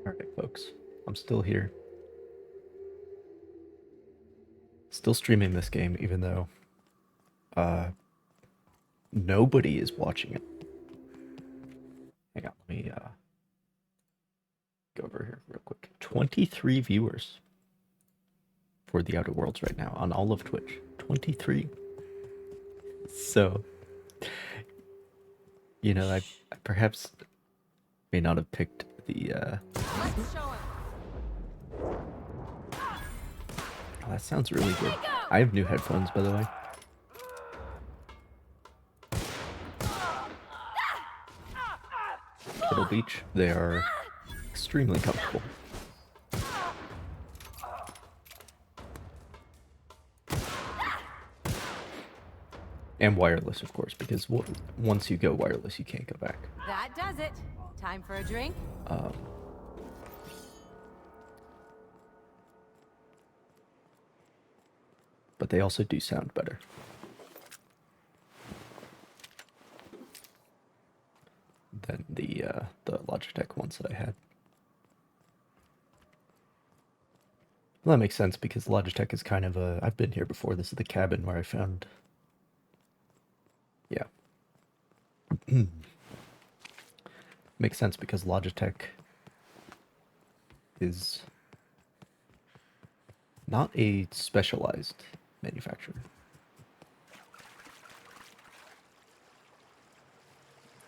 Alright, folks. I'm still here. Still streaming this game, even though uh, nobody is watching it. Hang on, let me go over here real quick. 23 viewers for The Outer Worlds right now on all of Twitch. 23. So, I perhaps may not have picked the. Oh, that sounds really good. I have new headphones, by the way. Turtle Beach. They are extremely comfortable. And wireless, of course, because once you go wireless, you can't go back. That does it. Time for a drink? But they also do sound better. Than the Logitech ones that I had. Well, that makes sense because Logitech is kind of a... I've been here before. This is the cabin where I found... Yeah. Makes sense because Logitech is not a specialized manufacturer.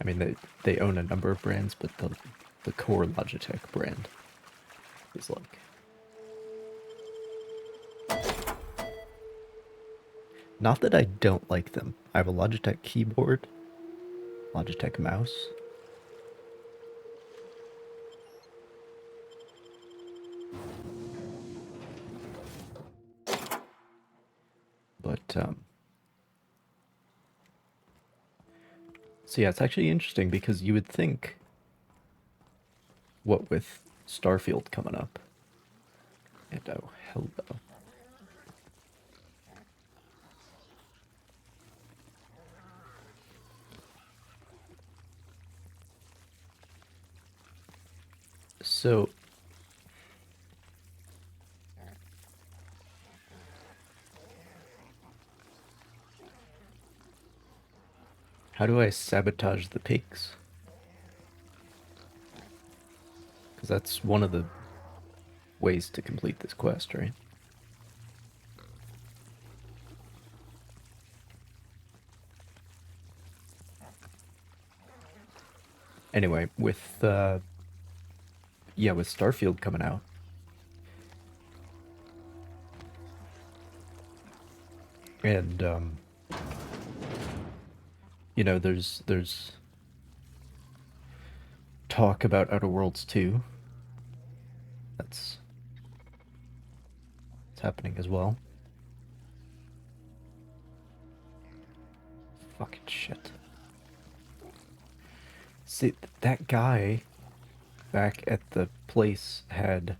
I mean, they own a number of brands, but the core Logitech brand is like... Not that I don't like them. I have a Logitech keyboard, Logitech mouse. But, so yeah, it's actually interesting because you would think, what with Starfield coming up, and oh, hello. So, how do I sabotage the pigs? Because that's one of the ways to complete this quest, right? Anyway, with with Starfield coming out, and there's talk about Outer Worlds 2. That's happening as well. Fucking shit. See, that guy back at the place had...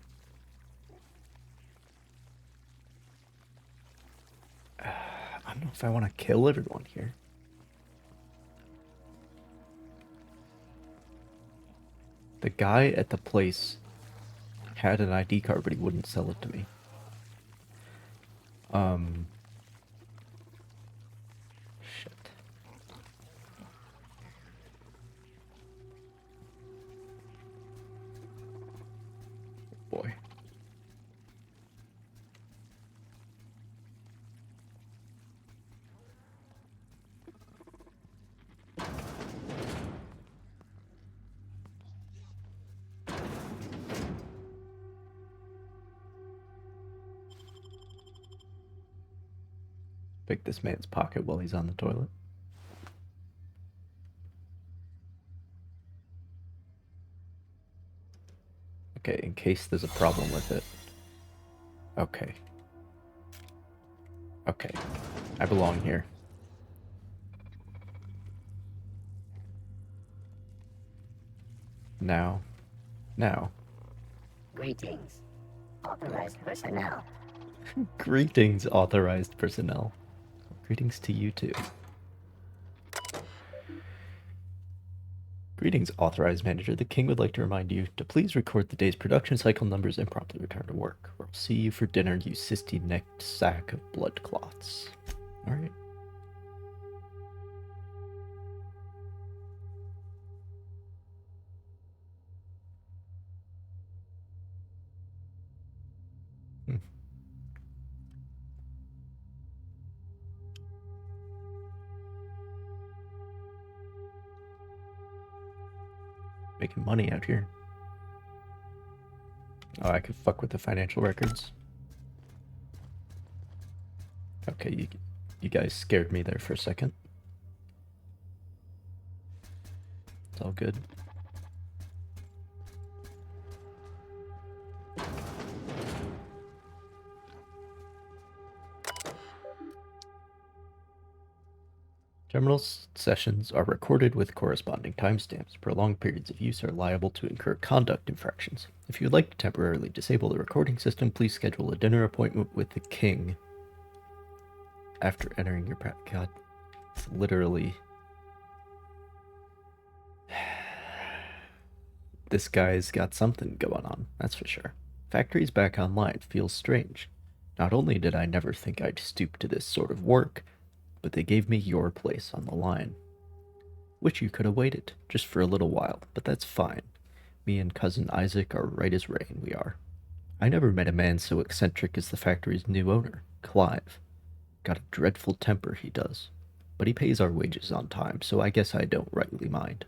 I don't know if I want to kill everyone here. The guy at the place had an ID card, but he wouldn't sell it to me. Shit. Boy. Pick this man's pocket while he's on the toilet. Okay, in case there's a problem with it. Okay. Okay. I belong here. Now. Greetings, authorized personnel. Greetings, authorized personnel. Greetings to you too. Greetings, authorized manager. The king would like to remind you to please record the day's production cycle numbers and promptly return to work, or I'll see you for dinner, you cysty-necked sack of blood clots. Alright. Making money out here. Oh, I could fuck with the financial records. Okay, you guys scared me there for a second. It's all good. Terminal sessions are recorded with corresponding timestamps. Prolonged periods of use are liable to incur conduct infractions. If you would like to temporarily disable the recording system, please schedule a dinner appointment with the king after entering your God, it's literally... This guy's got something going on, that's for sure. Factory's back online feels strange. Not only did I never think I'd stoop to this sort of work, but they gave me your place on the line. Wish you could have waited, just for a little while, but that's fine. Me and cousin Isaac are right as rain, we are. I never met a man so eccentric as the factory's new owner, Clive. Got a dreadful temper, he does. But he pays our wages on time, so I guess I don't rightly mind.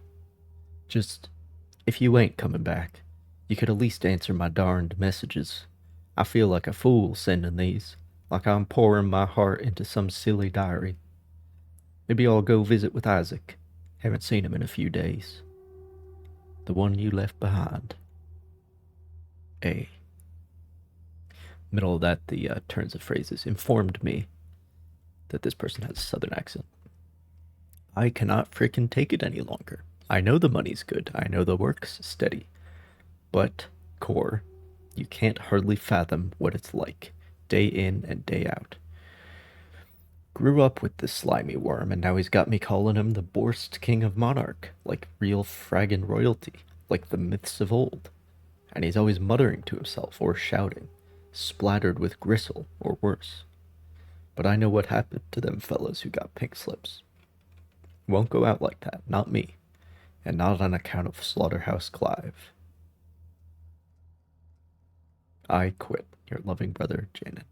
Just, if you ain't coming back, you could at least answer my darned messages. I feel like a fool sending these, like I'm pouring my heart into some silly diary. Maybe I'll go visit with Isaac. Haven't seen him in a few days. The one you left behind. A. Middle of that, the turns of phrases informed me that this person has a southern accent. I cannot frickin' take it any longer. I know the money's good. I know the work's steady. But, Core, you can't hardly fathom what it's like, day in and day out. Grew up with this slimy worm, and now he's got me calling him the Borst King of Monarch, like real fraggin' royalty, like the myths of old. And he's always muttering to himself or shouting, splattered with gristle or worse. But I know what happened to them fellows who got pink slips. Won't go out like that, not me, and not on account of Slaughterhouse Clive. I quit. Your loving brother, Janet.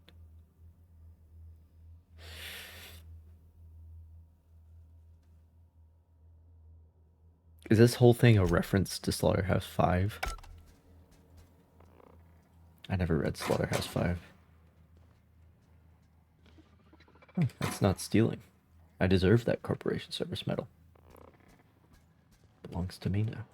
Is this whole thing a reference to Slaughterhouse 5? I never read Slaughterhouse 5. Oh, that's not stealing. I deserve that corporation service medal. Belongs to me now.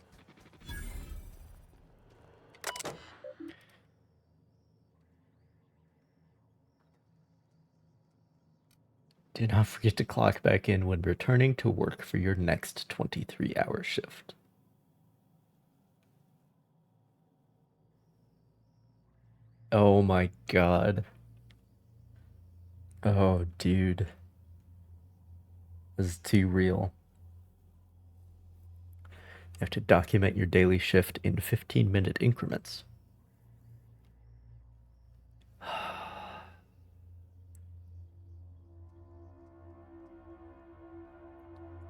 Do not forget to clock back in when returning to work for your next 23-hour shift. Oh my god. Oh, dude. This is too real. You have to document your daily shift in 15-minute increments.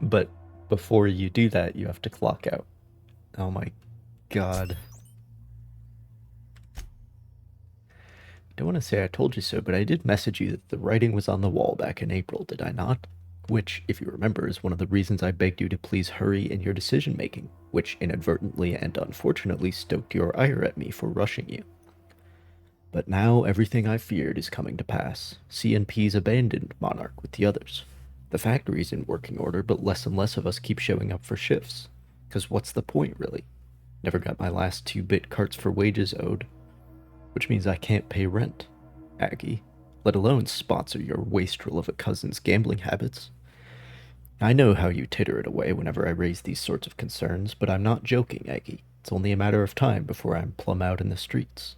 But before you do that, you have to clock out. Oh my god. I don't want to say I told you so, but I did message you that the writing was on the wall back in April, did I not? Which, if you remember, is one of the reasons I begged you to please hurry in your decision-making, which inadvertently and unfortunately stoked your ire at me for rushing you. But now everything I feared is coming to pass. CNP's abandoned Monarch with the others. The factory's in working order, but less and less of us keep showing up for shifts. 'Cause what's the point, really? Never got my last 2-bit carts for wages owed. Which means I can't pay rent, Aggie, let alone sponsor your wastrel of a cousin's gambling habits. I know how you titter it away whenever I raise these sorts of concerns, but I'm not joking, Aggie. It's only a matter of time before I'm plumb out in the streets.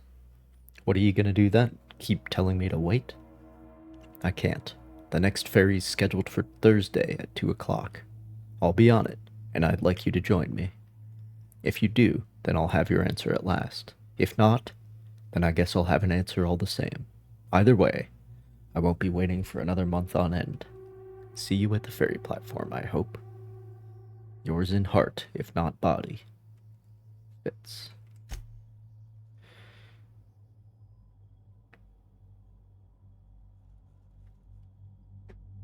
What are you gonna do then? Keep telling me to wait? I can't. The next ferry's scheduled for Thursday at 2 o'clock. I'll be on it, and I'd like you to join me. If you do, then I'll have your answer at last. If not, then I guess I'll have an answer all the same. Either way, I won't be waiting for another month on end. See you at the ferry platform, I hope. Yours in heart, if not body. Fitz.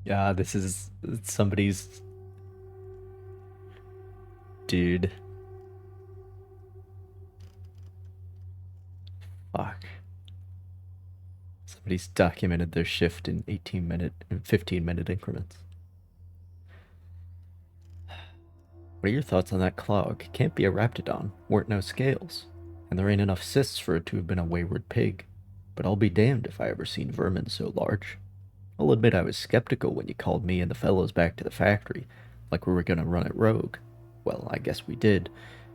Yeah, this is somebody's... Dude. Fuck. Somebody's documented their shift in 18-minute and 15-minute increments. What are your thoughts on that clog? Can't be a raptidon. Weren't no scales. And there ain't enough cysts for it to have been a wayward pig. But I'll be damned if I ever seen vermin so large. I'll admit I was skeptical when you called me and the fellows back to the factory, like we were gonna run it rogue. Well, I guess we did.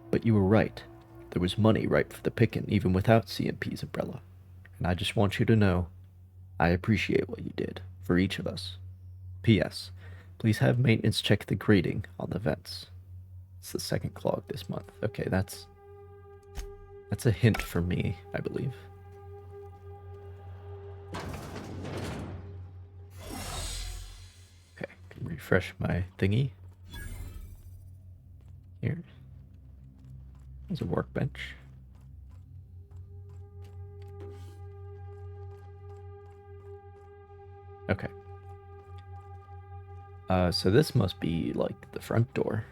But you were right. There was money ripe for the picking, even without CMP's umbrella. And I just want you to know, I appreciate what you did, for each of us. P.S. Please have maintenance check the grading on the vents. It's the second clog this month. Okay, that's a hint for me, I believe. Okay, can refresh my thingy. Here. There's a workbench. Okay. So this must be like the front door.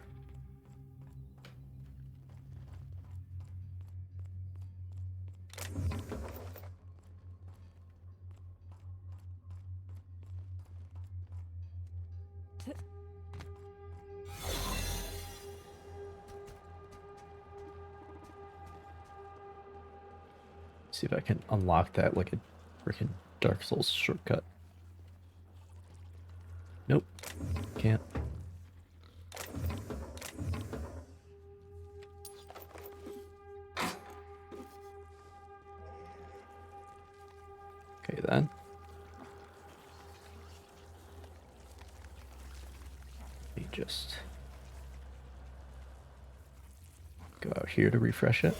See if I can unlock that like a freaking Dark Souls shortcut. Nope, can't. Okay then. Let me just go out here to refresh it.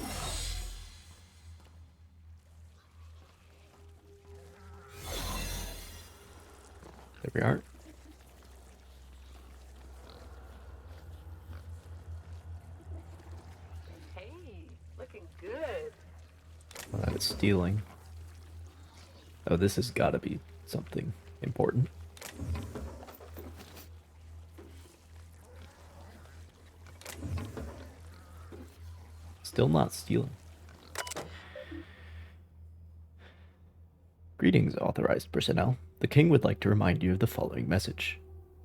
There we are. Hey, looking good. Well, that is stealing. Oh, this has got to be something important. Still not stealing. Greetings, authorized personnel. The king would like to remind you of the following message.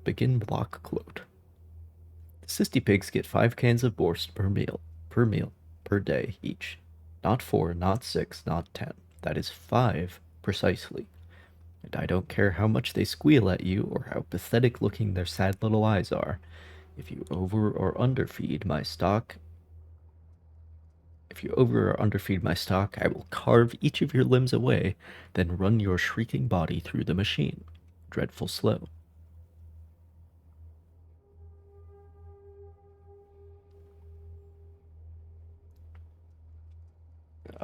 Begin block quote. The Sisty pigs get 5 cans of borscht per day each. Not 4, not 6, not 10. That is 5 precisely. And I don't care how much they squeal at you or how pathetic looking their sad little eyes are. If you over or underfeed my stock, I will carve each of your limbs away, then run your shrieking body through the machine. Dreadful slow.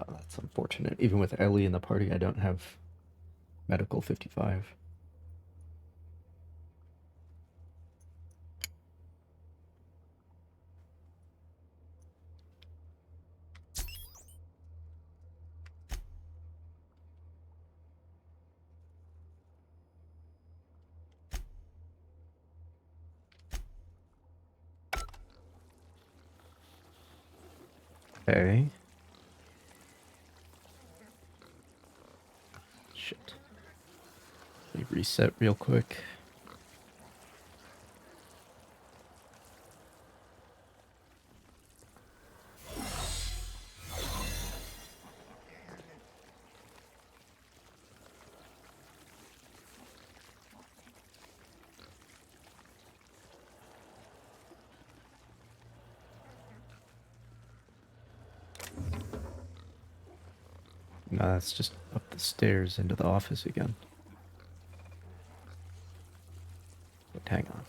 That's unfortunate. Even with Ellie in the party, I don't have medical 55. Okay. Shit. Let me reset real quick. No, that's just up the stairs into the office again. But hang on.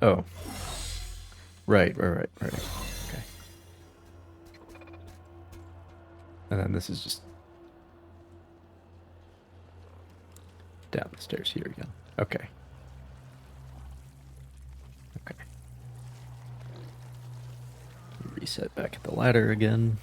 Oh. Right. Okay. And then this is just down the stairs here again. Okay. Okay. Reset back at the ladder again.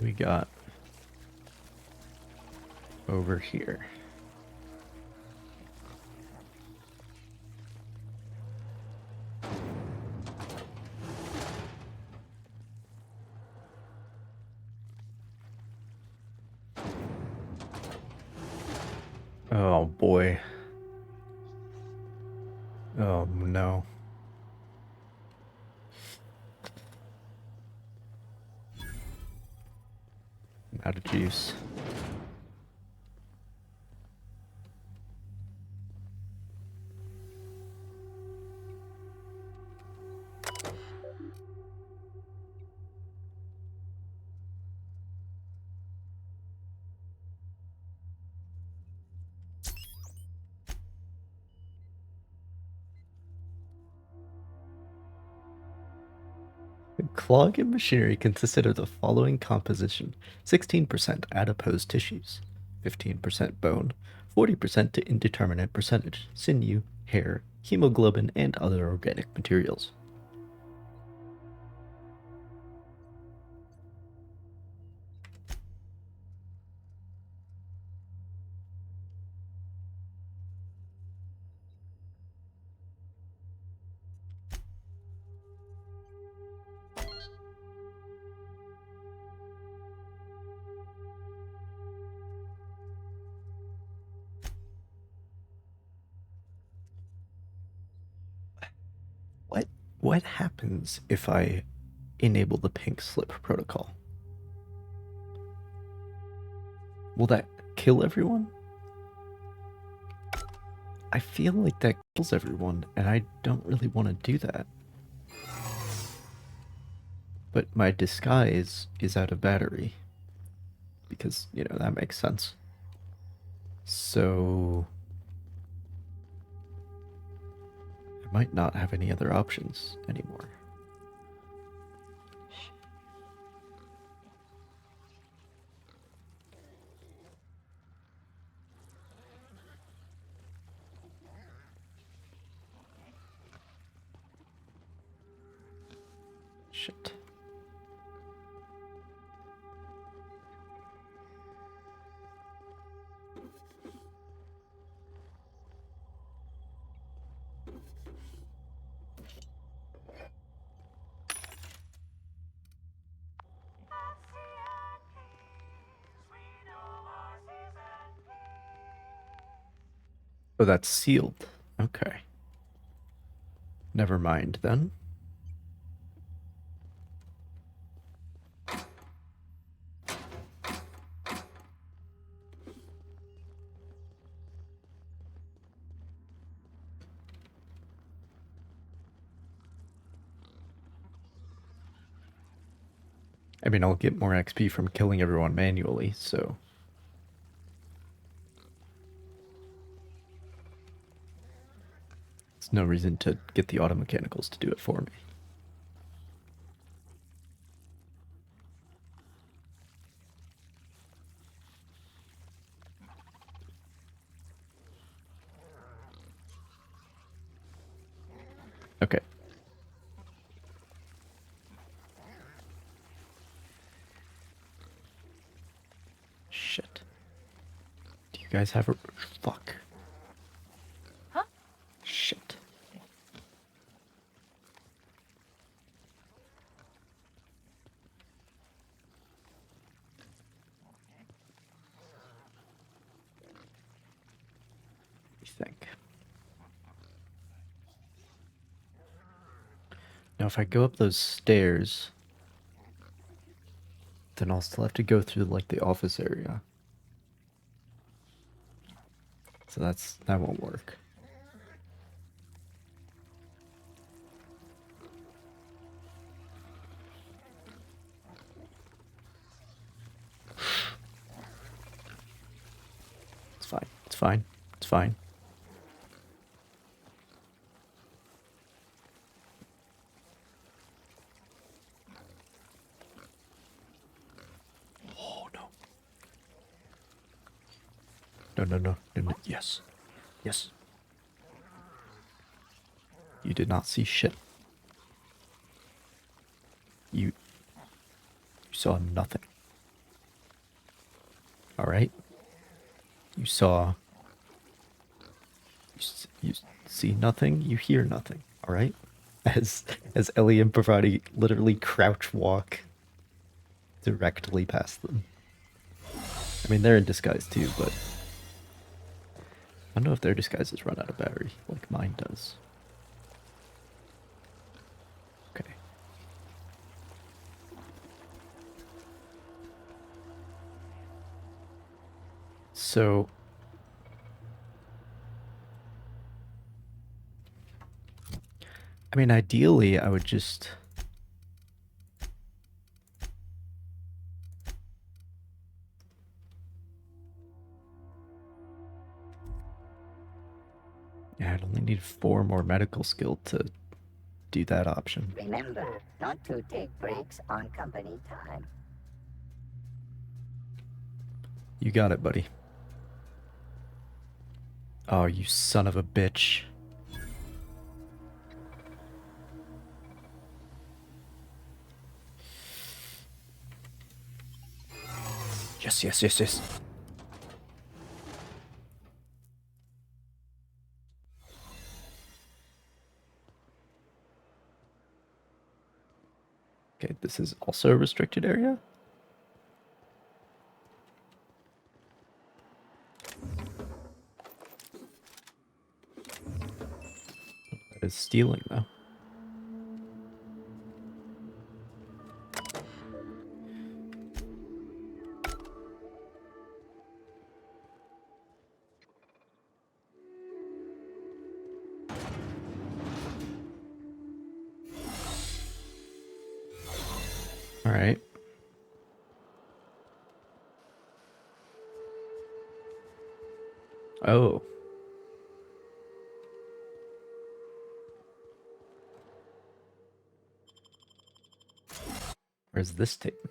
We got over here. Oh boy. Oh no. I'm out of juice. Clog and machinery consisted of the following composition: 16% adipose tissues, 15% bone, 40% to indeterminate percentage sinew, hair, hemoglobin, and other organic materials. What what happens if I enable the pink slip protocol? Will that kill everyone? I feel like that kills everyone, and I don't really want to do that. But my disguise is out of battery. Because, that makes sense. So I might not have any other options anymore. Shit. Oh, that's sealed. Okay. Never mind then. I mean, I'll get more XP from killing everyone manually, so. There's no reason to get the auto mechanicals to do it for me. Okay. Shit. Do you guys have a... Fuck. Huh? Shit. I think. Now, if I go up those stairs, then I'll still have to go through, like, the office area. So that won't work. fine. It's fine. Oh, no. No, no, no, no, no. Yes. Yes. You did not see shit. You saw nothing. Alright? You saw... You see nothing, you hear nothing. Alright? As Ellie and Bravati literally crouch walk directly past them. I mean, they're in disguise too, but... I don't know if their disguises run out of battery, like mine does. Okay. So... I mean, ideally, I would just... Yeah, I'd only need 4 more medical skill to do that option. Remember not to take breaks on company time. You got it, buddy. Oh, you son of a bitch. Yes, yes, yes, yes. Okay, this is also a restricted area? That is stealing, though. Alright. Oh. Where does this take me?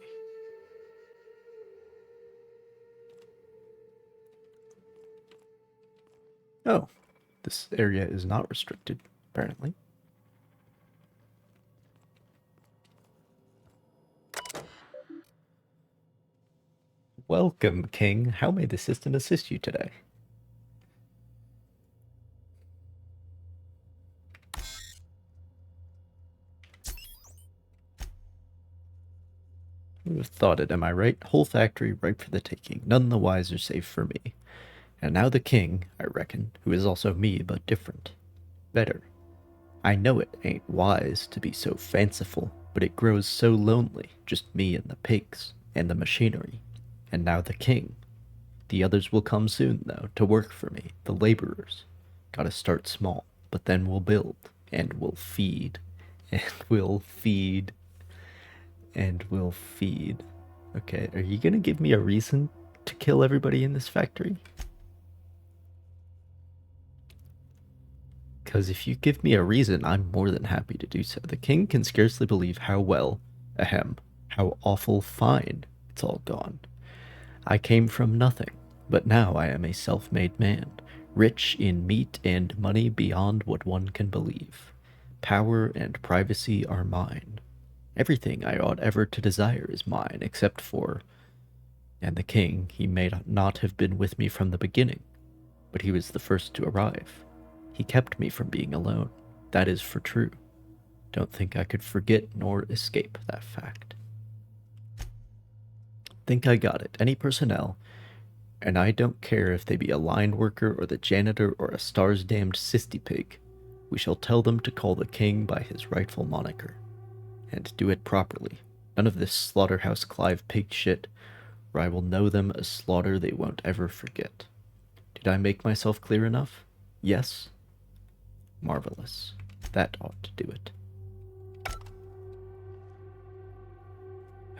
Oh. This area is not restricted, apparently. Welcome, King. How may the assistant assist you today? Who would have thought it, am I right? Whole factory ripe for the taking, none the wiser save for me. And now the king, I reckon, who is also me but different. Better. I know it ain't wise to be so fanciful, but it grows so lonely, just me and the pigs, and the machinery. And now the king. The others will come soon, though, to work for me, the laborers. Gotta start small, but then we'll build, and we'll feed, and we'll feed, and we'll feed. Okay, are you gonna give me a reason to kill everybody in this factory? Because if you give me a reason, I'm more than happy to do so. The king can scarcely believe how well, ahem, how awful fine it's all gone. I came from nothing, but now I am a self-made man, rich in meat and money beyond what one can believe. Power and privacy are mine. Everything I ought ever to desire is mine, except for... And the king, he may not have been with me from the beginning, but he was the first to arrive. He kept me from being alone. That is for true. Don't think I could forget nor escape that fact. Think I got it. Any personnel, and I don't care if they be a line worker or the janitor or a stars-damned sisty pig, we shall tell them to call the king by his rightful moniker. And do it properly. None of this slaughterhouse Clive pig shit, or I will know them a slaughter they won't ever forget. Did I make myself clear enough? Yes? Marvelous. That ought to do it.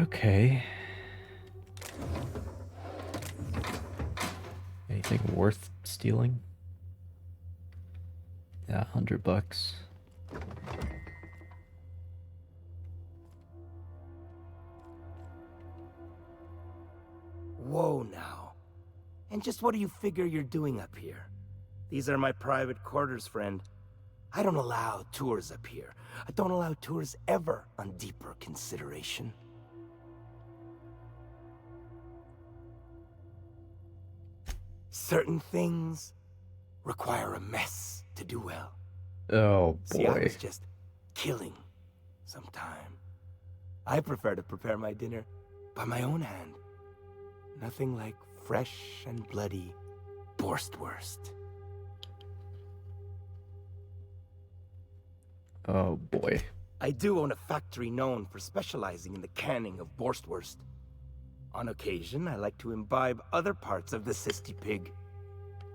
Okay. A Anything worth stealing? Yeah, $100. Whoa now. And just what do you figure you're doing up here? These are my private quarters, friend. I don't allow tours up here. I don't allow tours ever on deeper consideration. Certain things require a mess to do well. Oh See, I boy. was just killing some time. I prefer to prepare my dinner by my own hand. Nothing like fresh and bloody Borstwurst. Oh boy. I do own a factory known for specializing in the canning of Borstwurst. On occasion, I like to imbibe other parts of the cysty pig.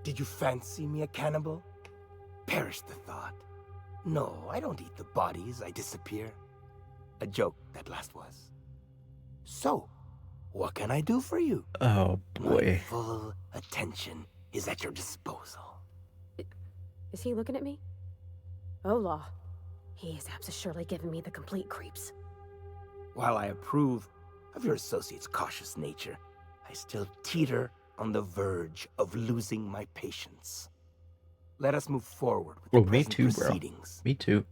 Did you fancy me a cannibal? Perish the thought. No, I don't eat the bodies, I disappear. A joke, that last was. So, what can I do for you? Oh My boy. full attention is at your disposal. Is he looking at me? Oh, law. He is surely giving me the complete creeps. While I approve of your associate's cautious nature, I still teeter on the verge of losing my patience. Let us move forward with the Oh, me present too, bro. proceedings. Me too.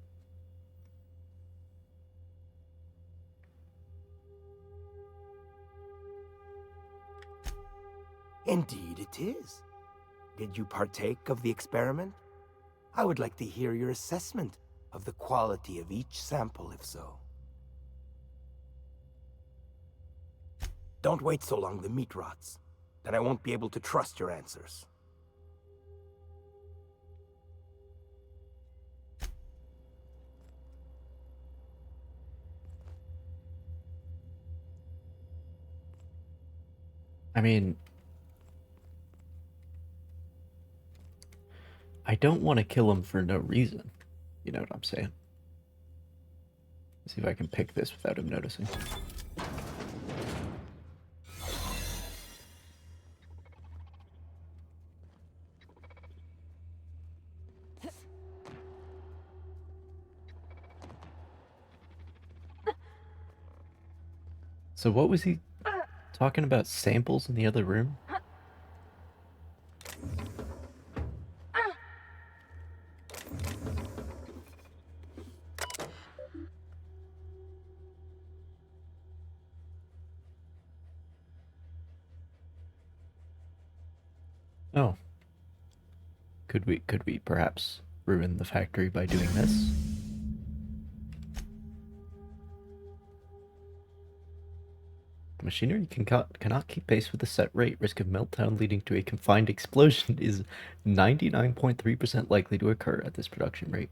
Indeed it is. Did you partake of the experiment? I would like to hear your assessment of the quality of each sample, if so. Don't wait so long the meat rots. Then I won't be able to trust your answers. I mean, I don't want to kill him for no reason. You know what I'm saying? Let's see if I can pick this without him noticing. So what was he talking about? Samples in the other room? Oh. Could we perhaps ruin the factory by doing this? Machinery cannot keep pace with the set rate. Risk of meltdown leading to a confined explosion is 99.3% likely to occur at this production rate.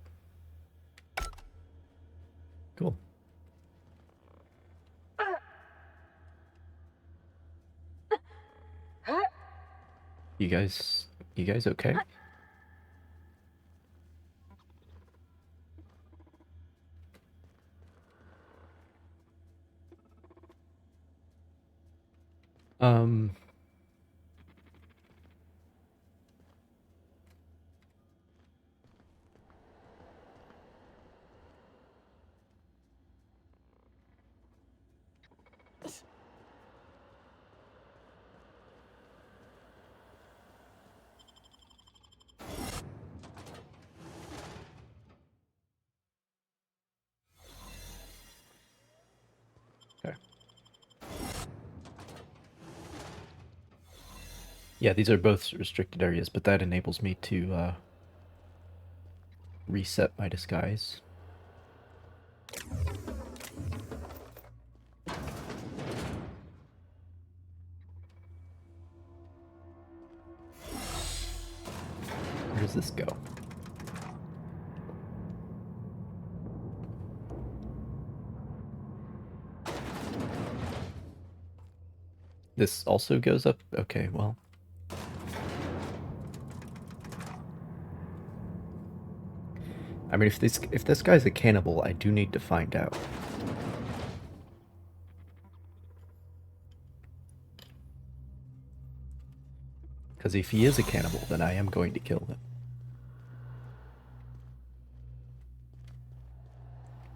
Cool. You guys okay? Um, okay. Yeah, these are both restricted areas, but that enables me to reset my disguise. Where does this go? This also goes up? Okay, well. I mean, if this guy's a cannibal, I do need to find out. Because if he is a cannibal, then I am going to kill him.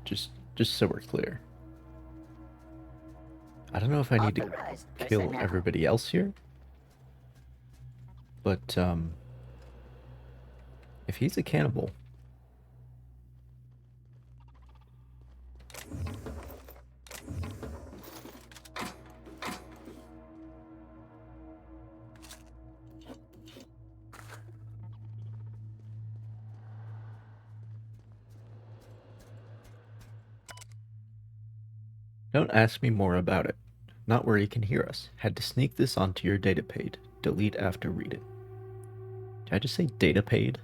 Just so we're clear. I don't know if I need to Authorized kill personnel. everybody else here. But, if he's a cannibal... Don't ask me more about it. Not where he can hear us. Had to sneak this onto your data page. Delete after read it. Did I just say data paid?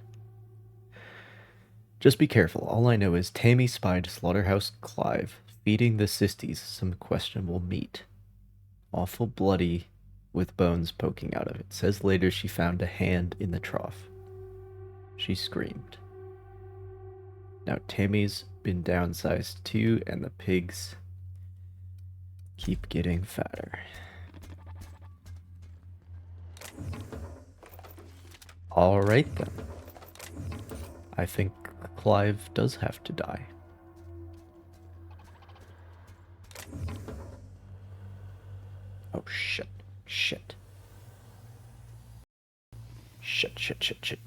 Just be careful. All I know is Tammy spied Slaughterhouse Clive feeding the Sistis some questionable meat. Awful bloody with bones poking out of it. Says later she found a hand in the trough. She screamed. Now Tammy's been downsized too, and the pigs keep getting fatter. Alright then. I think Clive does have to die. Oh shit. Shit. Shit, shit, shit, shit.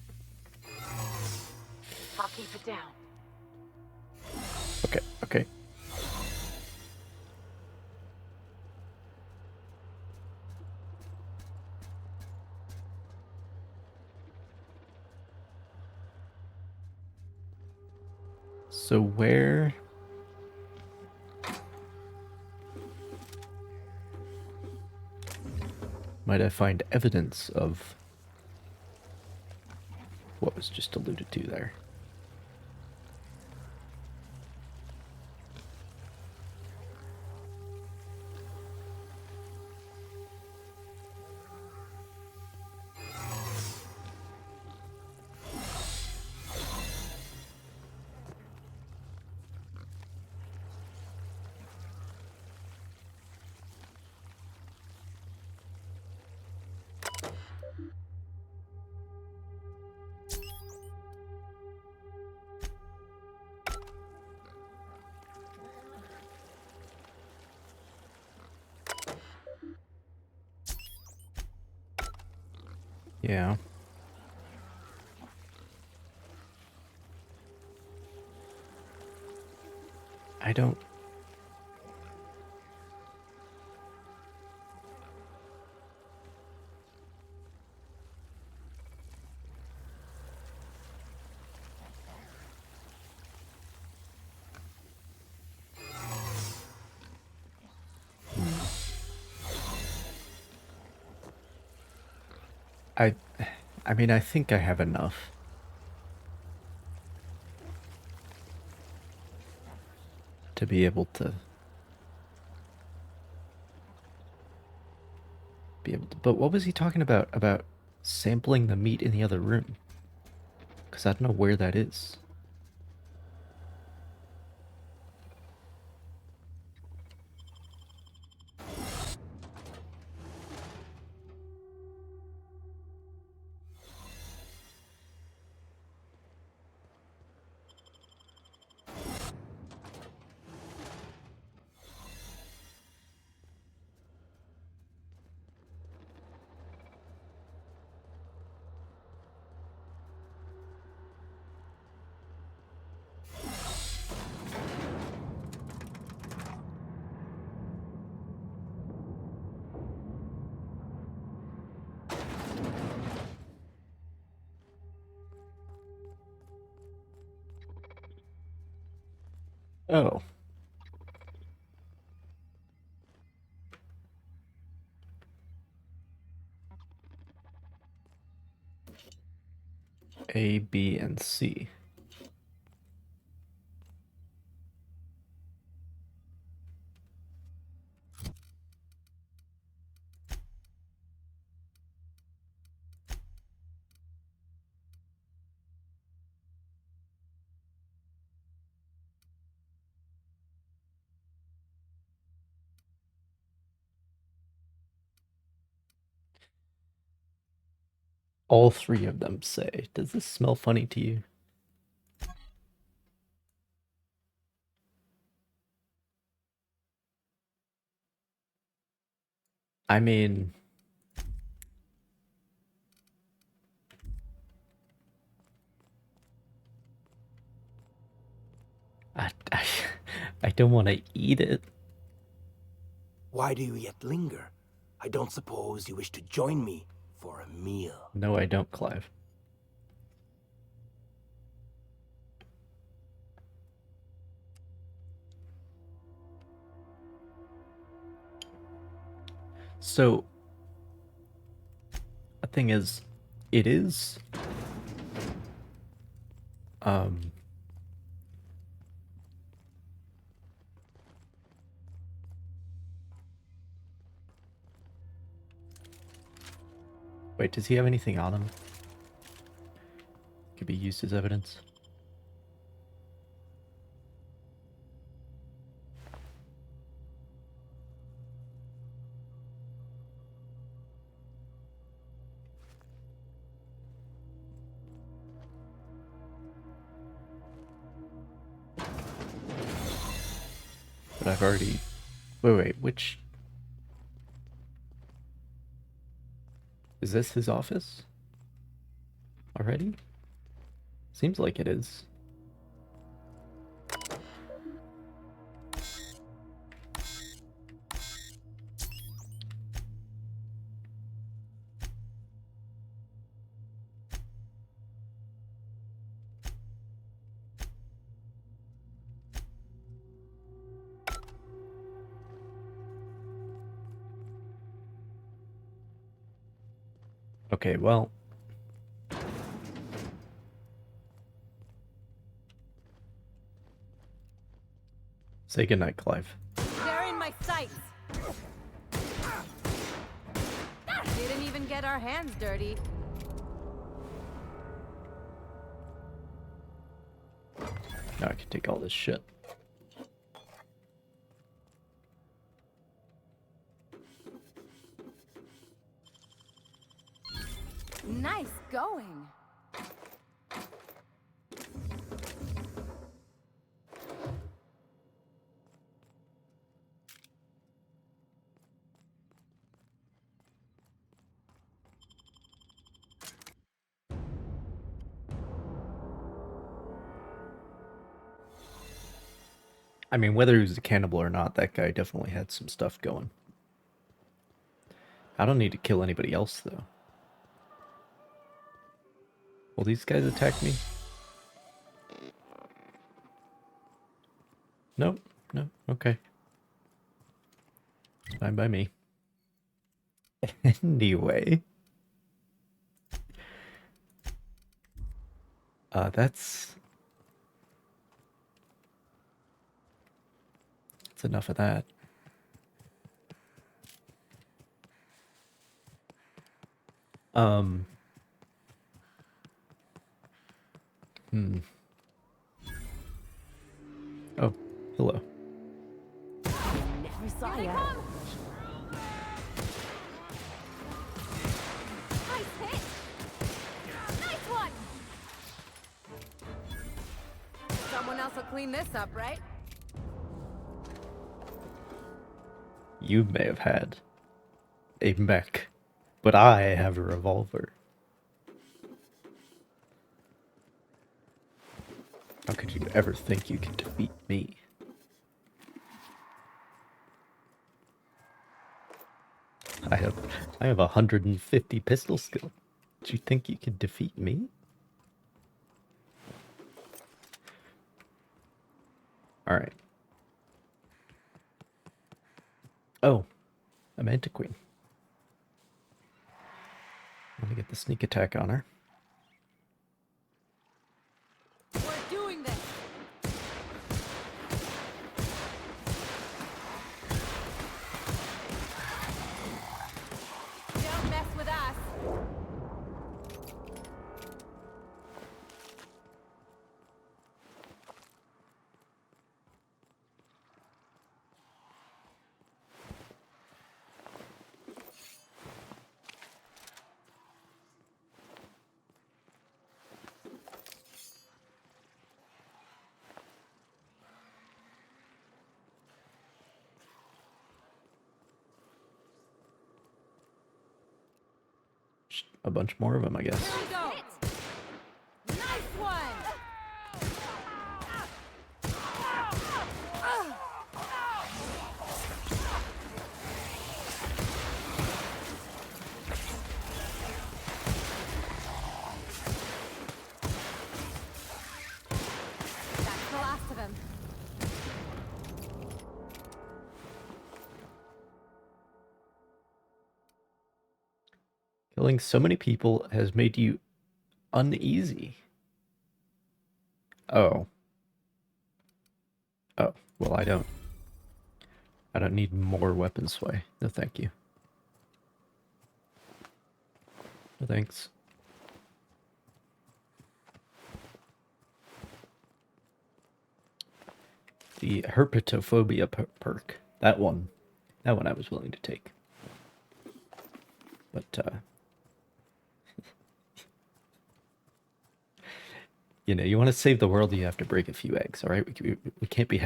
I'll keep it down. Okay, okay. So where... might I find evidence of what was just alluded to there? Yeah. I don't... I... I mean, I think I have enough. To be able to... But what was he talking about? About sampling the meat in the other room? Because I don't know where that is. Oh. A, B, and C. All three of them say, "Does this smell funny to you?" I mean, I, I don't want to eat it. Why do you yet linger? I don't suppose you wish to join me for a meal. No, I don't, Clive. So, the thing is, it is, um, wait, does he have anything on him? Could be used as evidence. But I've already... Wait, which... Is this his office? Already? Seems like it is. Okay, well... Say goodnight, Clive. They're in my sights. Didn't even get our hands dirty. Now I can take all this shit. Nice going. I mean, whether he was a cannibal or not, that guy definitely had some stuff going. I don't need to kill anybody else, though. Will these guys attack me? Nope, no, okay. Fine by me. Anyway. That's enough of that. Oh, hello. Never saw ya. Nice hit. Nice one. Someone else will clean this up, right? You may have had a mech, but I have a revolver. How could you ever think you can defeat me? I have 150 pistol skill. Do you think you can defeat me? Alright. Oh, a Mantiqueen. Let me get the sneak attack on her. We're doing this. Don't mess with us. a bunch more of them, I guess. Here we go. Nice one. That's the last of him. Killing so many people has made you uneasy. Oh. Oh, well, I don't need more weapon sway. No, thank you. No, thanks. The herpetophobia perk. That one I was willing to take. But, you know, you want to save the world, you have to break a few eggs, all right? We can't be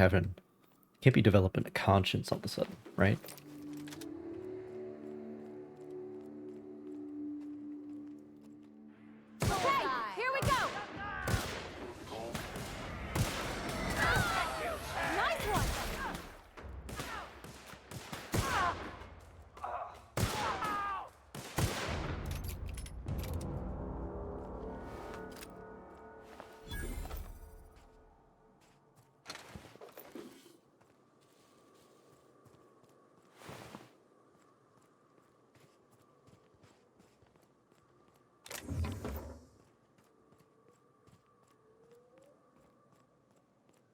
developing a conscience all of a sudden, right? Okay, here we go. Nice one.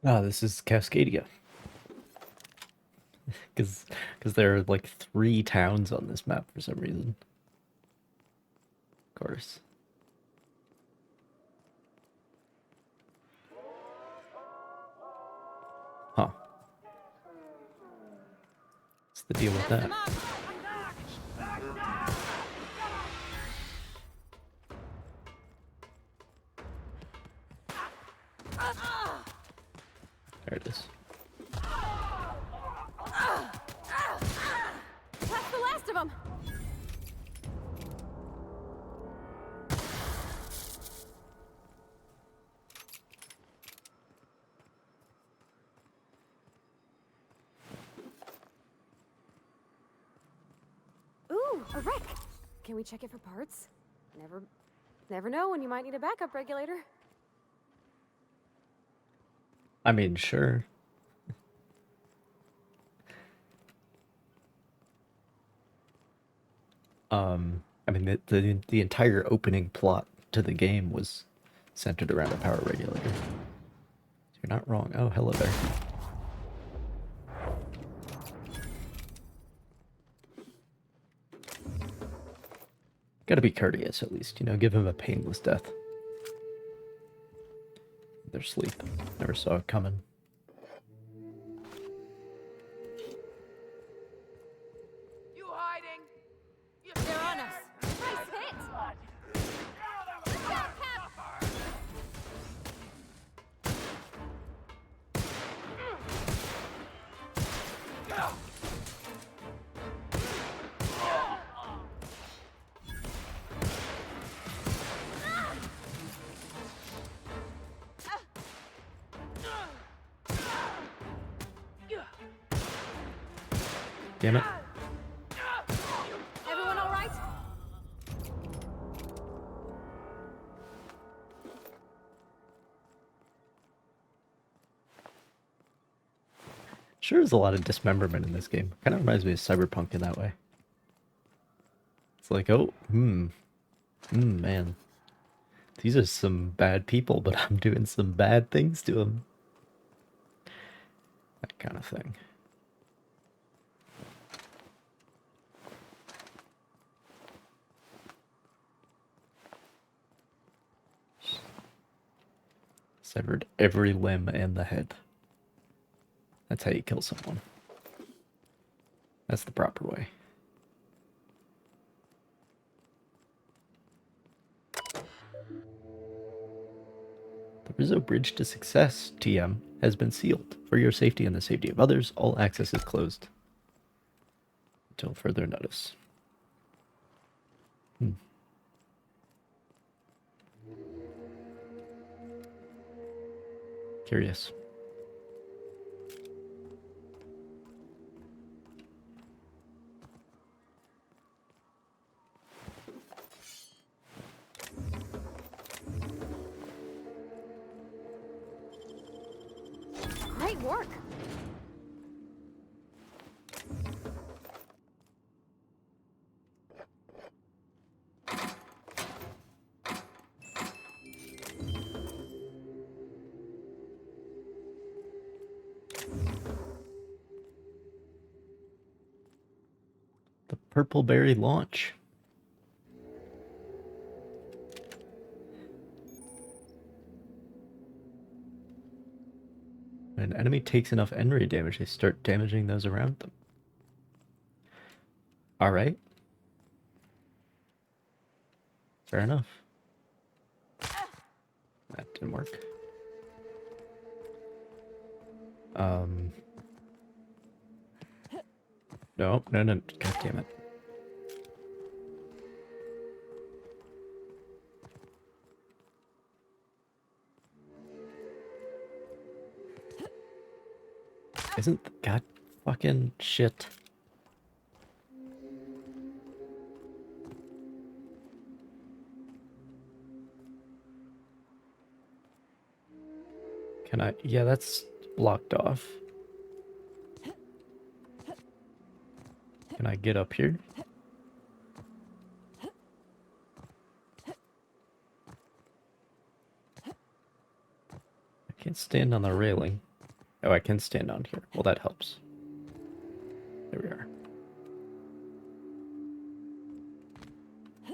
Ah, this is Cascadia. Because there are like 3 towns on this map for some reason. Of course. Huh. What's the deal with that? There it is. That's the last of them. Ooh, a wreck. Can we check it for parts? Never know when you might need a backup regulator. I mean, sure. I mean, the entire opening plot to the game was centered around a power regulator. You're not wrong. Oh, hello there. Gotta be courteous, at least. You know, give him a painless death. Their sleep. Never saw it coming. You hiding? They're on us. Nice hit. Cap. Damn it. Everyone all right? Sure is a lot of dismemberment in this game. Kind of reminds me of Cyberpunk in that way. It's like, oh, man. These are some bad people, but I'm doing some bad things to them. That kind of thing. Severed every limb and the head. That's how you kill someone. That's the proper way. The Rizzo Bridge to Success, TM, has been sealed. For your safety and the safety of others, all access is closed until further notice. Curious. Great work. The Purple Berry launch. When an enemy takes enough Enry damage, they start damaging those around them. Alright. Fair enough. That didn't work. No. God damn it. Isn't god fucking shit. Can I? Yeah, that's blocked off. Can I get up here? I can't stand on the railing. Oh, I can stand on here. Well, that helps. There we are.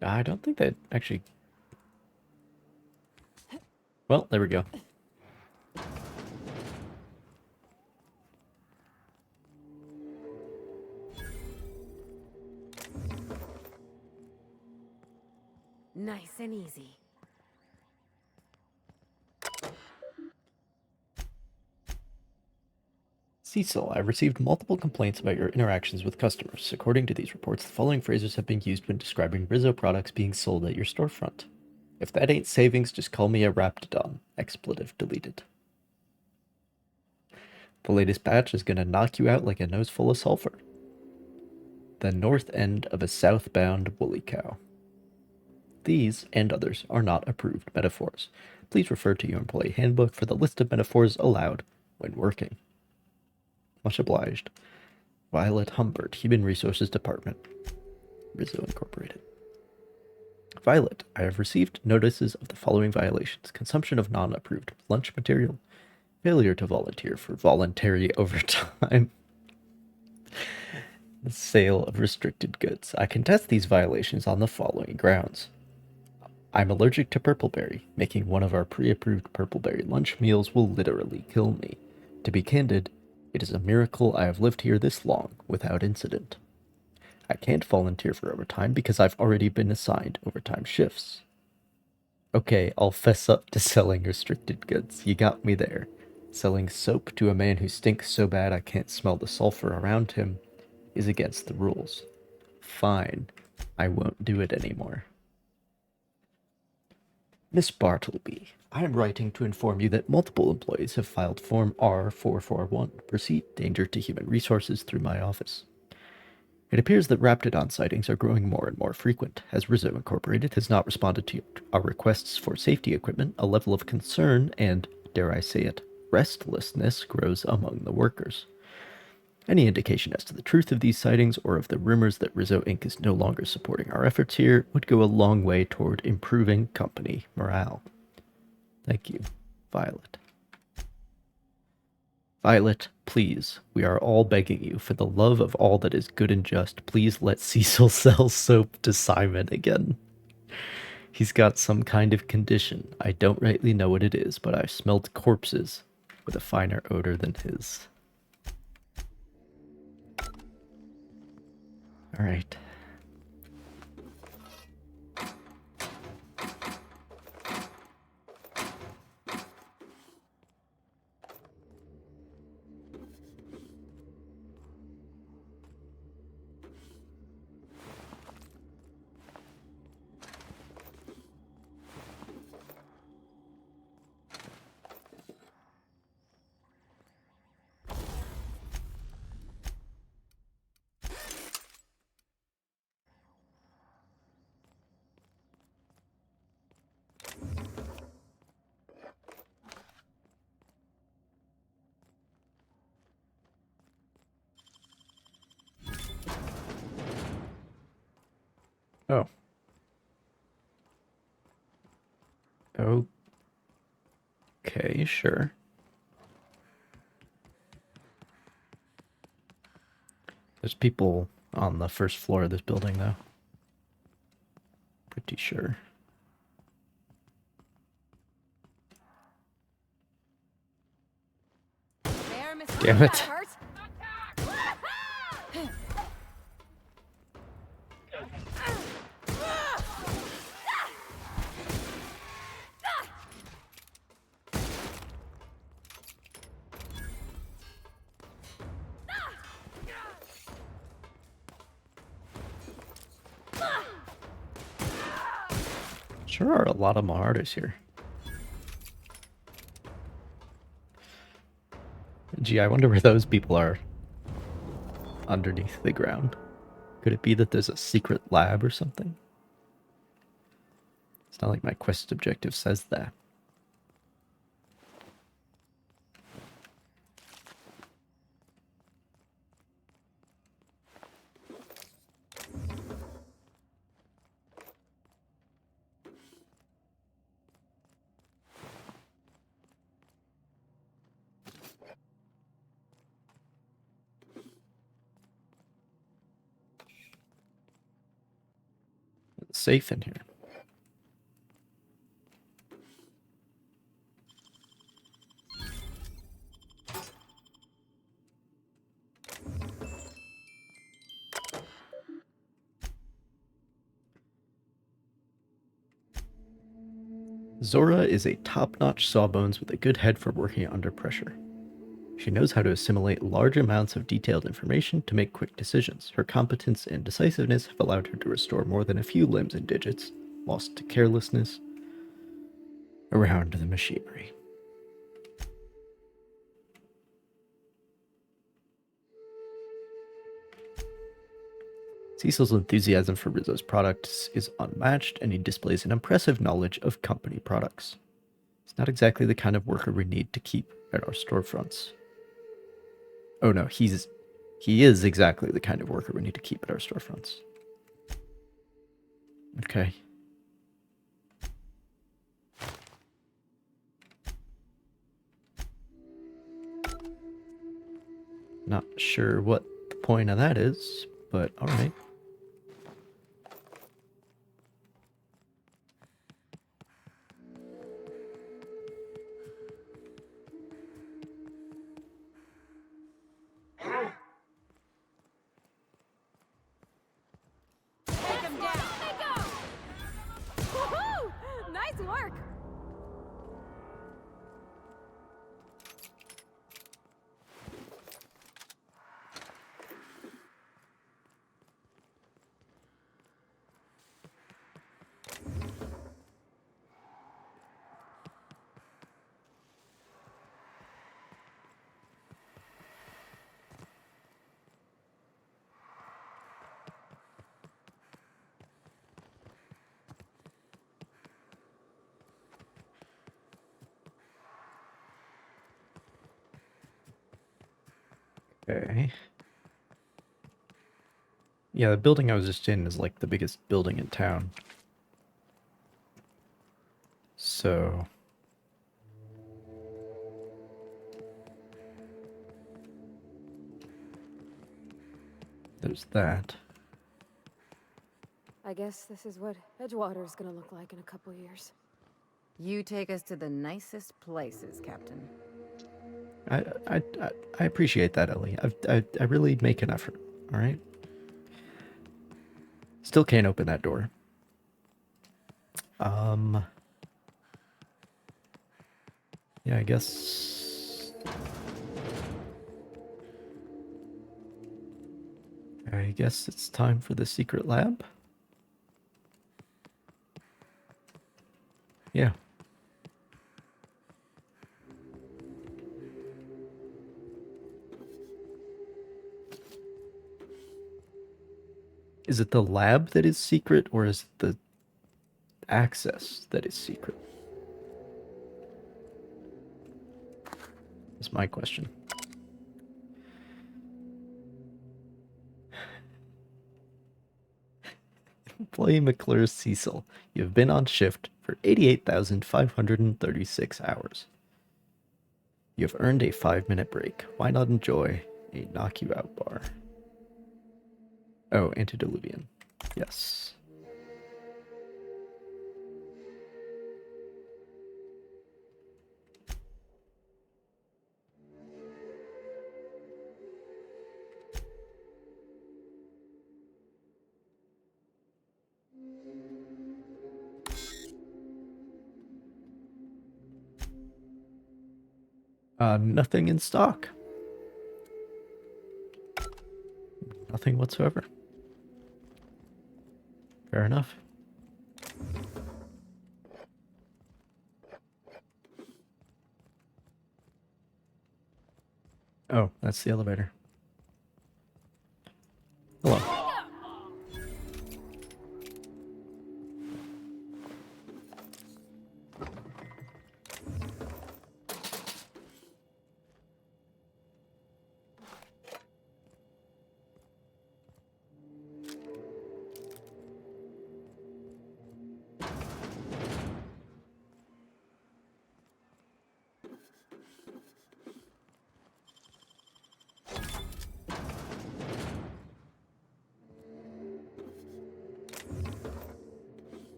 I don't think that actually... Well, there we go. Nice and easy. Cecil, I've received multiple complaints about your interactions with customers. According to these reports, the following phrases have been used when describing Rizzo products being sold at your storefront. If that ain't savings, just call me a Raptidon. Expletive deleted. The latest patch is gonna knock you out like a nose full of sulfur. The north end of a southbound woolly cow. These and others are not approved metaphors. Please refer to your employee handbook for the list of metaphors allowed when working. Much obliged. Violet Humbert, Human Resources Department, Rizzo Incorporated. Violet, I have received notices of the following violations: consumption of non-approved lunch material, failure to volunteer for voluntary overtime, the sale of restricted goods. I contest these violations on the following grounds. I'm allergic to purpleberry. Making one of our pre-approved purpleberry lunch meals will literally kill me. To be candid, it is a miracle I have lived here this long without incident. I can't volunteer for overtime because I've already been assigned overtime shifts. Okay, I'll fess up to selling restricted goods. You got me there. Selling soap to a man who stinks so bad I can't smell the sulfur around him is against the rules. Fine, I won't do it anymore. Miss Bartleby, I am writing to inform you that multiple employees have filed Form R441, Proceed Danger to Human Resources, through my office. It appears that Raptidon sightings are growing more and more frequent, as Rizzo Incorporated has not responded to our requests for safety equipment. A level of concern and, dare I say it, restlessness grows among the workers. Any indication as to the truth of these sightings or of the rumors that Rizzo Inc. is no longer supporting our efforts here would go a long way toward improving company morale. Thank you, Violet. Violet, please, we are all begging you, for the love of all that is good and just, please let Cecil sell soap to Simon again. He's got some kind of condition. I don't rightly know what it is, but I've smelled corpses with a finer odor than his. All right. Oh. Okay, sure. There's people on the first floor of this building, though. Pretty sure. There, Mr. Damn it. Hurt. Sure are a lot of Mahardas here. Gee, I wonder where those people are underneath the ground. Could it be that there's a secret lab or something? It's not like my quest objective says that. It's safe in here. Zora is a top-notch sawbones with a good head for working under pressure. She knows how to assimilate large amounts of detailed information to make quick decisions. Her competence and decisiveness have allowed her to restore more than a few limbs and digits, lost to carelessness, around the machinery. Cecil's enthusiasm for Rizzo's products is unmatched, and he displays an impressive knowledge of company products. He's not exactly the kind of worker we need to keep at our storefronts. Oh no, he is exactly the kind of worker we need to keep at our storefronts. Okay. Not sure what the point of that is, but alright. Take him down. Woohoo! Nice work. Okay. Yeah, the building I was just in is like the biggest building in town. So... there's that. I guess this is what Edgewater's gonna look like in a couple years. You take us to the nicest places, Captain. I appreciate that, Ellie. I really make an effort, alright? Still can't open that door. Yeah, I guess... I guess it's time for the secret lab? Yeah. Is it the lab that is secret, or is it the access that is secret? That's my question. Employee McClure Cecil, you have been on shift for 88,536 hours. You have earned a 5-minute break. Why not enjoy a knock you out bar? Oh, antediluvian. Yes. Nothing in stock. Nothing whatsoever. Fair enough. Oh, that's the elevator. Hello.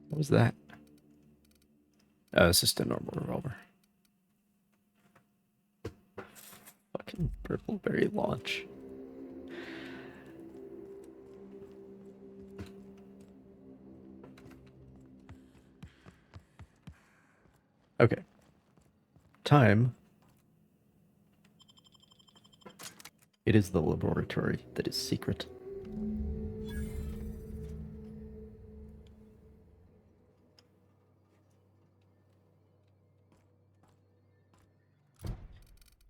What was that? Oh, it's just a normal revolver. Fucking purple berry launch. Okay. Time. It is the laboratory that is secret.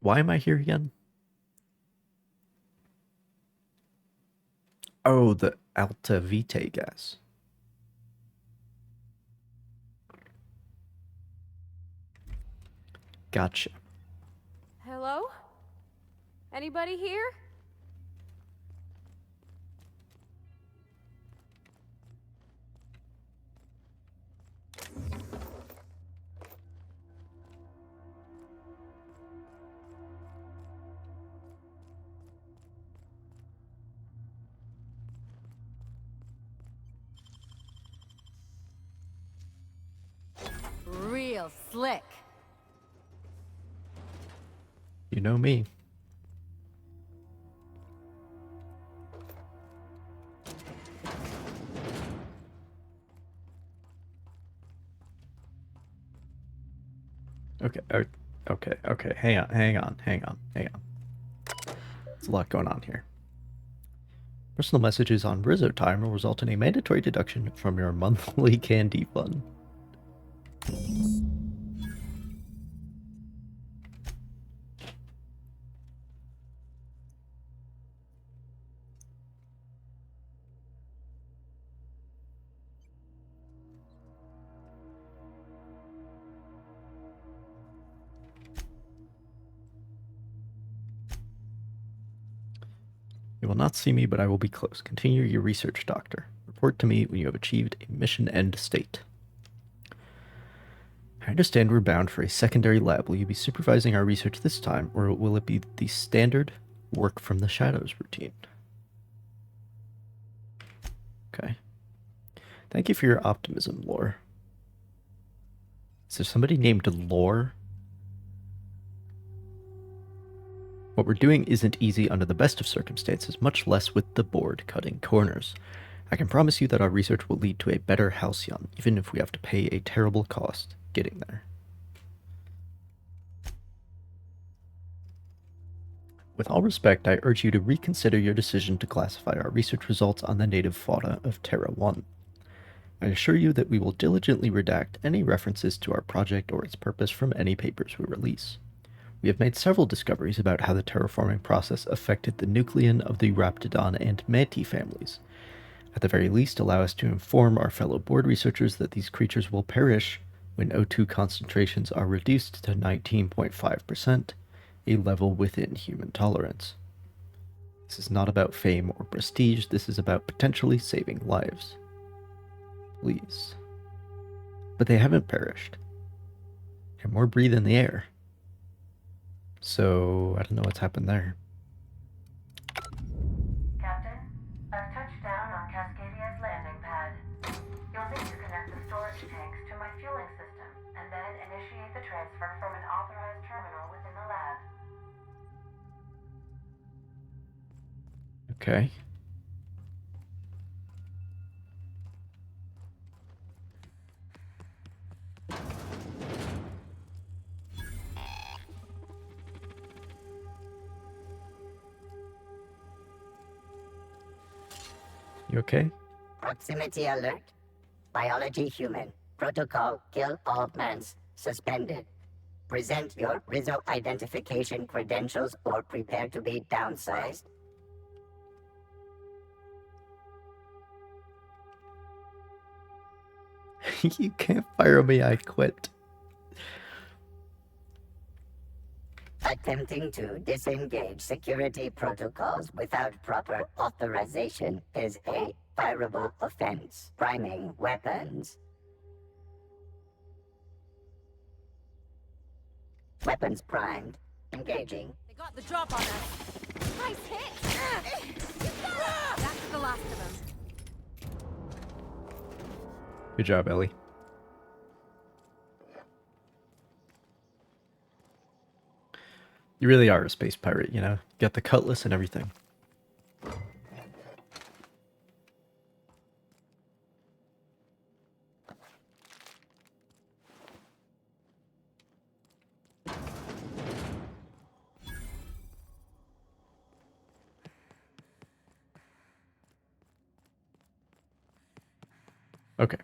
Why am I here again? Oh, the Alta Vitae gas. Gotcha. Hello? Anybody here? Real slick. You know me. Okay, okay. Hang on. There's a lot going on here. Personal messages on Rizzo time will result in a mandatory deduction from your monthly candy fund. You will not see me, but I will be close. Continue your research, Doctor. Report to me when you have achieved a mission end state. I understand we're bound for a secondary lab. Will you be supervising our research this time, or will it be the standard work from the shadows routine? Okay. Thank you for your optimism, Lore. Is there somebody named Lore? What we're doing isn't easy under the best of circumstances, much less with the board cutting corners. I can promise you that our research will lead to a better Halcyon, even if we have to pay a terrible cost getting there. With all respect, I urge you to reconsider your decision to classify our research results on the native fauna of Terra 1. I assure you that we will diligently redact any references to our project or its purpose from any papers we release. We have made several discoveries about how the terraforming process affected the nucleon of the Raptidon and Manti families. At the very least, allow us to inform our fellow board researchers that these creatures will perish when O2 concentrations are reduced to 19.5%, a level within human tolerance. This is not about fame or prestige. This is about potentially saving lives. Please. But they haven't perished. And we're breathing the air. So, I don't know what's happened there. Captain, I've touched down on Cascadia's landing pad. You'll need to connect the storage tanks to my fueling system, and then initiate the transfer from an authorized terminal within the lab. Okay. You okay? Proximity alert. Biology human. Protocol kill all mans. Suspended. Present your Rizzo identification credentials or prepare to be downsized. You can't fire me, I quit. Attempting to disengage security protocols without proper authorization is a fireable offense. Priming weapons. Weapons primed. Engaging. They got the drop on us. Nice hit! That's the last of them. Good job, Ellie. You really are a space pirate, you know? Got the cutlass and everything. Okay.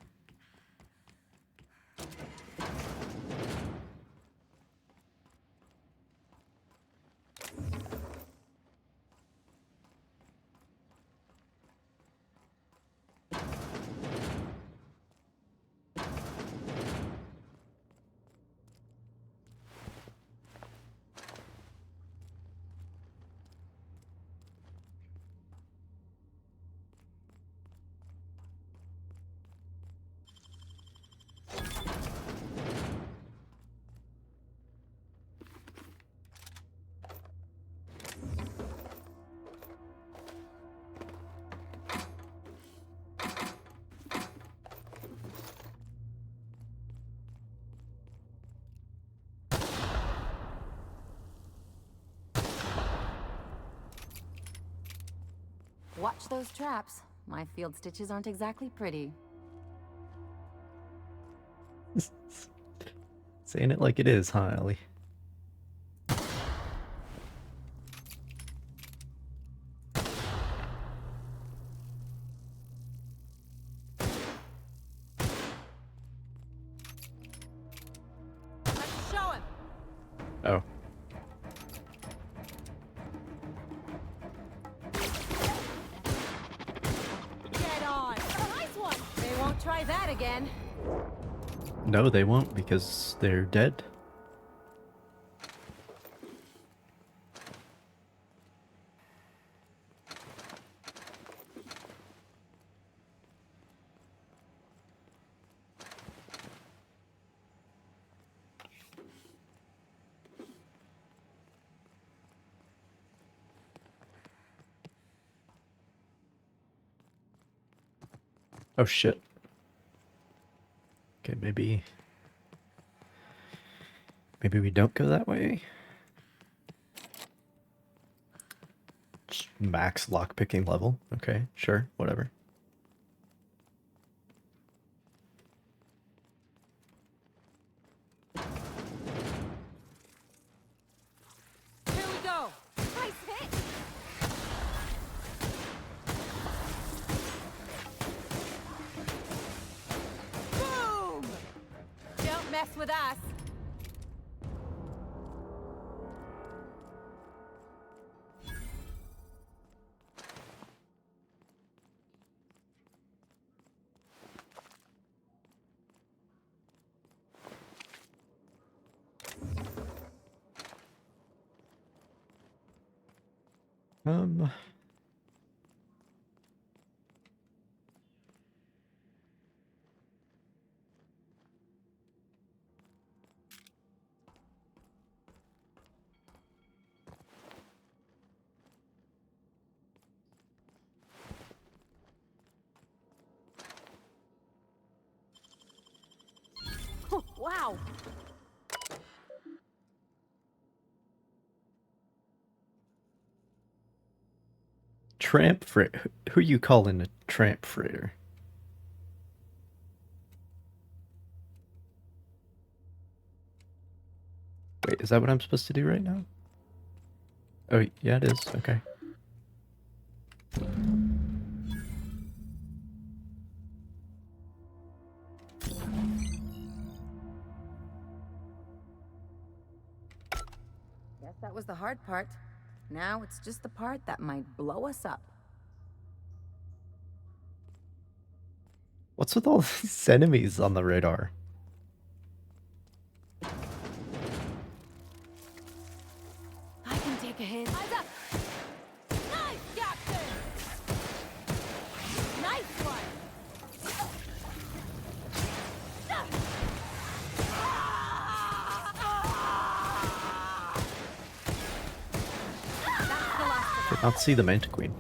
Watch those traps. My field stitches aren't exactly pretty. Saying it like it is, huh, Ellie? Let's show him! Oh. Get on! Nice one! They won't try that again. No, they won't because they're dead. Oh shit. Okay, maybe we don't go that way. Just max lockpicking level. Okay, sure, whatever. Here we go! Nice hit! Boom! Don't mess with us! now! Tramp freighter? Who you calling a tramp freighter? Wait, is that what I'm supposed to do right now? Oh, yeah, it is. Okay. Guess that was the hard part. Now it's just the part that might blow us up. What's with all these enemies on the radar? I can take a hit. Eyes up! Nice, Captain! Nice one! Did not see the Mantiqueen.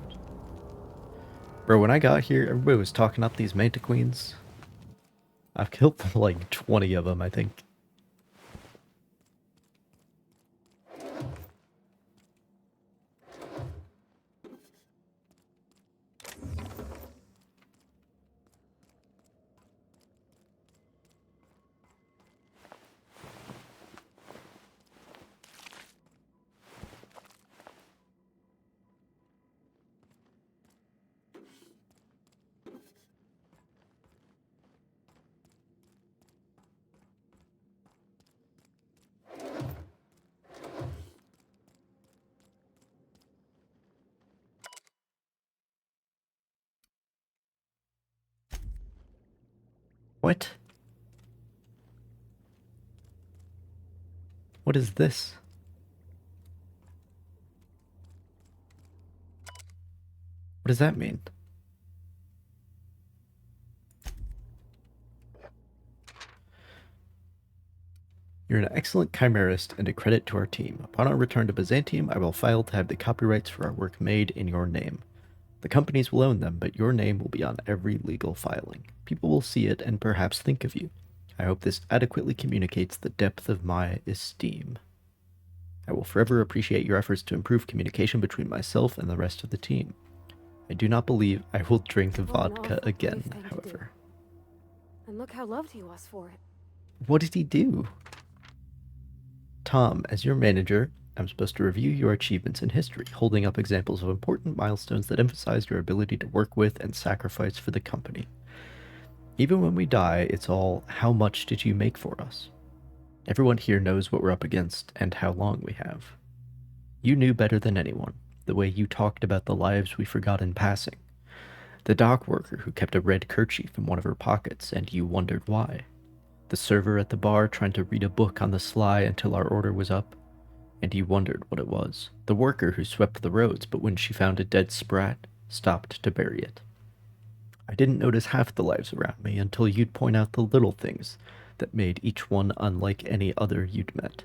Bro, when I got here, everybody was talking up these Mantiqueens. I've killed like 20 of them, I think. What? What is this? What does that mean? You're an excellent chimerist and a credit to our team. Upon our return to Byzantium, I will file to have the copyrights for our work made in your name. The companies will own them, but your name will be on every legal filing. People will see it and perhaps think of you. I hope this adequately communicates the depth of my esteem. I will forever appreciate your efforts to improve communication between myself and the rest of the team. I do not believe I will drink What an vodka awful again, brave thing to do. however. And look how loved he was for it. What did he do? Tom, as your manager, I'm supposed to review your achievements in history, holding up examples of important milestones that emphasize your ability to work with and sacrifice for the company. Even when we die, it's all, how much did you make for us? Everyone here knows what we're up against and how long we have. You knew better than anyone, the way you talked about the lives we forgot in passing. The dock worker who kept a red kerchief in one of her pockets and you wondered why. The server at the bar trying to read a book on the sly until our order was up, and you wondered what it was. The worker who swept the roads, but when she found a dead sprat, stopped to bury it. I didn't notice half the lives around me until you'd point out the little things that made each one unlike any other you'd met.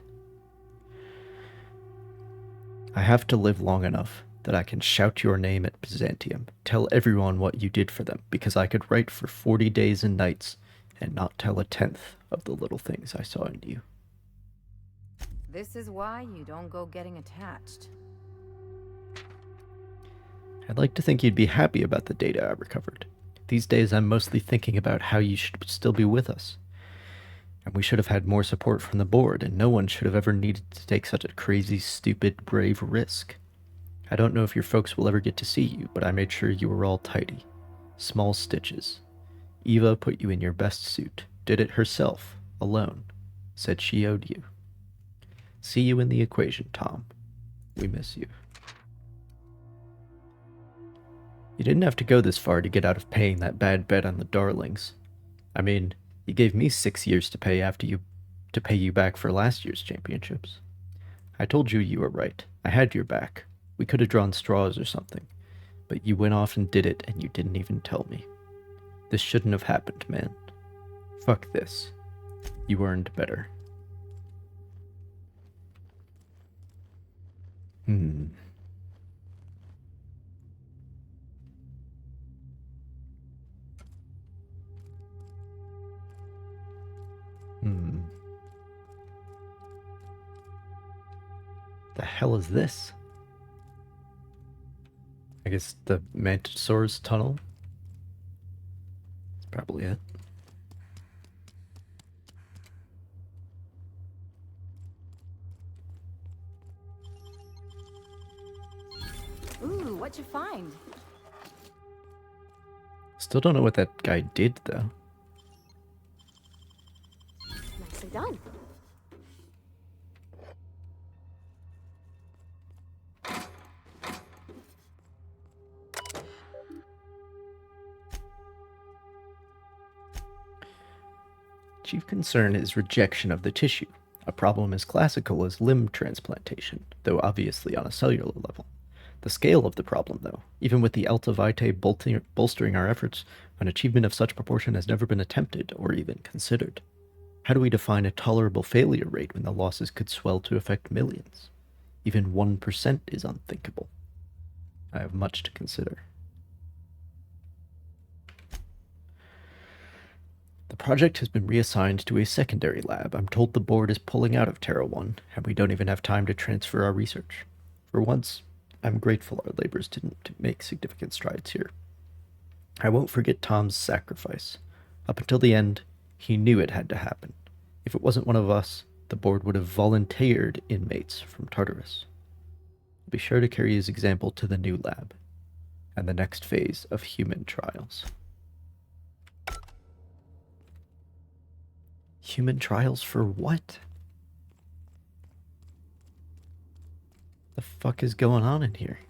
I have to live long enough that I can shout your name at Byzantium, tell everyone what you did for them, because I could write for 40 days and nights and not tell a tenth of the little things I saw in you. This is why you don't go getting attached. I'd like to think you'd be happy about the data I recovered. These days I'm mostly thinking about how you should still be with us. And we should have had more support from the board, and no one should have ever needed to take such a crazy, stupid, brave risk. I don't know if your folks will ever get to see you, but I made sure you were all tidy. Small stitches. Eva put you in your best suit, did it herself, alone. Said she owed you. See you in the equation, Tom. We miss you. You didn't have to go this far to get out of paying that bad bet on the Darlings. I mean, you gave me 6 years to pay you back for last year's championships. I told you you were right. I had your back. We could have drawn straws or something. But you went off and did it, and you didn't even tell me. This shouldn't have happened, man. Fuck this. You earned better. Hmm. The hell is this? I guess the Mantisaur's tunnel? That's probably it. Ooh, what'd you find? Still don't know what that guy did, though. Nicely done. Chief concern is rejection of the tissue, a problem as classical as limb transplantation, though obviously on a cellular level. The scale of the problem, though, even with the Alta Vitae bolstering our efforts, an achievement of such proportion has never been attempted or even considered. How do we define a tolerable failure rate when the losses could swell to affect millions? Even 1% is unthinkable. I have much to consider. The project has been reassigned to a secondary lab. I'm told the board is pulling out of Terra 1, and we don't even have time to transfer our research. For once, I'm grateful our labors didn't make significant strides here. I won't forget Tom's sacrifice. Up until the end, he knew it had to happen. If it wasn't one of us, the board would have volunteered inmates from Tartarus. I'll be sure to carry his example to the new lab and the next phase of human trials. Human trials for what? The fuck is going on in here?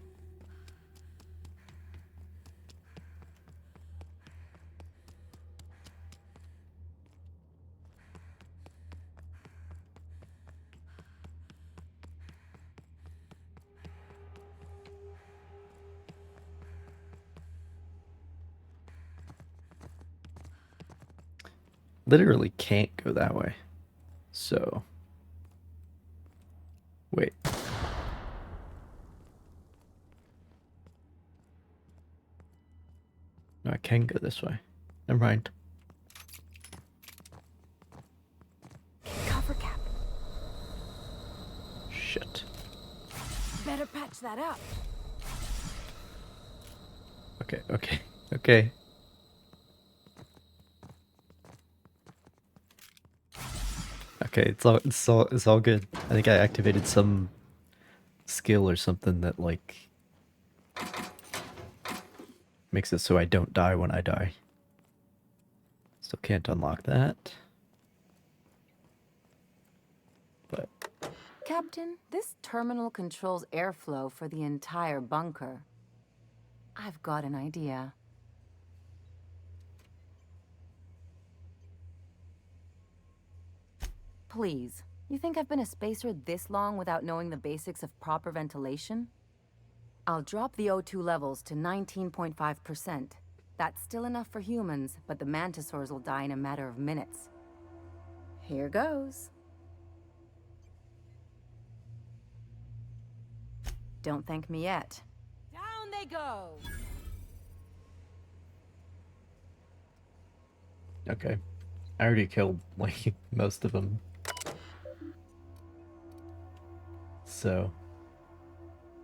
Literally can't go that way. So, wait. No, I can go this way. Never mind. Coffer cap. Shit. Better patch that up. Okay. Okay, it's all good. I think I activated some skill or something that like makes it so I don't die when I die. Still can't unlock that. But Captain, this terminal controls airflow for the entire bunker. I've got an idea. Please, you think I've been a spacer this long without knowing the basics of proper ventilation? I'll drop the O2 levels to 19.5%. That's still enough for humans, but the mantisaurs will die in a matter of minutes. Here goes. Don't thank me yet. Down they go! okay. I already killed like most of them. So,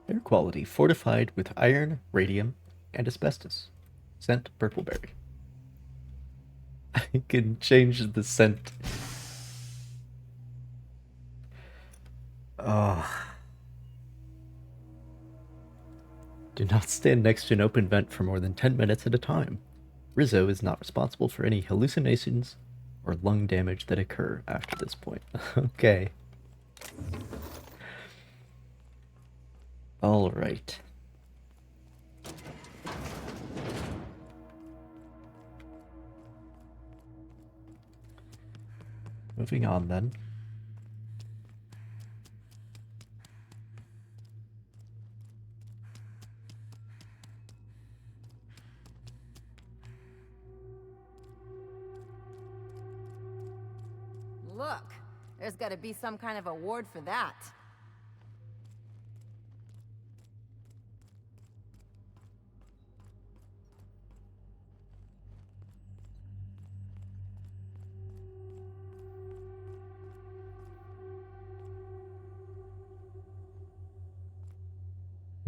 air quality fortified with iron, radium, and asbestos. Scent purpleberry. I can change the scent. Oh. Do not stand next to an open vent for more than 10 minutes at a time. Rizzo is not responsible for any hallucinations or lung damage that occur after this point. Okay. All right. Moving on then. Look, there's gotta be some kind of award for that.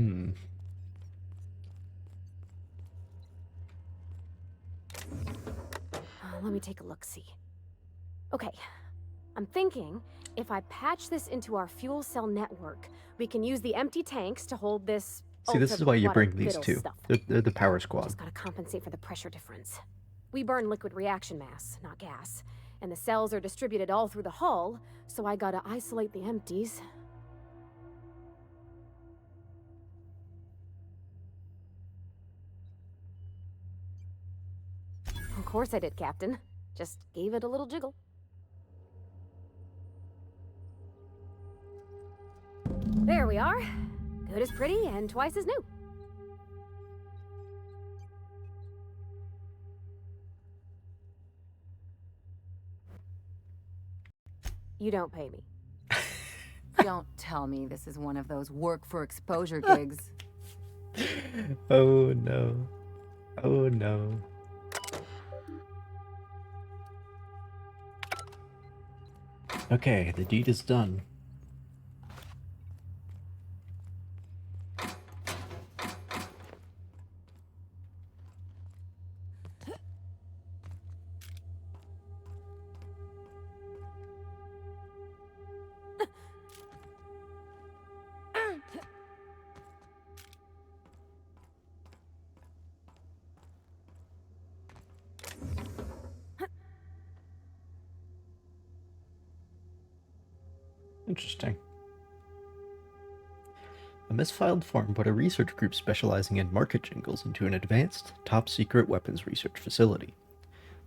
Hmm. Let me take a look-see. Okay, I'm thinking if I patch this into our fuel cell network, we can use the empty tanks to hold this See, this is why you bring these ultra-water-biddle two. stuff. They're the power squad. Just gotta compensate for the pressure difference. We burn liquid reaction mass, not gas. And the cells are distributed all through the hull, so I gotta isolate the empties. Of course I did, Captain. Just gave it a little jiggle. There we are. Good as pretty and twice as new. You don't pay me. Don't tell me this is one of those work for exposure gigs. Oh no. Oh no. Okay, the deed is done. Interesting. A misfiled form put a research group specializing in market jingles into an advanced, top-secret weapons research facility.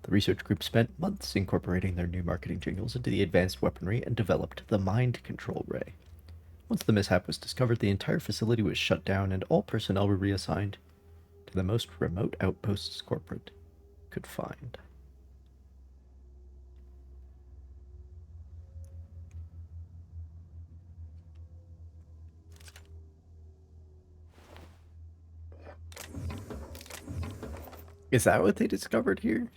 The research group spent months incorporating their new marketing jingles into the advanced weaponry and developed the mind control ray. Once the mishap was discovered, the entire facility was shut down and all personnel were reassigned to the most remote outposts corporate could find. Is that what they discovered here?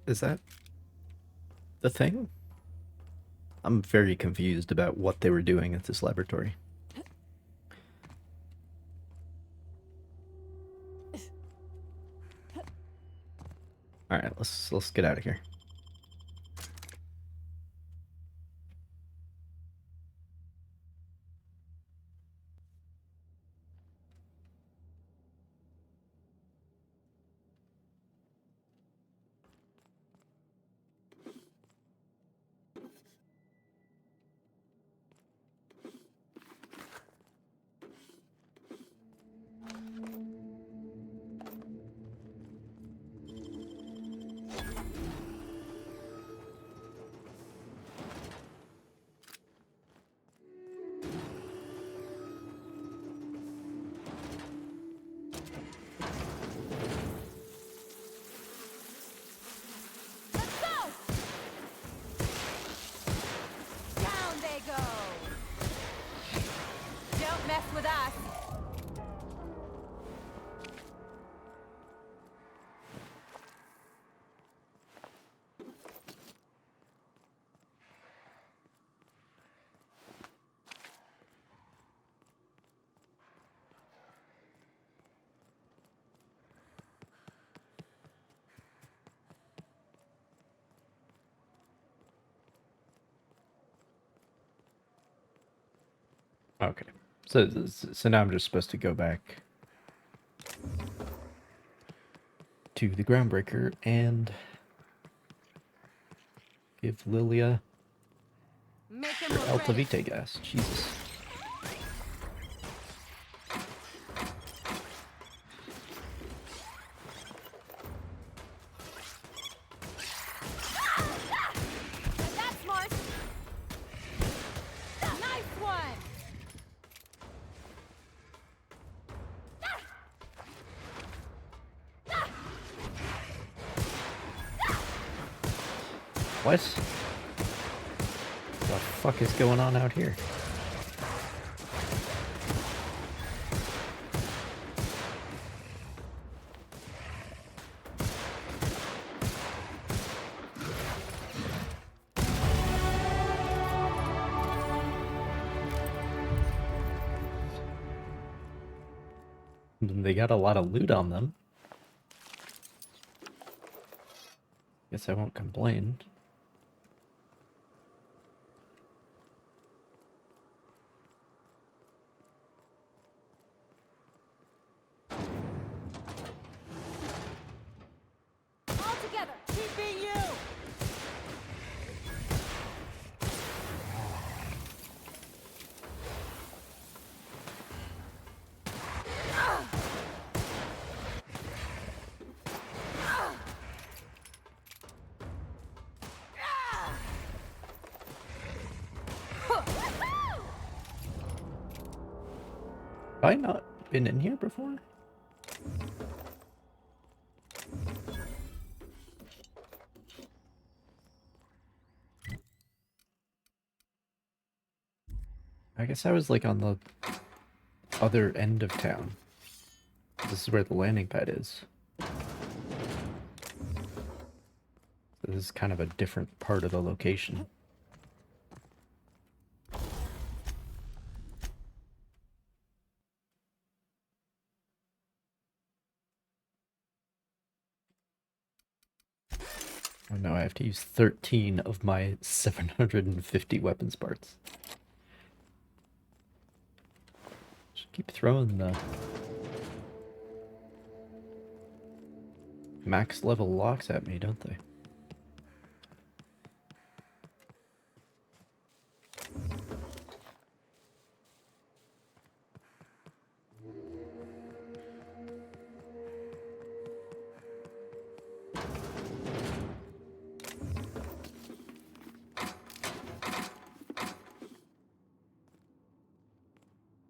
Is that the thing? I'm very confused about what they were doing at this laboratory. All right, let's get out of here. Down they go! Don't mess with us! Okay, so now I'm just supposed to go back to the groundbreaker and give Lilia Make him her look Alta ready. Vitae gas. Jesus. That's smart! Nice one! What? The fuck is going on out here? And they got a lot of loot on them. Guess I won't complain. All together! Keep being you! Have I not been in here before? I guess I was like on the other end of town. This is where the landing pad is. So this is kind of a different part of the location. Oh no, I have to use 13 of my 750 weapons parts. Just keep throwing the max level locks at me, don't they?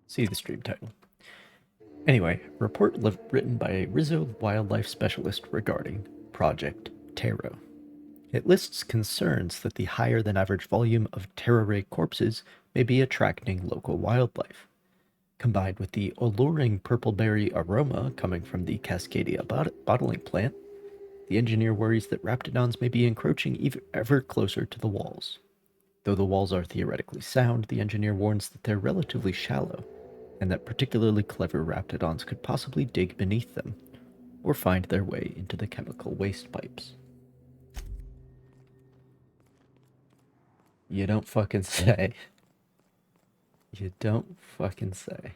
See the stream title. Anyway, report written by a Rizzo wildlife specialist regarding Project Taro. It lists concerns that the higher than average volume of Taro ray corpses may be attracting local wildlife. Combined with the alluring purple berry aroma coming from the Cascadia bottling plant, the engineer worries that raptidons may be encroaching ever closer to the walls. Though the walls are theoretically sound, the engineer warns that they're relatively shallow, and that particularly clever raptidons could possibly dig beneath them, or find their way into the chemical waste pipes. You don't fucking say. You don't fucking say.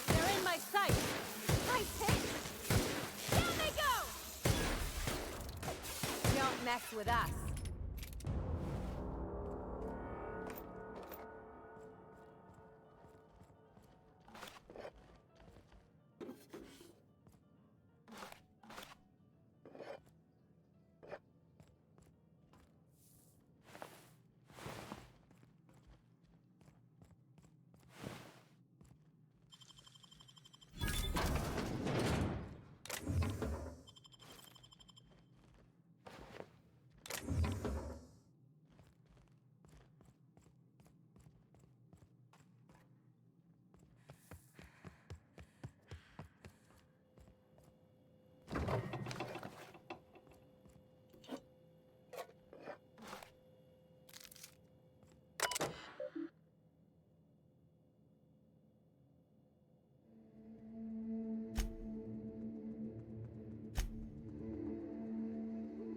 They're in my sight! Nice hit! Down they go! Don't mess with us.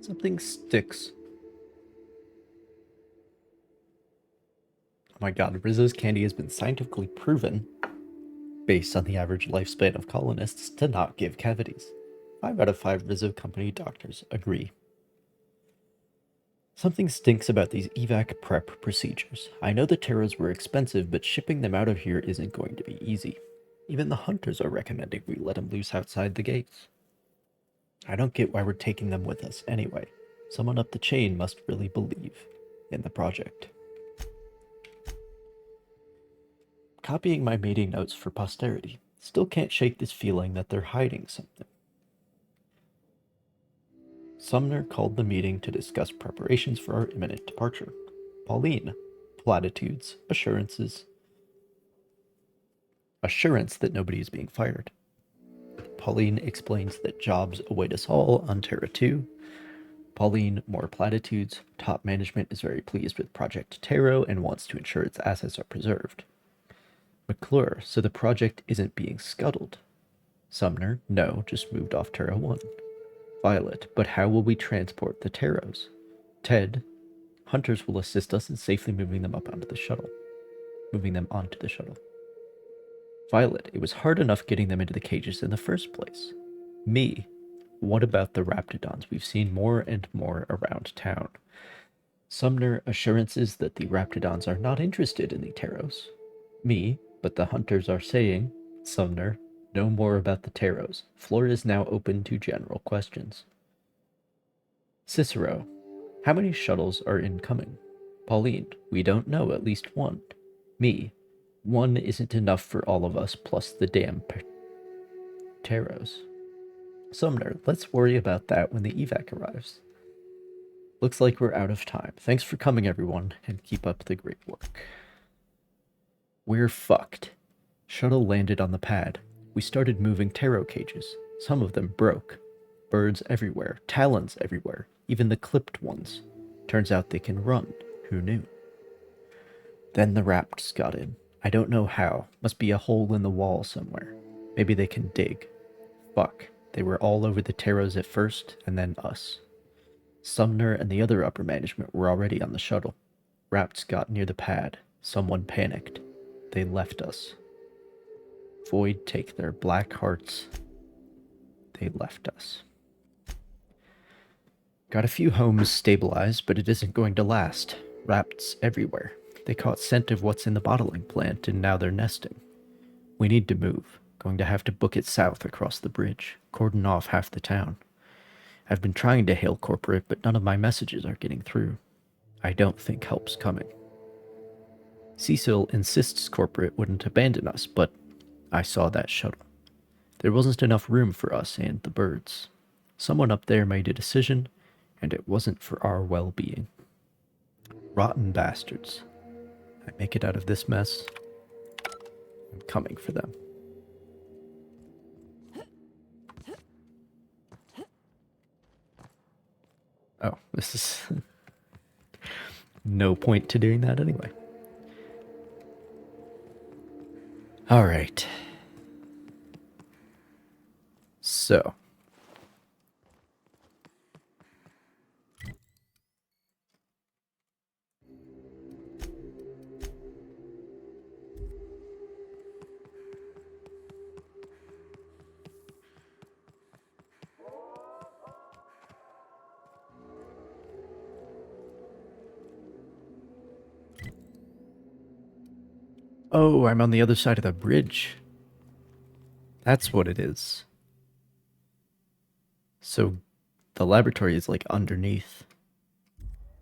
Something sticks. Oh my god, Rizzo's candy has been scientifically proven based on the average lifespan of colonists, to not give cavities. 5 out of 5 Rizzo Company doctors agree. Something stinks about these evac prep procedures. I know the Terras were expensive, but shipping them out of here isn't going to be easy. Even the hunters are recommending we let them loose outside the gates. I don't get why we're taking them with us anyway. Someone up the chain must really believe in the project. Copying my meeting notes for posterity. Still can't shake this feeling that they're hiding something. Sumner called the meeting to discuss preparations for our imminent departure. Pauline, platitudes, assurance that nobody is being fired. Pauline explains that jobs await us all on Terra 2. Pauline, more platitudes. Top management is very pleased with Project Terra and wants to ensure its assets are preserved. McClure, so the project isn't being scuttled. Sumner, no, just moved off Terra 1. Violet, but how will we transport the Terros? Ted, hunters will assist us in safely moving them onto the shuttle. Violet, it was hard enough getting them into the cages in the first place. Me, what about the Raptidons? We've seen more and more around town. Sumner, assurances that the Raptidons are not interested in the Terros. Me, but the hunters are saying. Sumner, no more about the Terros. Floor is now open to general questions. Cicero, how many shuttles are incoming? Pauline, we don't know, at least one. Me, one isn't enough for all of us, plus the damn Terros. Sumner, let's worry about that when the evac arrives. Looks like we're out of time. Thanks for coming, everyone, and keep up the great work. We're fucked. Shuttle landed on the pad. We started moving Terro cages. Some of them broke. Birds everywhere, talons everywhere, even the clipped ones. Turns out they can run. Who knew? Then the Rapts got in. I don't know how. Must be a hole in the wall somewhere. Maybe they can dig. Fuck. They were all over the Terros at first, and then us. Sumner and the other upper management were already on the shuttle. Rapts got near the pad. Someone panicked. They left us. Void take their black hearts. They left us. Got a few homes stabilized, but it isn't going to last. Rapts everywhere. They caught scent of what's in the bottling plant, and now they're nesting. We need to move. Going to have to book it south across the bridge. Cordon off half the town. I've been trying to hail corporate, but none of my messages are getting through. I don't think help's coming. Cecil insists corporate wouldn't abandon us, but I saw that shuttle. There wasn't enough room for us and the birds. Someone up there made a decision, and it wasn't for our well-being. Rotten bastards. I make it out of this mess, I'm coming for them. Oh, this is no point to doing that anyway. All right. So. Oh, I'm on the other side of the bridge. That's what it is. So the laboratory is like underneath.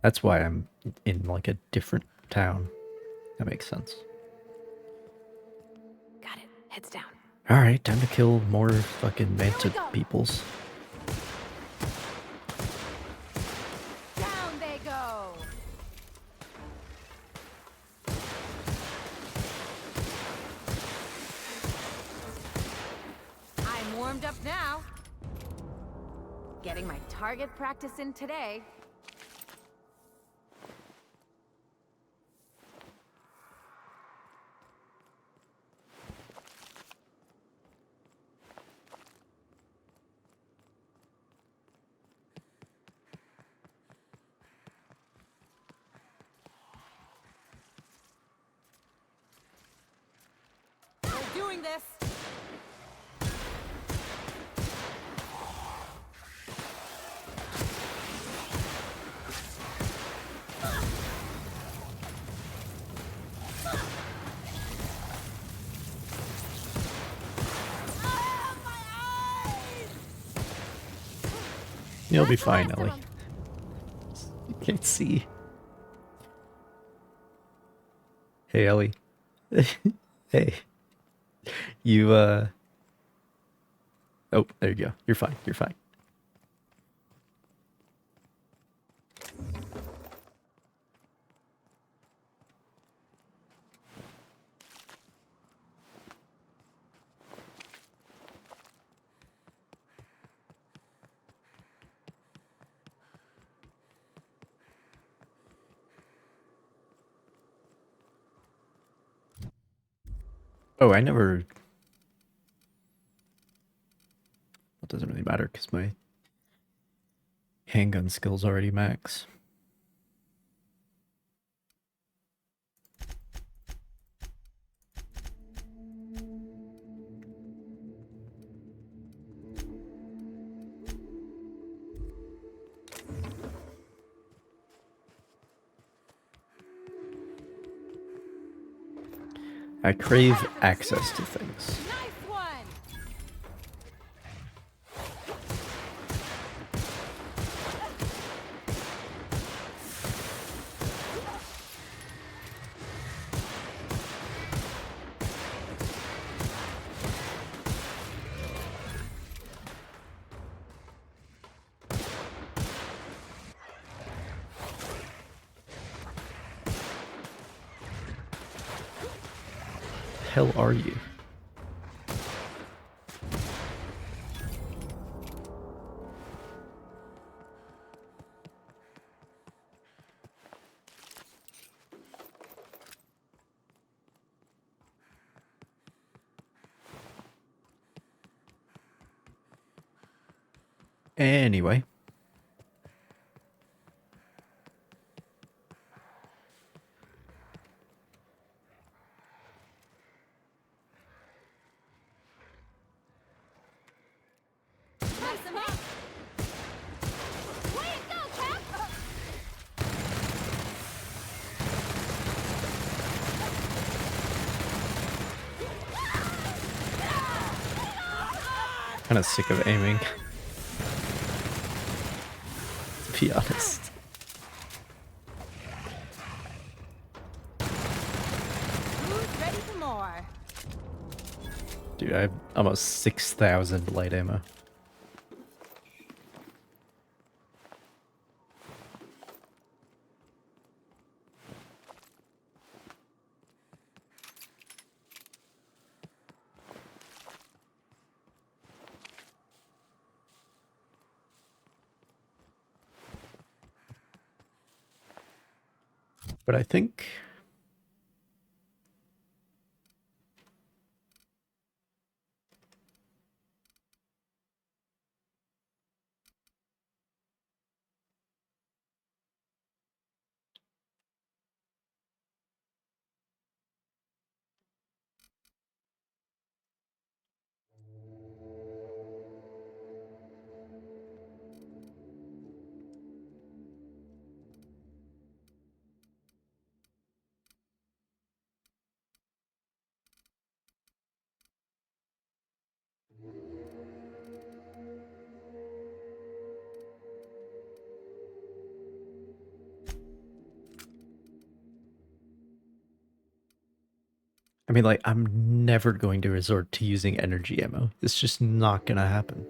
That's why I'm in like a different town. That makes sense. Got it. Heads down. Alright, time to kill more fucking manta peoples. Down they go. I'm warmed up now. Getting my target practice in today. We're doing this. You'll be That's the fine, last of Ellie. 'em. You can't see. Hey, Ellie. Hey. You, Oh, there you go. You're fine. You're fine. Oh, I never... It doesn't really matter because my handgun skill's already max. I crave access to things. Nice one. Hell are you? Anyway. Nice 'em up. Way to go, Cap. Kind of sick of aiming. To be honest. Who's ready for more? Dude, I have almost 6,000 light ammo. But I think... I mean, like, I'm never going to resort to using energy ammo. It's just not gonna happen.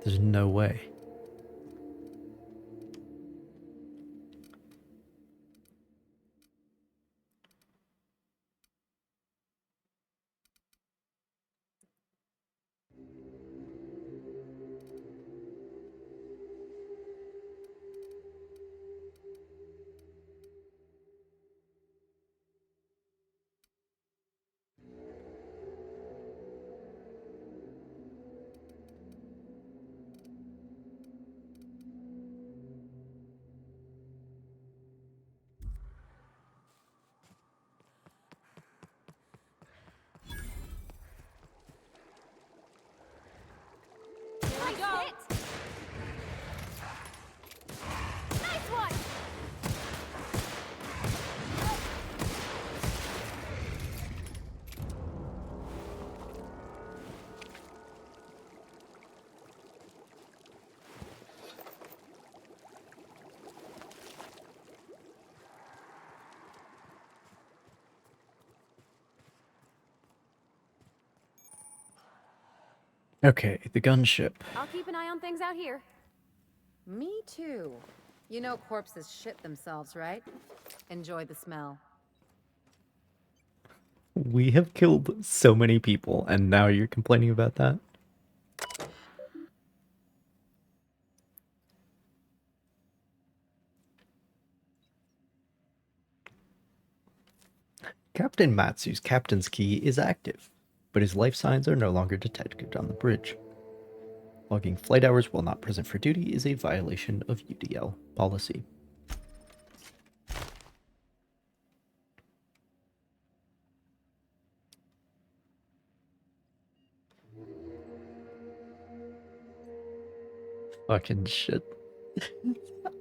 There's no way. Okay, the gunship. I'll keep an eye on things out here. Me too. You know corpses shit themselves, right? Enjoy the smell. We have killed so many people, and now you're complaining about that? Captain Matsu's captain's key is active, but his life signs are no longer detected on the bridge. Logging flight hours while not present for duty is a violation of UDL policy. Fucking shit.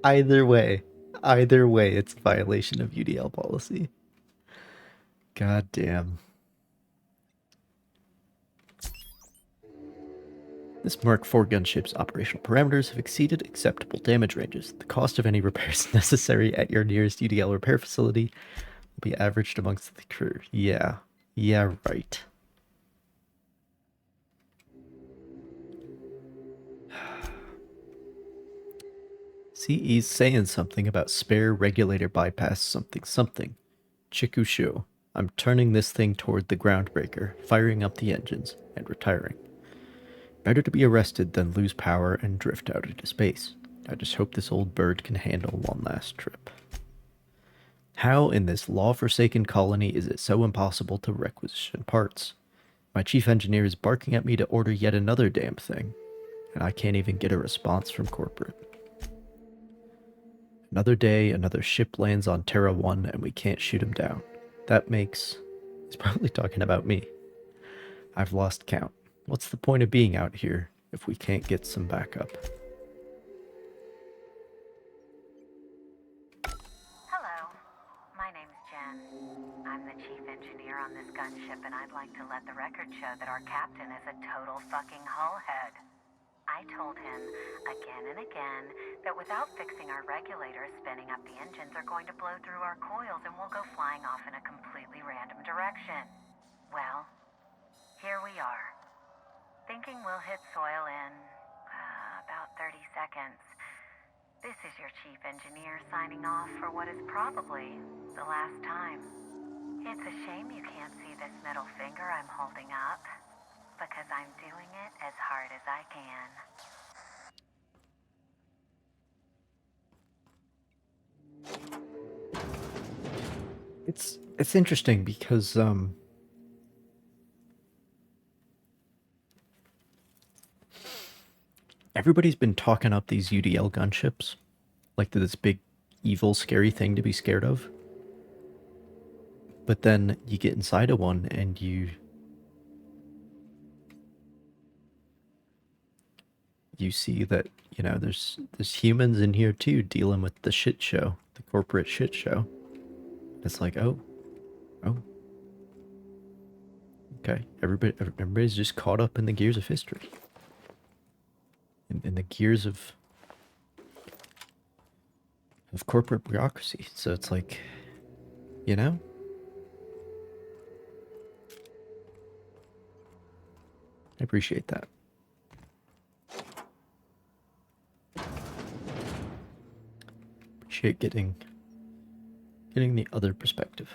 Either way, it's a violation of UDL policy. God damn. This Mark IV gunship's operational parameters have exceeded acceptable damage ranges. The cost of any repairs necessary at your nearest UDL repair facility will be averaged amongst the crew. Yeah. Yeah, right. CE's saying something about spare regulator bypass something something. Chikushu. I'm turning this thing toward the groundbreaker, firing up the engines, and retiring. Better to be arrested than lose power and drift out into space. I just hope this old bird can handle one last trip. How in this law-forsaken colony is it so impossible to requisition parts? My chief engineer is barking at me to order yet another damn thing, and I can't even get a response from corporate. Another day, another ship lands on Terra 1 and we can't shoot him down. That makes... He's probably talking about me. I've lost count. What's the point of being out here if we can't get some backup? Hello, my name's Jen. I'm the chief engineer on this gunship, and I'd like to let the record show that our captain is a total fucking hullhead. I told him again and again that without fixing our regulators, spinning up the engines are going to blow through our coils and we'll go flying off in a completely random direction. Well, here we are. Thinking we'll hit soil in about 30 seconds. This is your chief engineer signing off for what is probably the last time. It's a shame you can't see this middle finger I'm holding up, because I'm doing it as hard as I can. It's interesting because everybody's been talking up these UDL gunships like they're this big evil scary thing to be scared of. But then you get inside of one and you see that, you know, there's humans in here too dealing with the shit show, the corporate shit show. It's like, oh. Okay, everybody's just caught up in the gears of history. In the gears of corporate bureaucracy. So it's like, you know? I appreciate that. Appreciate getting the other perspective.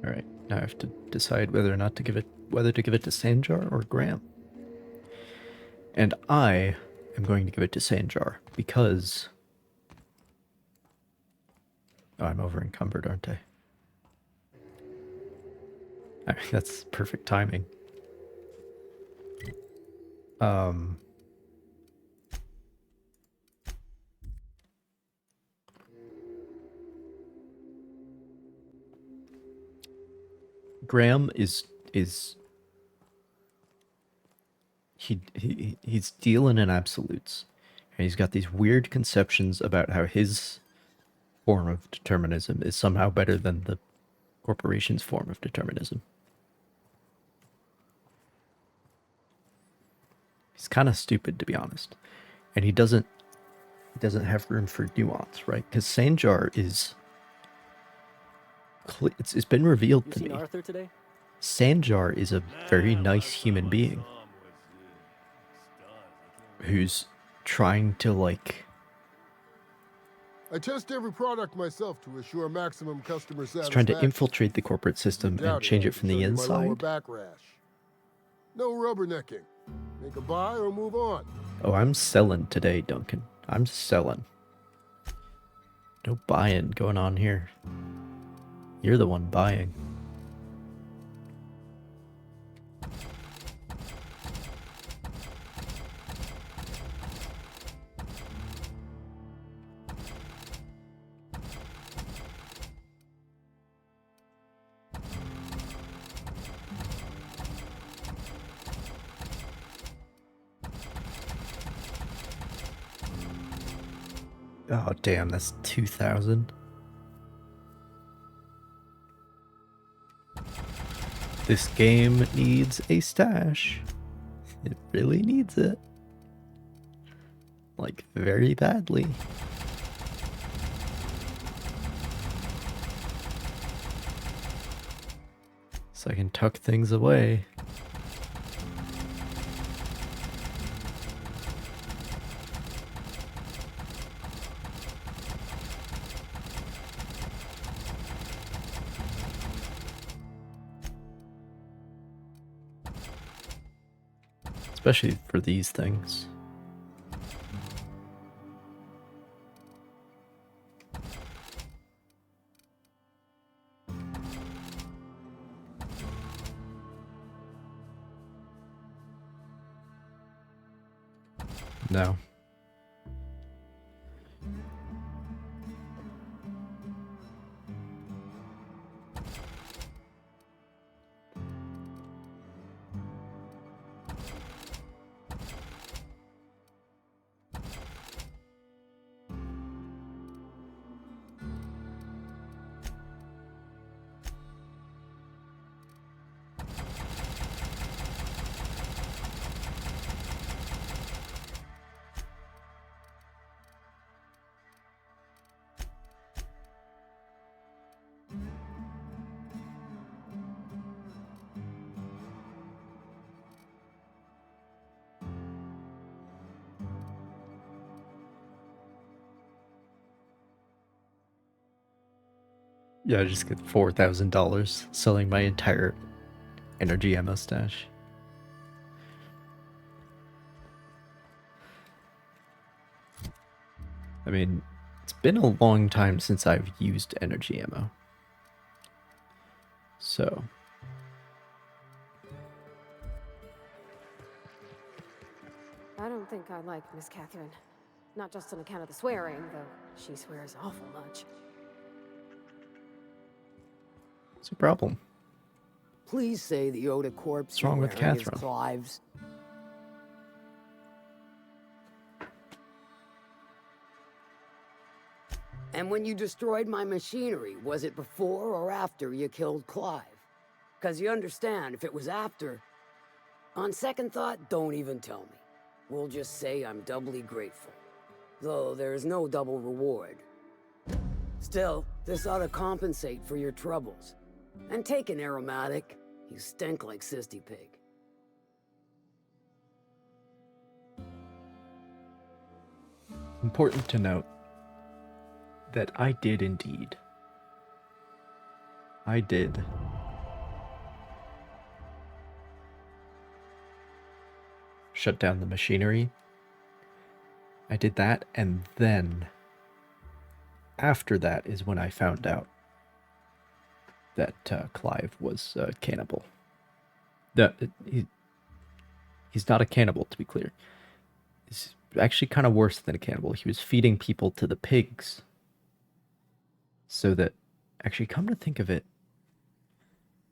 All right, now I have to decide whether to give it to Sanjar or Graham. And I am going to give it to Sanjar because I'm over encumbered, aren't I? I mean, that's perfect timing. Graham is he's dealing in absolutes. And he's got these weird conceptions about how his form of determinism is somehow better than the corporation's form of determinism. He's kind of stupid, to be honest, and he doesn't have room for nuance, right? Because Sanjar is it's been revealed to me. Arthur today? Sanjar is a very nice human being who's trying to, like... I test every product myself to assure maximum customer satisfaction. He's trying to infiltrate the corporate system and change it from the inside. Back rash. No rubbernecking. Make a buy or move on. Oh, I'm selling today, Duncan. I'm selling. No buying going on here. You're the one buying. Oh, damn, that's 2,000. This game needs a stash. It really needs it. Like, very badly. So I can tuck things away. Especially for these things. No. Yeah, I just get $4,000 selling my entire energy ammo stash. I mean, it's been a long time since I've used energy ammo. So... I don't think I like Miss Catherine. Not just on account of the swearing, though she swears awful much. What's the problem? Please say the Yoda corpse What's wrong with Catherine? Clive's. And when you destroyed my machinery, was it before or after you killed Clive? Because you understand, if it was after... On second thought, don't even tell me. We'll just say I'm doubly grateful. Though there's no double reward. Still, this ought to compensate for your troubles. And take an aromatic. You stink like Sisty Pig. Important to note that I did indeed. I did. Shut down the machinery. I did that, and then after that is when I found out that Clive was a cannibal. He's not a cannibal, to be clear. He's actually kind of worse than a cannibal. He was feeding people to the pigs. So that, actually, come to think of it,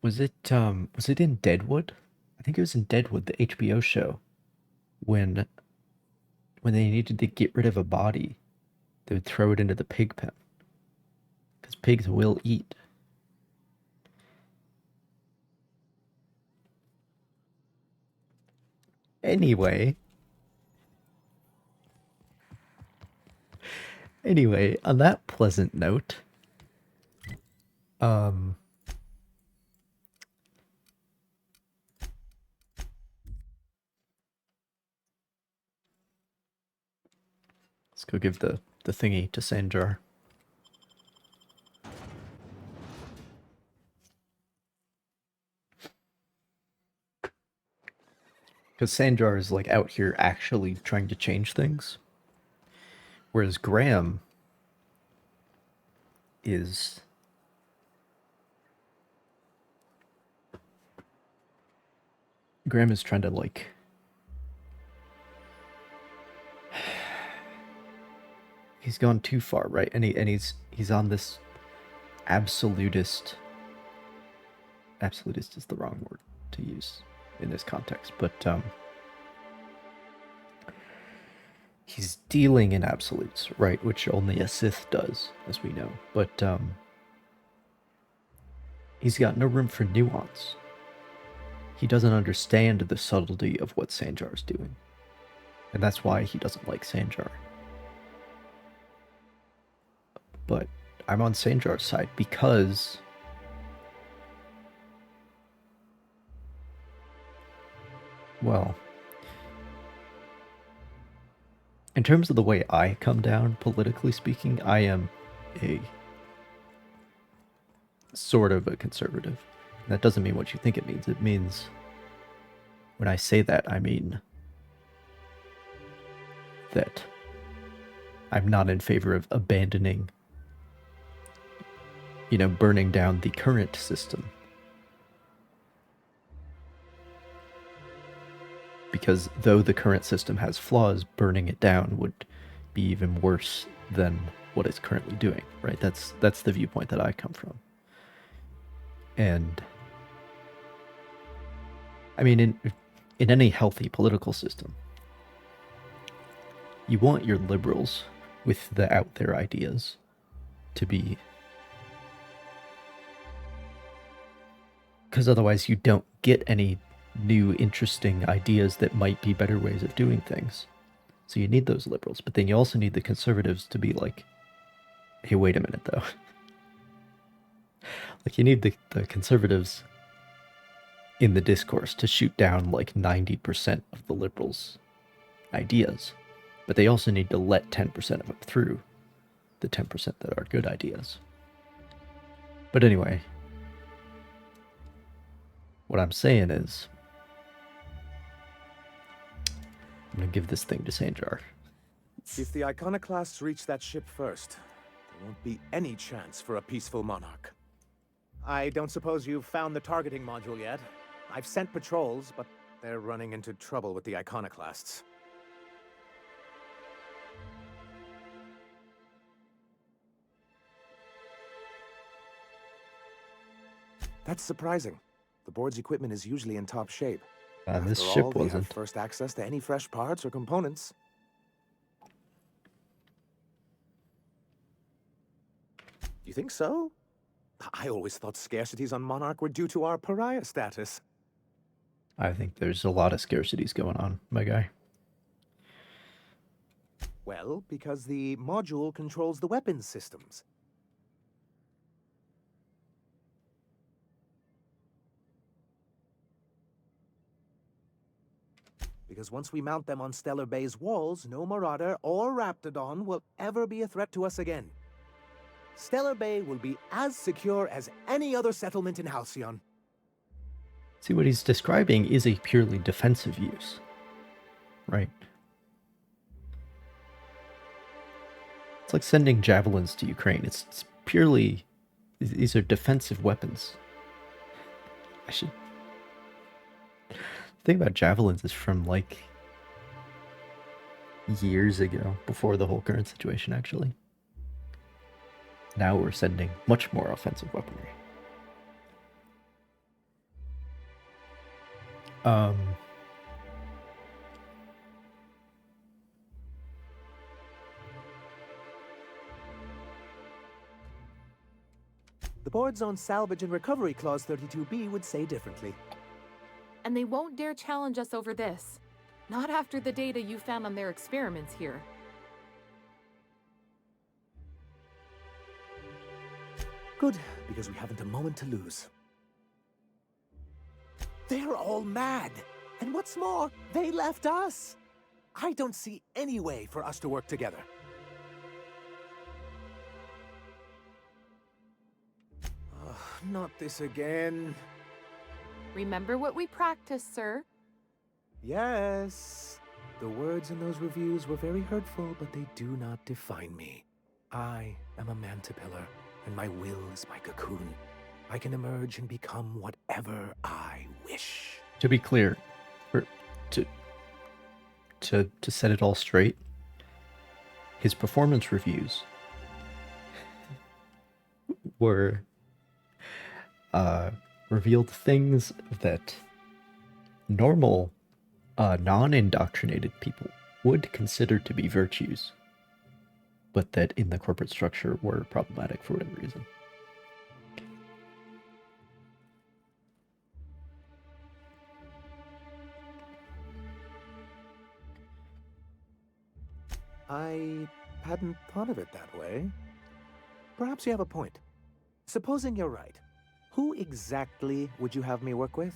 was it in Deadwood? I think it was in Deadwood, the HBO show, when they needed to get rid of a body, they would throw it into the pig pen. Because pigs will eat. Anyway, on that pleasant note, let's go give the thingy to Sanjar. Because Sanjar is like out here actually trying to change things. Whereas Graham is trying to like he's gone too far, right? And he's on this absolutist is the wrong word to use in this context, but he's dealing in absolutes, right? Which only a Sith does, as we know. But he's got no room for nuance. He doesn't understand the subtlety of what Sanjar's doing. And that's why he doesn't like Sanjar. But I'm on Sanjar's side because well, in terms of the way I come down, politically speaking, I am a sort of a conservative. And that doesn't mean what you think it means. It means, when I say that, I mean that I'm not in favor of abandoning, burning down the current system. Because though the current system has flaws, burning it down would be even worse than what it's currently doing, right? That's the viewpoint that I come from. And I mean, in any healthy political system, you want your liberals with the out there ideas to be, because otherwise you don't get any new interesting ideas that might be better ways of doing things. So you need those liberals, but then you also need the conservatives to be like, hey, wait a minute though. Like, you need the conservatives in the discourse to shoot down like 90% of the liberals' ideas, but they also need to let 10% of them through, the 10% that are good ideas. But anyway, what I'm saying is, I'm gonna give this thing to Sanjar. If the iconoclasts reach that ship first, there won't be any chance for a peaceful monarch. I don't suppose you've found the targeting module yet? I've sent patrols, but they're running into trouble with the iconoclasts. That's surprising. The board's equipment is usually in top shape. This After ship all, they have wasn't. first access to any fresh parts or components. You think so? I always thought scarcities on Monarch were due to our pariah status. I think there's a lot of scarcities going on, my guy. Well, because the module controls the weapons systems. Because once we mount them on Stellar Bay's walls, no Marauder or Raptidon will ever be a threat to us again. Stellar Bay will be as secure as any other settlement in Halcyon. See, what he's describing is a purely defensive use, right? It's like sending javelins to Ukraine. It's purely, these are defensive weapons. I should... The thing about javelins is from like years ago, before the whole current situation actually. Now we're sending much more offensive weaponry. The board's own Salvage and Recovery Clause 32B would say differently. And they won't dare challenge us over this. Not after the data you found on their experiments here. Good, because we haven't a moment to lose. They're all mad! And what's more, they left us! I don't see any way for us to work together. Not this again. Remember what we practiced, sir? Yes. The words in those reviews were very hurtful, but they do not define me. I am a mantipillar, and my will is my cocoon. I can emerge and become whatever I wish. To be clear, to set it all straight, his performance reviews were revealed things that normal, non-indoctrinated people would consider to be virtues, but that in the corporate structure were problematic for whatever reason. I hadn't thought of it that way. Perhaps you have a point. Supposing you're right, who exactly would you have me work with?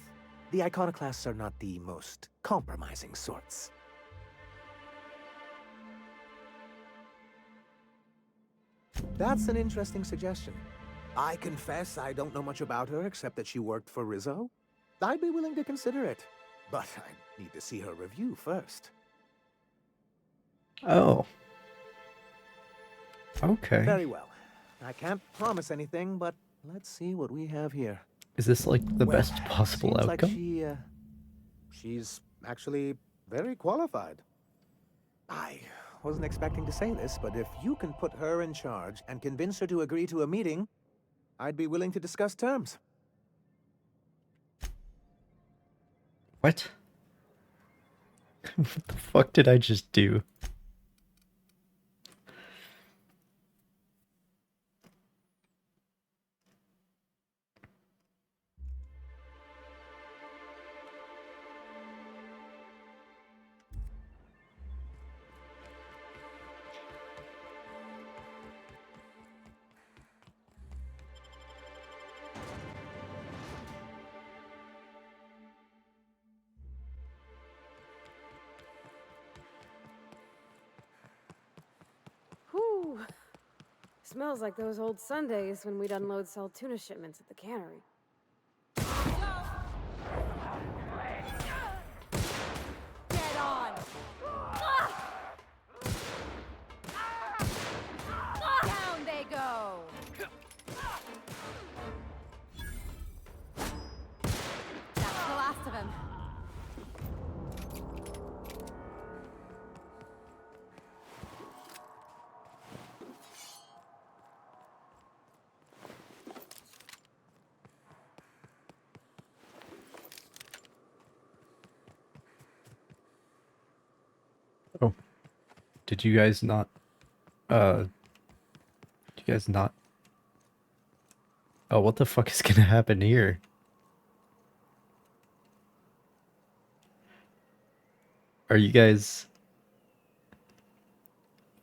The iconoclasts are not the most compromising sorts. That's an interesting suggestion. I confess I don't know much about her except that she worked for Rizzo. I'd be willing to consider it, but I need to see her review first. Oh. Okay. Very well. I can't promise anything, but let's see what we have here. Is this like the best possible seems outcome? Like she's actually very qualified. I wasn't expecting to say this, but if you can put her in charge and convince her to agree to a meeting, I'd be willing to discuss terms. What? What the fuck did I just do? Whew. Smells like those old Sundays when we'd unload sell tuna shipments at the cannery. Get on! Down they go! That's the last of him. Oh. Did you guys not Oh, what the fuck is gonna happen here? Are you guys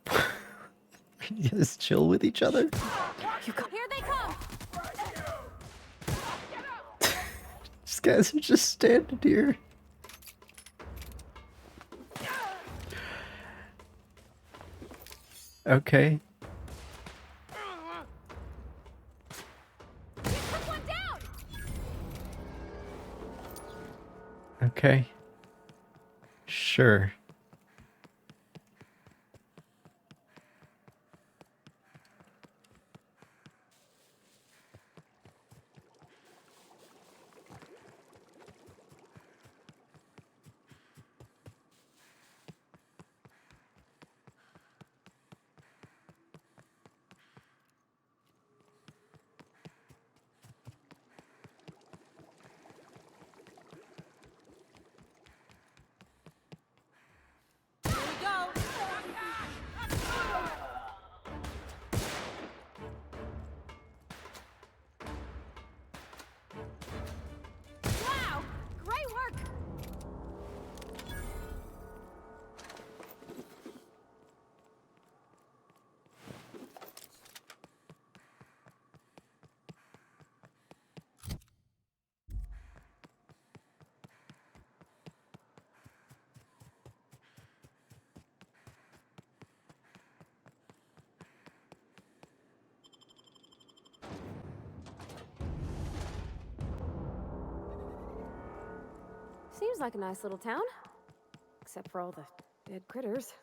Are you guys chill with each other? Here they come! These guys are just standing here. Okay. Okay. Sure. Seems like a nice little town. Except for all the dead critters.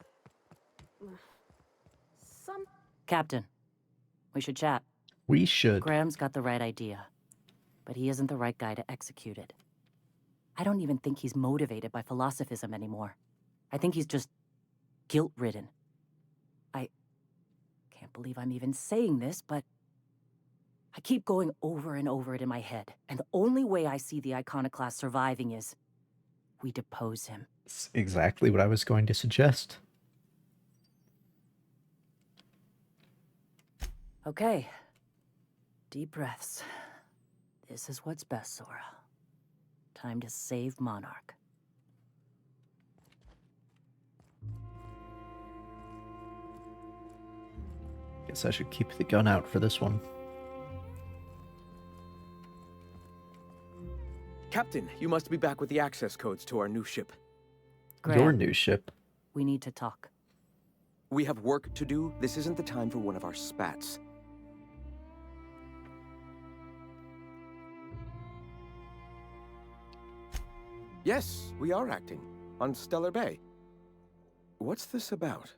Some... Captain, we should chat. We should. Graham's got the right idea, but he isn't the right guy to execute it. I don't even think he's motivated by philosophism anymore. I think he's just guilt-ridden. I can't believe I'm even saying this, but I keep going over and over it in my head, and the only way I see the Iconoclast surviving is we depose him. It's exactly what I was going to suggest. Okay. Deep breaths. This is what's best, Sora. Time to save Monarch. Guess I should keep the gun out for this one. Captain, you must be back with the access codes to our new ship. Graham, Your new ship. we need to talk. We have work to do. This isn't the time for one of our spats. Yes, we are acting. On Stellar Bay. What's this about?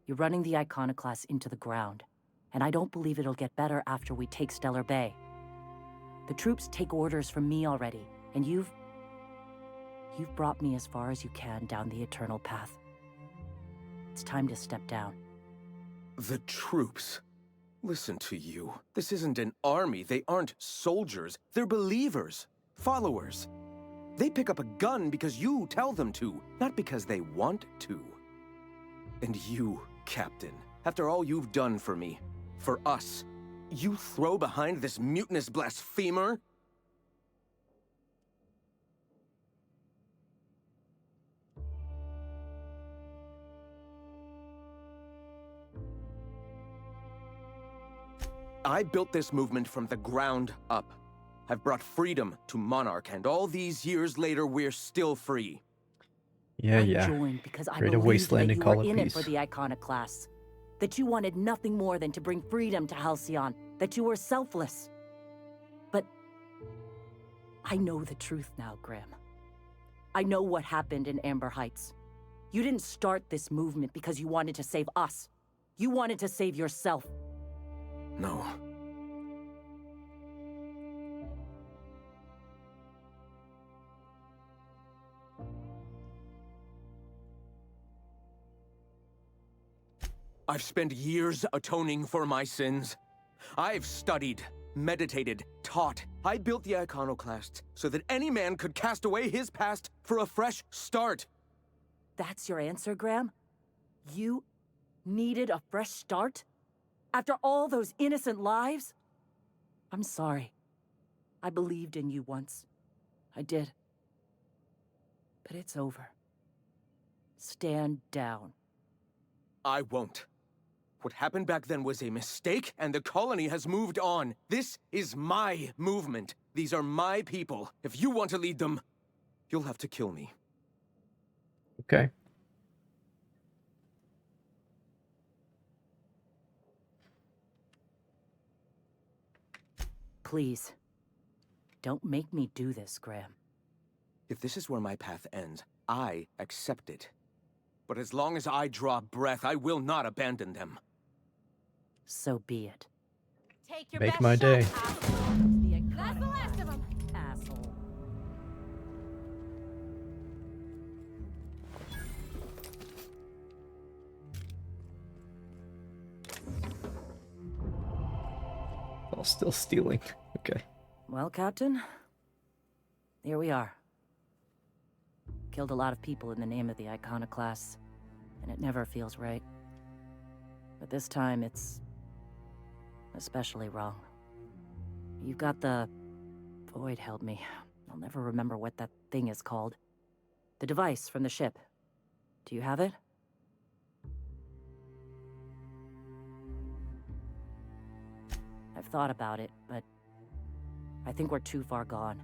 You're running the Iconoclast into the ground, and I don't believe it'll get better after we take Stellar Bay. The troops take orders from me already, and you've brought me as far as you can down the eternal path. It's time to step down. The troops? Listen to you. This isn't an army. They aren't soldiers. They're believers. Followers. They pick up a gun because you tell them to, not because they want to. And you, Captain, after all you've done for me, for us, you throw behind this mutinous blasphemer? I built this movement from the ground up. I've brought freedom to Monarch, and all these years later, we're still free. Yeah. I joined because I Create a believed wasteland that and you call were it in it peace. for the Iconoclasts. That you wanted nothing more than to bring freedom to Halcyon. That you were selfless. But I know the truth now, Graham. I know what happened in Amber Heights. You didn't start this movement because you wanted to save us. You wanted to save yourself. No. I've spent years atoning for my sins. I've studied, meditated, taught. I built the Iconoclasts so that any man could cast away his past for a fresh start. That's your answer, Graham? You needed a fresh start? After all those innocent lives? I'm sorry. I believed in you once. I did. But it's over. Stand down. I won't. What happened back then was a mistake, and the colony has moved on. This is my movement. These are my people. If you want to lead them, you'll have to kill me. Okay. Please. Don't make me do this, Graham. If this is where my path ends, I accept it. But as long as I draw breath, I will not abandon them. So be it. Take your Make best my shot, day. asshole. That's the last of them. Asshole. While still stealing. Okay. Well, Captain, here we are. Killed a lot of people in the name of the Iconoclasts, and it never feels right. But this time, it's especially wrong. You've got the... Void held me. I'll never remember what that thing is called. The device from the ship. Do you have it? I've thought about it, but I think we're too far gone.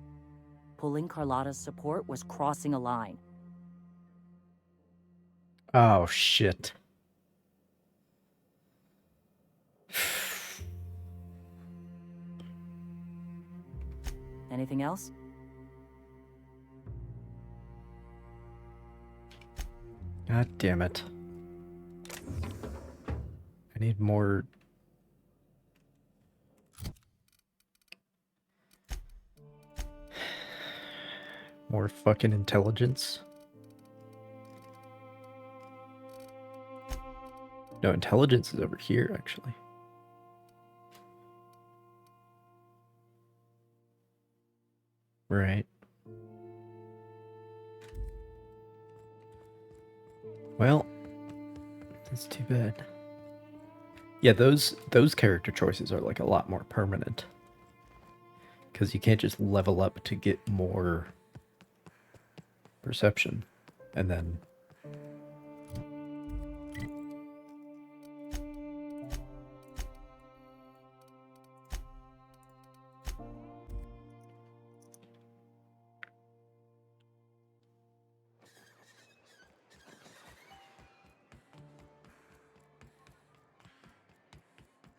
Pulling Carlotta's support was crossing a line. Oh, shit. Anything else? God damn it. I need more... more fucking intelligence. No, intelligence is over here, actually. Right. Well, that's too bad. Yeah, those character choices are like a lot more permanent. Because you can't just level up to get more perception. And then...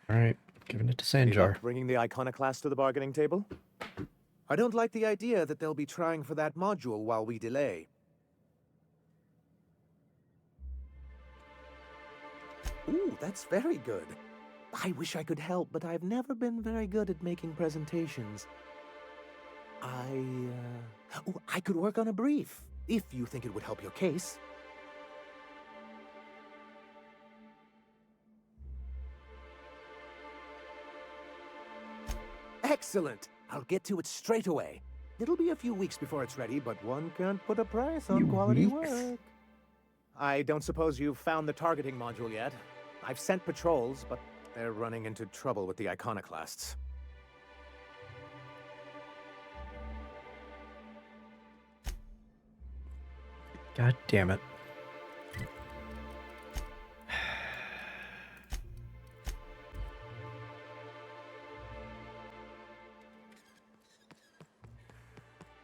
Alright, giving it to Any luck Sanjar. bringing the iconoclast to the bargaining table? I don't like the idea that they'll be trying for that module while we delay. Ooh, that's very good. I wish I could help, but I've never been very good at making presentations. I could work on a brief, if you think it would help your case. Excellent! I'll get to it straight away. It'll be a few weeks before it's ready, but one can't put a price on quality work. I don't suppose you've found the targeting module yet. I've sent patrols, but they're running into trouble with the iconoclasts. God damn it.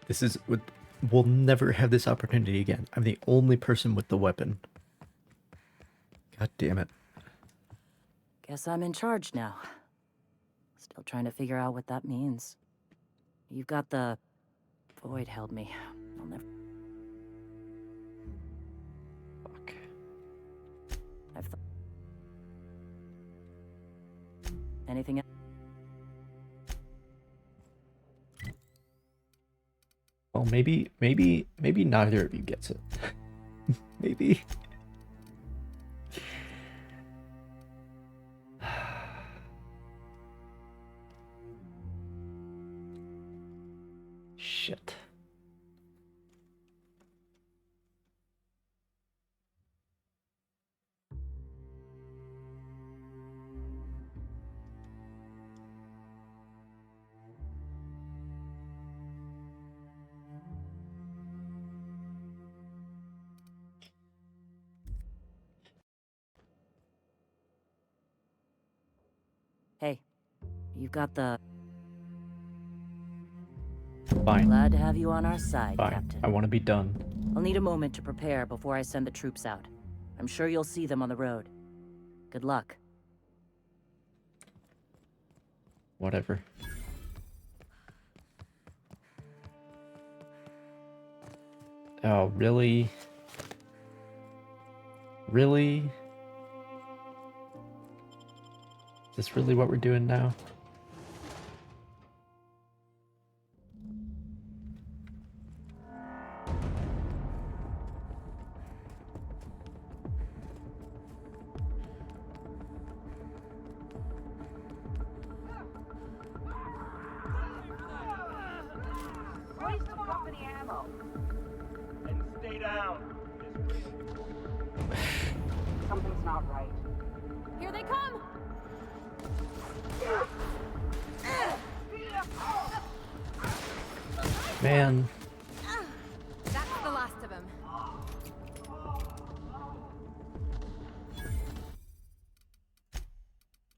This is... We'll never have this opportunity again. I'm the only person with the weapon. God damn it. Guess I'm in charge now. Still trying to figure out what that means. You've got the... Void held me. I'll never... Fuck. Anything else? Well, maybe neither of you gets it. Maybe. Shit. Hey, you've got the... Fine. Glad to have you on our side, Fine. Captain. I want to be done. I'll need a moment to prepare before I send the troops out. I'm sure you'll see them on the road. Good luck. Whatever. Oh, really? Really? Is this really what we're doing now? Waste of company ammo. And stay down. Something's not right. Here they come! Man. That's the last of him.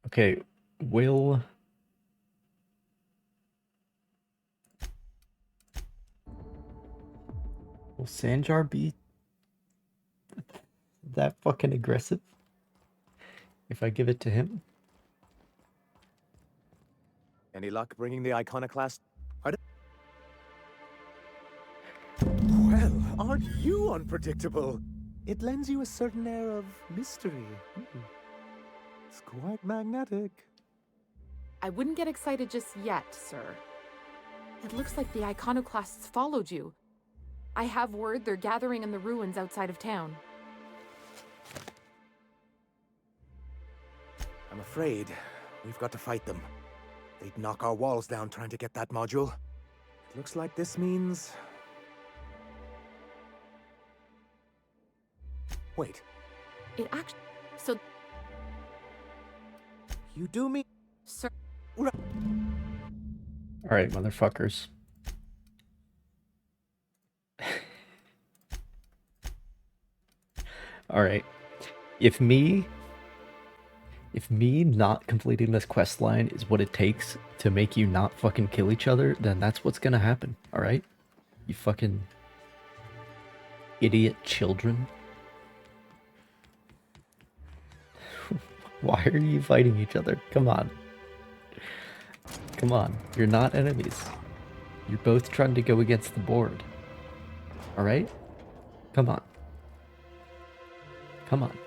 Okay, will Sanjar be that fucking aggressive if I give it to him? Any luck bringing the iconoclast? Well, aren't you unpredictable? It lends you a certain air of mystery. It's quite magnetic. I wouldn't get excited just yet, sir. It looks like the iconoclasts followed you. I have word they're gathering in the ruins outside of town. I'm afraid we've got to fight them. They'd knock our walls down trying to get that module. It looks like this means... Wait, It actually... So, you do mean... sir... Alright, motherfuckers. Alright. If me not completing this quest line is what it takes to make you not fucking kill each other, then that's what's gonna happen, alright? You fucking idiot children. Why are you fighting each other? Come on. Come on. You're not enemies. You're both trying to go against the board. Alright? Come on. Come on.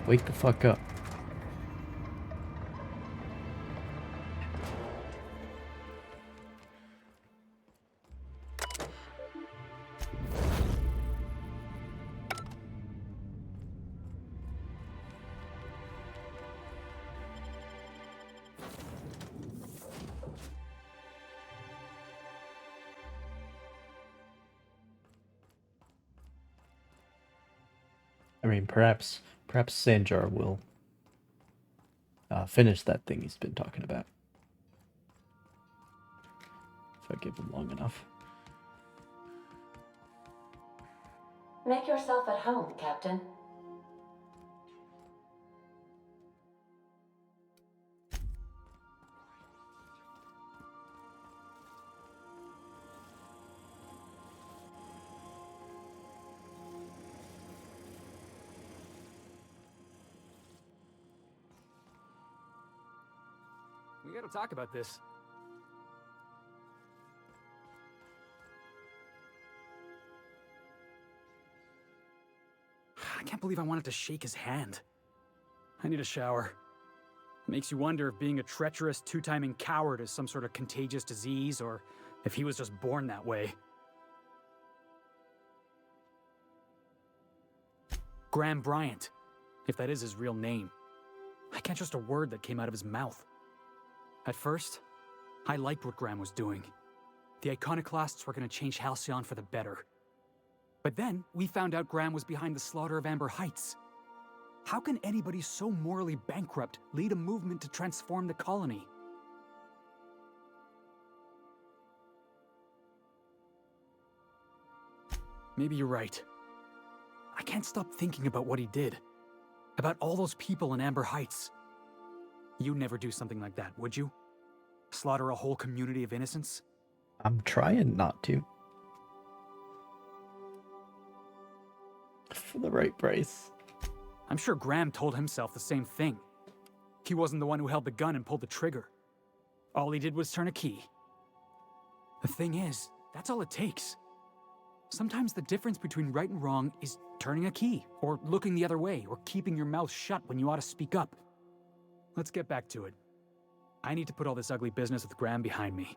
Wake the fuck up. I mean, perhaps Sanjar will finish that thing he's been talking about. If I give him long enough. Make yourself at home, Captain. We gotta talk about this. I can't believe I wanted to shake his hand. I need a shower. It makes you wonder if being a treacherous, two-timing coward is some sort of contagious disease, or if he was just born that way. Graham Bryant, if that is his real name. I can't trust a word that came out of his mouth. At first, I liked what Graham was doing. The iconoclasts were going to change Halcyon for the better. But then, we found out Graham was behind the slaughter of Amber Heights. How can anybody so morally bankrupt lead a movement to transform the colony? Maybe you're right. I can't stop thinking about what he did. About all those people in Amber Heights. You'd never do something like that, would you? Slaughter a whole community of innocents? I'm trying not to. For the right price. I'm sure Graham told himself the same thing. He wasn't the one who held the gun and pulled the trigger. All he did was turn a key. The thing is, that's all it takes. Sometimes the difference between right and wrong is turning a key, or looking the other way, or keeping your mouth shut when you ought to speak up. Let's get back to it. I need to put all this ugly business with Graham behind me.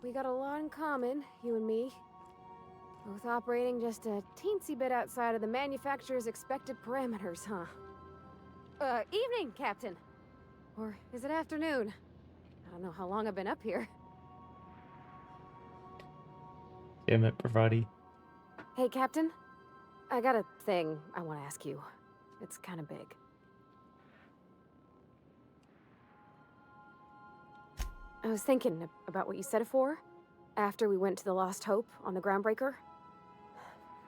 We got a lot in common, you and me. Both operating just a teensy bit outside of the manufacturer's expected parameters, huh? Evening, Captain. Or is it afternoon? I don't know how long I've been up here. Damn it, Bravati. Hey, Captain. I got a thing I want to ask you. It's kind of big. I was thinking about what you said afore, after we went to the Lost Hope on the Groundbreaker.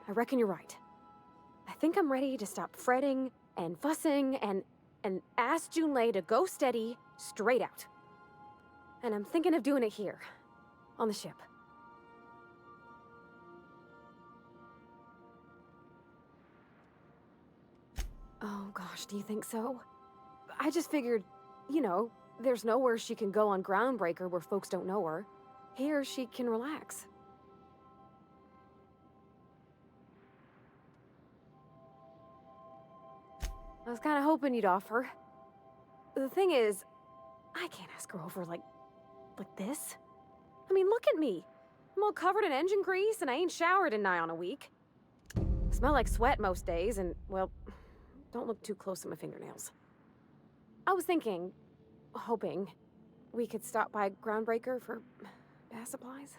I reckon you're right. I think I'm ready to stop fretting and fussing and ask Junlei to go steady, straight out. And I'm thinking of doing it here, on the ship. Oh gosh, do you think so? I just figured You know, there's nowhere she can go on Groundbreaker where folks don't know her. Here, she can relax. I was kind of hoping you'd offer. The thing is, I can't ask her over like this. I mean, look at me. I'm all covered in engine grease and I ain't showered in nigh on a week. Smell like sweat most days and, well, don't look too close at my fingernails. I was thinking, hoping, we could stop by Groundbreaker for bath supplies.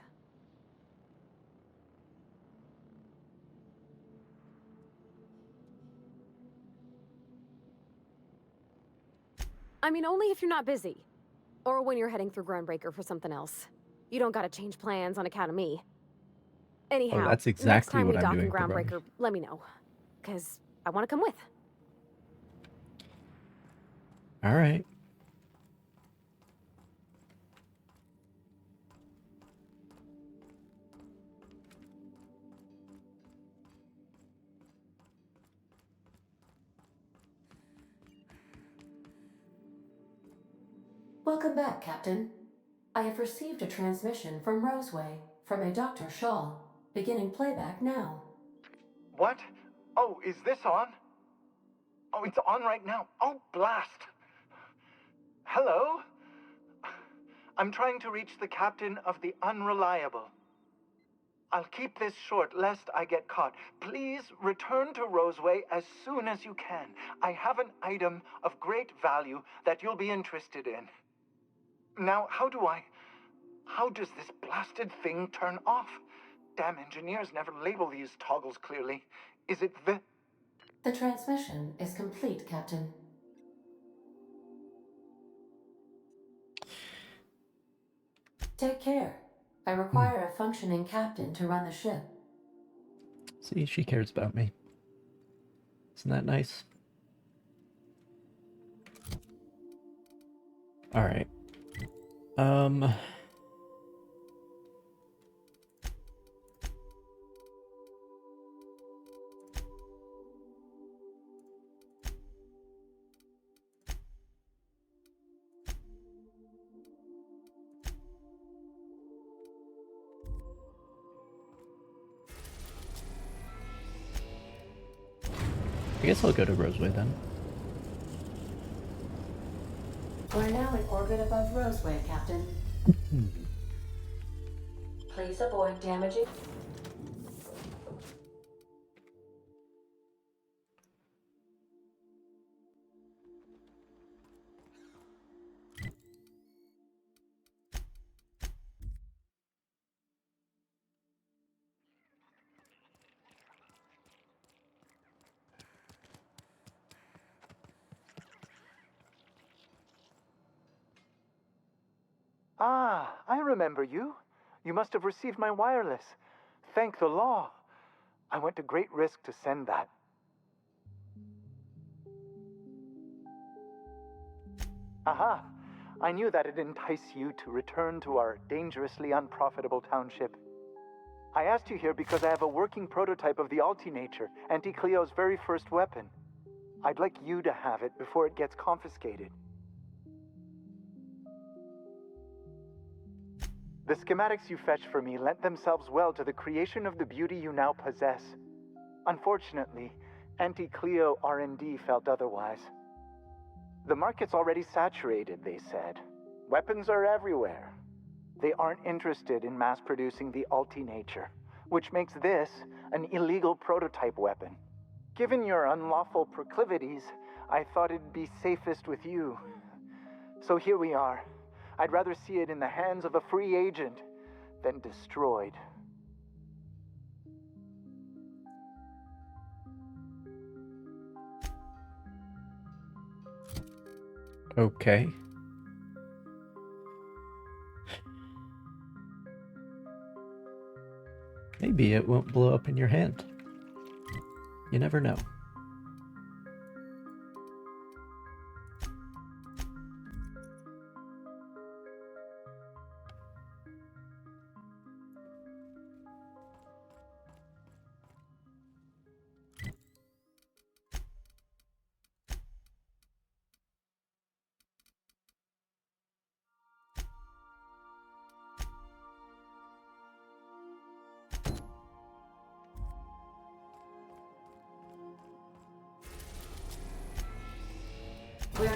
I mean, only if you're not busy. Or when you're heading through Groundbreaker for something else. You don't gotta change plans on account of me. Oh, Anyhow, that's next exactly time we what I'm dock in doing for Brony. Groundbreaker, let me know. Because I want to come with. All right. Welcome back, Captain. I have received a transmission from Roseway, from a Dr. Shaw. Beginning playback now. What? Oh, is this on? Oh, it's on right now. Oh, blast! Hello? I'm trying to reach the captain of the Unreliable. I'll keep this short, lest I get caught. Please return to Roseway as soon as you can. I have an item of great value that you'll be interested in. Now, how does this blasted thing turn off? Damn engineers never label these toggles clearly. Is it the... The transmission is complete, Captain. Take care. I require a functioning captain to run the ship. See, she cares about me. Isn't that nice? All right. I guess I'll go to Roseway then. We're now in orbit above Roseway, Captain. Please avoid damaging. Ah, I remember you. You must have received my wireless. Thank the law. I went to great risk to send that. Aha! I knew that'd entice you to return to our dangerously unprofitable township. I asked you here because I have a working prototype of the Altinature, Auntie Cleo's very first weapon. I'd like you to have it before it gets confiscated. The schematics you fetched for me lent themselves well to the creation of the beauty you now possess. Unfortunately, Auntie Cleo R&D felt otherwise. The market's already saturated, they said. Weapons are everywhere. They aren't interested in mass-producing the Altinature, which makes this an illegal prototype weapon. Given your unlawful proclivities, I thought it'd be safest with you. So here we are. I'd rather see it in the hands of a free agent than destroyed. Okay. Maybe it won't blow up in your hand. You never know.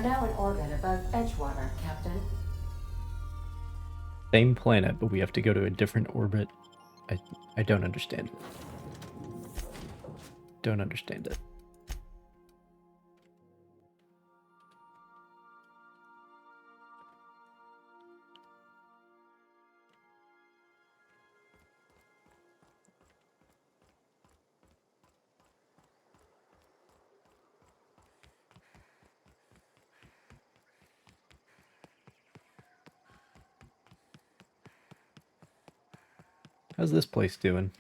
are now in orbit above Edgewater, Captain. Same planet, but we have to go to a different orbit. I don't understand it. Don't understand it. How's this place doing?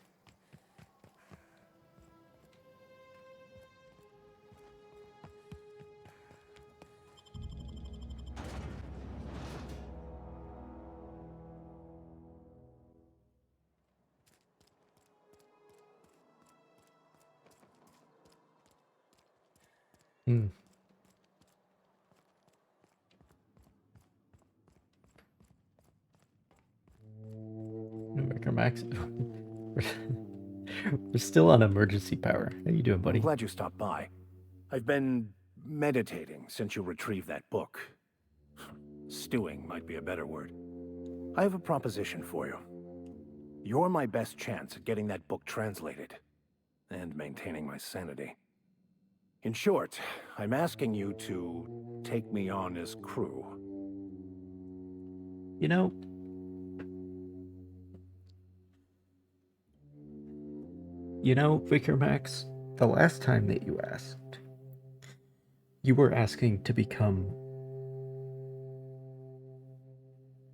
Hmm. Maker Max. We're still on emergency power. How you doing, buddy? I'm glad you stopped by. I've been meditating since you retrieved that book. Stewing might be a better word. I have a proposition for you. You're my best chance at getting that book translated, and maintaining my sanity. In short, I'm asking you to take me on as crew. You know, Vicar Max, the last time that you asked, you were asking to become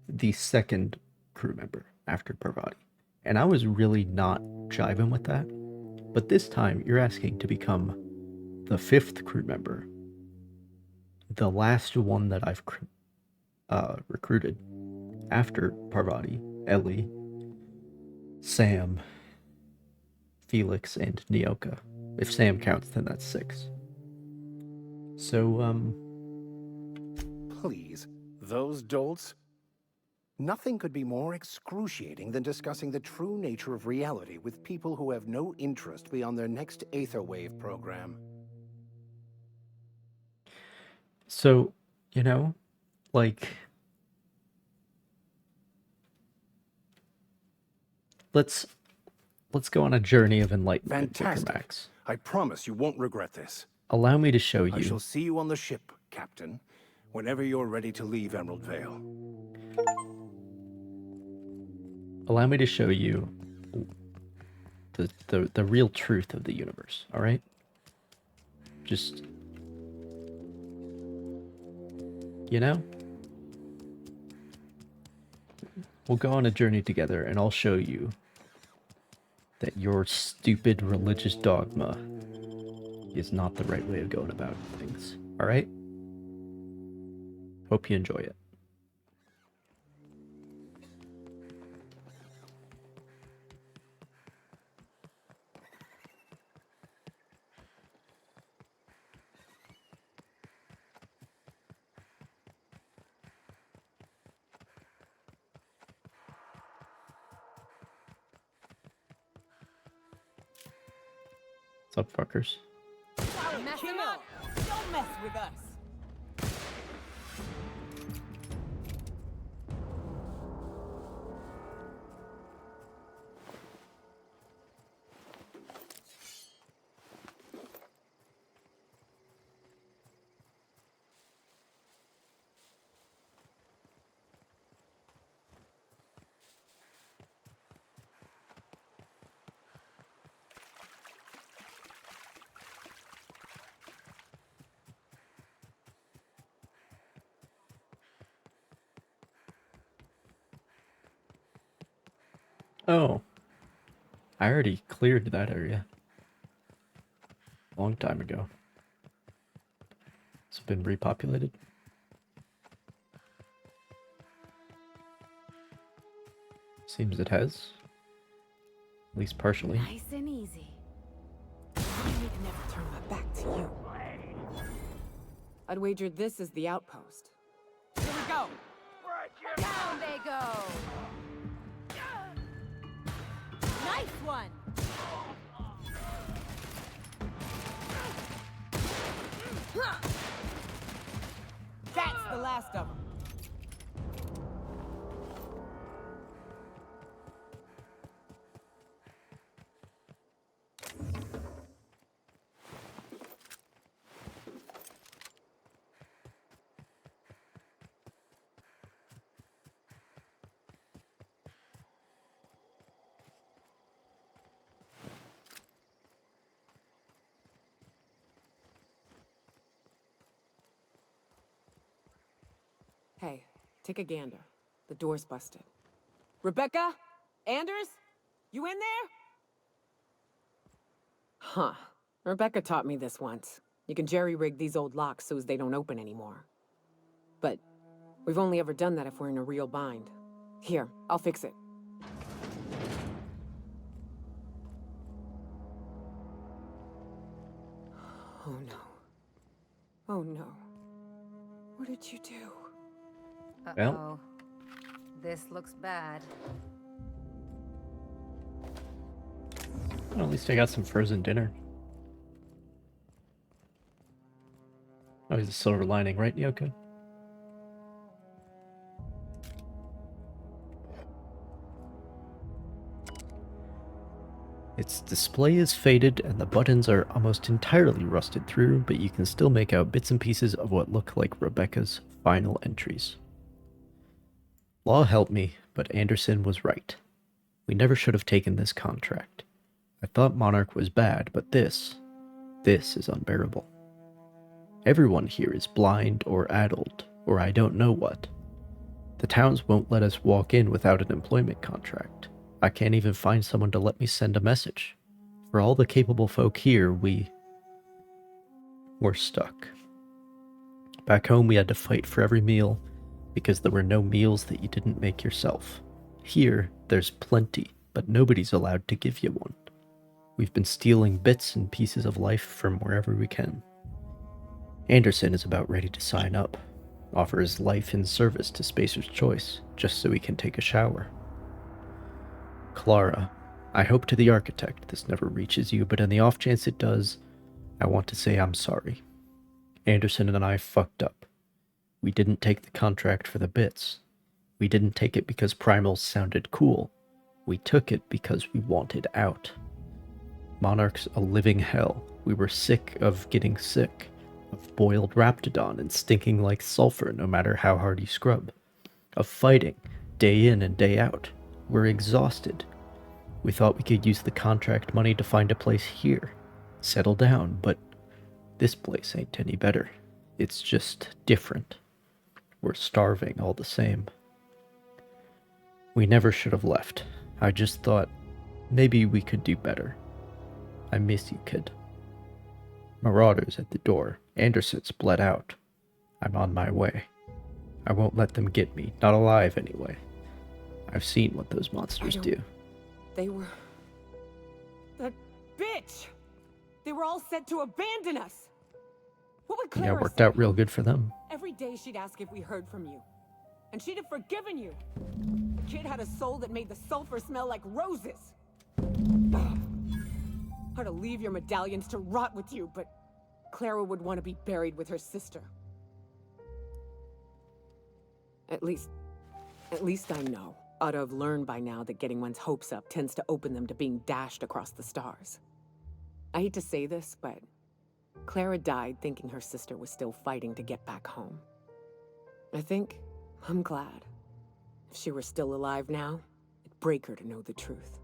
the second crew member after Parvati. And I was really not jiving with that. But this time, you're asking to become the 5th crew member. The last one that I've recruited after Parvati, Ellie, Sam, Felix, and Nyoka. If Sam counts, then that's 6. So, Please, those dolts? Nothing could be more excruciating than discussing the true nature of reality with people who have no interest beyond their next Aetherwave program. So, like, let's go on a journey of enlightenment, Fantastic. Max. I promise you won't regret this. Allow me to show you. I shall see you on the ship, Captain, whenever you're ready to leave Emerald Vale. Allow me to show you the real truth of the universe, all right? Just, we'll go on a journey together, and I'll show you that your stupid religious dogma is not the right way of going about things, all right? Hope you enjoy it. What's up, fuckers? Mess him up! Don't mess with us! Oh. I already cleared that area. Long time ago. It's been repopulated. Seems it has. At least partially. Nice and easy. I need to never turn my back to you. I'd wager this is the outpost. Here we go! Down they go! Nice one! That's the last of them. Hey, take a gander. The door's busted. Rebecca? Anders? You in there? Huh. Rebecca taught me this once. You can jerry-rig these old locks so as they don't open anymore. But we've only ever done that if we're in a real bind. Here, I'll fix it. Oh no. Oh no. What did you do? Uh-oh. This looks bad. Well, at least I got some frozen dinner. Always a silver lining, right, Yoko? Its display is faded and the buttons are almost entirely rusted through, but you can still make out bits and pieces of what look like Rebecca's final entries. Law help me, but Anderson was right. We never should have taken this contract. I thought Monarch was bad, but this is unbearable. Everyone here is blind or addled, or I don't know what. The towns won't let us walk in without an employment contract. I can't even find someone to let me send a message. For all the capable folk here, we're stuck. Back home, we had to fight for every meal because there were no meals that you didn't make yourself. Here, there's plenty, but nobody's allowed to give you one. We've been stealing bits and pieces of life from wherever we can. Anderson is about ready to sign up, offer his life in service to Spacer's Choice, just so he can take a shower. Clara, I hope to the architect this never reaches you, but in the off chance it does, I want to say I'm sorry. Anderson and I fucked up. We didn't take the contract for the bits. We didn't take it because primals sounded cool. We took it because we wanted out. Monarch's a living hell. We were sick of getting sick, of boiled raptidon and stinking like sulfur no matter how hard you scrub, of fighting day in and day out. We're exhausted. We thought we could use the contract money to find a place here, settle down, but this place ain't any better. It's just different. We're starving all the same. We never should have left. I just thought maybe we could do better. I miss you, kid. Marauders at the door. Anderson's bled out. I'm on my way. I won't let them get me, not alive anyway. I've seen what those monsters do. They were... That bitch! They were all set to abandon us! What would Clara Yeah, it worked say? out real good for them. Every day she'd ask if we heard from you. And she'd have forgiven you. The kid had a soul that made the sulfur smell like roses. Ugh. Or to leave your medallions to rot with you, but Clara would want to be buried with her sister. At least I know. Ought to have learned by now that getting one's hopes up tends to open them to being dashed across the stars. I hate to say this, but Clara died thinking her sister was still fighting to get back home. I'm glad. If she were still alive now, it'd break her to know the truth.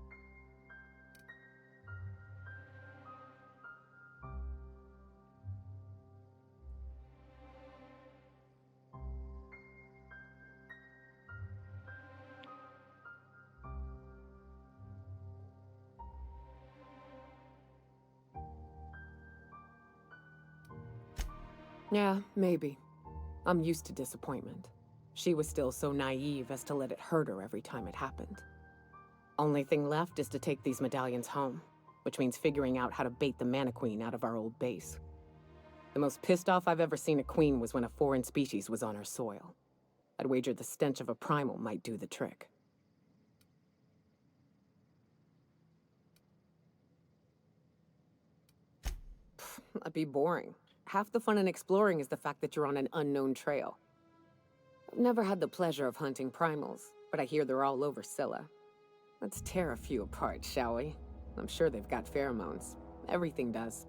Yeah, maybe. I'm used to disappointment. She was still so naive as to let it hurt her every time it happened. Only thing left is to take these medallions home, which means figuring out how to bait the Mana Queen out of our old base. The most pissed off I've ever seen a queen was when a foreign species was on her soil. I'd wager the stench of a primal might do the trick. That'd be boring. Half the fun in exploring is the fact that you're on an unknown trail. Never had the pleasure of hunting primals, but I hear they're all over Scylla. Let's tear a few apart, shall we? I'm sure they've got pheromones. Everything does.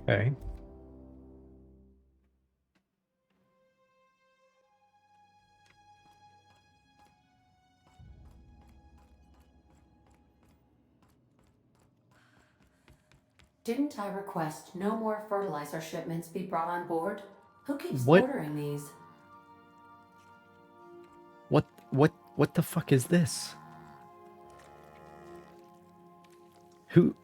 Okay. Didn't I request no more fertilizer shipments be brought on board? Who keeps What? ordering these? What the fuck is this? Who?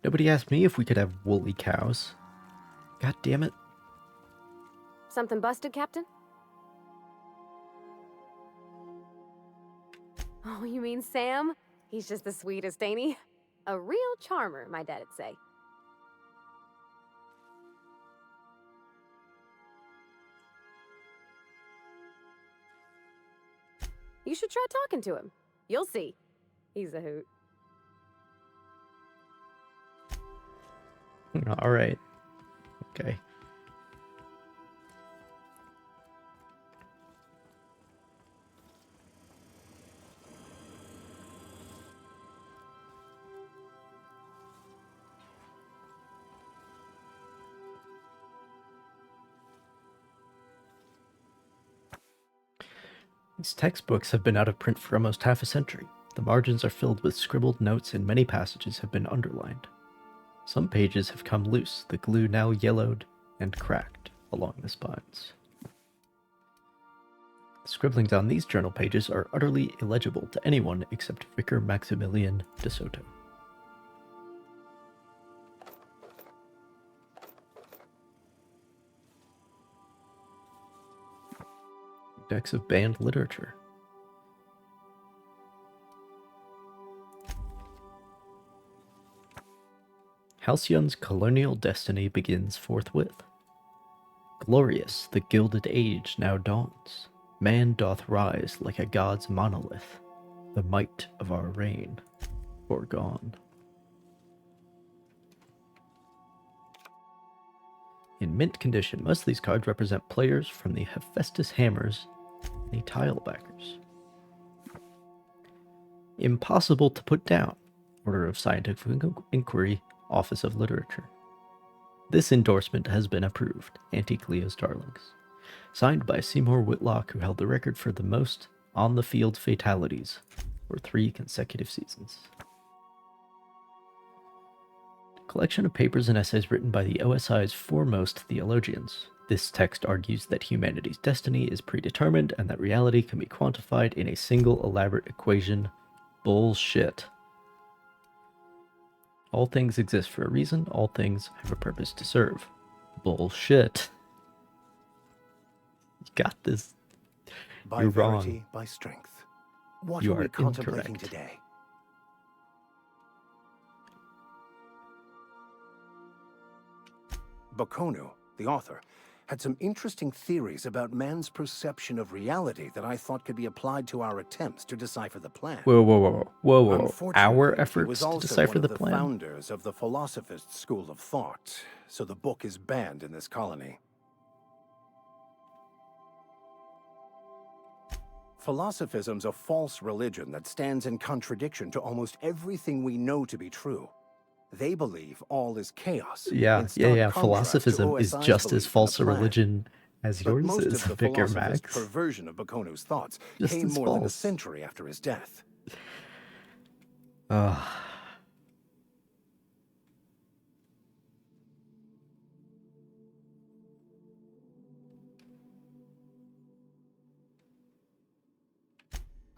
Nobody asked me if we could have woolly cows. God damn it. Something busted, Captain? Oh, you mean Sam? He's just the sweetest, ain't he? A real charmer, my dad'd say. You should try talking to him. You'll see. He's a hoot. All right. Okay. These textbooks have been out of print for almost half a century. The margins are filled with scribbled notes and many passages have been underlined. Some pages have come loose, the glue now yellowed and cracked along the spines. The scribblings on these journal pages are utterly illegible to anyone except Vicar Maximilian de Soto. Decks of banned literature. Halcyon's colonial destiny begins forthwith. Glorious, the Gilded Age now dawns. Man doth rise like a god's monolith, the might of our reign foregone. In mint condition, most of these cards represent players from the Hephaestus Hammers and the Tilebackers. Impossible to put down. Order of Scientific Inquiry, Office of Literature. This endorsement has been approved. Anti-Cleo's Darlings. Signed by Seymour Whitlock, who held the record for the most on-the-field fatalities for 3 consecutive seasons. Collection of papers and essays written by the OSI's foremost theologians. This text argues that humanity's destiny is predetermined and that reality can be quantified in a single elaborate equation. Bullshit. All things exist for a reason. All things have a purpose to serve. Bullshit. You got this. By You're verity, wrong. by strength. What You are we are contemplating incorrect. today? Bakonu, the author, had some interesting theories about man's perception of reality that I thought could be applied to our attempts to decipher the plan. Whoa. Unfortunately, Our he efforts was to also decipher one the of the plan? founders of the philosophist school of thought, so the book is banned in this colony. Philosophism's a false religion that stands in contradiction to almost everything we know to be true. They believe all is chaos. Yeah. in stark contrast to Philosophism is OSI's just as belief in false the a plan. religion as But yours most is, of the Vicar philosopher's Max. perversion of Bakonu's thoughts Just came as more than a false. century after his death.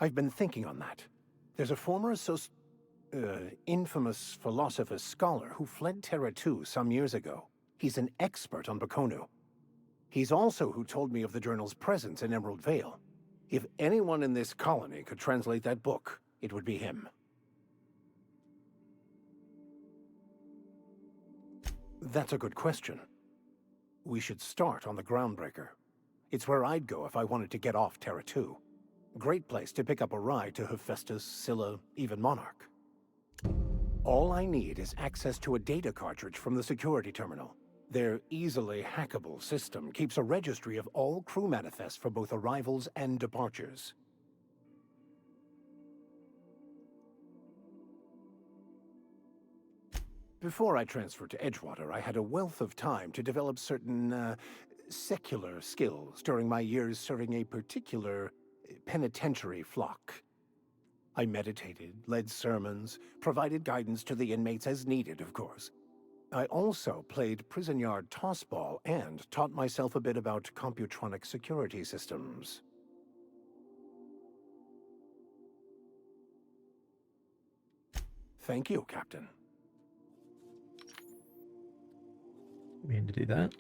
I've been thinking on that. There's a former infamous philosopher scholar who fled Terra 2 some years ago. He's an expert on Bakonu. He's also who told me of the journal's presence in Emerald Vale. If anyone in this colony could translate that book, it would be him. That's a good question. We should start on the Groundbreaker. It's where I'd go if I wanted to get off Terra 2. Great place to pick up a ride to Hephaestus, Scylla, even Monarch. All I need is access to a data cartridge from the security terminal. Their easily hackable system keeps a registry of all crew manifests for both arrivals and departures. Before I transferred to Edgewater, I had a wealth of time to develop certain, secular skills during my years serving a particular penitentiary flock. I meditated, led sermons, provided guidance to the inmates as needed, of course. I also played prison yard tossball and taught myself a bit about computronic security systems. Thank you, Captain. Mean to do that?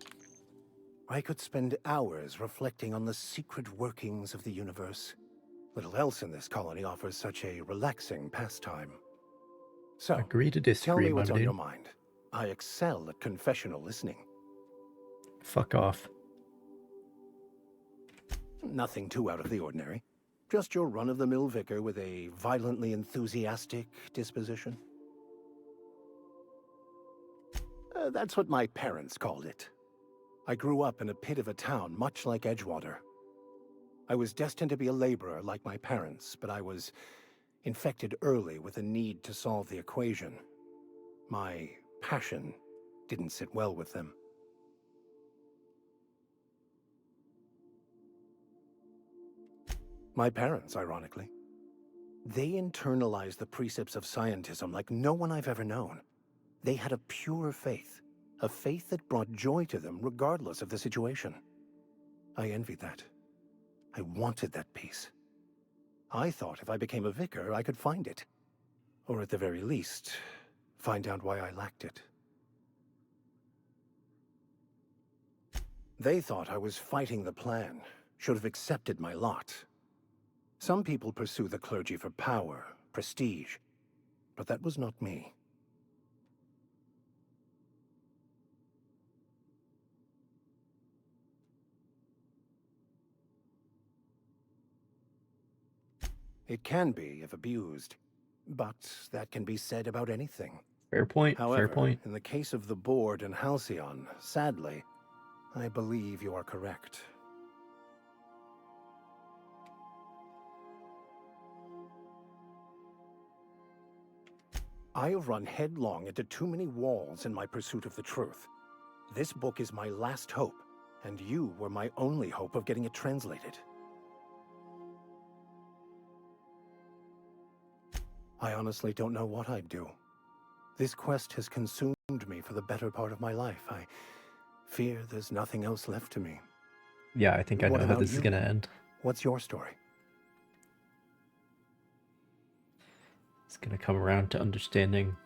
I could spend hours reflecting on the secret workings of the universe. Little else in this colony offers such a relaxing pastime. So, Agree to disagree, tell me what's my on dude. your mind. I excel at confessional listening. Fuck off. Nothing too out of the ordinary. Just your run-of-the-mill vicar with a violently enthusiastic disposition. That's what my parents called it. I grew up in a pit of a town much like Edgewater. I was destined to be a laborer like my parents, but I was infected early with a need to solve the equation. My passion didn't sit well with them. My parents, ironically. They internalized the precepts of scientism like no one I've ever known. They had a pure faith, a faith that brought joy to them regardless of the situation. I envied that. I wanted that peace. I thought if I became a vicar, I could find it. Or at the very least, find out why I lacked it. They thought I was fighting the plan, should have accepted my lot. Some people pursue the clergy for power, prestige, but that was not me. It can be if abused, but that can be said about anything. Fair point, However, fair point. in the case of the board and Halcyon, sadly, I believe you are correct. I have run headlong into too many walls in my pursuit of the truth. This book is my last hope, and you were my only hope of getting it translated. I honestly don't know what I'd do. This quest has consumed me for the better part of my life. I fear there's nothing else left to me. Yeah, I think I know how this is gonna end. What's your story? It's gonna come around to understanding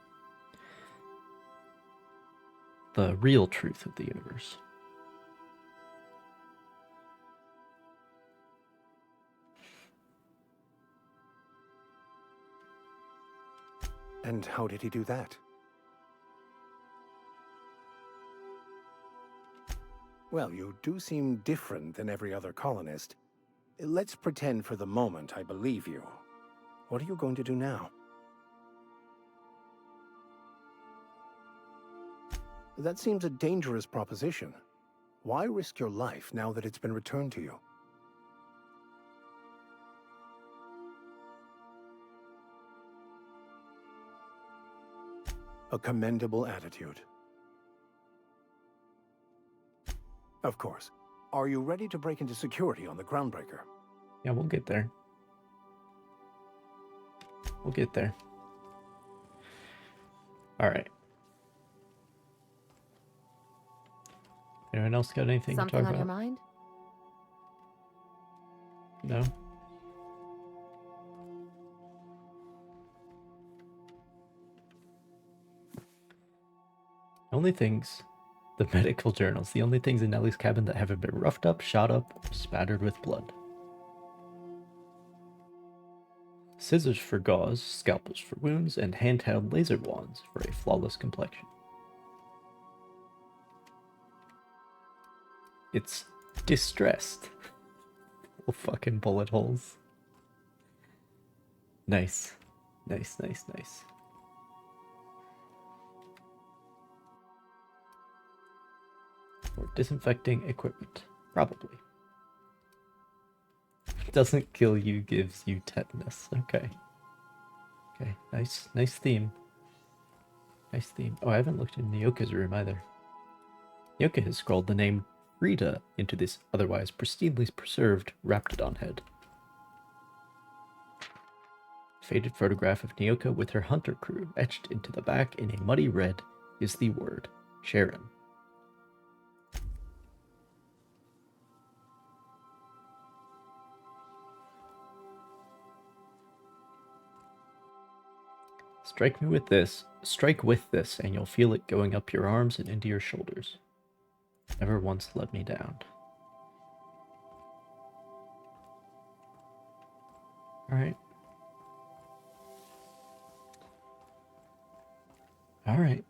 the real truth of the universe. And how did he do that? Well, you do seem different than every other colonist. Let's pretend for the moment I believe you. What are you going to do now? That seems a dangerous proposition. Why risk your life now that it's been returned to you? A commendable attitude. Of course. Are you ready to break into security on the Groundbreaker? Yeah, we'll get there. We'll get there. Alright. Anyone else got anything Something to talk on your about? mind? No? Only things, the medical journals, the only things in Nellie's cabin that haven't been roughed up, shot up, or spattered with blood. Scissors for gauze, scalpels for wounds, and handheld laser wands for a flawless complexion. It's distressed. Little fucking bullet holes. Nice. Nice, nice, nice. Or disinfecting equipment. Probably. Doesn't kill you, gives you tetanus. Okay. Okay, nice, nice theme. Nice theme. Oh, I haven't looked in Nyoka's room either. Nyoka has scrawled the name Frida into this otherwise pristinely preserved Raptidon head. Faded photograph of Nyoka with her hunter crew etched into the back in a muddy red is the word Sharon. Strike with this, and you'll feel it going up your arms and into your shoulders. Never once let me down. Alright. Alright.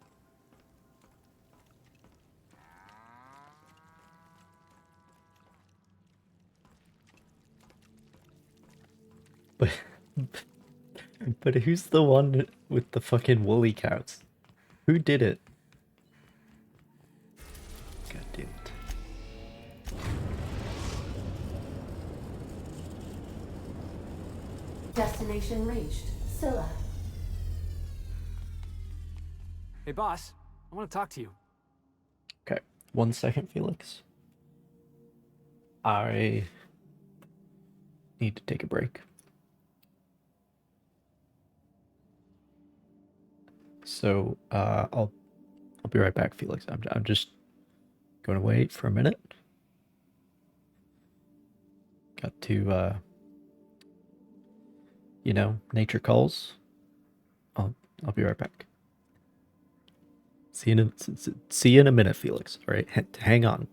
But who's the one with the fucking woolly cows? Who did it? God damn it. Destination reached. Scylla. Hey, boss. I want to talk to you. Okay, 1 second, Felix. I need to take a break. So, I'll be right back, Felix. I'm just going to wait for a minute. Got to, you know, nature calls. I'll be right back. See you in a minute, Felix. All right, hang on.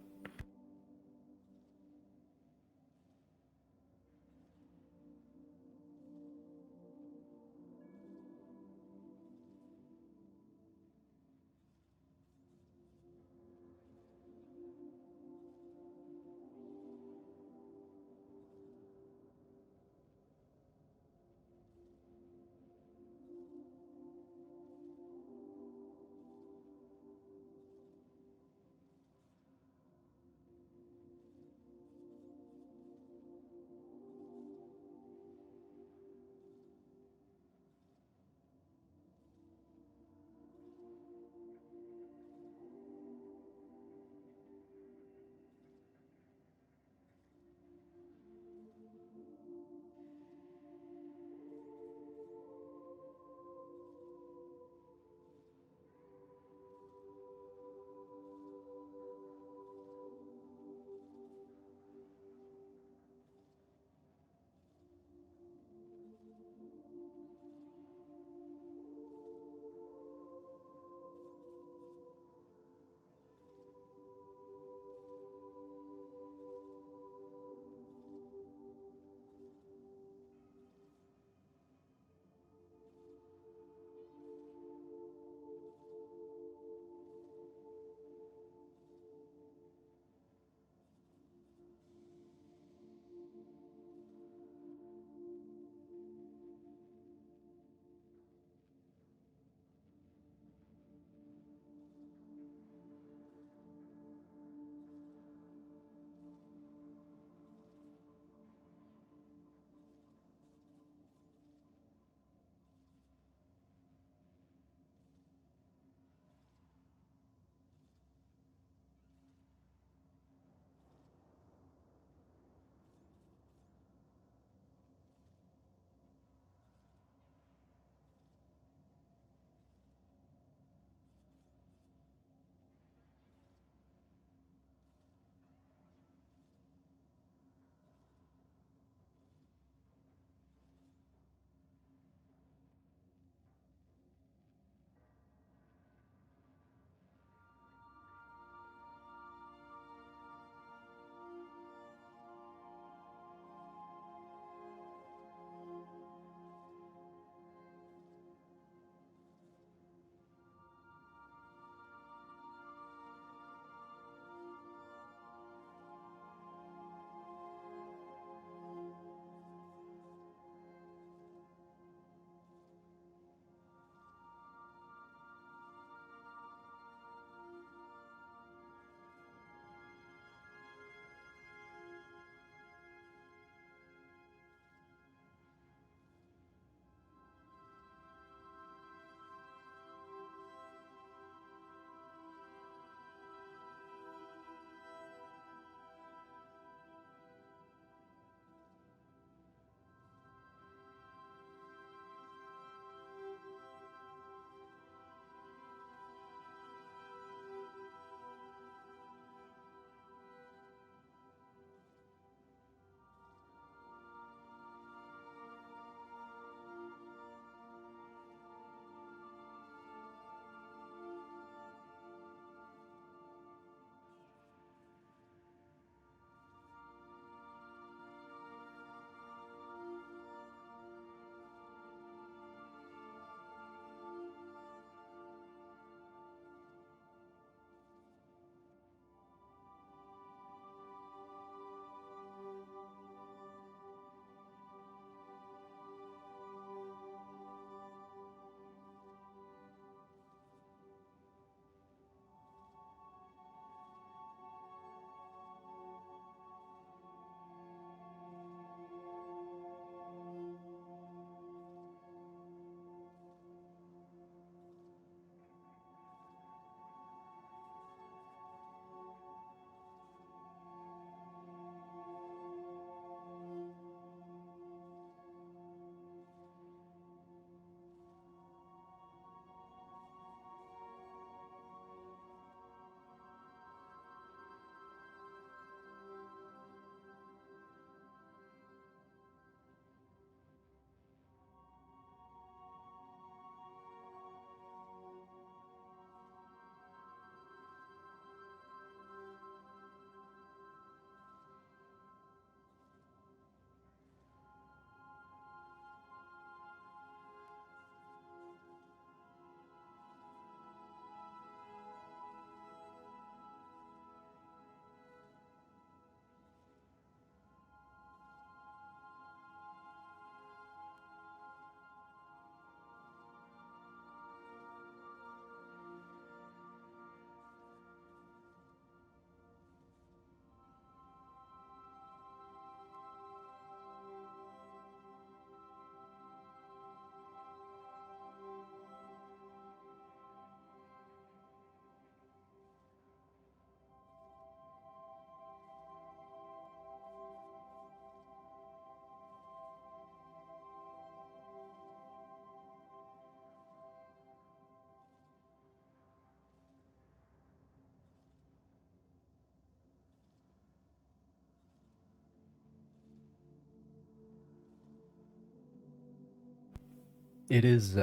It is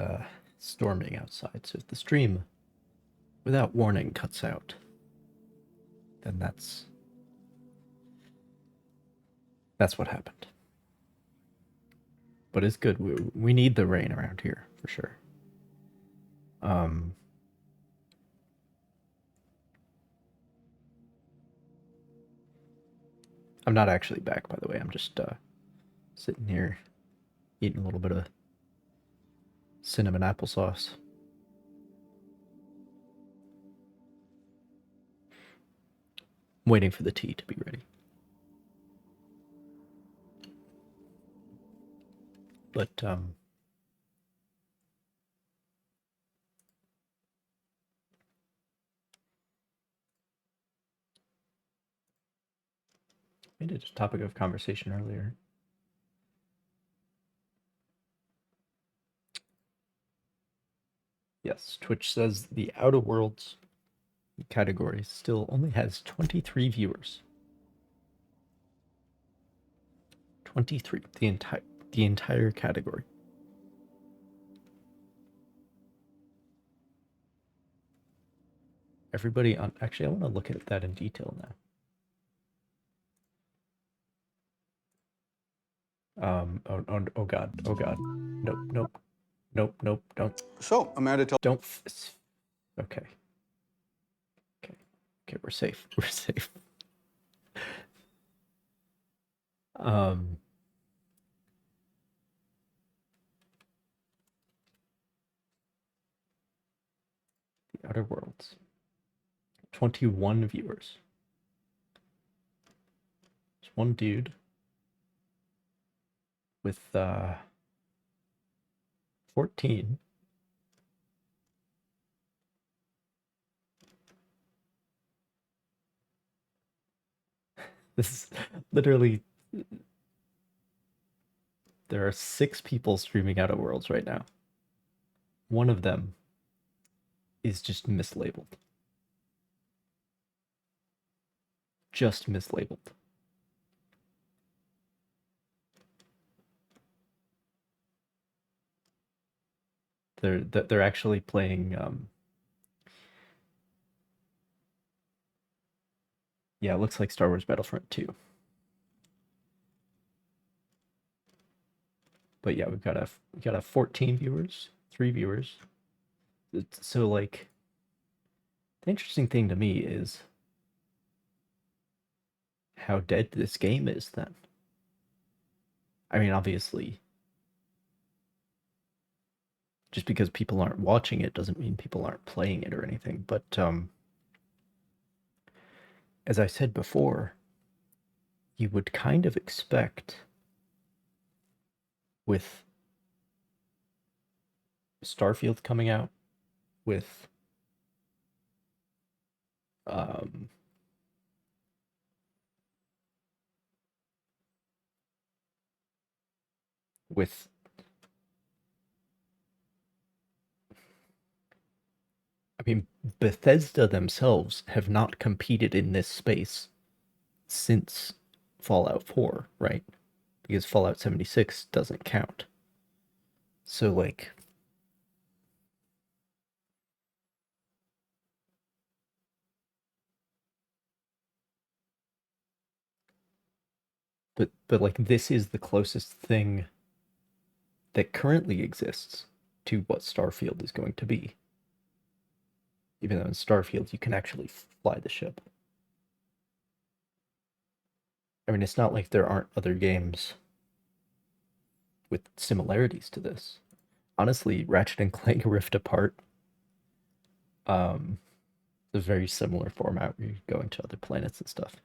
storming outside, so if the stream, without warning, cuts out, then that's what happened. But it's good. We need the rain around here for sure. I'm not actually back, by the way. I'm just sitting here eating a little bit of cinnamon applesauce. Waiting for the tea to be ready. But made it a topic of conversation earlier. Yes, Twitch says the Outer Worlds category still only has 23 viewers. 23, the entire category. Everybody on, actually I want to look at that in detail now. Oh god, nope, don't. So, I'm here to tell. Don't. Okay, we're safe. We're safe. The Outer Worlds. 21 viewers. There's one dude with 14. This is literally, there are 6 people streaming Outer Worlds right now. One of them is just mislabeled. Just mislabeled. They're actually playing yeah, it looks like Star Wars Battlefront 2. But yeah, we got a 14 viewers, 3 viewers. So like, the interesting thing to me is how dead this game is then. I mean, obviously, just because people aren't watching it doesn't mean people aren't playing it or anything, but as I said before, you would kind of expect with Starfield coming out, with I mean, Bethesda themselves have not competed in this space since Fallout 4, right? Because Fallout 76 doesn't count. So, like, but like, this is the closest thing that currently exists to what Starfield is going to be. Even though in Starfield you can actually fly the ship. I mean, it's not like there aren't other games with similarities to this. Honestly, Ratchet and Clank Rift Apart, a very similar format where you go into other planets and stuff.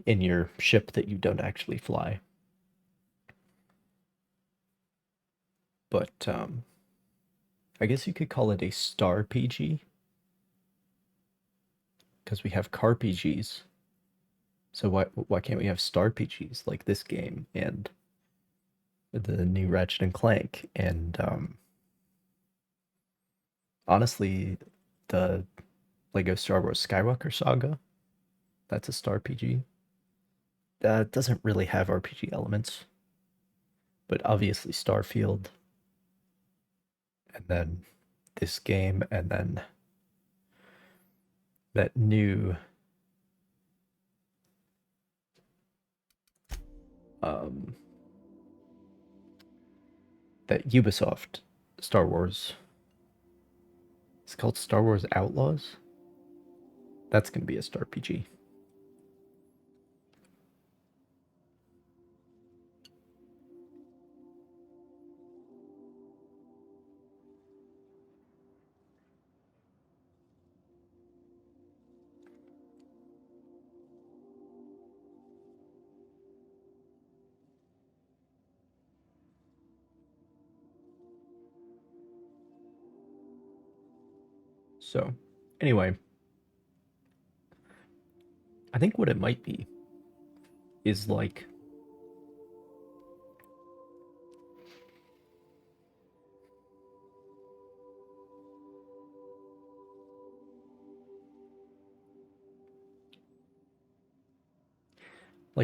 In your ship that you don't actually fly. But, I guess you could call it a Star PG. Because we have car PGs. So why can't we have Star PGs like this game and the new Ratchet and Clank and honestly the Lego Star Wars Skywalker Saga, that's a Star PG. That doesn't really have RPG elements. but obviously Starfield, and then this game, and then that new that Ubisoft Star Wars. It's called Star Wars Outlaws. That's going to be a Star PG. So, anyway, I think what it might be is like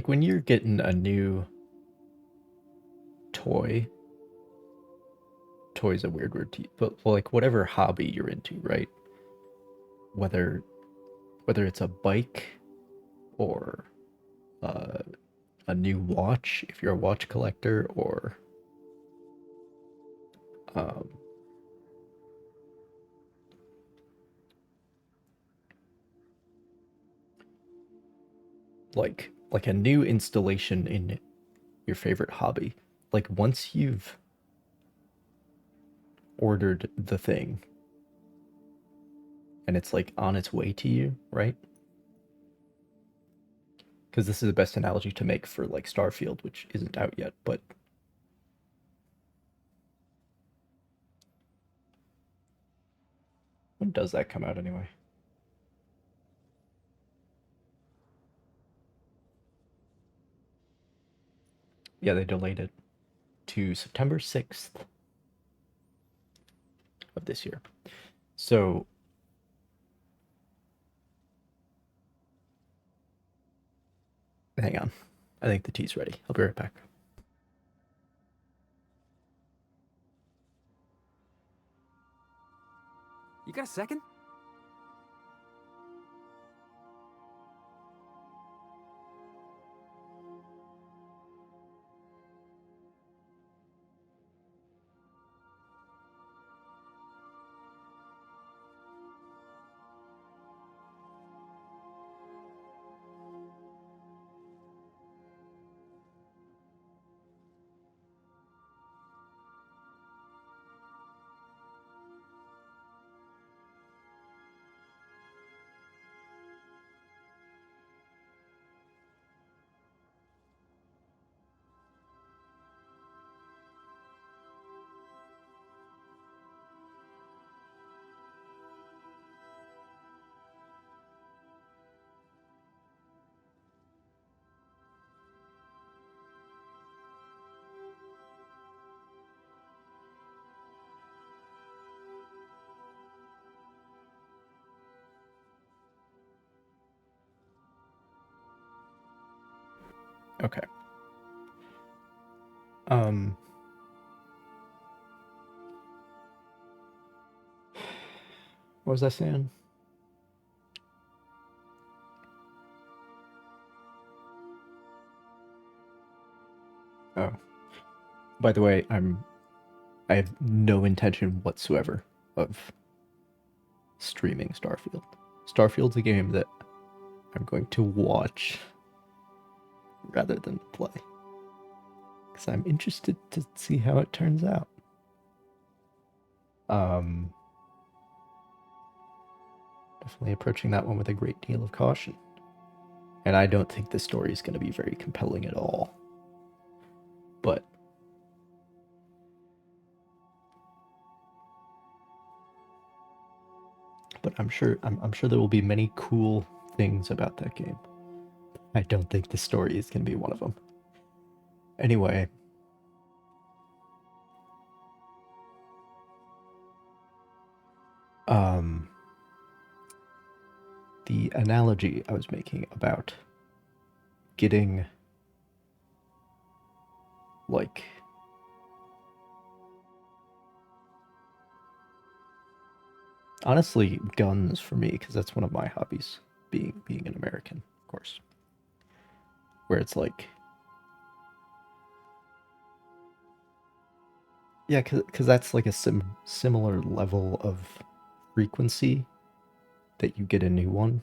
when you're getting a new toy's a weird word to use, but like whatever hobby you're into, right? Whether it's a bike or a new watch, if you're a watch collector, or um, like a new installation in your favorite hobby. Like once you've ordered the thing and it's like on its way to you, right? Because this is the best analogy to make for like Starfield, which isn't out yet, but when does that come out anyway? Yeah, they delayed it to September 6th of this year. So hang on. I think the tea's ready. I'll be right back. You got a second? Okay. What was I saying? Oh. By the way, I have no intention whatsoever of streaming Starfield. Starfield's a game that I'm going to watch rather than play. Because I'm interested to see how it turns out. Definitely approaching that one with a great deal of caution. And I don't think the story is going to be very compelling at all. But I'm sure there will be many cool things about that game. I don't think the story is going to be one of them. Anyway, the analogy I was making about getting like Honestly, guns for me, because that's one of my hobbies, being an American, of course. Where it's like, yeah, because that's like a similar level of frequency that you get a new one.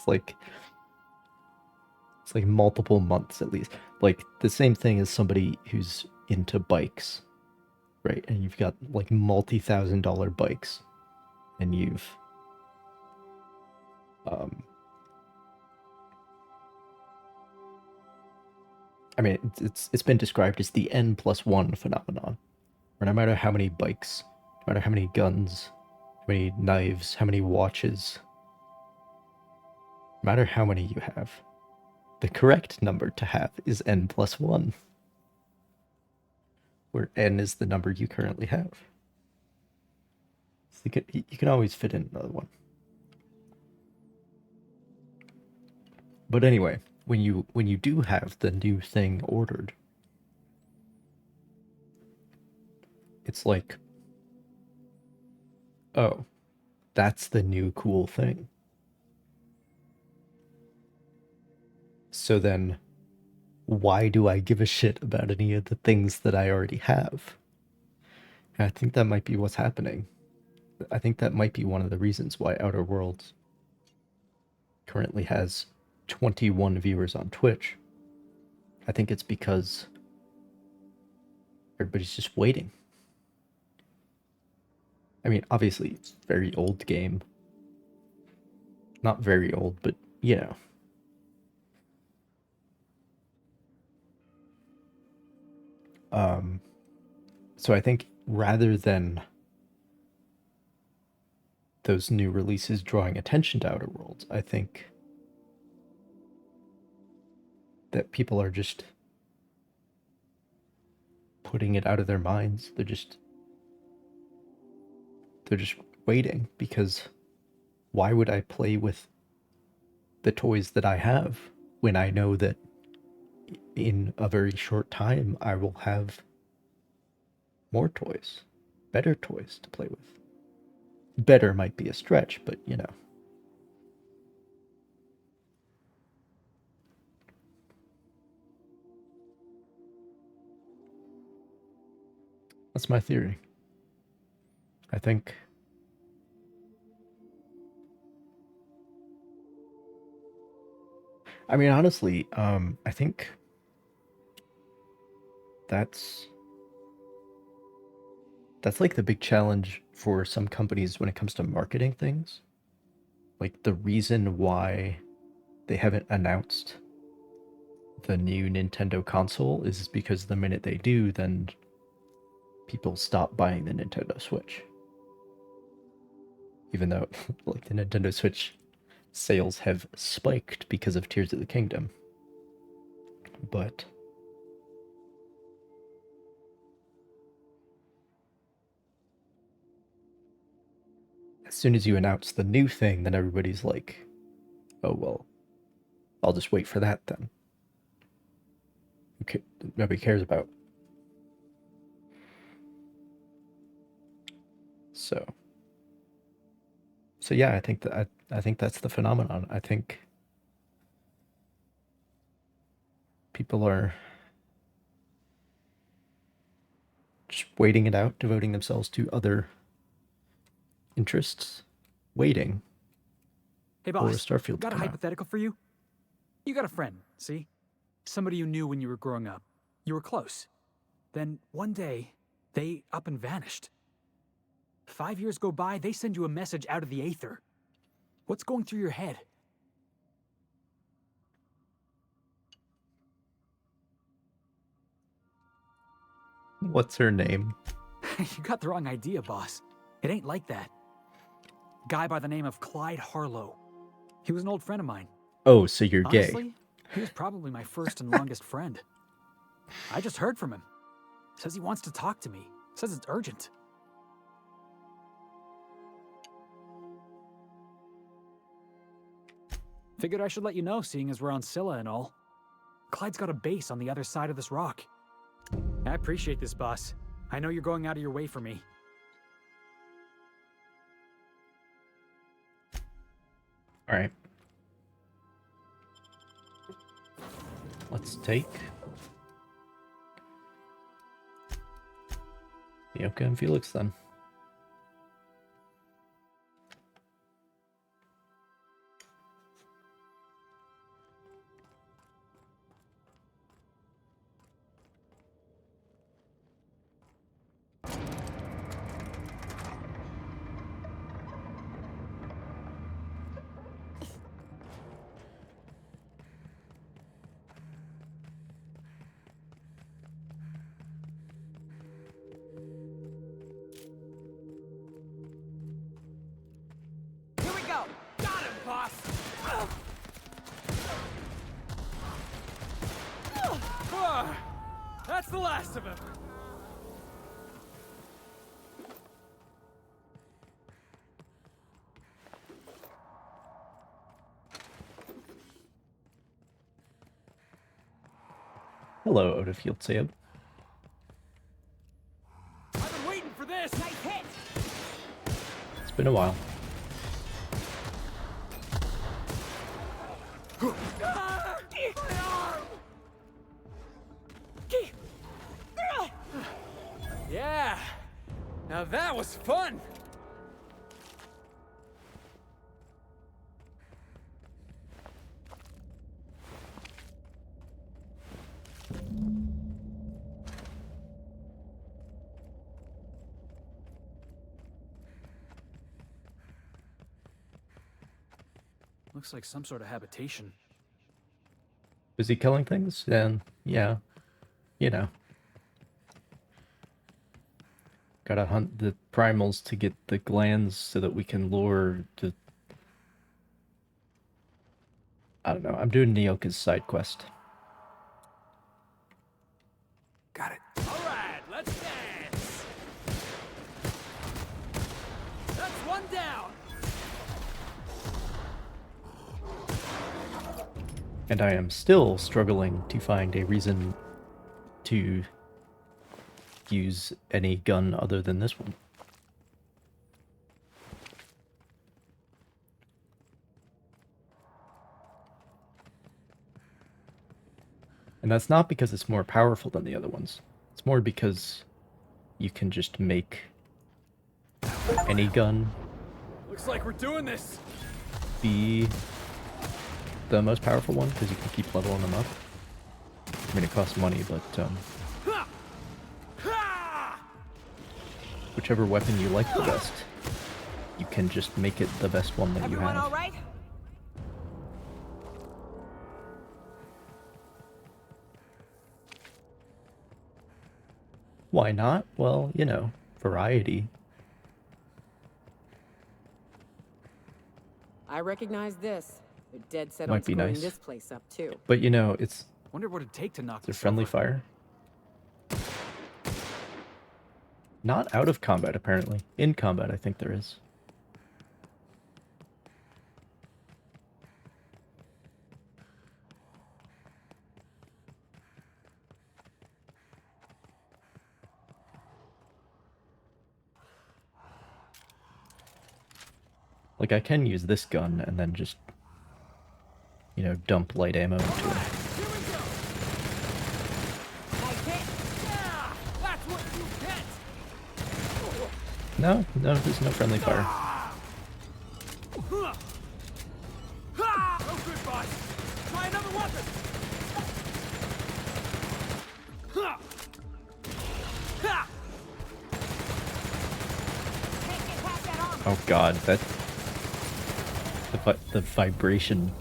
It's like multiple months at least. Like the same thing as somebody who's into bikes, right? And you've got like multi-$1,000 bikes, and you've I mean, it's been described as the N+1 phenomenon, where no matter how many bikes, no matter how many guns, how many knives, how many watches, no matter how many you have, the correct number to have is N+1, where N is the number you currently have. So you can always fit in another one. But anyway, when you do have the new thing ordered, it's like, oh, that's the new cool thing. So then, why do I give a shit about any of the things that I already have? And I think that might be what's happening. I think that might be one of the reasons why Outer Worlds currently has 21 viewers on Twitch. I think it's because everybody's just waiting. I mean, obviously, it's a very old game. Not very old, but, you know. So I think rather than those new releases drawing attention to Outer Worlds, I think that people are just putting it out of their minds. They're just waiting, because why would I play with the toys that I have when I know that in a very short time I will have more toys, better toys to play with. Better might be a stretch, but you know. That's my theory. I think I mean, honestly, I think that's like the big challenge for some companies when it comes to marketing things. Like the reason why they haven't announced the new Nintendo console is because the minute they do, then people stop buying the Nintendo Switch. Even though like the Nintendo Switch sales have spiked because of Tears of the Kingdom. But as soon as you announce the new thing, then everybody's like, oh, well, I'll just wait for that then. Okay, nobody cares about. So yeah, I think that I think that's the phenomenon. I think people are just waiting it out, devoting themselves to other interests, waiting Hey, for boss, Starfield to got a come out. hypothetical for you? You got a friend, see? Somebody you knew when you were growing up. You were close. Then, one day, they up and vanished. 5 years go by, they send you a message out of the aether. What's going through your head? What's her name? You got the wrong idea, boss. It ain't like that. Guy by the name of Clyde Harlow. He was an old friend of mine. Oh, so you're Honestly, gay. he was probably my first and longest friend. I just heard from him. Says he wants to talk to me. Says it's urgent. Figured I should let you know, seeing as we're on Scylla and all. Clyde's got a base on the other side of this rock. I appreciate this, boss. I know you're going out of your way for me. Alright. Let's take Nyoka and Felix then. Here we go! Got him, boss! That's the last of him! Hello, Oda Field Sab. I've been waiting for this! Nice hit! It's been a while. Yeah! Now that was fun! Looks like some sort of habitation. Is he killing things? Then, yeah. You know. Gotta hunt the primals to get the glands so that we can lure the... I don't know. I'm doing Nyoka's side quest. Got it. Alright, let's dance! That's one down! And I am still struggling to find a reason to use any gun other than this one. And that's not because it's more powerful than the other ones. It's more because you can just make any gun Looks like we're doing this! be the most powerful one, because you can keep leveling them up. I mean, it costs money, but whichever weapon you like the best, you can just make it the best one that you Everyone have. all right? Why not? Well, you know, variety. I recognize this. They're dead set Might on be screwing nice. this place up too. But you know, it's Wonder what it'd take to knock a this friendly over. fire. Not out of combat, apparently. In combat, I think there is. Like, I can use this gun and then just, you know, dump light ammo into it. Nice hit! Yeah! That's what you get! No, there's no friendly fire. No good, boss! Try another weapon! Oh god, that... The vibration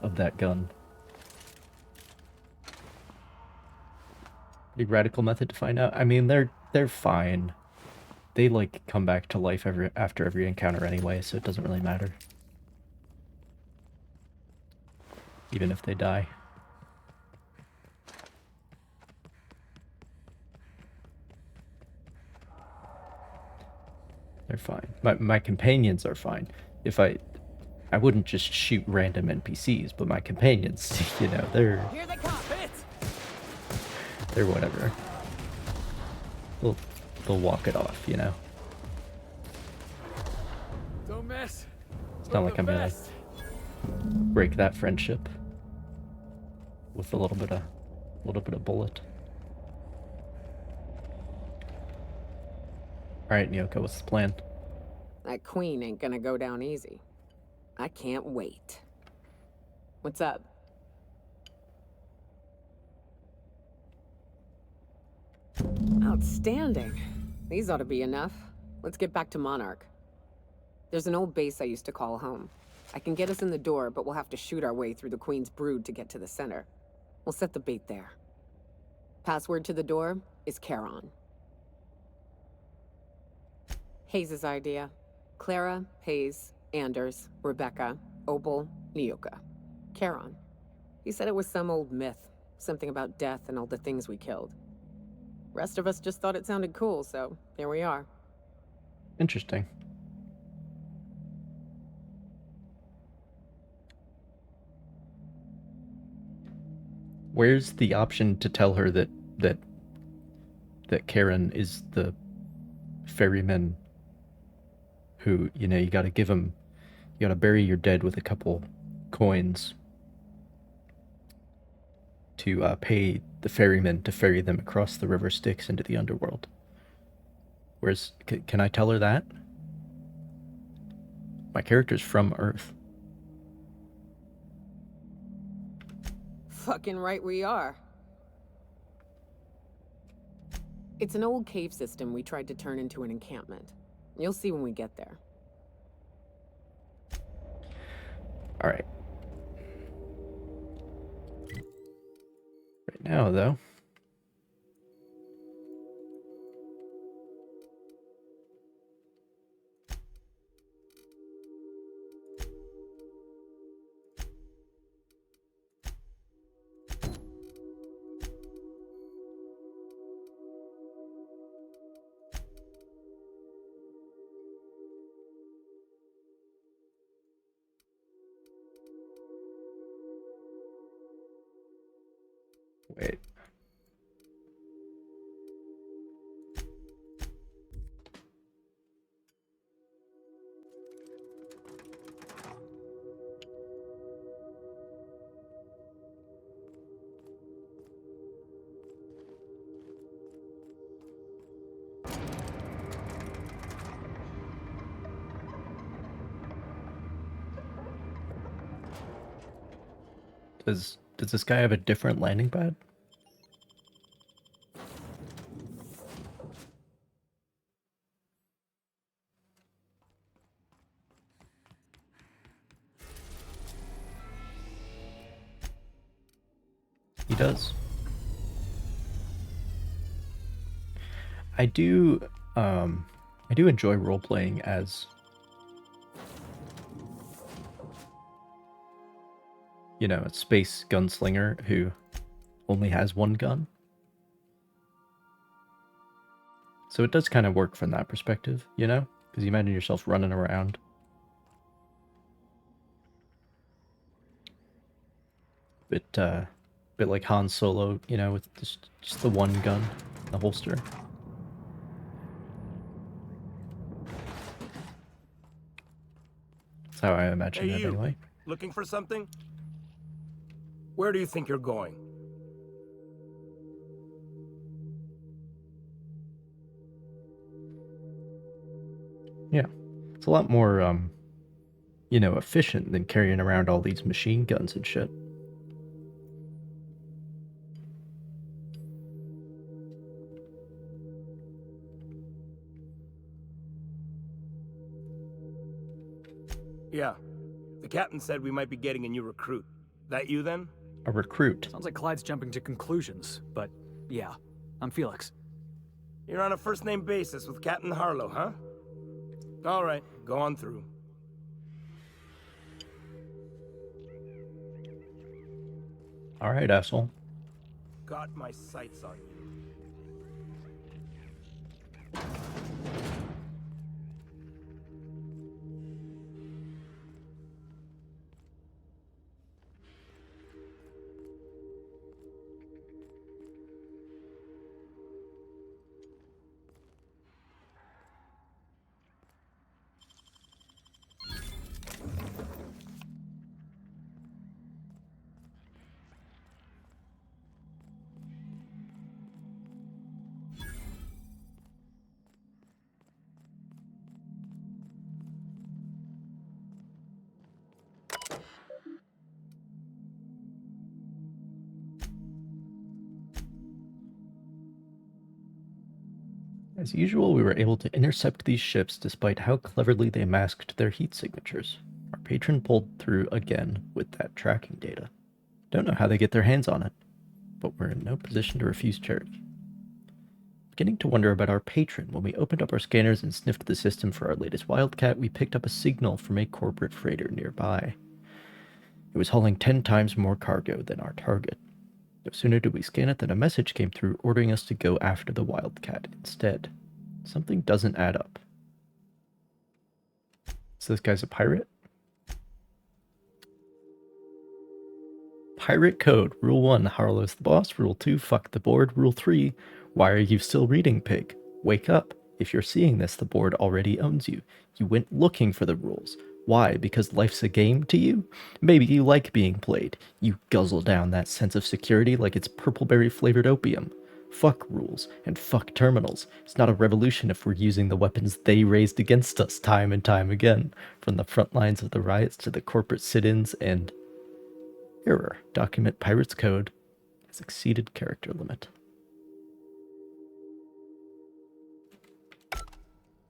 of that gun. Pretty radical method to find out. I mean, they're fine. They, like, come back to life after every encounter anyway, so it doesn't really matter. Even if they die. They're fine. My companions are fine. If I wouldn't just shoot random NPCs, but my companions, you know, they're Here they come! Hit! they're whatever. they'll walk it off, you know. Don't mess. It's not like I'm gonna break that friendship with a little bit of bullet. All right, Nyoko, what's the plan? That queen ain't gonna go down easy. I can't wait. What's up? Outstanding. These ought to be enough. Let's get back to Monarch. There's an old base I used to call home. I can get us in the door, but we'll have to shoot our way through the Queen's brood to get to the center. We'll set the bait there. Password to the door is Charon. Hayes' idea. Clara, Hayes, Anders, Rebecca, Opal, Nyoka. Charon. He said it was some old myth. Something about death and all the things we killed. Rest of us just thought it sounded cool, so here we are. Interesting. Where's the option to tell her that Karen is the ferryman who, you know, you gotta bury your dead with a couple coins to pay the ferryman to ferry them across the river Styx into the underworld? Can I tell her that? My character's from Earth. Fucking right we are. It's an old cave system we tried to turn into an encampment. You'll see when we get there. All right. Right now, though. Wait. Does this guy have a different landing pad? He does. I do enjoy role-playing as, you know, a space gunslinger who only has one gun. So it does kind of work from that perspective, you know? Because you imagine yourself running around. Bit like Han Solo, you know, with just the one gun in the holster. That's how I imagine it anyway. Looking for something? Where do you think you're going? Yeah. It's a lot more, you know, efficient than carrying around all these machine guns and shit. Yeah. The captain said we might be getting a new recruit. That you then? A recruit? Sounds like Clyde's jumping to conclusions, but yeah, I'm Felix. You're on a first-name basis with Captain Harlow, huh? All right, go on through. All right, asshole. Got my sights on you. As usual, we were able to intercept these ships despite how cleverly they masked their heat signatures. Our patron pulled through again with that tracking data. Don't know how they get their hands on it, but we're in no position to refuse charge. Beginning to wonder about our patron, when we opened up our scanners and sniffed the system for our latest Wildcat, we picked up a signal from a corporate freighter nearby. It was hauling 10 times more cargo than our target. No sooner did we scan it than a message came through ordering us to go after the Wildcat instead. Something doesn't add up. So this guy's a pirate? Pirate code. Rule 1, Harlow's the boss. Rule 2, fuck the board. Rule 3, why are you still reading, pig? Wake up. If you're seeing this, the board already owns you. You went looking for the rules. Why? Because life's a game to you? Maybe you like being played. You guzzle down that sense of security like it's purpleberry flavored opium. Fuck rules and fuck terminals. It's not a revolution if we're using the weapons they raised against us time and time again, from the front lines of the riots to the corporate sit-ins and... Error. Document Pirate's Code has exceeded character limit.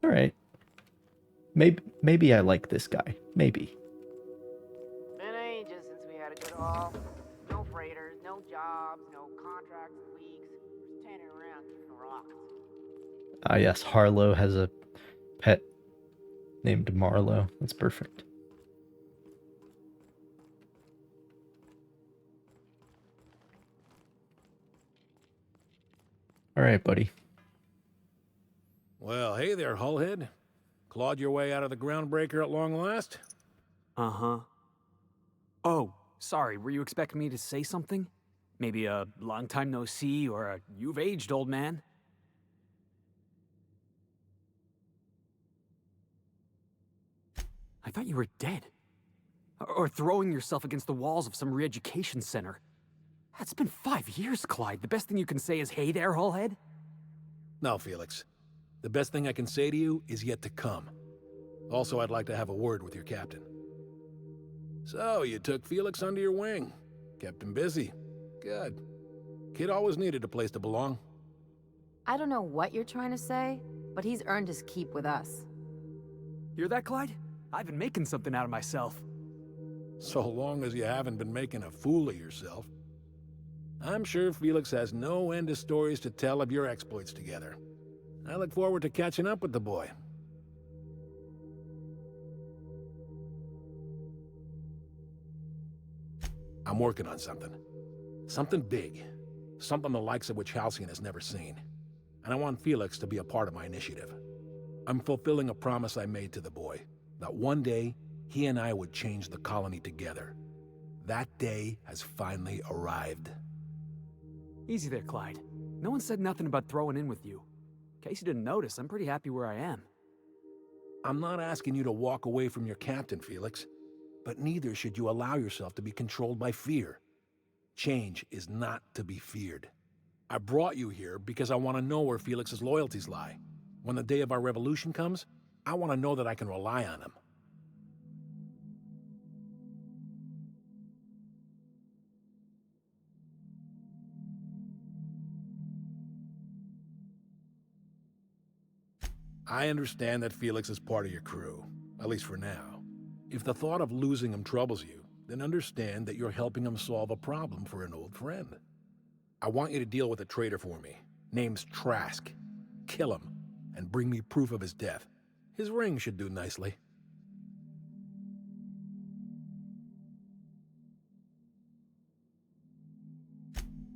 Alright. Maybe I like this guy. Maybe. Been ages since we had a good haul. No freighters, no jobs, no contracts in weeks. We're standing around kicking rocks. Ah yes, Harlow has a pet named Marlowe. That's perfect. Alright, buddy. Well, hey there, Hullhead. Clawed your way out of the groundbreaker at long last? Uh-huh. Oh, sorry, were you expecting me to say something? Maybe a long time no see, or a you've aged, old man? I thought you were dead. Or throwing yourself against the walls of some re-education center. It's been 5 years, Clyde. The best thing you can say is, hey there, Hullhead? No, Felix. The best thing I can say to you is yet to come. Also, I'd like to have a word with your captain. So, you took Felix under your wing. Kept him busy. Good. Kid always needed a place to belong. I don't know what you're trying to say, but he's earned his keep with us. Hear that, Clyde? I've been making something out of myself. So long as you haven't been making a fool of yourself. I'm sure Felix has no end of stories to tell of your exploits together. I look forward to catching up with the boy. I'm working on something. Something big. Something the likes of which Halcyon has never seen. And I want Felix to be a part of my initiative. I'm fulfilling a promise I made to the boy, that one day, he and I would change the colony together. That day has finally arrived. Easy there, Clyde. No one said nothing about throwing in with you. In case you didn't notice, I'm pretty happy where I am. I'm not asking you to walk away from your captain, Felix. But neither should you allow yourself to be controlled by fear. Change is not to be feared. I brought you here because I want to know where Felix's loyalties lie. When the day of our revolution comes, I want to know that I can rely on him. I understand that Felix is part of your crew, at least for now. If the thought of losing him troubles you, then understand that you're helping him solve a problem for an old friend. I want you to deal with a traitor for me. Name's Trask. Kill him, and bring me proof of his death. His ring should do nicely.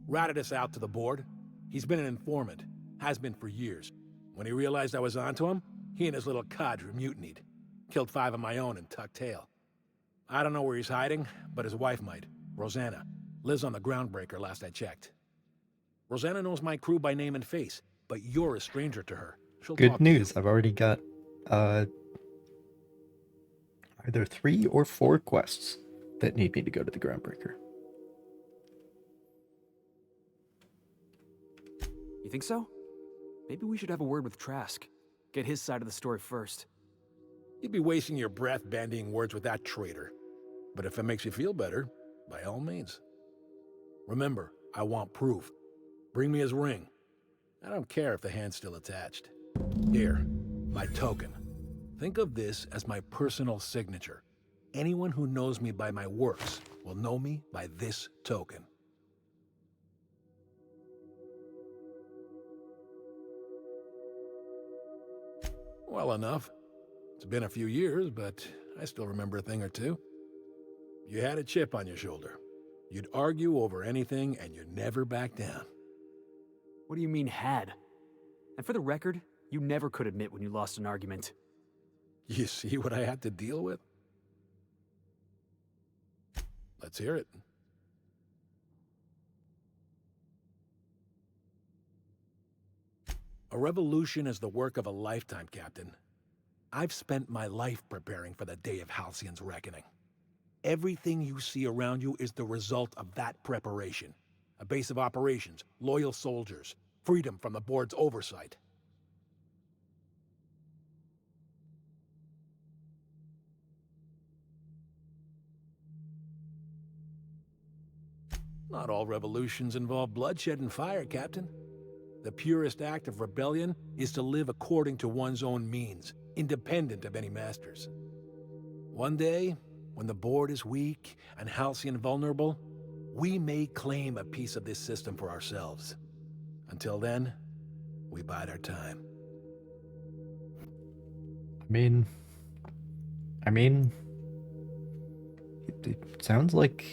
Ratted us out to the board. He's been an informant. Has been for years. When he realized I was onto him, he and his little cadre mutinied. Killed 5 of my own and tucked tail. I don't know where he's hiding, but his wife might. Rosanna. Lives on the groundbreaker last I checked. Rosanna knows my crew by name and face, but you're a stranger to her. She'll Good talk news. to you. I've already got either 3 or 4 quests that need me to go to the groundbreaker. You think so? Maybe we should have a word with Trask. Get his side of the story first. You'd be wasting your breath bandying words with that traitor. But if it makes you feel better, by all means. Remember, I want proof. Bring me his ring. I don't care if the hand's still attached. Here, my token. Think of this as my personal signature. Anyone who knows me by my works will know me by this token. Well enough. It's been a few years, but I still remember a thing or two. You had a chip on your shoulder. You'd argue over anything, and you never back down. What do you mean, had? And for the record, you never could admit when you lost an argument. You see what I had to deal with? Let's hear it. A revolution is the work of a lifetime, Captain. I've spent my life preparing for the day of Halcyon's reckoning. Everything you see around you is the result of that preparation. A base of operations, loyal soldiers, freedom from the board's oversight. Not all revolutions involve bloodshed and fire, Captain. The purest act of rebellion is to live according to one's own means, independent of any masters. One day, when the board is weak and Halcyon vulnerable, we may claim a piece of this system for ourselves. Until then, we bide our time. I mean, it sounds like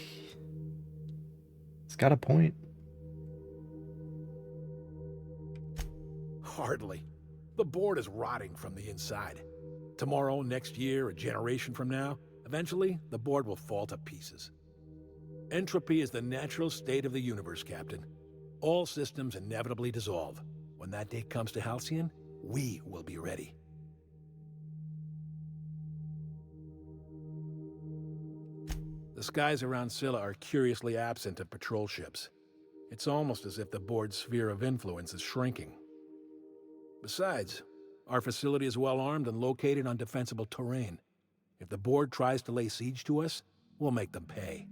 it's got a point. Hardly. The board is rotting from the inside. Tomorrow, next year, a generation from now, eventually, the board will fall to pieces. Entropy is the natural state of the universe, Captain. All systems inevitably dissolve. When that day comes to Halcyon, we will be ready. The skies around Scylla are curiously absent of patrol ships. It's almost as if the board's sphere of influence is shrinking. Besides, our facility is well armed and located on defensible terrain. If the board tries to lay siege to us, we'll make them pay.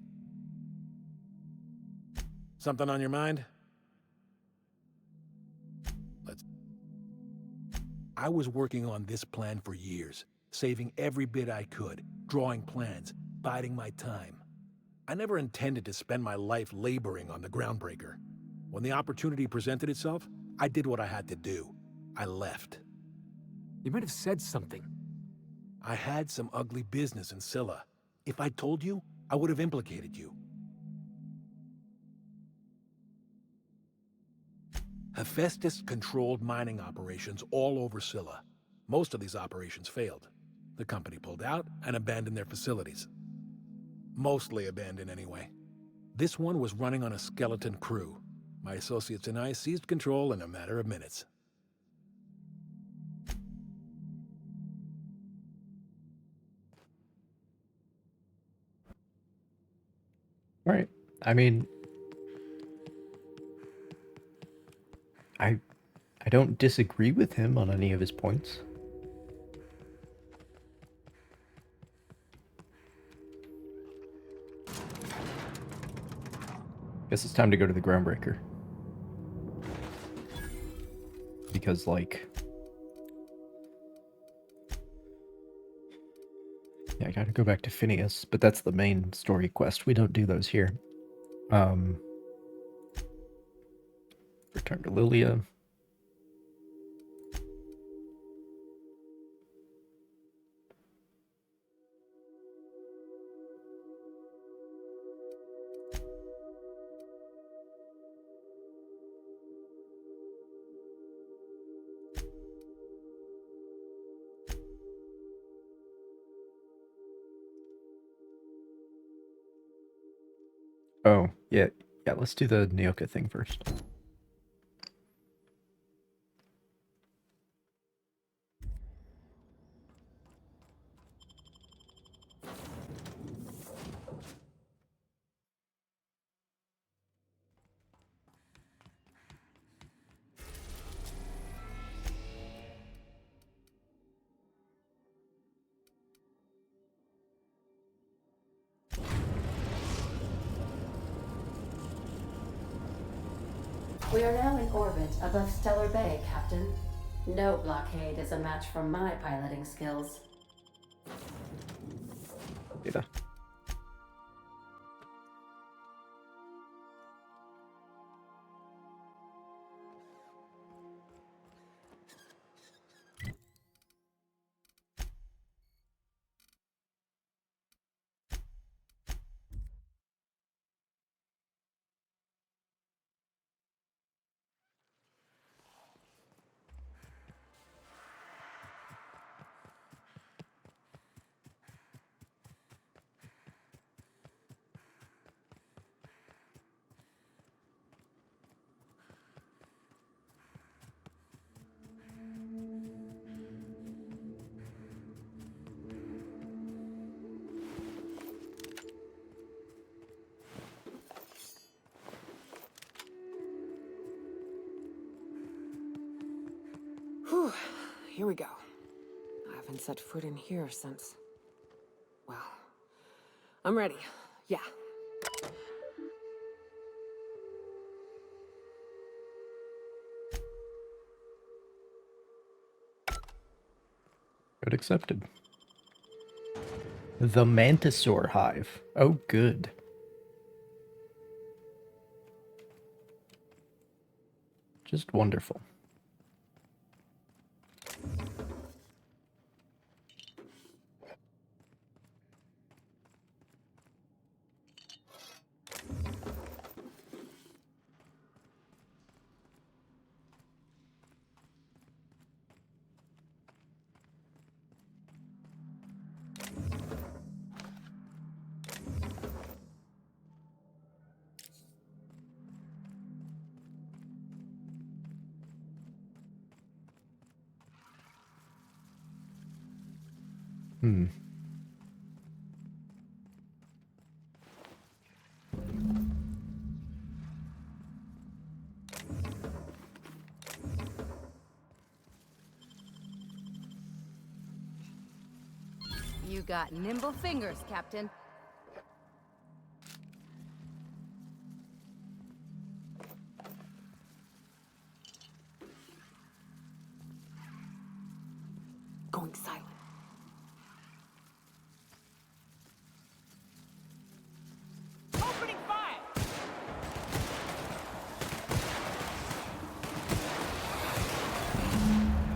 Something on your mind? I was working on this plan for years, saving every bit I could, drawing plans, biding my time. I never intended to spend my life laboring on the groundbreaker. When the opportunity presented itself, I did what I had to do. I left. You might have said something. I had some ugly business in Scylla. If I told you, I would have implicated you. Hephaestus controlled mining operations all over Scylla. Most of these operations failed. The company pulled out and abandoned their facilities. Mostly abandoned anyway. This one was running on a skeleton crew. My associates and I seized control in a matter of minutes. Right. I mean, I don't disagree with him on any of his points. Guess it's time to go to the groundbreaker. Because, like... yeah, I gotta go back to Phineas, but that's the main story quest. We don't do those here. Return to Lilia. Oh, yeah, let's do the Nyoka thing first. We are now in orbit above Stellar Bay, Captain. No blockade is a match for my piloting skills. Data. Whew, here we go. I haven't set foot in here since... Well, I'm ready. Yeah. Code accepted. The Mantisaur Hive. Oh, good. Just wonderful. Hmm. You got nimble fingers, Captain. Going silent. Opening fire!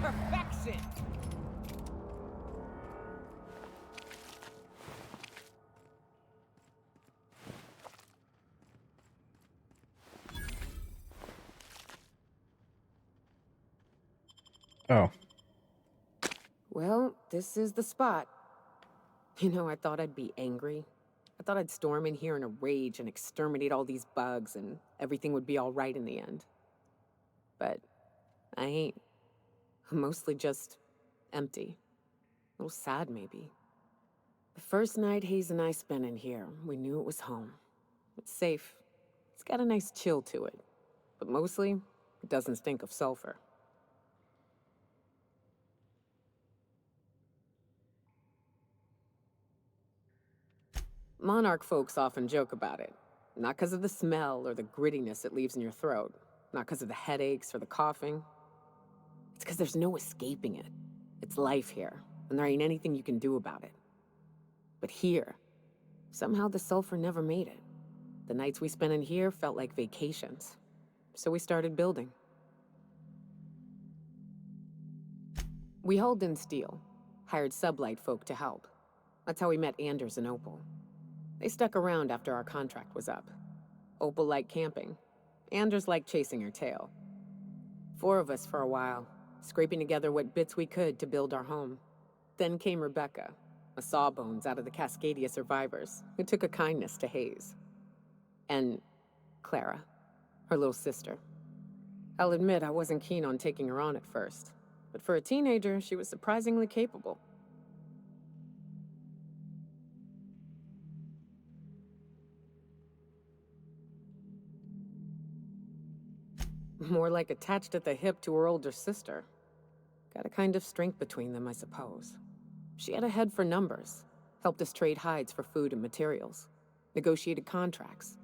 Perfection! Oh. Well, this is the spot. You know, I thought I'd be angry. I thought I'd storm in here in a rage and exterminate all these bugs and everything would be all right in the end. But I ain't. I'm mostly just empty. A little sad, maybe. The first night Hayes and I spent in here, we knew it was home. It's safe. It's got a nice chill to it. But mostly, it doesn't stink of sulfur. Monarch folks often joke about it. Not because of the smell or the grittiness it leaves in your throat. Not because of the headaches or the coughing. It's because there's no escaping it. It's life here, and there ain't anything you can do about it. But here, somehow the sulfur never made it. The nights we spent in here felt like vacations. So we started building. We hauled in steel, hired sublight folk to help. That's how we met Anders and Opal. They stuck around after our contract was up. Opal liked camping. Anders liked chasing her tail. 4 of us for a while, scraping together what bits we could to build our home. Then came Rebecca, a sawbones out of the Cascadia survivors, who took a kindness to Hayes. And Clara, her little sister. I'll admit I wasn't keen on taking her on at first, but for a teenager, she was surprisingly capable. More like attached at the hip to her older sister. Got a kind of strength between them, I suppose. She had a head for numbers, helped us trade hides for food and materials, negotiated contracts.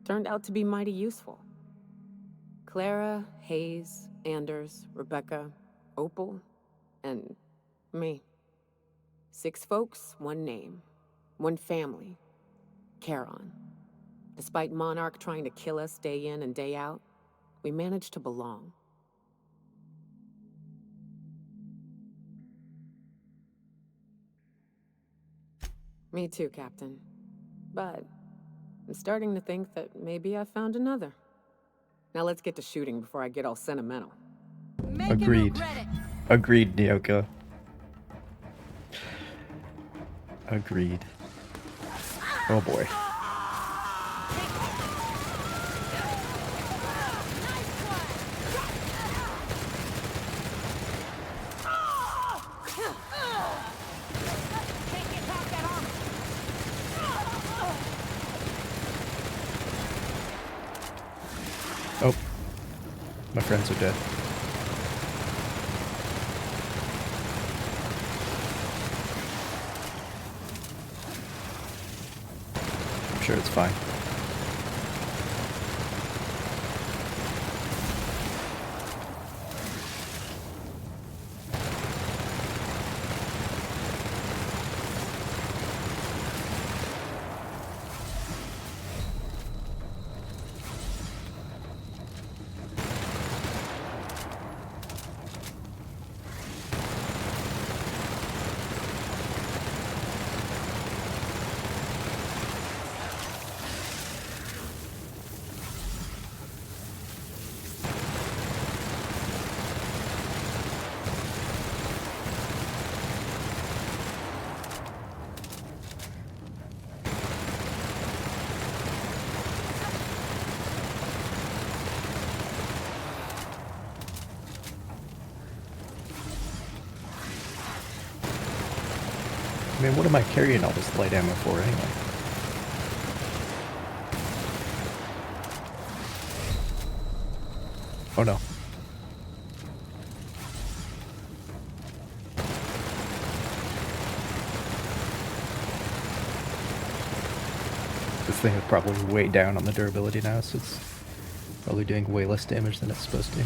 Turned out to be mighty useful. Clara, Hayes, Anders, Rebecca, Opal, and me. 6 folks, 1 name. 1 family. Charon. Despite Monarch trying to kill us day in and day out, we managed to belong. Me too, Captain. But I'm starting to think that maybe I found another. Now let's get to shooting before I get all sentimental. Agreed. Agreed, Nyoka. Agreed. Oh boy. Oh. My friends are dead. I'm sure it's fine. I mean, what am I carrying all this light ammo for anyway? Oh no. This thing is probably way down on the durability now, so it's probably doing way less damage than it's supposed to.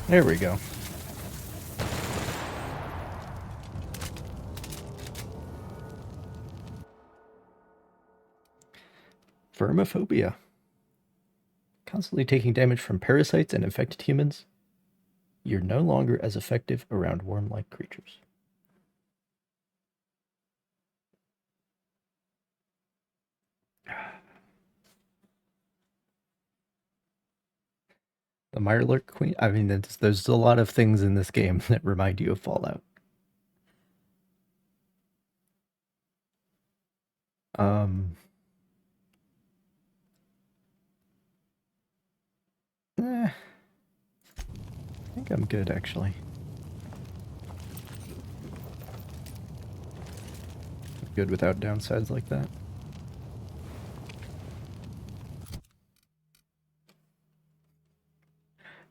There we go. Vermophobia. Constantly taking damage from parasites and infected humans. You're no longer as effective around worm-like creatures. The Mirelurk Queen? I mean, there's a lot of things in this game that remind you of Fallout. I think I'm good, actually. Good without downsides like that.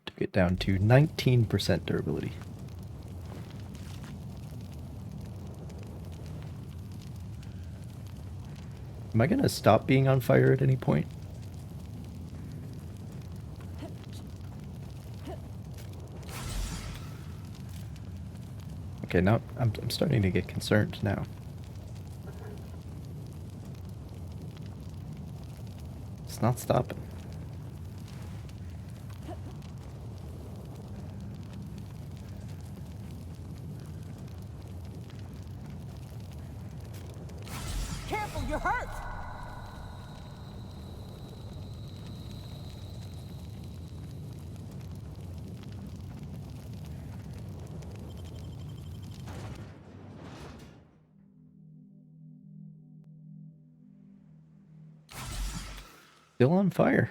Took it down to 19% durability. Am I gonna stop being on fire at any point? Okay, now I'm starting to get concerned now. It's not stopping. Careful, you're hurt! Still on fire.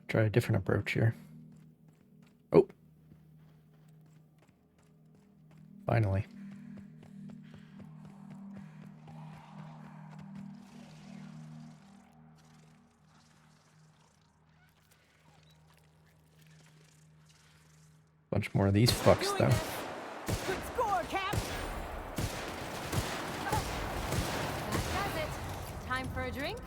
Try a different approach here. Oh. Finally. Bunch more of these fucks, though. Good score, Cap! That does it. Time for a drink?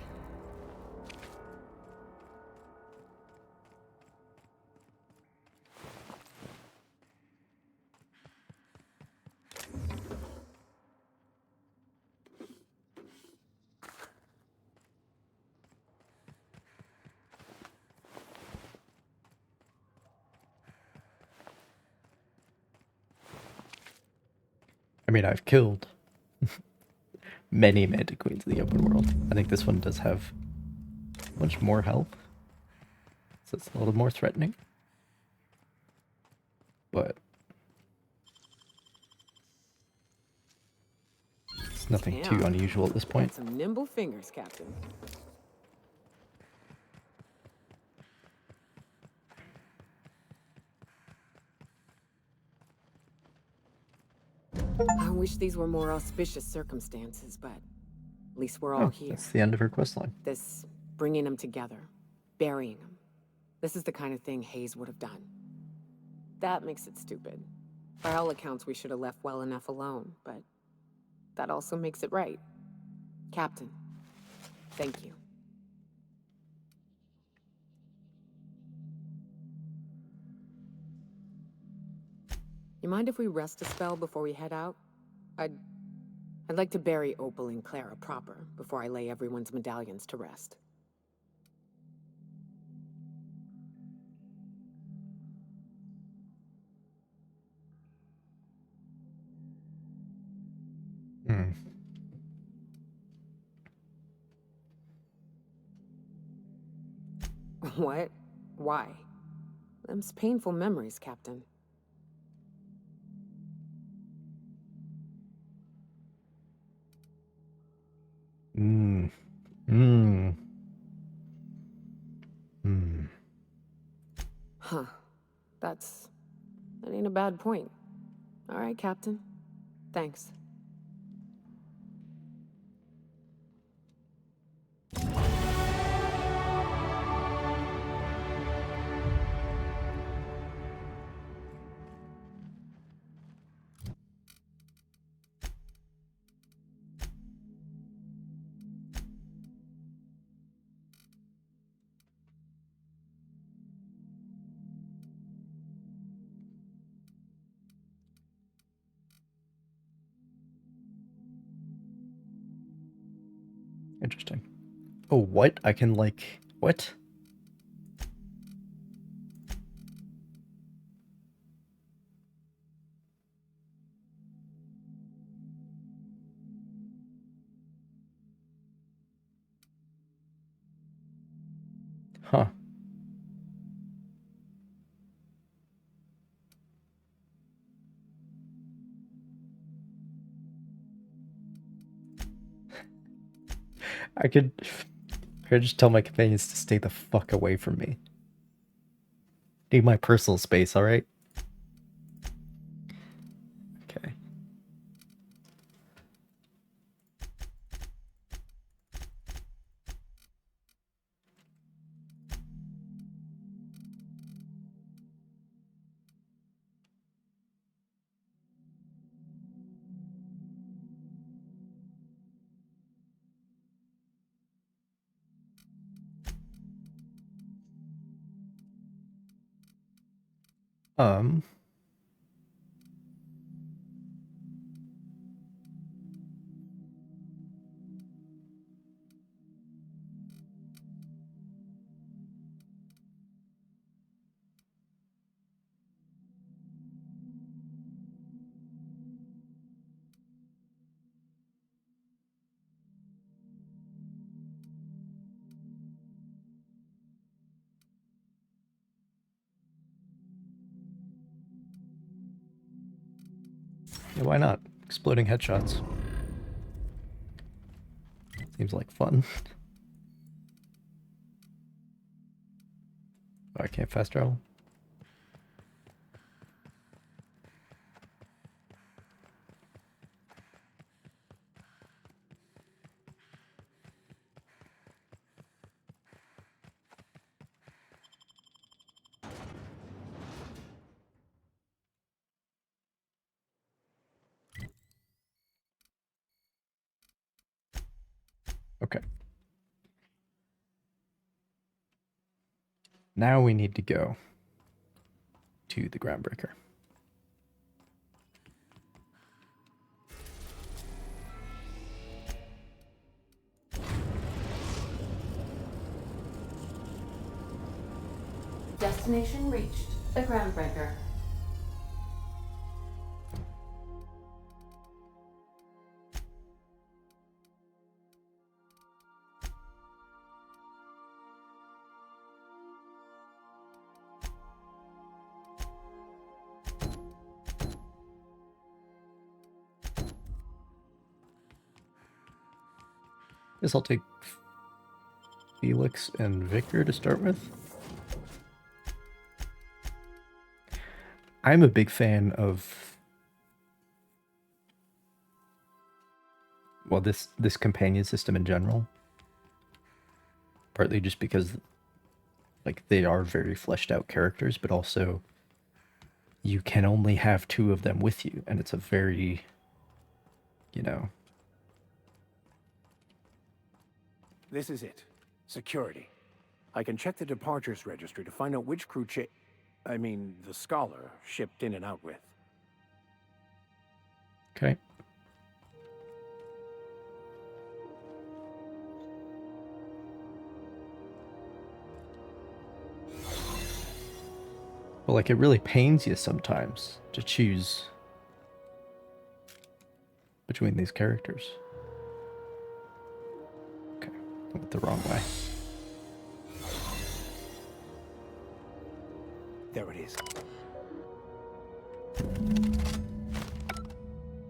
I mean, I've killed many Mantiqueens in the open world. I think this one does have much more health, so it's a little more threatening. But it's nothing too unusual at this point. Got some nimble fingers, Captain. I wish these were more auspicious circumstances, but at least we're all here. That's the end of her questline. This bringing them together, burying them. This is the kind of thing Hayes would have done. That makes it stupid. By all accounts, we should have left well enough alone, but that also makes it right. Captain, thank you. You mind if we rest a spell before we head out? I'd like to bury Opal and Clara proper before I lay everyone's medallions to rest. What? Why? Them's painful memories, Captain. Huh. That ain't a bad point. All right, Captain. Thanks. Interesting. Oh, what? I can, like... What? Huh. I could just tell my companions to stay the fuck away from me. Need my personal space, alright? Okay. Um... Yeah, why not? Exploding headshots. Seems like fun. Oh, I can't fast travel. Okay. Now we need to go to the groundbreaker. Destination reached. The groundbreaker. Guess I'll take Felix and Victor to start with. I'm a big fan of, well, this companion system in general. Partly just because, like, they are very fleshed out characters, but also you can only have 2 of them with you, and it's a very, you know... This is it. Security. I can check the departures registry to find out which crew the scholar shipped in and out with. Okay. Well, like, it really pains you sometimes to choose between these characters. Okay, I went the wrong way. There it is.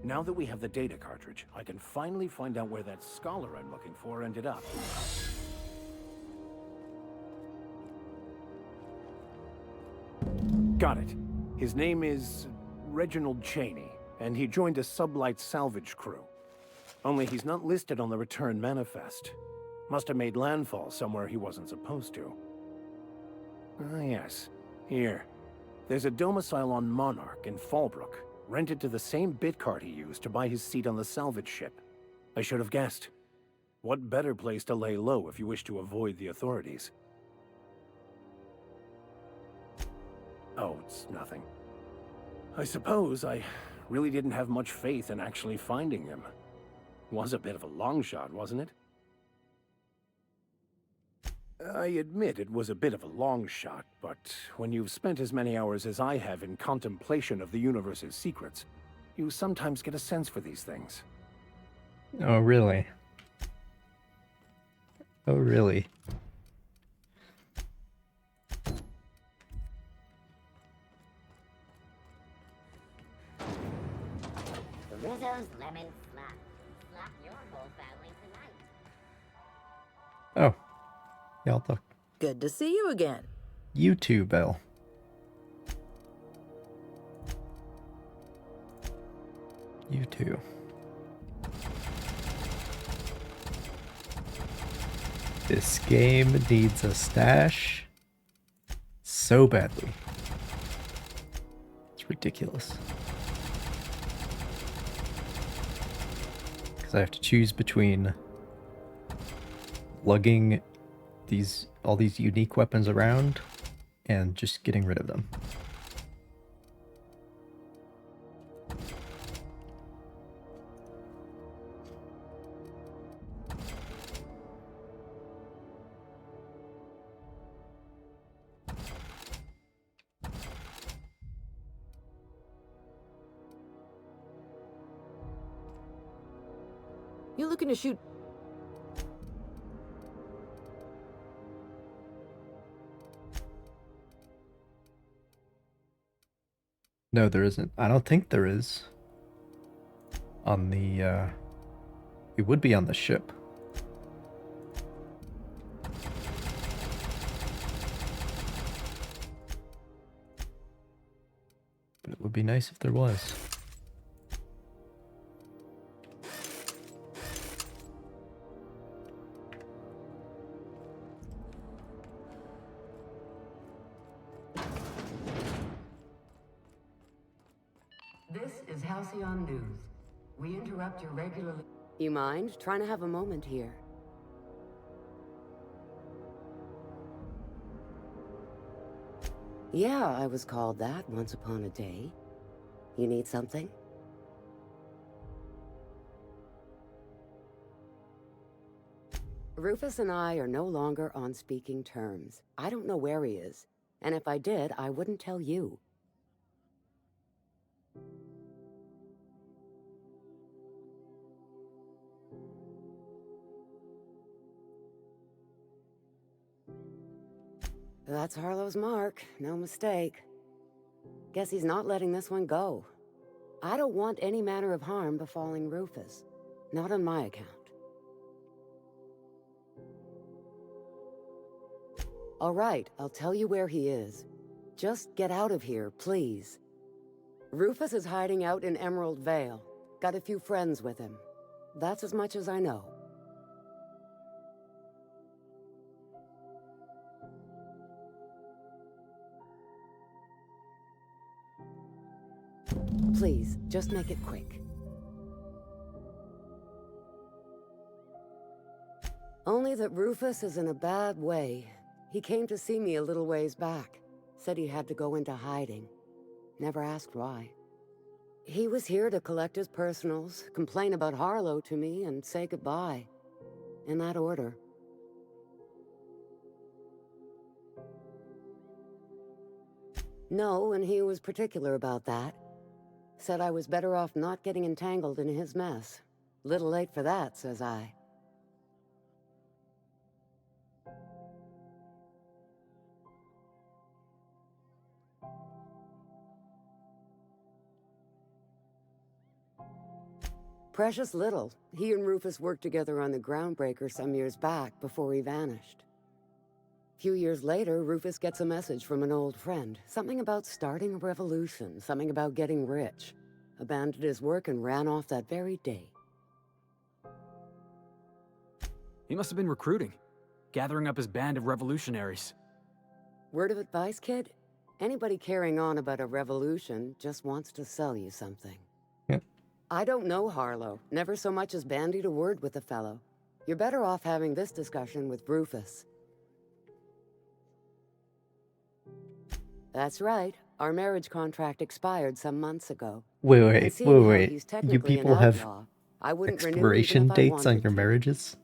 Now that we have the data cartridge, I can finally find out where that scholar I'm looking for ended up. Got it. His name is Reginald Cheney, and he joined a sublight salvage crew. Only he's not listed on the return manifest. Must have made landfall somewhere he wasn't supposed to. Ah, yes. Here. There's a domicile on Monarch in Fallbrook, rented to the same bit card he used to buy his seat on the salvage ship. I should have guessed. What better place to lay low if you wish to avoid the authorities? Oh, it's nothing. I suppose I really didn't have much faith in actually finding him. Was a bit of a long shot, wasn't it? I admit it was a bit of a long shot, but when you've spent as many hours as I have in contemplation of the universe's secrets, you sometimes get a sense for these things. Oh, really? Oh, really? Rizzo's lemon slap. Slap your whole family tonight. Oh. Yeah, I'll talk. Good to see you again. You too, Belle. You too. This game needs a stash so badly. It's ridiculous. Because I have to choose between lugging all these unique weapons around and just getting rid of them. You looking to shoot? No, there isn't. I don't think there is. On the, it would be on the ship. But it would be nice if there was. This is Halcyon News. We interrupt your regularly... You mind trying to have a moment here? Yeah, I was called that once upon a day. You need something? Rufus and I are no longer on speaking terms. I don't know where he is, and if I did, I wouldn't tell you. That's Harlow's mark, no mistake. Guess he's not letting this one go. I don't want any manner of harm befalling Rufus. Not on my account. All right, I'll tell you where he is. Just get out of here, please. Rufus is hiding out in Emerald Vale. Got a few friends with him. That's as much as I know. Please, just make it quick. Only that Rufus is in a bad way. He came to see me a little ways back. Said he had to go into hiding. Never asked why. He was here to collect his personals, complain about Harlow to me, and say goodbye. In that order. No, and he was particular about that. Said I was better off not getting entangled in his mess. Little late for that, says I. Precious little. He and Rufus worked together on the Groundbreaker some years back before he vanished. A few years later, Rufus gets a message from an old friend. Something about starting a revolution, something about getting rich. Abandoned his work and ran off that very day. He must have been recruiting, gathering up his band of revolutionaries. Word of advice, kid? Anybody carrying on about a revolution just wants to sell you something. Yep. I don't know Harlow. Never so much as bandied a word with the fellow. You're better off having this discussion with Rufus. That's right. Our marriage contract expired some months ago. And seeing how he's Wait. You technically people an have outlaw, I wouldn't renew expiration even if I dates on wanted your to. marriages?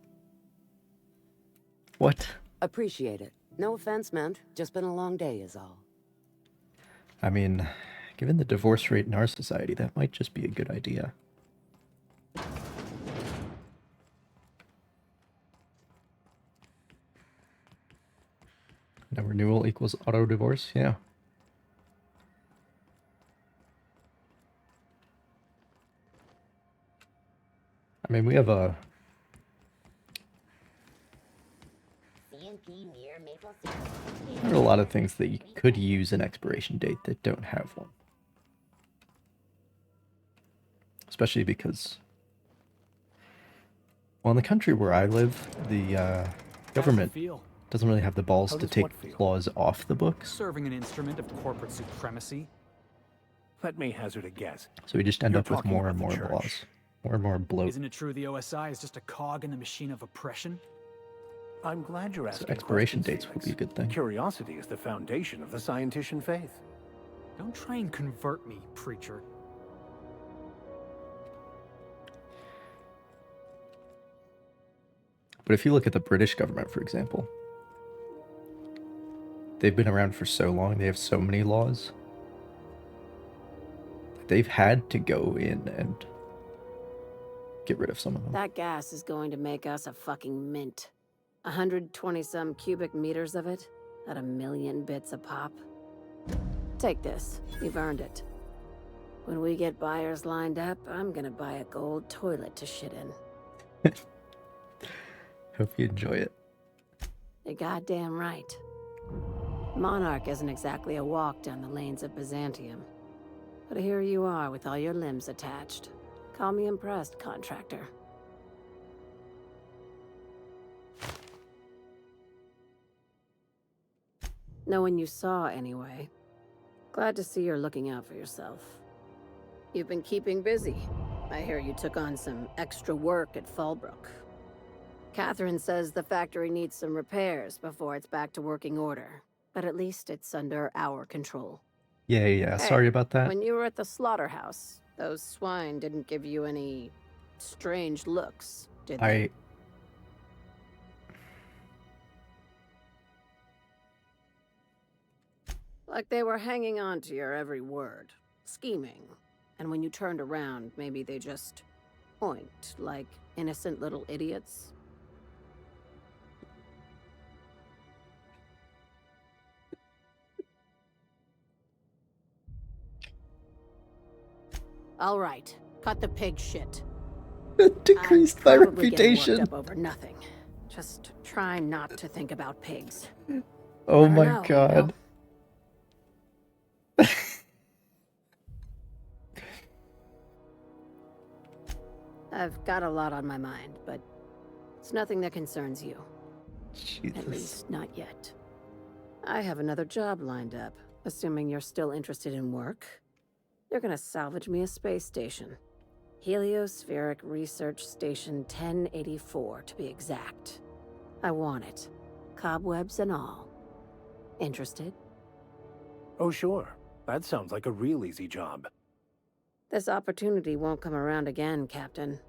What? Appreciate it. No offense meant. Just been a long day is all. I mean, given the divorce rate in our society, that might just be a good idea. No renewal equals auto divorce? Yeah. I mean, we have there are a lot of things that you could use an expiration date that don't have one. Especially because, well, in the country where I live, the government doesn't really have the balls to take laws off the books. Serving an instrument of corporate supremacy. Let me hazard a guess. So we just end You're up with talking more about and the more church. laws. More and more bloat. Isn't it true the OSI is just a cog in the machine of oppression? I'm glad you're asking So expiration questions, dates would be a good thing. Curiosity is the foundation of the scientician faith. Don't try and convert me, preacher. But if you look at the British government, for example, they've been around for so long, they have so many laws. They've had to go in and get rid of some of them. That gas is going to make us a fucking mint. 120-some cubic meters of it at 1,000,000 bits a pop. Take this. You've earned it. When we get buyers lined up, I'm gonna buy a gold toilet to shit in. Hope you enjoy it. You're goddamn right. Monarch isn't exactly a walk down the lanes of Byzantium. But here you are with all your limbs attached. Call me impressed, contractor. No one you saw, anyway. Glad to see you're looking out for yourself. You've been keeping busy. I hear you took on some extra work at Fallbrook. Catherine says the factory needs some repairs before it's back to working order. but at least it's under our control. Yeah. Hey, Sorry about that. when you were at the slaughterhouse, those swine didn't give you any strange looks, did they? Like they were hanging on to your every word, scheming. And when you turned around, maybe they just point like innocent little idiots. All right, cut the pig shit. Decreased my reputation. Worked up over nothing. Just try not to think about pigs. Oh Never my know, god. I've got a lot on my mind, but it's nothing that concerns you. Jesus. At least not yet. I have another job lined up, assuming you're still interested in work. You're gonna salvage me a space station. Heliospheric Research Station 1084, to be exact. I want it. Cobwebs and all. Interested? Oh, sure. That sounds like a real easy job. This opportunity won't come around again, Captain.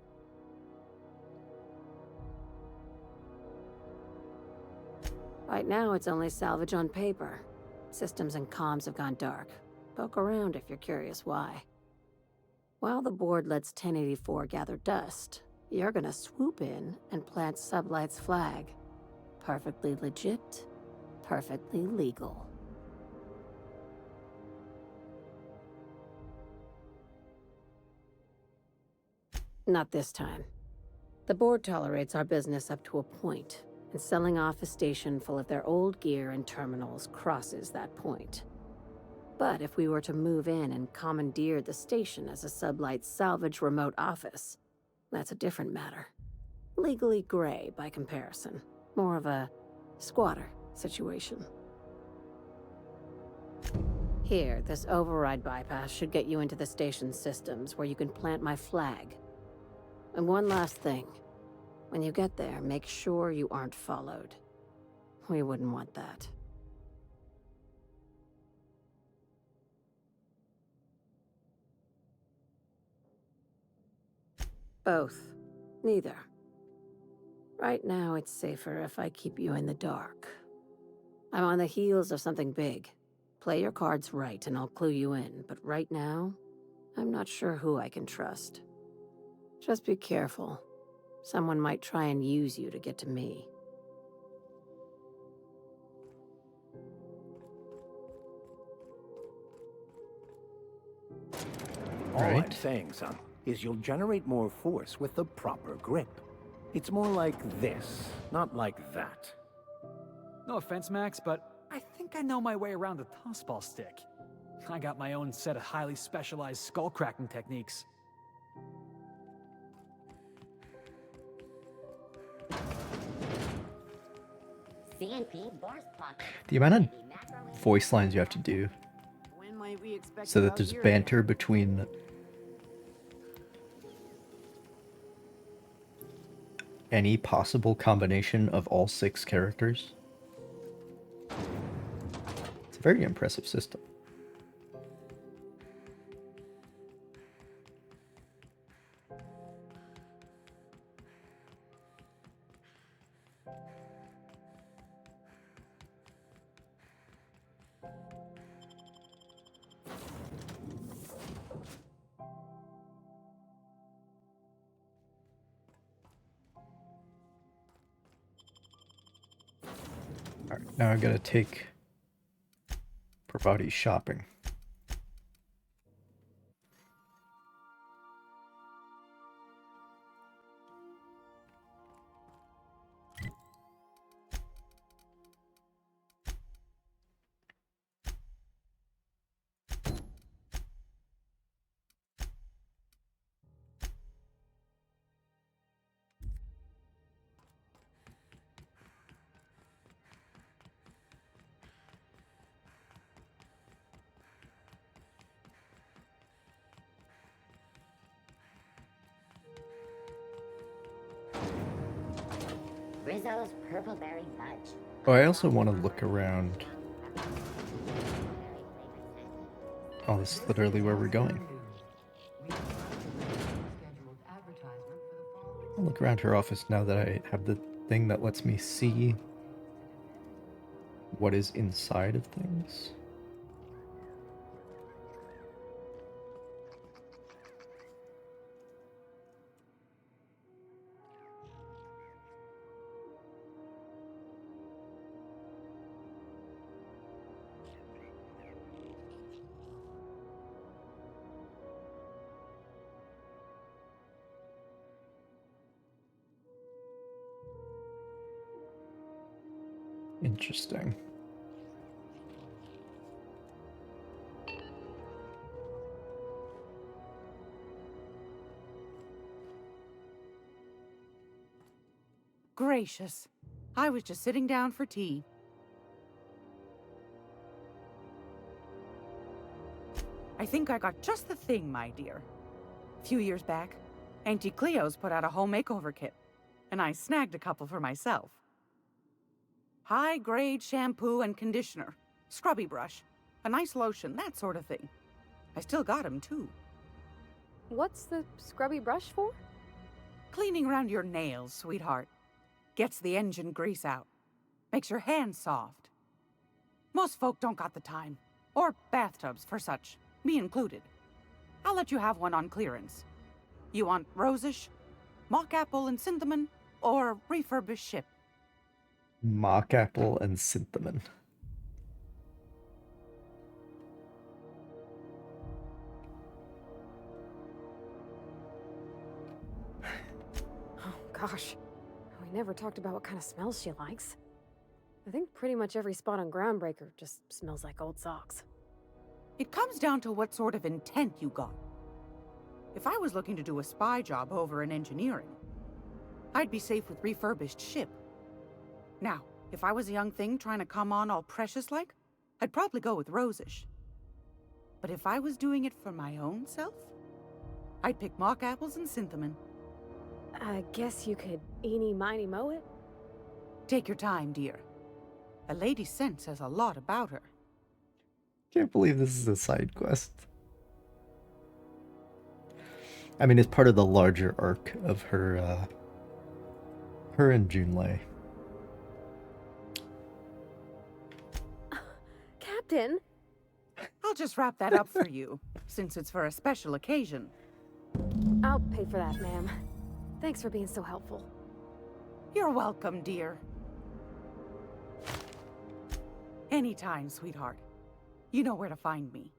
Right now, it's only salvage on paper. Systems and comms have gone dark. Poke around if you're curious why. While the board lets 1084 gather dust, you're gonna swoop in and plant Sublight's flag. Perfectly legit, perfectly legal. Not this time. The board tolerates our business up to a point, and selling off a station full of their old gear and terminals crosses that point. But if we were to move in and commandeer the station as a Sublight salvage remote office, that's a different matter. Legally gray by comparison. More of a squatter situation. Here, this override bypass should get you into the station's systems where you can plant my flag. And one last thing. When you get there, make sure you aren't followed. We wouldn't want that. Both. Neither. Right now, it's safer if I keep you in the dark. I'm on the heels of something big. Play your cards right and I'll clue you in, but right now, I'm not sure who I can trust. Just be careful. Someone might try and use you to get to me. All I'm saying, son, is you'll generate more force with the proper grip. It's more like this, not like that. No offense, Max, but I think I know my way around a tossball stick. I got my own set of highly specialized skull-cracking techniques. The amount of voice lines you have to do so that there's banter between any possible combination of all 6 characters. It's a very impressive system. Alright, now I'm gonna take Parvati shopping. Rizzo's Purpleberry Fudge. Oh, I also want to look around Oh, this is literally where we're going. I'll look around her office now that I have the thing that lets me see what is inside of things. Interesting. Gracious. I was just sitting down for tea. I think I got just the thing, my dear. A few years back, Auntie Cleo's put out a home makeover kit, and I snagged a couple for myself. High-grade shampoo and conditioner, scrubby brush, a nice lotion, that sort of thing. I still got 'em, too. What's the scrubby brush for? Cleaning around your nails, sweetheart. Gets the engine grease out. Makes your hands soft. Most folk don't got the time. Or bathtubs for such, me included. I'll let you have one on clearance. You want rosish, mock apple and cinnamon, or refurbished ship? Mock apple and cinnamon. Oh, gosh. We never talked about what kind of smells she likes. I think pretty much every spot on Groundbreaker just smells like old socks. It comes down to what sort of intent you got. If I was looking to do a spy job over in engineering, I'd be safe with refurbished ship. Now, if I was a young thing trying to come on all precious-like, I'd probably go with rosish. But if I was doing it for my own self, I'd pick mock apples and cinnamon. I guess you could eeny-miny-moe it? Take your time, dear. A lady's scent says a lot about her. Can't believe this is a side quest. I mean, it's part of the larger arc of her and Junlei. Captain? I'll just wrap that up for you, since it's for a special occasion. I'll pay for that, ma'am. Thanks for being so helpful. You're welcome, dear. Anytime, sweetheart. You know where to find me.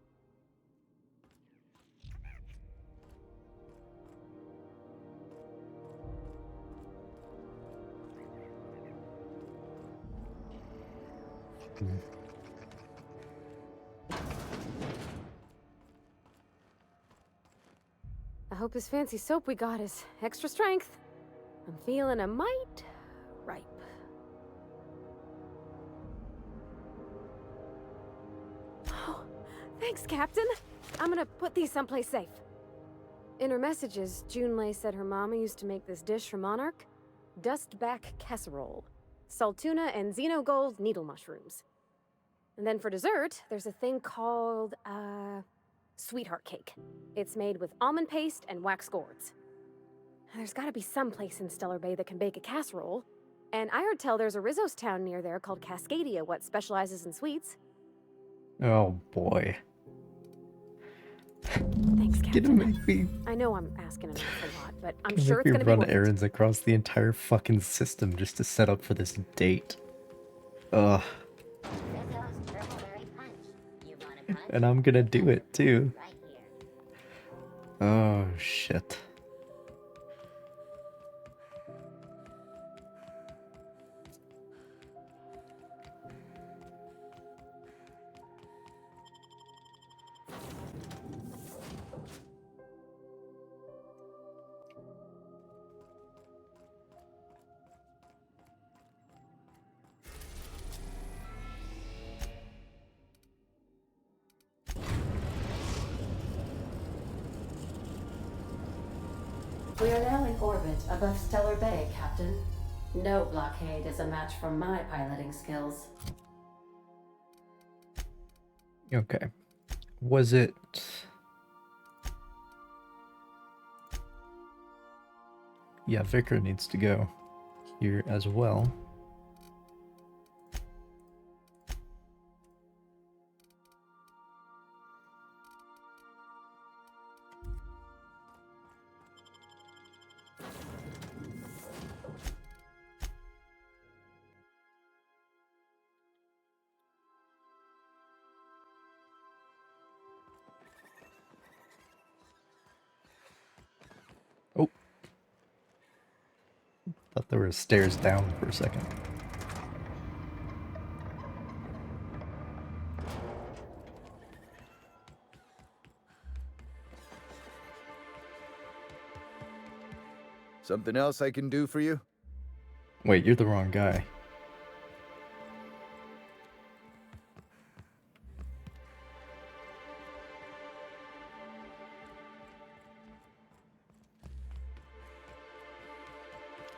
I hope this fancy soap we got is extra strength. I'm feeling a mite ripe. Oh, thanks, Captain. I'm gonna put these someplace safe. In her messages, Junlei said her mama used to make this dish for Monarch. Dustback casserole. Salt tuna and xenogold needle mushrooms. And then for dessert, there's a thing called, sweetheart cake. It's made with almond paste and wax gourds. There's gotta be some place in Stellar Bay that can bake a casserole. And I heard tell there's a Rizzo's town near there called Cascadia what specializes in sweets. Oh boy. Thanks, Captain. Gonna make me, I know I'm asking an awful lot, but I'm gonna sure make it's me gonna be run worth it. errands across the entire fucking system just to set up for this date. Ugh. And I'm gonna do it too. Oh shit. We are now in orbit above Stellar Bay, Captain. No blockade is a match for my piloting skills. Okay. Was it... Yeah, Vicar needs to go here as well. Oh. Thought there were stairs down for a second. Something else I can do for you? Wait, you're the wrong guy.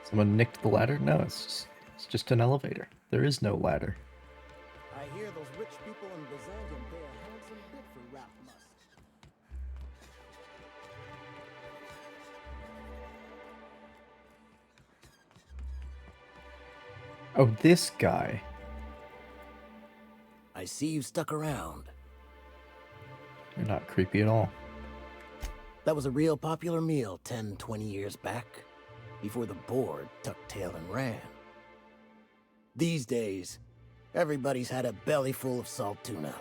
Someone nicked the ladder? No, it's just an elevator. There is no ladder. I hear those rich people in Byzantium pay a handsome bit for rap must. Oh, this guy. I see you stuck around. You're not creepy at all. That was a real popular meal 10, 20 years back, before the board tucked tail and ran. These days, everybody's had a belly full of salt tuna.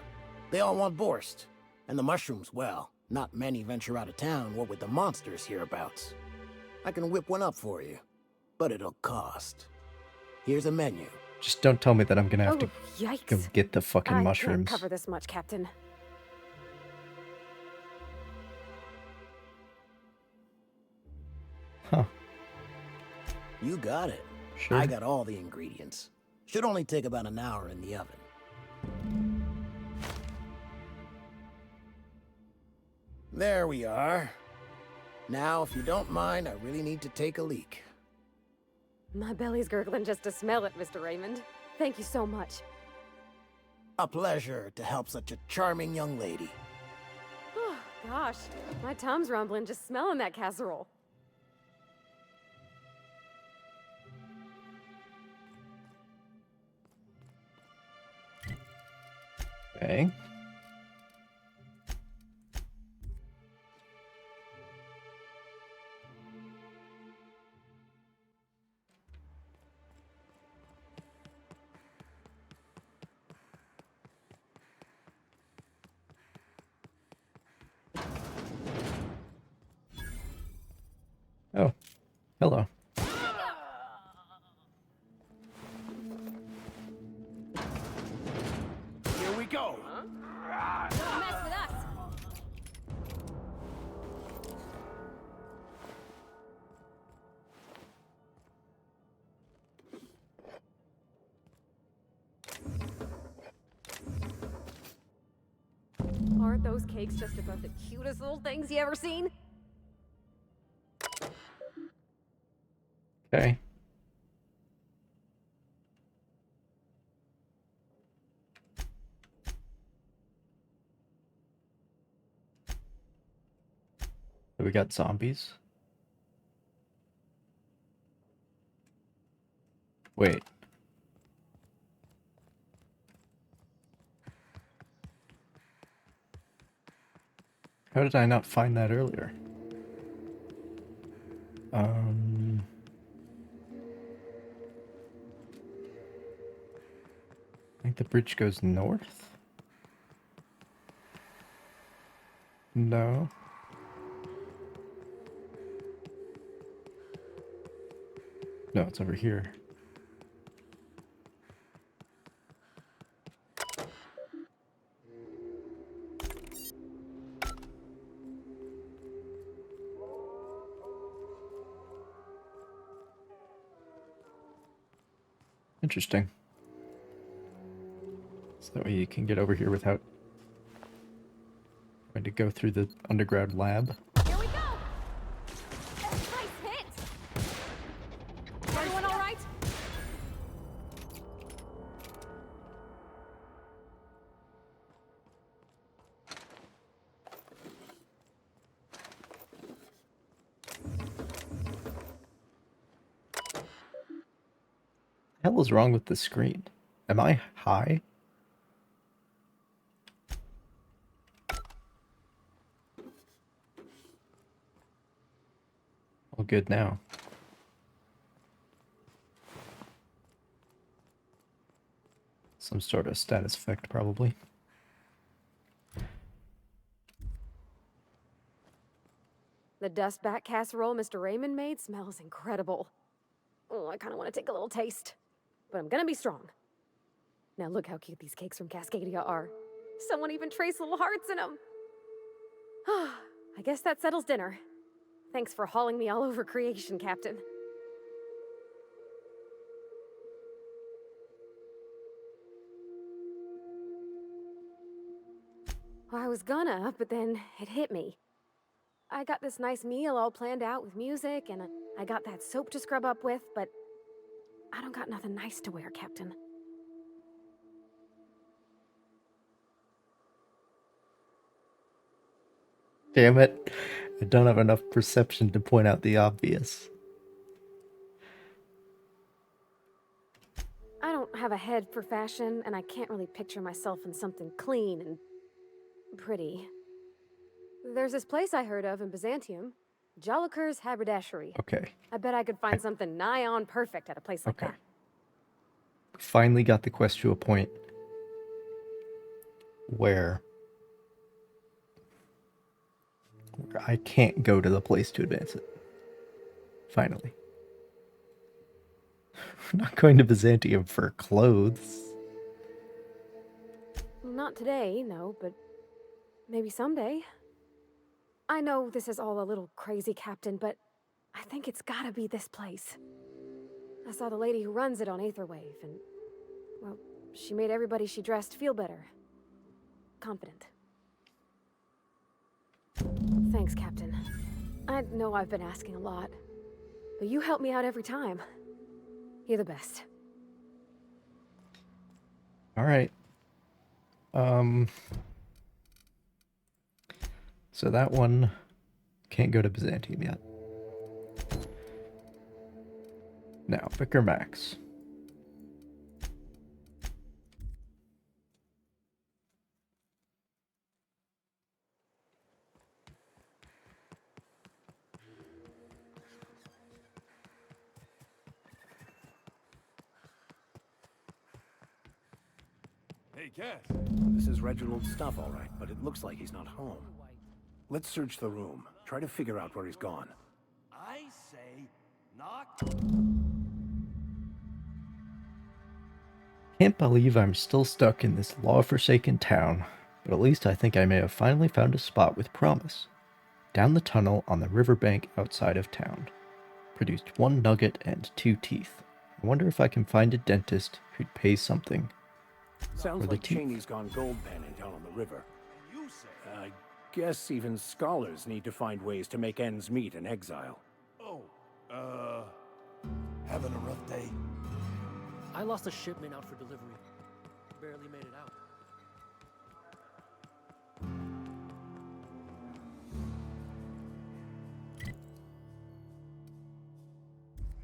They all want borscht. And the mushrooms, well, not many venture out of town, what with the monsters hereabouts. I can whip one up for you, but it'll cost. Here's a menu. Just don't tell me that I'm gonna have to yikes. go get the fucking I mushrooms. can't cover this much, Captain. Huh. You got it. Sure. I got all the ingredients. Should only take about an hour in the oven. There we are. Now, if you don't mind, I really need to take a leak. My belly's gurgling just to smell it, Mr. Raymond. Thank you so much. A pleasure to help such a charming young lady. Oh, gosh. My tum's rumbling just smelling that casserole. Okay. Oh, hello. Here we go. Don't mess with us. Aren't those cakes just about the cutest little things you ever seen? Okay. So we got zombies. Wait. How did I not find that earlier? I think the bridge goes north? No. No, it's over here. Interesting. So that way you can get over here without having to go through the underground lab. Here we go! Nice hit! Everyone all right? hell is wrong with the screen? Am I high? All good now. Some sort of status effect, probably. The dust bat casserole Mr. Raymond made smells incredible. Oh, I kind of want to take a little taste. But I'm gonna be strong. Now look how cute these cakes from Cascadia are. Someone even traced little hearts in them. I guess that settles dinner. Thanks for hauling me all over creation, Captain. Well, I was gonna, but then it hit me. I got this nice meal all planned out with music, and I got that soap to scrub up with, but I don't got nothing nice to wear, Captain. Damn it. I don't have enough perception to point out the obvious. I don't have a head for fashion, and I can't really picture myself in something clean and pretty. There's this place I heard of in Byzantium, Joliker's Haberdashery. Okay. I bet I could find something nigh on perfect at a place like that. Finally got the quest to a point where I can't go to the place to advance it. Finally. I'm not going to Byzantium for clothes. Not today, no, but maybe someday. I know this is all a little crazy, Captain, but I think it's gotta be this place. I saw the lady who runs it on Aetherwave, and, well, she made everybody she dressed feel better. Confident. Thanks, Captain. I know I've been asking a lot, but you help me out every time. You're the best. Alright. So that one can't go to Byzantium yet. Now, Vicar Max. Hey, Cass. This is Reginald's stuff, all right, but it looks like he's not home. Let's search the room. Try to figure out where he's gone. I say, knock. Can't believe I'm still stuck in this law-forsaken town, but at least I think I may have finally found a spot with promise. Down the tunnel on the riverbank outside of town. Produced 1 nugget and 2 teeth. I wonder if I can find a dentist who'd pay something Sounds for the like teeth. Cheney's gone gold panning down on the river. I guess even scholars need to find ways to make ends meet in exile. Oh, having a rough day? I lost a shipment out for delivery. Barely made it out.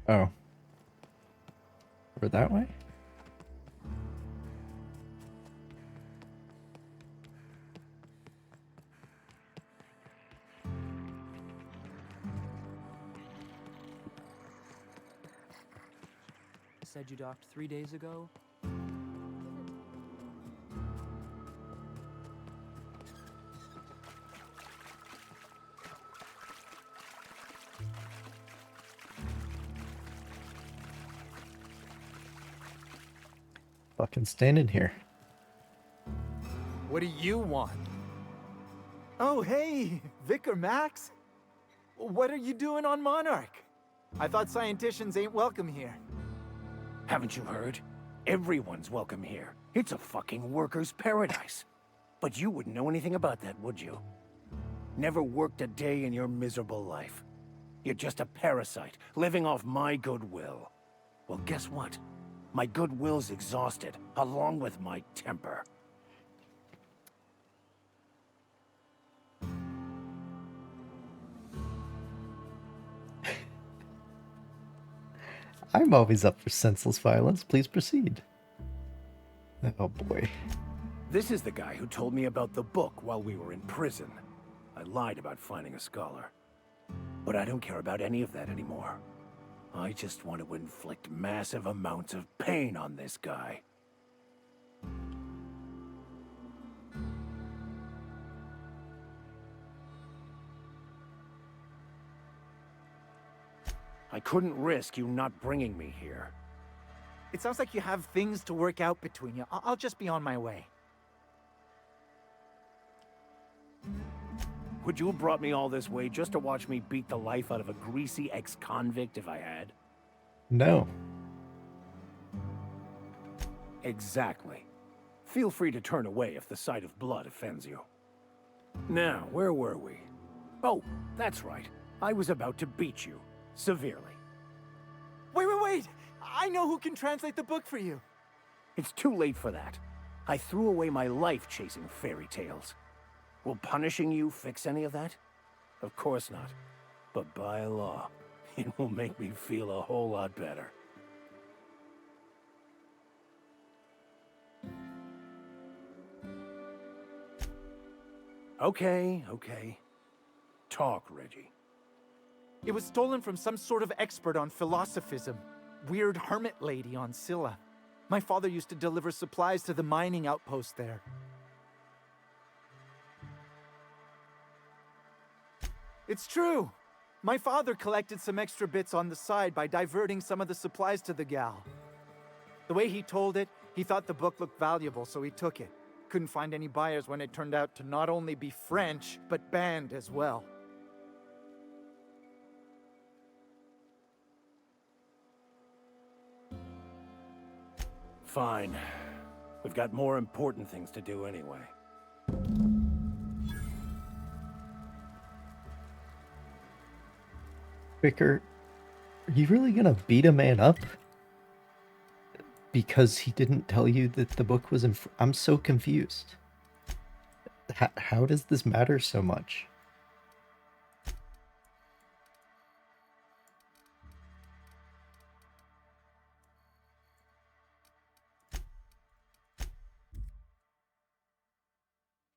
Oh. Over that way? Said you docked 3 days ago? Fucking standing here. What do you want? Oh, hey, Vicar Max. What are you doing on Monarch? I thought scienticians ain't welcome here. Haven't you heard? Everyone's welcome here. It's a fucking worker's paradise. But you wouldn't know anything about that, would you? Never worked a day in your miserable life. You're just a parasite, living off my goodwill. Well, guess what? My goodwill's exhausted, along with my temper. I'm always up for senseless violence. Please proceed. Oh boy. This is the guy who told me about the book while we were in prison. I lied about finding a scholar. But I don't care about any of that anymore. I just want to inflict massive amounts of pain on this guy. I couldn't risk you not bringing me here. It sounds like you have things to work out between you. I'll just be on my way. Would you have brought me all this way just to watch me beat the life out of a greasy ex-convict if I had? No. Exactly. Feel free to turn away if the sight of blood offends you. Now, where were we? Oh, that's right. I was about to beat you. Severely. Wait! I know who can translate the book for you. It's too late for that. I threw away my life chasing fairy tales. Will punishing you fix any of that? Of course not. But by law, it will make me feel a whole lot better. Okay. Talk, Reggie. It was stolen from some sort of expert on philosophism. Weird hermit lady on Scylla. My father used to deliver supplies to the mining outpost there. It's true. My father collected some extra bits on the side by diverting some of the supplies to the gal. The way he told it, he thought the book looked valuable, so he took it. Couldn't find any buyers when it turned out to not only be French, but banned as well. Fine. We've got more important things to do anyway. Vicar, are you really gonna beat a man up? Because he didn't tell you that the book was in... I'm so confused. How does this matter so much?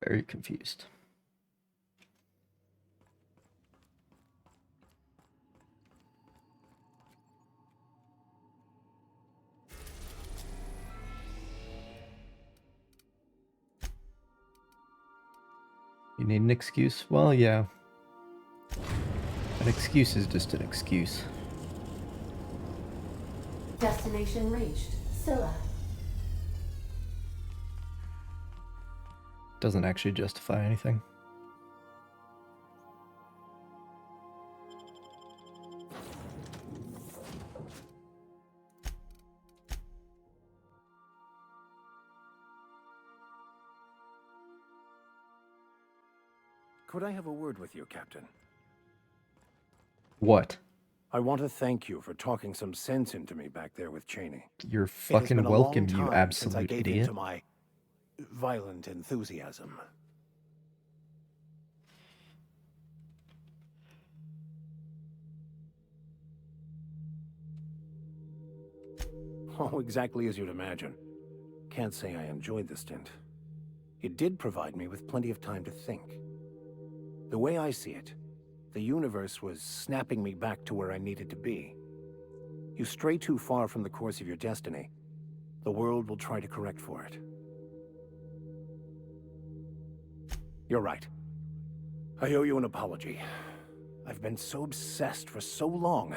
Very confused. You need an excuse? Well, yeah. An excuse is just an excuse. Destination reached. Scylla. Doesn't actually justify anything. Could I have a word with you, Captain? What? I want to thank you for talking some sense into me back there with Cheney. You're fucking welcome, you absolute since I gave idiot. In to my violent enthusiasm. Oh, exactly as you'd imagine. Can't say I enjoyed the stint. It did provide me with plenty of time to think. The way I see it, the universe was snapping me back to where I needed to be. You stray too far from the course of your destiny, the world will try to correct for it. You're right. I owe you an apology. I've been so obsessed for so long,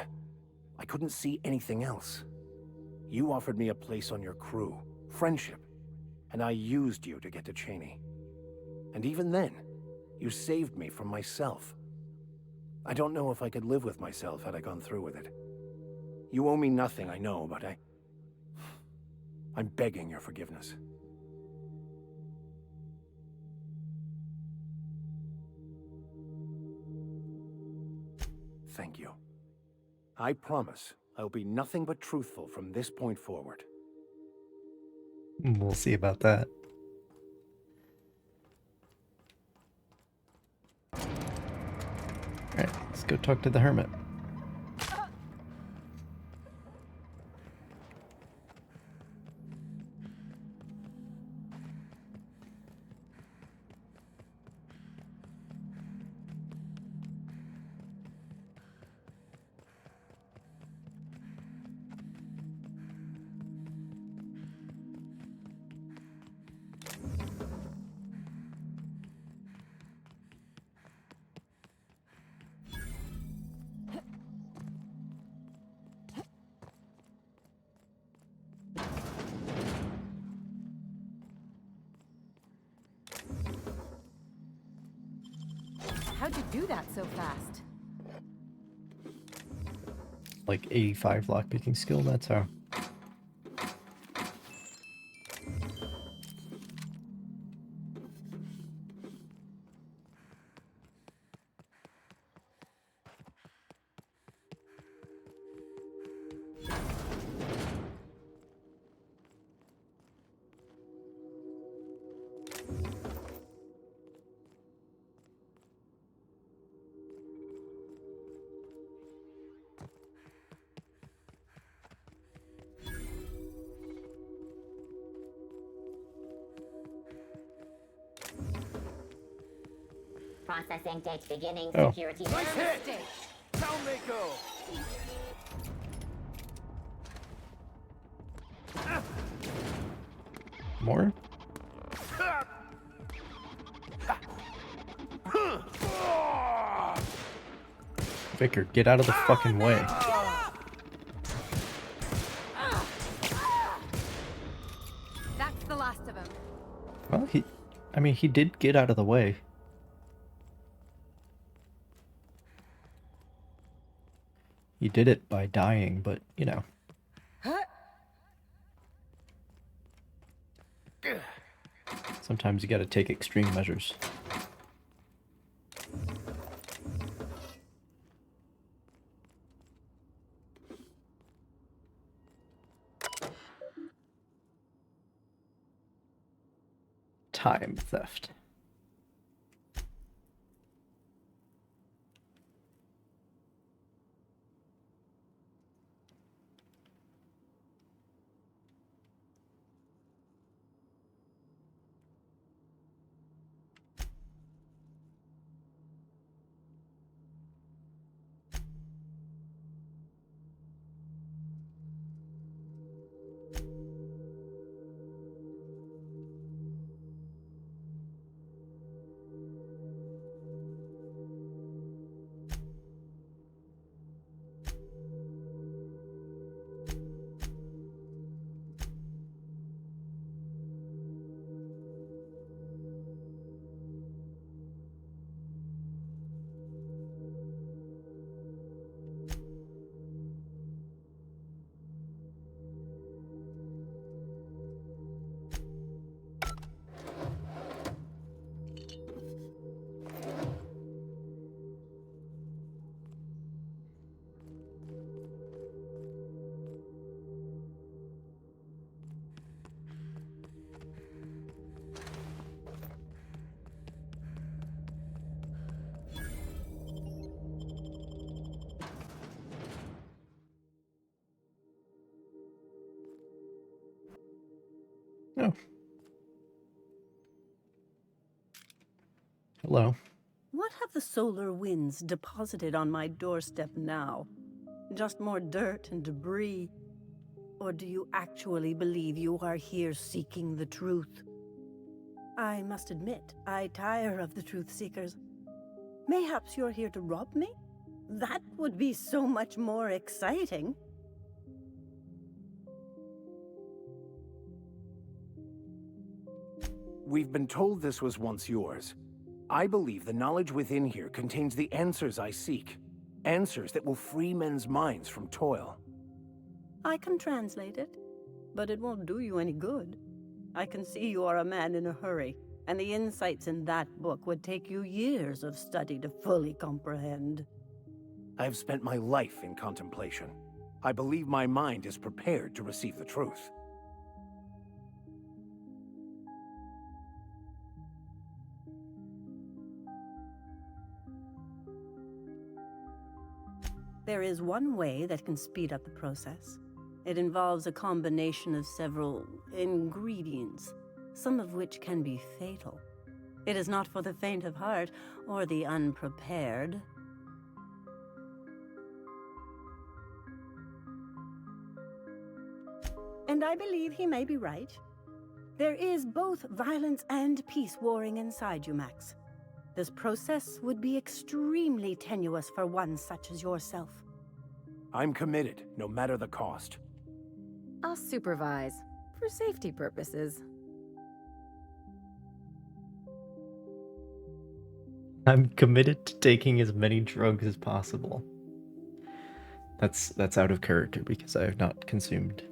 I couldn't see anything else. You offered me a place on your crew, friendship, and I used you to get to Cheney. And even then, you saved me from myself. I don't know if I could live with myself had I gone through with it. You owe me nothing, I know, but I'm begging your forgiveness. Thank you. I promise I'll be nothing but truthful from this point forward. We'll see about that. Alright, let's go talk to the hermit. How'd you do that so fast? Like 85 lockpicking skill, that's how. Processing date beginning Oh. security. Nice hit! Down they go! More? Vicar, get out of the fucking way. That's the last of him. Well, he did get out of the way. He did it by dying, but, you know. Sometimes you gotta take extreme measures. Time theft. Oh. Hello. What have the solar winds deposited on my doorstep now? Just more dirt and debris? Or do you actually believe you are here seeking the truth? I must admit, I tire of the truth seekers. Mayhaps you're here to rob me? That would be so much more exciting. We've been told this was once yours. I believe the knowledge within here contains the answers I seek. Answers that will free men's minds from toil. I can translate it, but it won't do you any good. I can see you are a man in a hurry, and the insights in that book would take you years of study to fully comprehend. I have spent my life in contemplation. I believe my mind is prepared to receive the truth. There is one way that can speed up the process. It involves a combination of several ingredients, some of which can be fatal. It is not for the faint of heart or the unprepared. And I believe he may be right. There is both violence and peace warring inside you, Max. This process would be extremely tenuous for one such as yourself. I'm committed, no matter the cost. I'll supervise, for safety purposes. I'm committed to taking as many drugs as possible. That's out of character because I have not consumed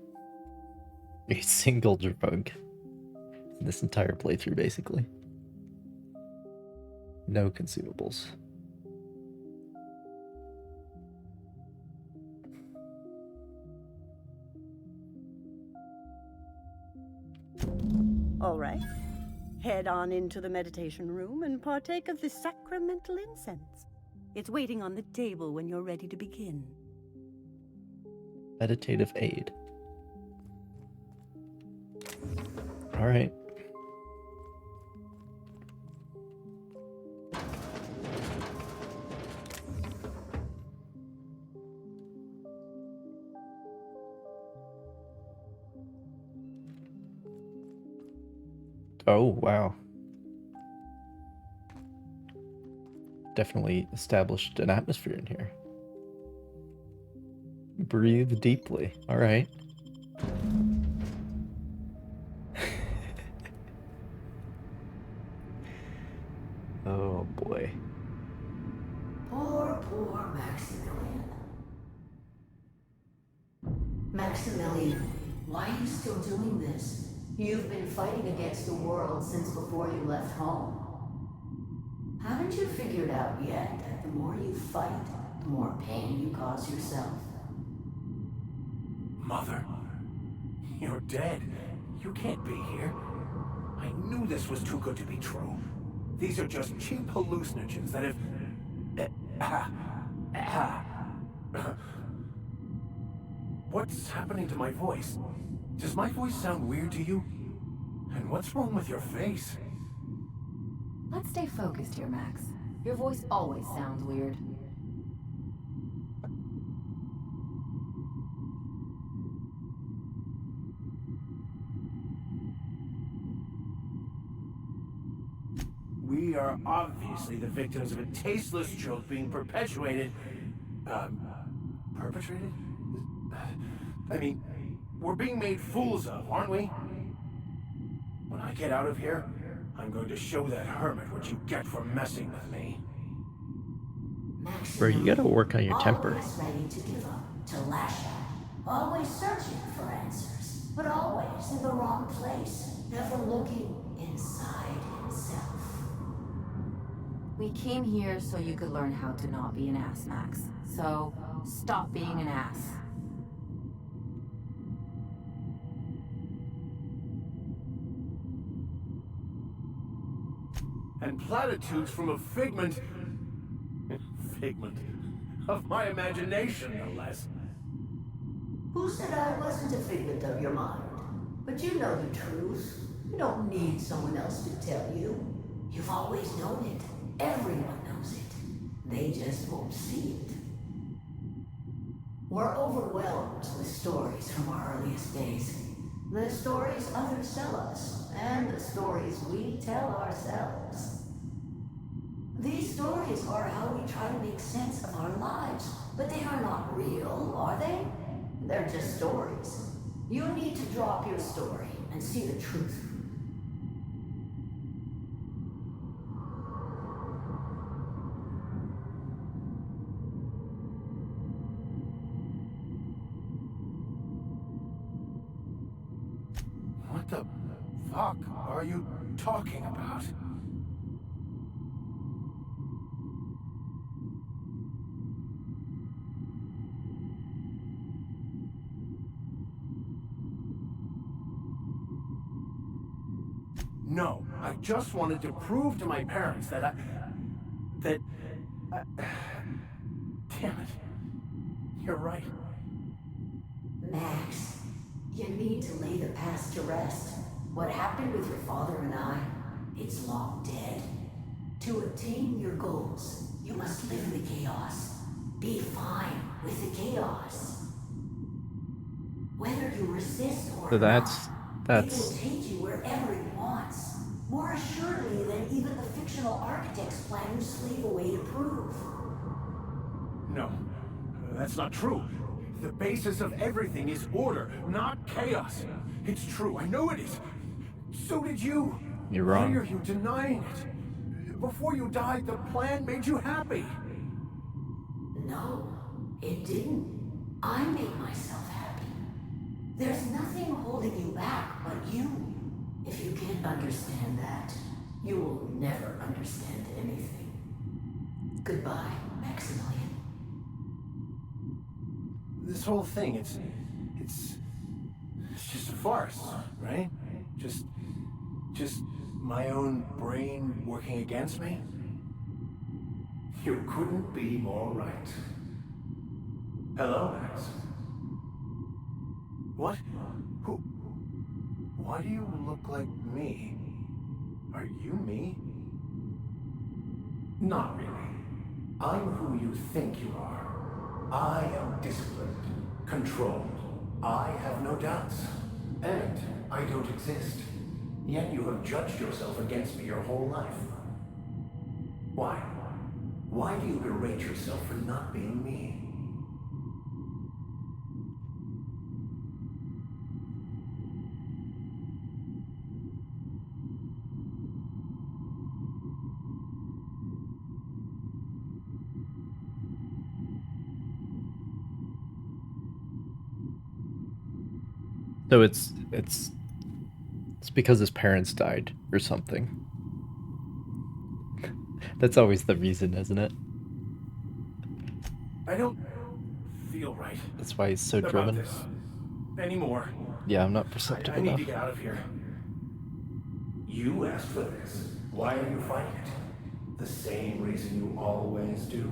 a single drug in this entire playthrough, basically. No consumables. All right. Head on into the meditation room and partake of the sacramental incense. It's waiting on the table when you're ready to begin. Meditative aid. Alright. Oh, wow. Definitely established an atmosphere in here. Breathe deeply. Alright. Oh boy. Poor Maximilian. Maximilian, why are you still doing this? You've been fighting against the world since before you left home. Haven't you figured out yet that the more you fight, the more pain you cause yourself? Mother, you're dead. You can't be here. I knew this was too good to be true. These are just cheap hallucinogens that have... What's happening to my voice? Does my voice sound weird to you? And what's wrong with your face? Let's stay focused here, Max. Your voice always sounds weird. We are obviously the victims of a tasteless joke being perpetuated... perpetrated? I mean, we're being made fools of, aren't we? When I get out of here, I'm going to show that hermit what you get for messing with me. Bro, you gotta work on your temper. Always ready to give up, to lash out. Always searching for answers, but always in the wrong place. Never looking inside himself. We came here so you could learn how to not be an ass, Max. So, stop being an ass. And platitudes from a figment of my imagination, no less. Who said I wasn't a figment of your mind? But you know the truth. You don't need someone else to tell you. You've always known it. Everyone knows it. They just won't see it. We're overwhelmed with stories from our earliest days. The stories others tell us, and the stories we tell ourselves. These stories are how we try to make sense of our lives, but they are not real, are they? They're just stories. You need to drop your story and see the truth. What the fuck are you talking about? No, I just wanted to prove to my parents that damn it. You're right. Max, you need to lay the past to rest. What happened with your father and I, it's long dead. To attain your goals, you must live in the chaos. Be fine with the chaos. Whether you resist or So not, it will that's take you wherever it wants. More assuredly than even the fictional architect's plan you slave away to prove. No, that's not true. The basis of everything is order, not chaos. It's true, I know it is. So did you. You're wrong. Why are you denying it? Before you died, the plan made you happy. No, it didn't. I made myself happy. There's nothing holding you back but you. If you can't understand that, you will never understand anything. Goodbye, Maximilian. This whole thing, it's just a farce, right? Just my own brain working against me? You couldn't be more right. Hello, Max. What? Who? Why do you look like me? Are you me? Not really. I'm who you think you are. I am disciplined, controlled. I have no doubts. And I don't exist. Yet you have judged yourself against me your whole life. Why? Why do you berate yourself for not being me? So it's because his parents died or something. That's always the reason, isn't it? I don't feel right. That's why he's so about driven. this anymore. Yeah, I'm not perceptive I need enough. to get out of here. You asked for this. Why are you fighting it? The same reason you always do.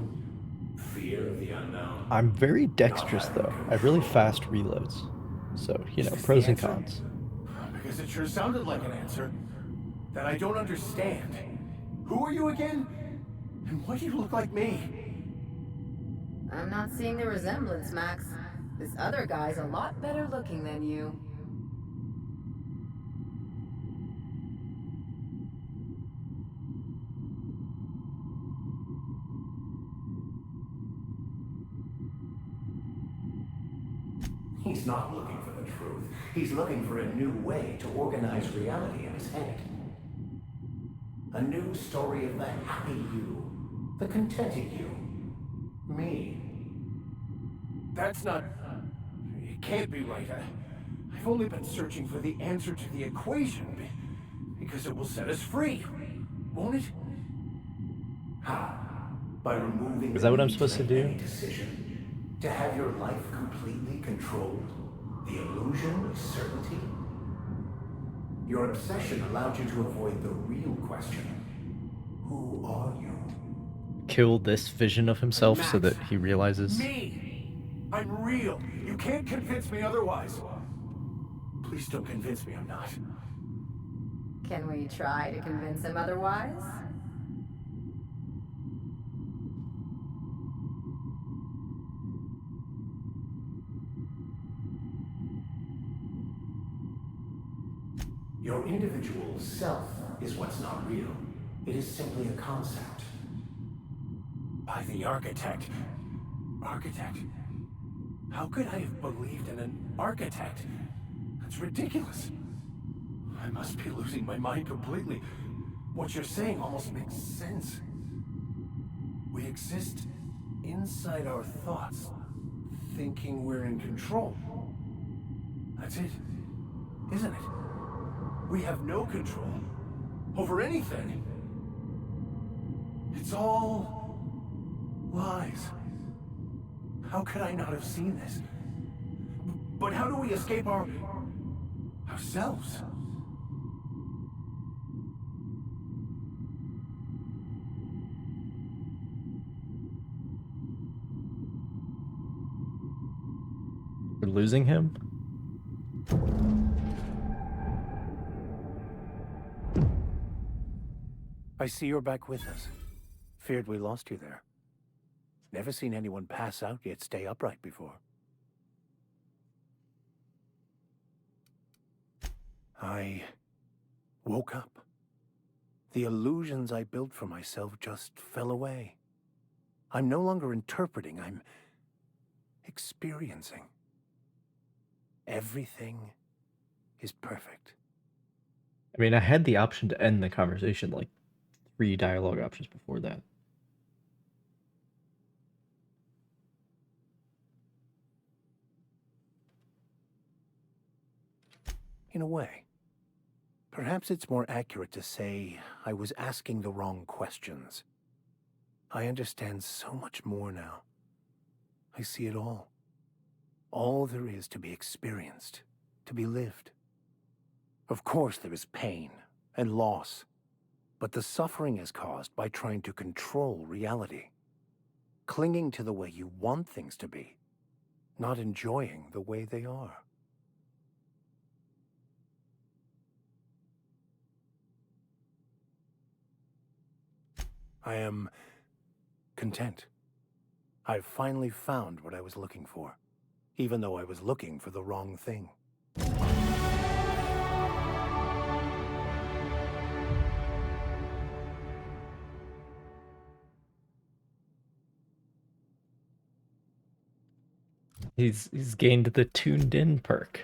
Fear of the unknown. I'm very dexterous though. I have really fast reloads. So, you know, pros and cons. Because it sure sounded like an answer that I don't understand. Who are you again? And why do you look like me? I'm not seeing the resemblance, Max. This other guy's a lot better looking than you. He's not looking for the truth. He's looking for a new way to organize reality in his head. A new story of the happy you, the contented you, me. That's not... It can't be right. I've only been searching for the answer to the equation because it will set us free, won't it? How? By removing Is that what I'm the need supposed to do? make decision. To have your life completely controlled? The illusion of certainty? Your obsession allowed you to avoid the real question. Who are you? Kill this vision of himself so that he realizes. Me! I'm real. You can't convince me otherwise. Please don't convince me I'm not. Can we try to convince him otherwise? Your individual self is what's not real. It is simply a concept. By the architect. Architect? How could I have believed in an architect? That's ridiculous. I must be losing my mind completely. What you're saying almost makes sense. We exist inside our thoughts, thinking we're in control. That's it, isn't it? We have no control over anything. It's all lies. How could I not have seen this? But how do we escape ourselves? We're losing him? I see you're back with us. Feared we lost you there. Never seen anyone pass out yet stay upright before. I woke up. The illusions I built for myself just fell away. I'm no longer interpreting, I'm experiencing. Everything is perfect. I mean, I had the option to end the conversation like 3 dialogue options before that. In a way. Perhaps it's more accurate to say I was asking the wrong questions. I understand so much more now. I see it all. All there is to be experienced, to be lived. Of course there is pain and loss, but the suffering is caused by trying to control reality. Clinging to the way you want things to be, not enjoying the way they are. I am content. I've finally found what I was looking for, even though I was looking for the wrong thing. He's gained the tuned in perk.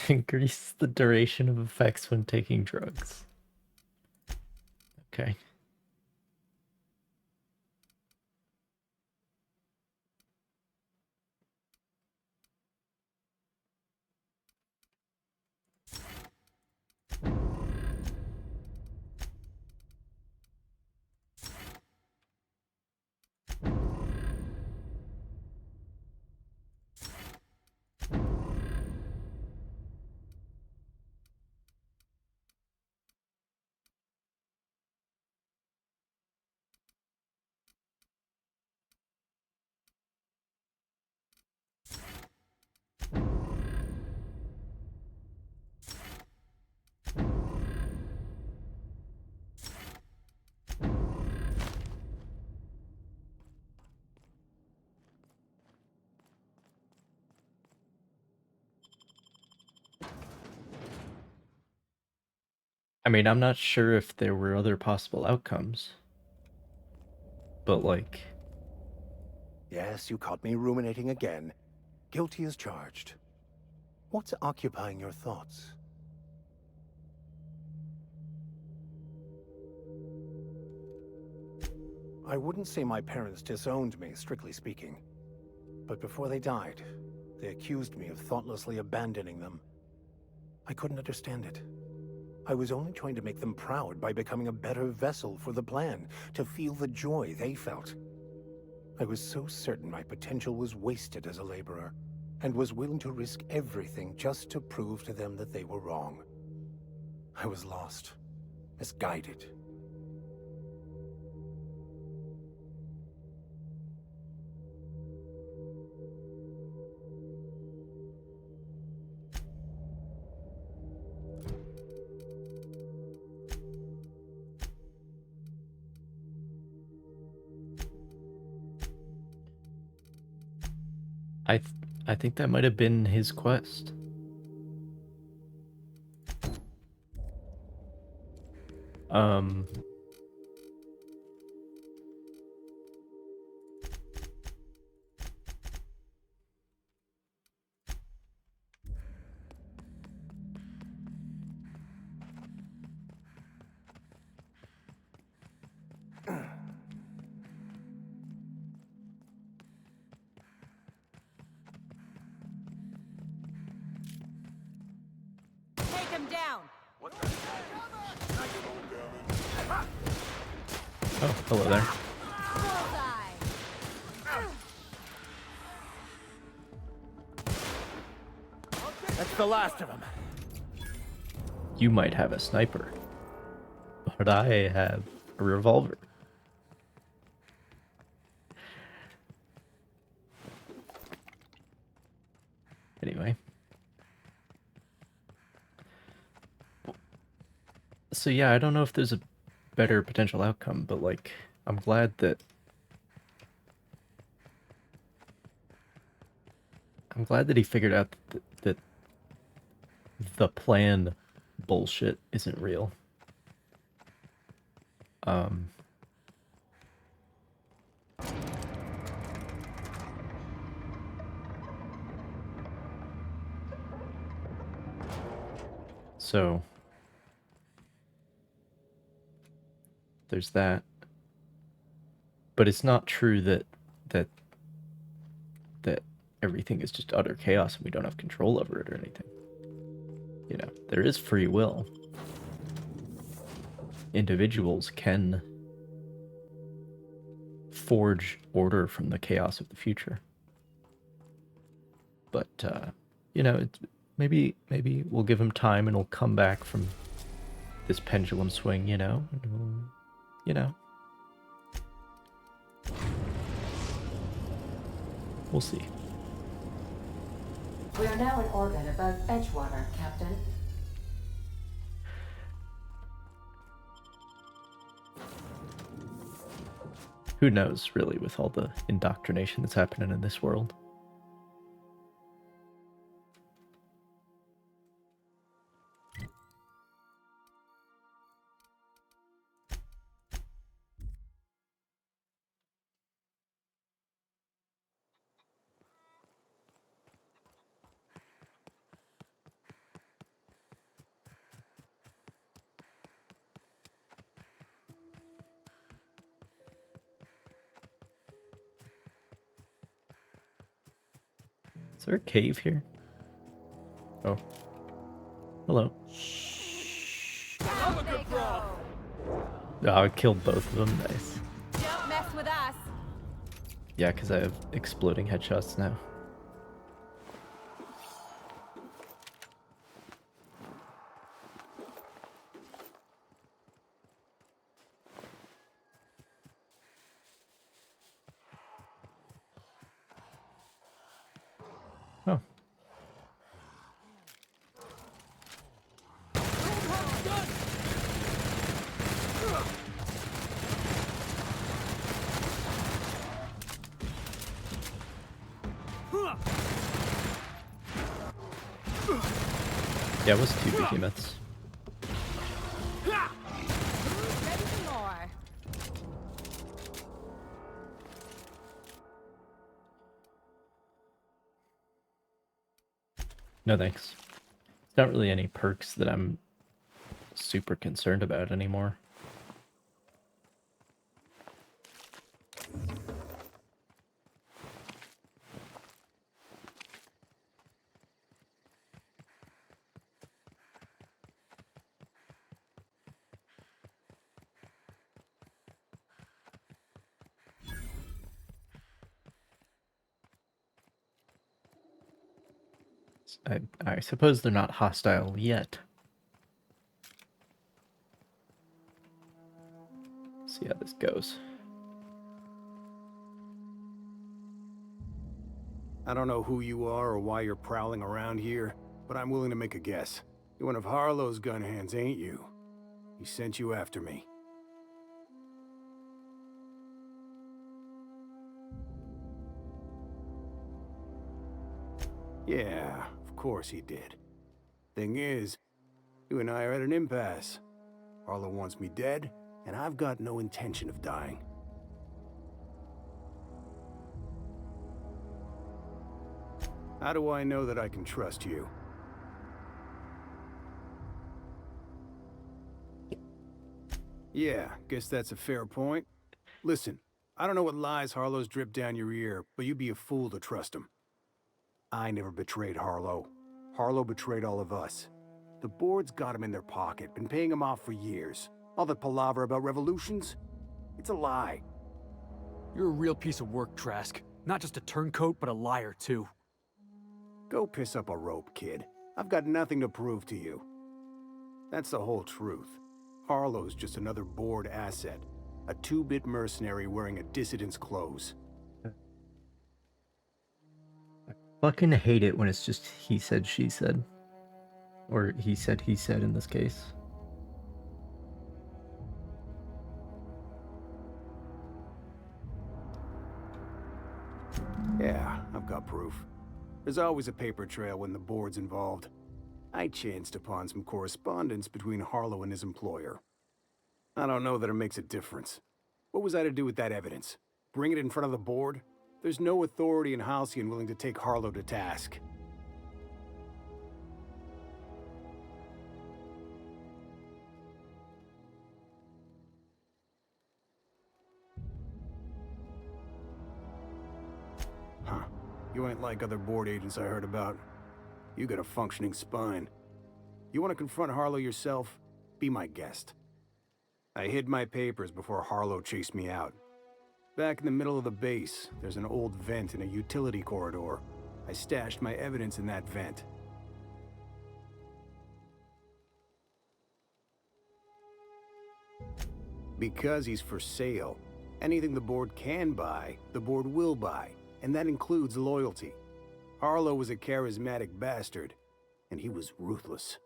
Increase the duration of effects when taking drugs. Okay. I mean, I'm not sure if there were other possible outcomes, but like... Yes, you caught me ruminating again. Guilty as charged. What's occupying your thoughts? I wouldn't say my parents disowned me, strictly speaking. But before they died, they accused me of thoughtlessly abandoning them. I couldn't understand it. I was only trying to make them proud by becoming a better vessel for the plan, to feel the joy they felt. I was so certain my potential was wasted as a laborer, and was willing to risk everything just to prove to them that they were wrong. I was lost, misguided. I think that might have been his quest. Take him down! Oh, hello there. That's the last of them. You might have a sniper, but I have a revolver. Anyway. So yeah, I don't know if there's a better potential outcome, but like, I'm glad that he figured out that the plan bullshit isn't real. So there's that. But it's not true that that that everything is just utter chaos and we don't have control over it or anything. You know, there is free will. Individuals can forge order from the chaos of the future. But you know, maybe we'll give him time and he'll come back from this pendulum swing. You know, and we'll see. We are now in orbit above Edgewater, Captain. Who knows, really, with all the indoctrination that's happening in this world? Is there a cave here? Oh. Hello. Oh, I killed both of them. Nice. Don't mess with us. Yeah, because I have exploding headshots now. Oh. Yeah, it was 2 behemoths. Ready for more. No thanks. It's not really any perks that I'm super concerned about anymore. I suppose they're not hostile yet. See how this goes. I don't know who you are or why you're prowling around here, but I'm willing to make a guess. You're one of Harlow's gun hands, ain't you? He sent you after me. Yeah, of course he did. Thing is, you and I are at an impasse. Harlow wants me dead, and I've got no intention of dying. How do I know that I can trust you? Yeah, guess that's a fair point. Listen, I don't know what lies Harlow's dripped down your ear, but you'd be a fool to trust him. I never betrayed Harlow. Harlow betrayed all of us. The board's got him in their pocket, been paying him off for years. All that palaver about revolutions? It's a lie. You're a real piece of work, Trask. Not just a turncoat, but a liar, too. Go piss up a rope, kid. I've got nothing to prove to you. That's the whole truth. Harlow's just another board asset. A 2-bit mercenary wearing a dissident's clothes. Fucking hate it when it's just he said, she said. Or he said in this case. Yeah, I've got proof. There's always a paper trail when the board's involved. I chanced upon some correspondence between Harlow and his employer. I don't know that it makes a difference. What was I to do with that evidence? Bring it in front of the board? There's no authority in Halcyon willing to take Harlow to task. You ain't like other board agents I heard about. You got a functioning spine. You want to confront Harlow yourself? Be my guest. I hid my papers before Harlow chased me out. Back in the middle of the base, there's an old vent in a utility corridor. I stashed my evidence in that vent. Because he's for sale. Anything the board can buy, the board will buy, and that includes loyalty. Harlow was a charismatic bastard, and he was ruthless.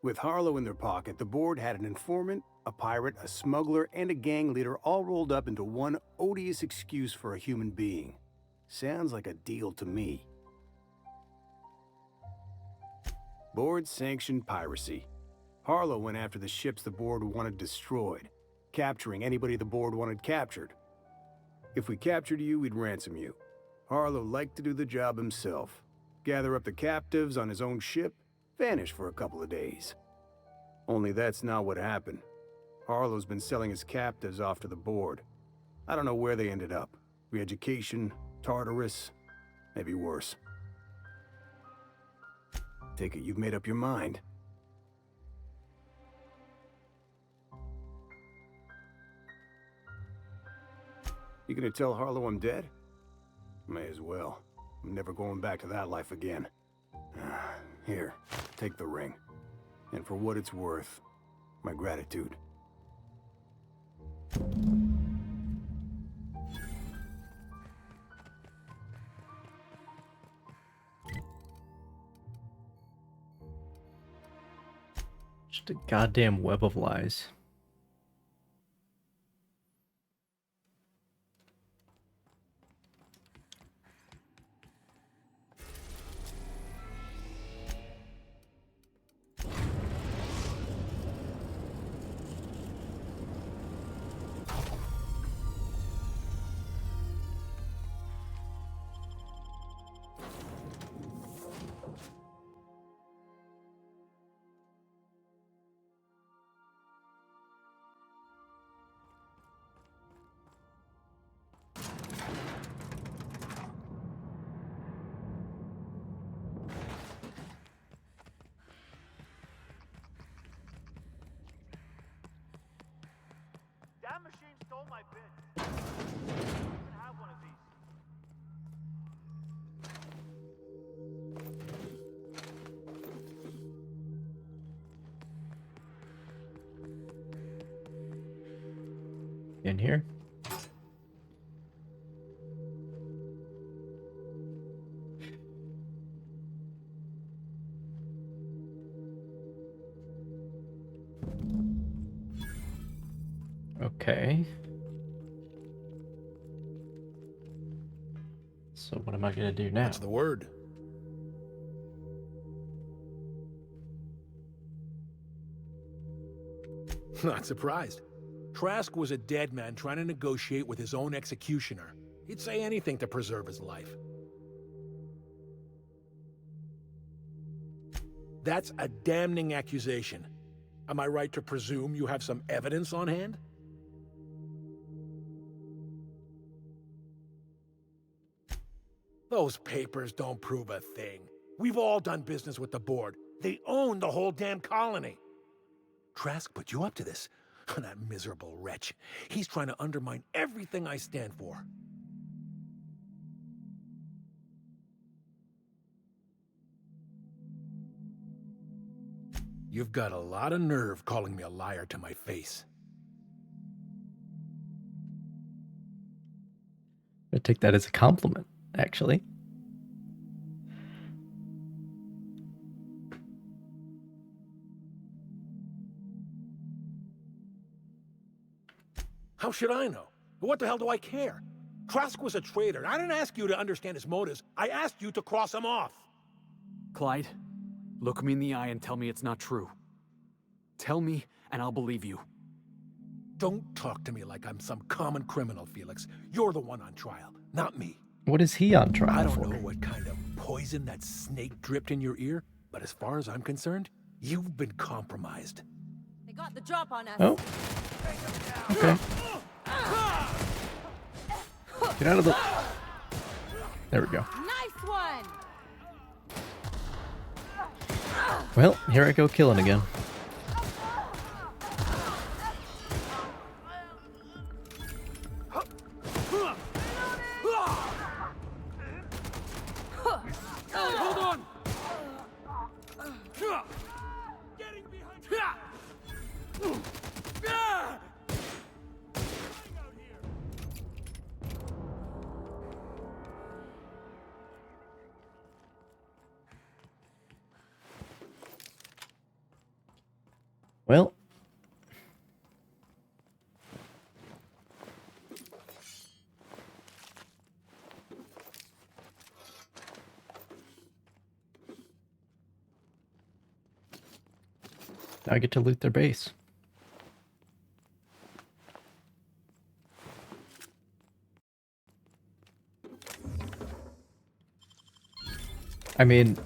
With Harlow in their pocket, the board had an informant, a pirate, a smuggler, and a gang leader all rolled up into one odious excuse for a human being. Sounds like a deal to me. Board-sanctioned piracy. Harlow went after the ships the board wanted destroyed, capturing anybody the board wanted captured. If we captured you, we'd ransom you. Harlow liked to do the job himself. Gather up the captives on his own ship, vanish for a couple of days. Only that's not what happened. Harlow's been selling his captives off to the board. I don't know where they ended up. Re-education, Tartarus, maybe worse. Take it you've made up your mind. You gonna tell Harlow I'm dead? May as well. I'm never going back to that life again. Here, take the ring. And for what it's worth, my gratitude. Just a goddamn web of lies. That machine stole my bits. I don't even have one of these. In here? Okay. So what am I gonna do now? What's the word? Not surprised. Trask was a dead man trying to negotiate with his own executioner. He'd say anything to preserve his life. That's a damning accusation. Am I right to presume you have some evidence on hand? Those papers don't prove a thing. We've all done business with the board. They own the whole damn colony. Trask put you up to this. That miserable wretch. He's trying to undermine everything I stand for. You've got a lot of nerve calling me a liar to my face. I take that as a compliment, actually. How should I know? What the hell do I care? Trask was a traitor, and I didn't ask you to understand his motives. I asked you to cross him off. Clyde, look me in the eye and tell me it's not true. Tell me, and I'll believe you. Don't talk to me like I'm some common criminal, Felix. You're the one on trial, not me. What is he on trial I don't for? know what kind of poison that snake dripped in your ear, but as far as I'm concerned, you've been compromised. They got the drop on us. Oh. Okay. Get out of the... There we go. Well, here I go killing again. Hold on! Well, now I get to loot their base. I mean,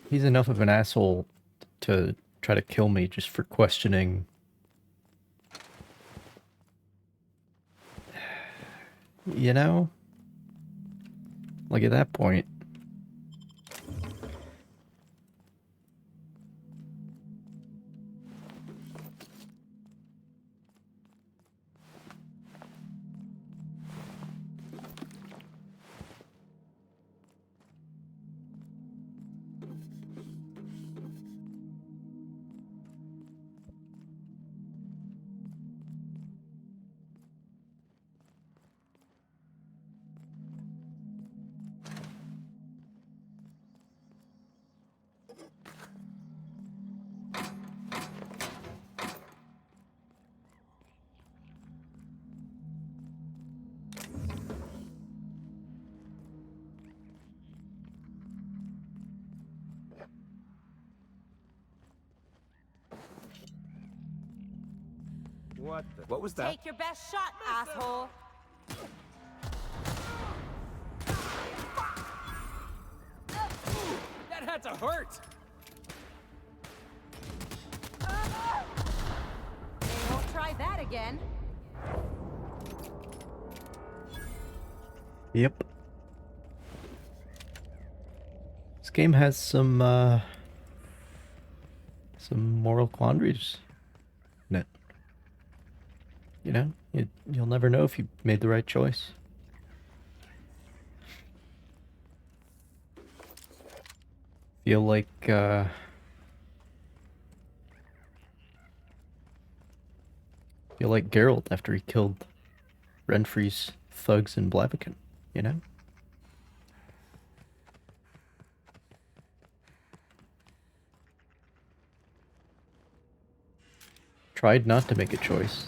he's enough of an asshole to try to kill me just for questioning. You know? Like, at that point. What was that? Take your best shot, asshole! That had to hurt! They won't try that again. Yep. This game has some moral quandaries in it. You know, you'll never know if you made the right choice. Feel like Geralt after he killed Renfri's thugs in Blaviken, you know? Tried not to make a choice,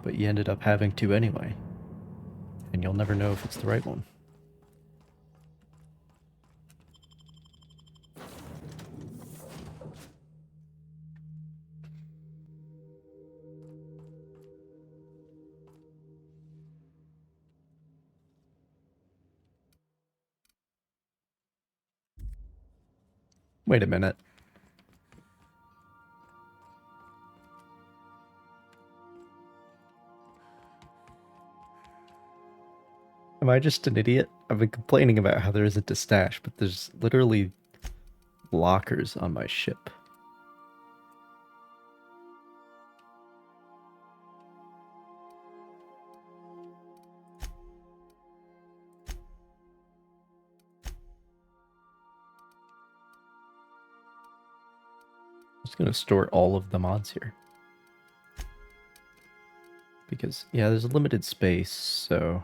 but you ended up having to anyway. And you'll never know if it's the right one. Wait a minute. Am I just an idiot? I've been complaining about how there isn't a stash, but there's literally lockers on my ship. I'm just gonna store all of the mods here. Because, yeah, there's a limited space, so...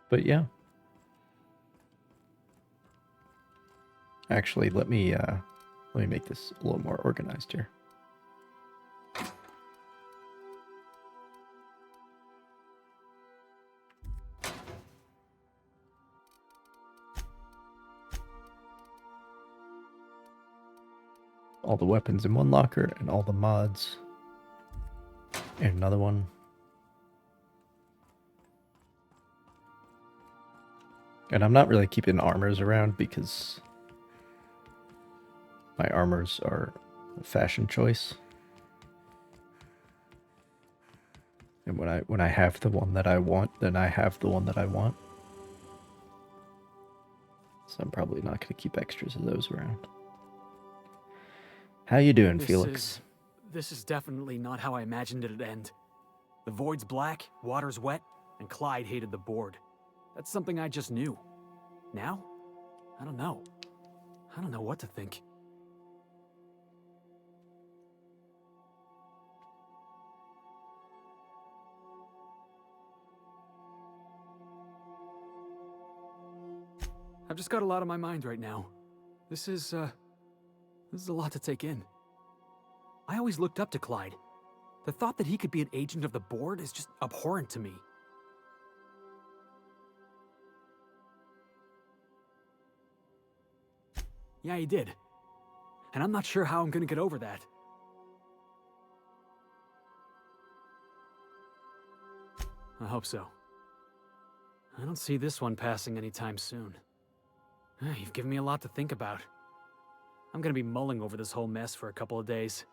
But yeah. Actually, let me make this a little more organized here. All the weapons in one locker and all the mods in another one. And I'm not really keeping armors around because my armors are a fashion choice. And when I have the one that I want, then I have the one that I want. So I'm probably not going to keep extras of those around. How you doing, Felix? This is definitely not how I imagined it'd end. The void's black, water's wet, and Clyde hated the board. That's something I just knew. Now? I don't know. I don't know what to think. I've just got a lot on my mind right now. This is a lot to take in. I always looked up to Clyde. The thought that he could be an agent of the board is just abhorrent to me. Yeah, he did. And I'm not sure how I'm gonna get over that. I hope so. I don't see this one passing anytime soon. You've given me a lot to think about. I'm gonna be mulling over this whole mess for a couple of days.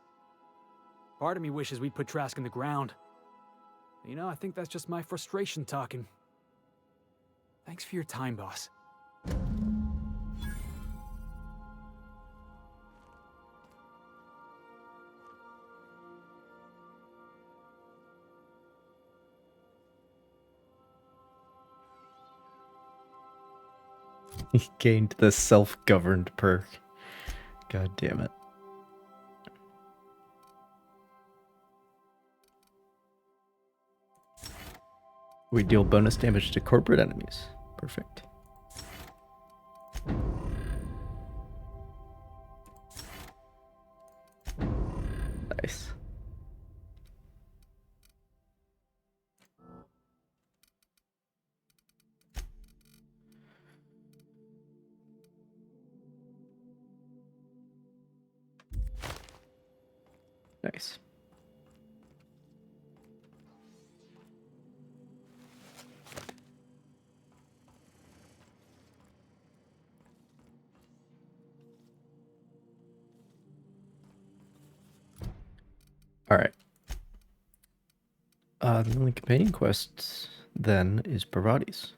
Part of me wishes we'd put Trask in the ground. You know, I think that's just my frustration talking. Thanks for your time, boss. He gained the self-governed perk. God damn it. We deal bonus damage to corporate enemies. Perfect. Nice. Nice. Alright. The only companion quest then is Parvati's.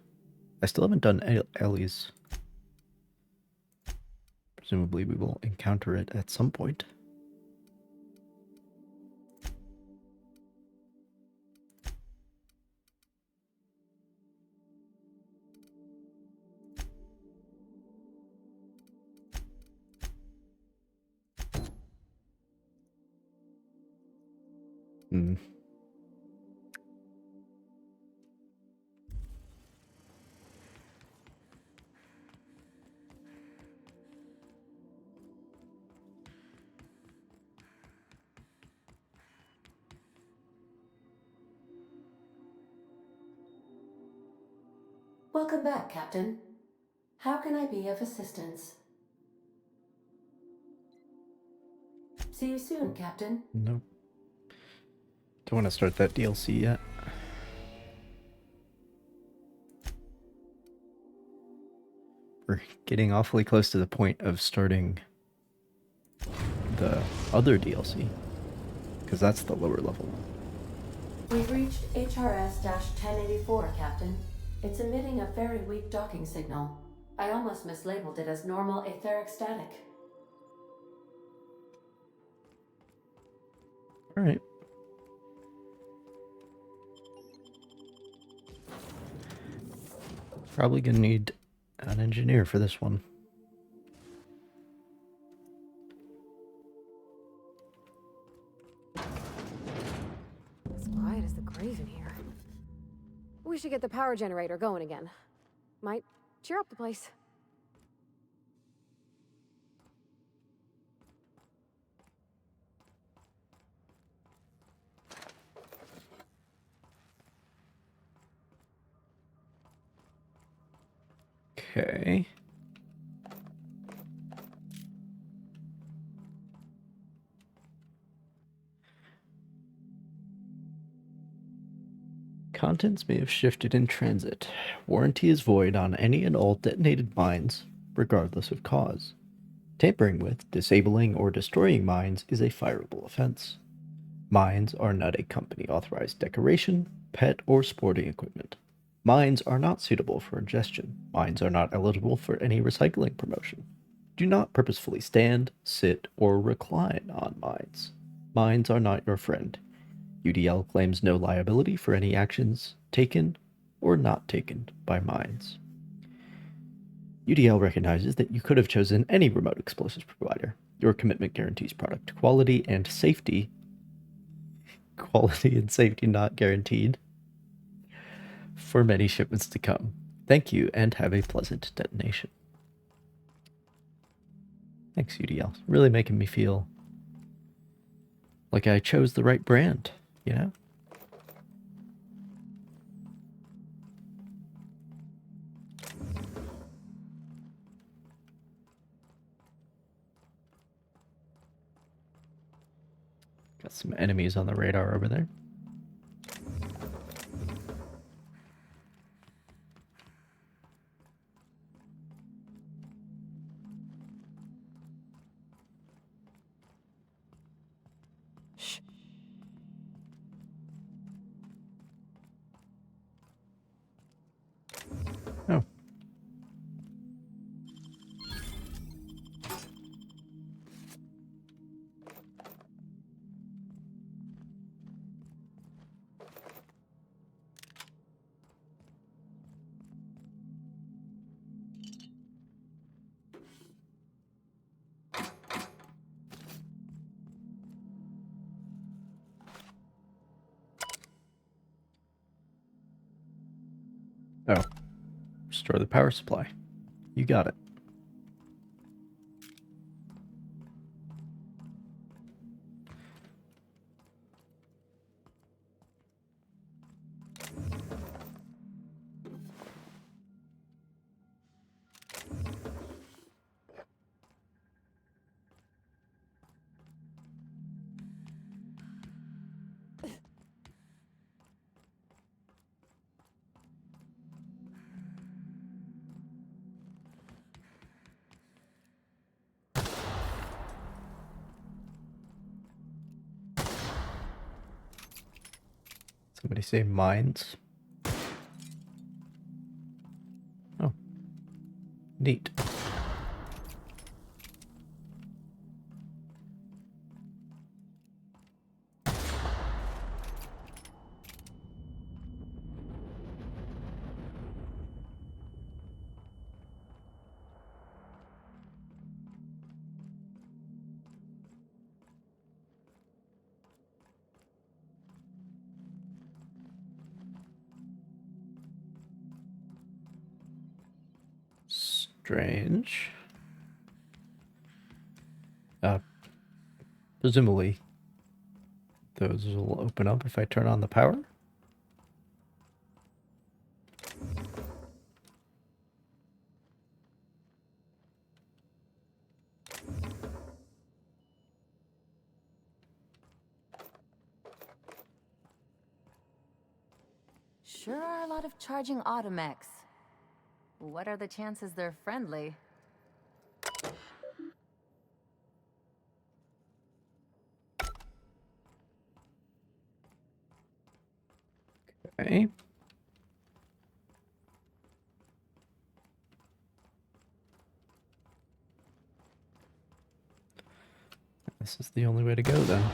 I still haven't done Ellie's. Presumably we will encounter it at some point. Hmm. Welcome back, Captain. How can I be of assistance? See you soon, Captain. Nope. Don't want to start that DLC yet. We're getting awfully close to the point of starting the other DLC, because that's the lower level one. We've reached HRS-1084, Captain. It's emitting a very weak docking signal. I almost mislabeled it as normal etheric static. Alright. Probably gonna need an engineer for this one. It's quiet as the grave in here. We should get the power generator going again. Might cheer up the place. Okay. Contents may have shifted in transit. Warranty is void on any and all detonated mines, regardless of cause. Tampering with, disabling, or destroying mines is a fireable offense. Mines are not a company-authorized decoration, pet, or sporting equipment. Mines are not suitable for ingestion. Mines are not eligible for any recycling promotion. Do not purposefully stand, sit, or recline on mines. Mines are not your friend. UDL claims no liability for any actions taken or not taken by mines. UDL recognizes that you could have chosen any remote explosives provider. Your commitment guarantees product quality and safety. Quality and safety not guaranteed for many shipments to come. Thank you and have a pleasant detonation. Thanks, UDL. Really making me feel like I chose the right brand, you know? Got some enemies on the radar over there. Shh. Oh. Oh. Restore the power supply. You got it. Somebody say mines. Oh. Neat. Strange. Presumably, those will open up if I turn on the power. Sure are a lot of charging automechs. What are the chances they're friendly? Okay. This is the only way to go then.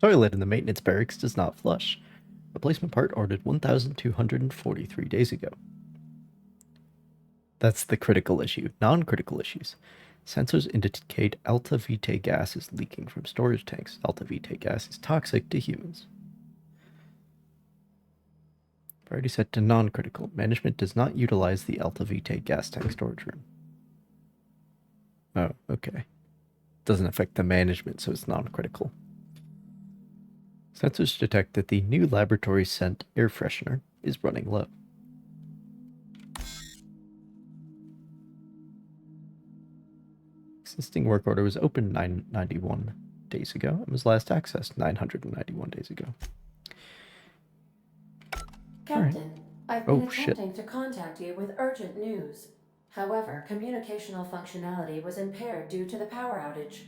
Toilet in the maintenance barracks does not flush. Replacement part ordered 1,243 days ago. That's the critical issue. Non-critical issues. Sensors indicate alpha vitae gas is leaking from storage tanks. Alpha vitae gas is toxic to humans. Priority set to non-critical. Management does not utilize the alpha vitae gas tank storage room. Oh, okay. Doesn't affect the management, so it's non-critical. Sensors detect that the new laboratory scent air freshener is running low. Existing work order was opened 991 days ago and was last accessed 991 days ago. Captain, I've been shit. attempting to contact you with urgent news. However, communicational functionality was impaired due to the power outage.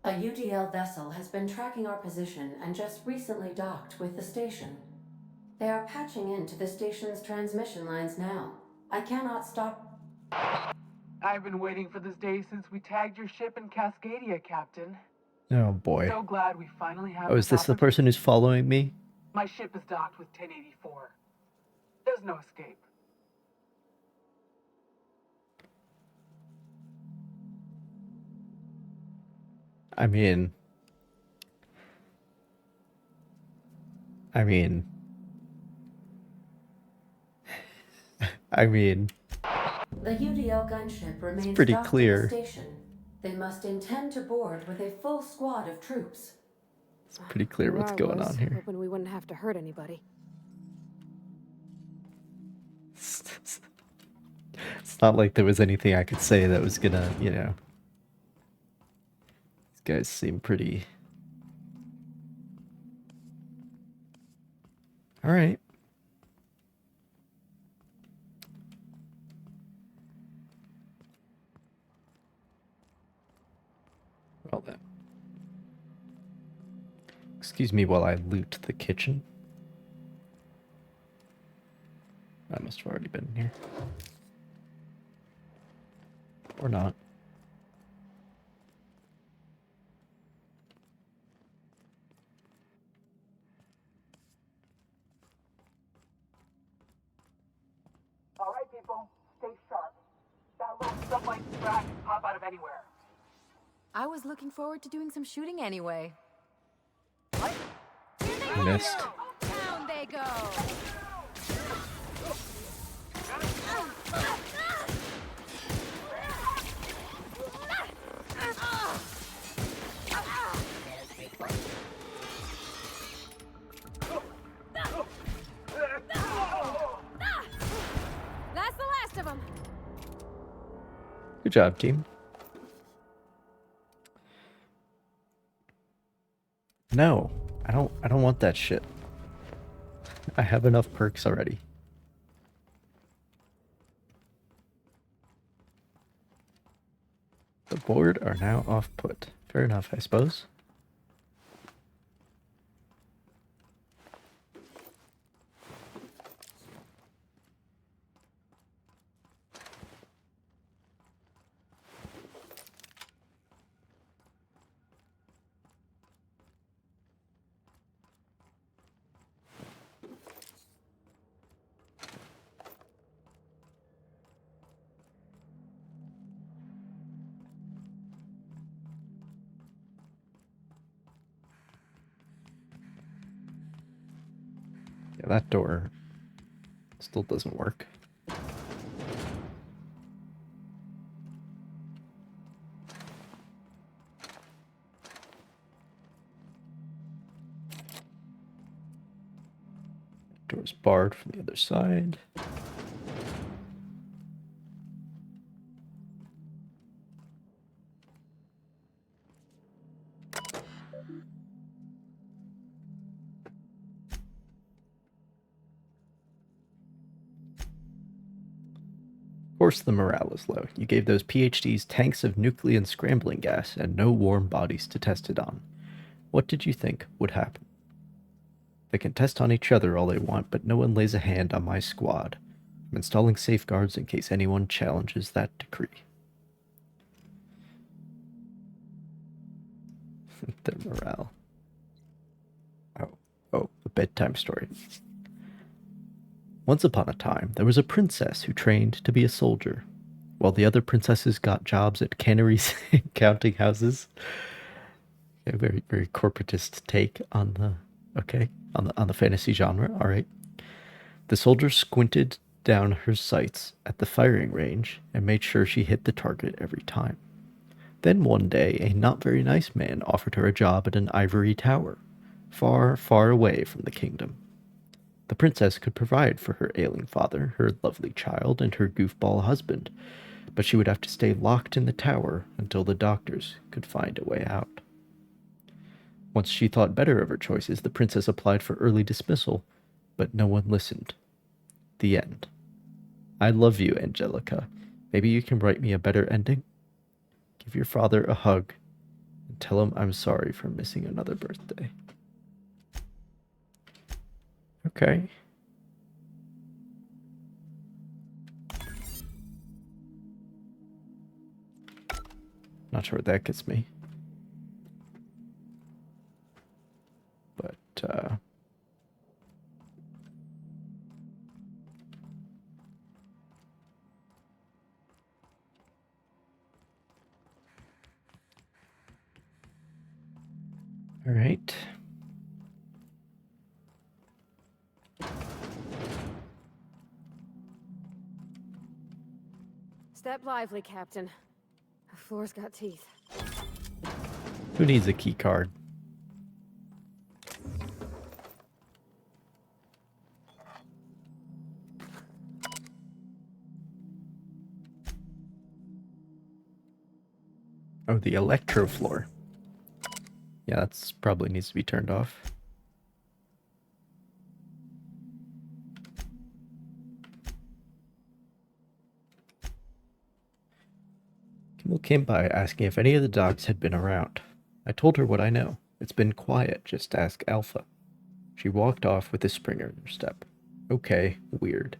A UDL vessel has been tracking our position and just recently docked with the station. They are patching into the station's transmission lines now. I cannot stop. I've been waiting for this day since we tagged your ship in Cascadia, Captain. Oh boy. So glad we finally have Oh, is this the person who's following me? My ship is docked with 1084. There's no escape. I mean... The UDL gunship remains pretty docked clear. at the station. They must intend to board with a full squad of troops. It's pretty clear what's going on here. Hoping we wouldn't have to hurt anybody. It's not like there was anything I could say that was gonna, you know... These guys seem pretty... Alright. Well then. Excuse me while I loot the kitchen. I must have already been here. Or not. All right, people, stay sharp. That little stuff like scratch can pop out of anywhere. I was looking forward to doing some shooting anyway. Missed. Down they go. That's the last of them. Good job, team. No, I don't want that shit. I have enough perks already. The board are now off put. Fair enough, I suppose. Yeah, that door still doesn't work. Door's barred from the other side. Of course the morale is low. You gave those PhDs tanks of nuclear and scrambling gas and no warm bodies to test it on. What did you think would happen? They can test on each other all they want, but no one lays a hand on my squad. I'm installing safeguards in case anyone challenges that decree. Their morale. Oh, a bedtime story. Once upon a time, there was a princess who trained to be a soldier, while the other princesses got jobs at canneries and counting houses. A very, very corporatist take on the fantasy genre. All right. The soldier squinted down her sights at the firing range and made sure she hit the target every time. Then one day, a not very nice man offered her a job at an ivory tower, far, far away from the kingdom. The princess could provide for her ailing father, her lovely child, and her goofball husband, but she would have to stay locked in the tower until the doctors could find a way out. Once she thought better of her choices, the princess applied for early dismissal, but no one listened. The end. I love you, Angelica. Maybe you can write me a better ending? Give your father a hug and tell him I'm sorry for missing another birthday. Okay. Not sure what that gets me. But, all right. Step lively, Captain. The floor's got teeth. Who needs a key card? Oh, the electro floor. Yeah, that's probably needs to be turned off. Kimmel came by asking if any of the dogs had been around. I told her what I know. It's been quiet, just ask Alpha. She walked off with a springer in her step. Okay, weird.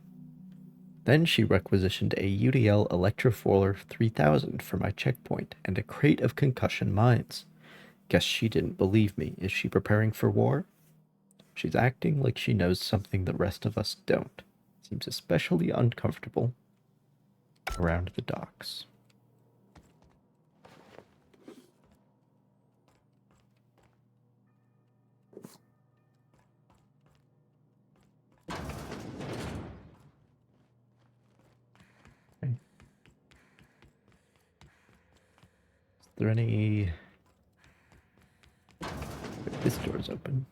Then she requisitioned a UDL Electrofoiler 3000 for my checkpoint and a crate of concussion mines. Guess she didn't believe me. Is she preparing for war? She's acting like she knows something the rest of us don't. Seems especially uncomfortable around the docks. Okay. Is there any... This door's open.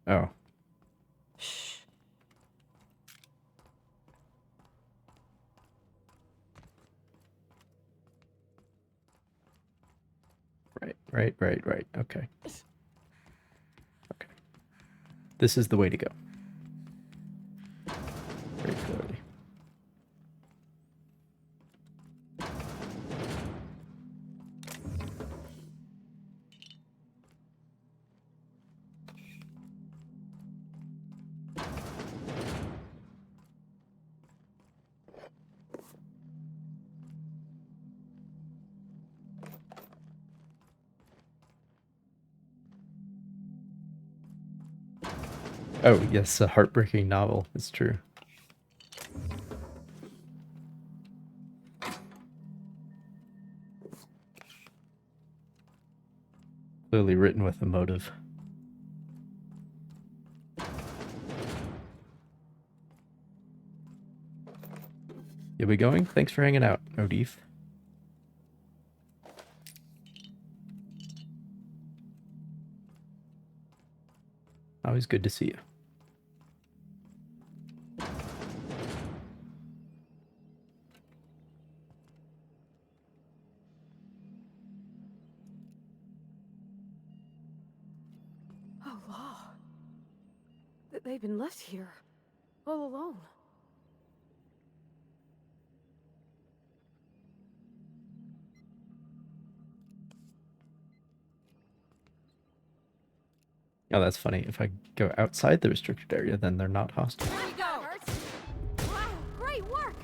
Oh. Shh. Right. Okay. Okay. This is the way to go. Very clearly. Oh, yes, a heartbreaking novel. It's true. Clearly written with a motive. You be going? Thanks for hanging out, Odif. Always good to see you. Oh, law. They've been left here, all alone. Oh, that's funny. If I go outside the restricted area, then they're not hostile. There you go. Wow, great work.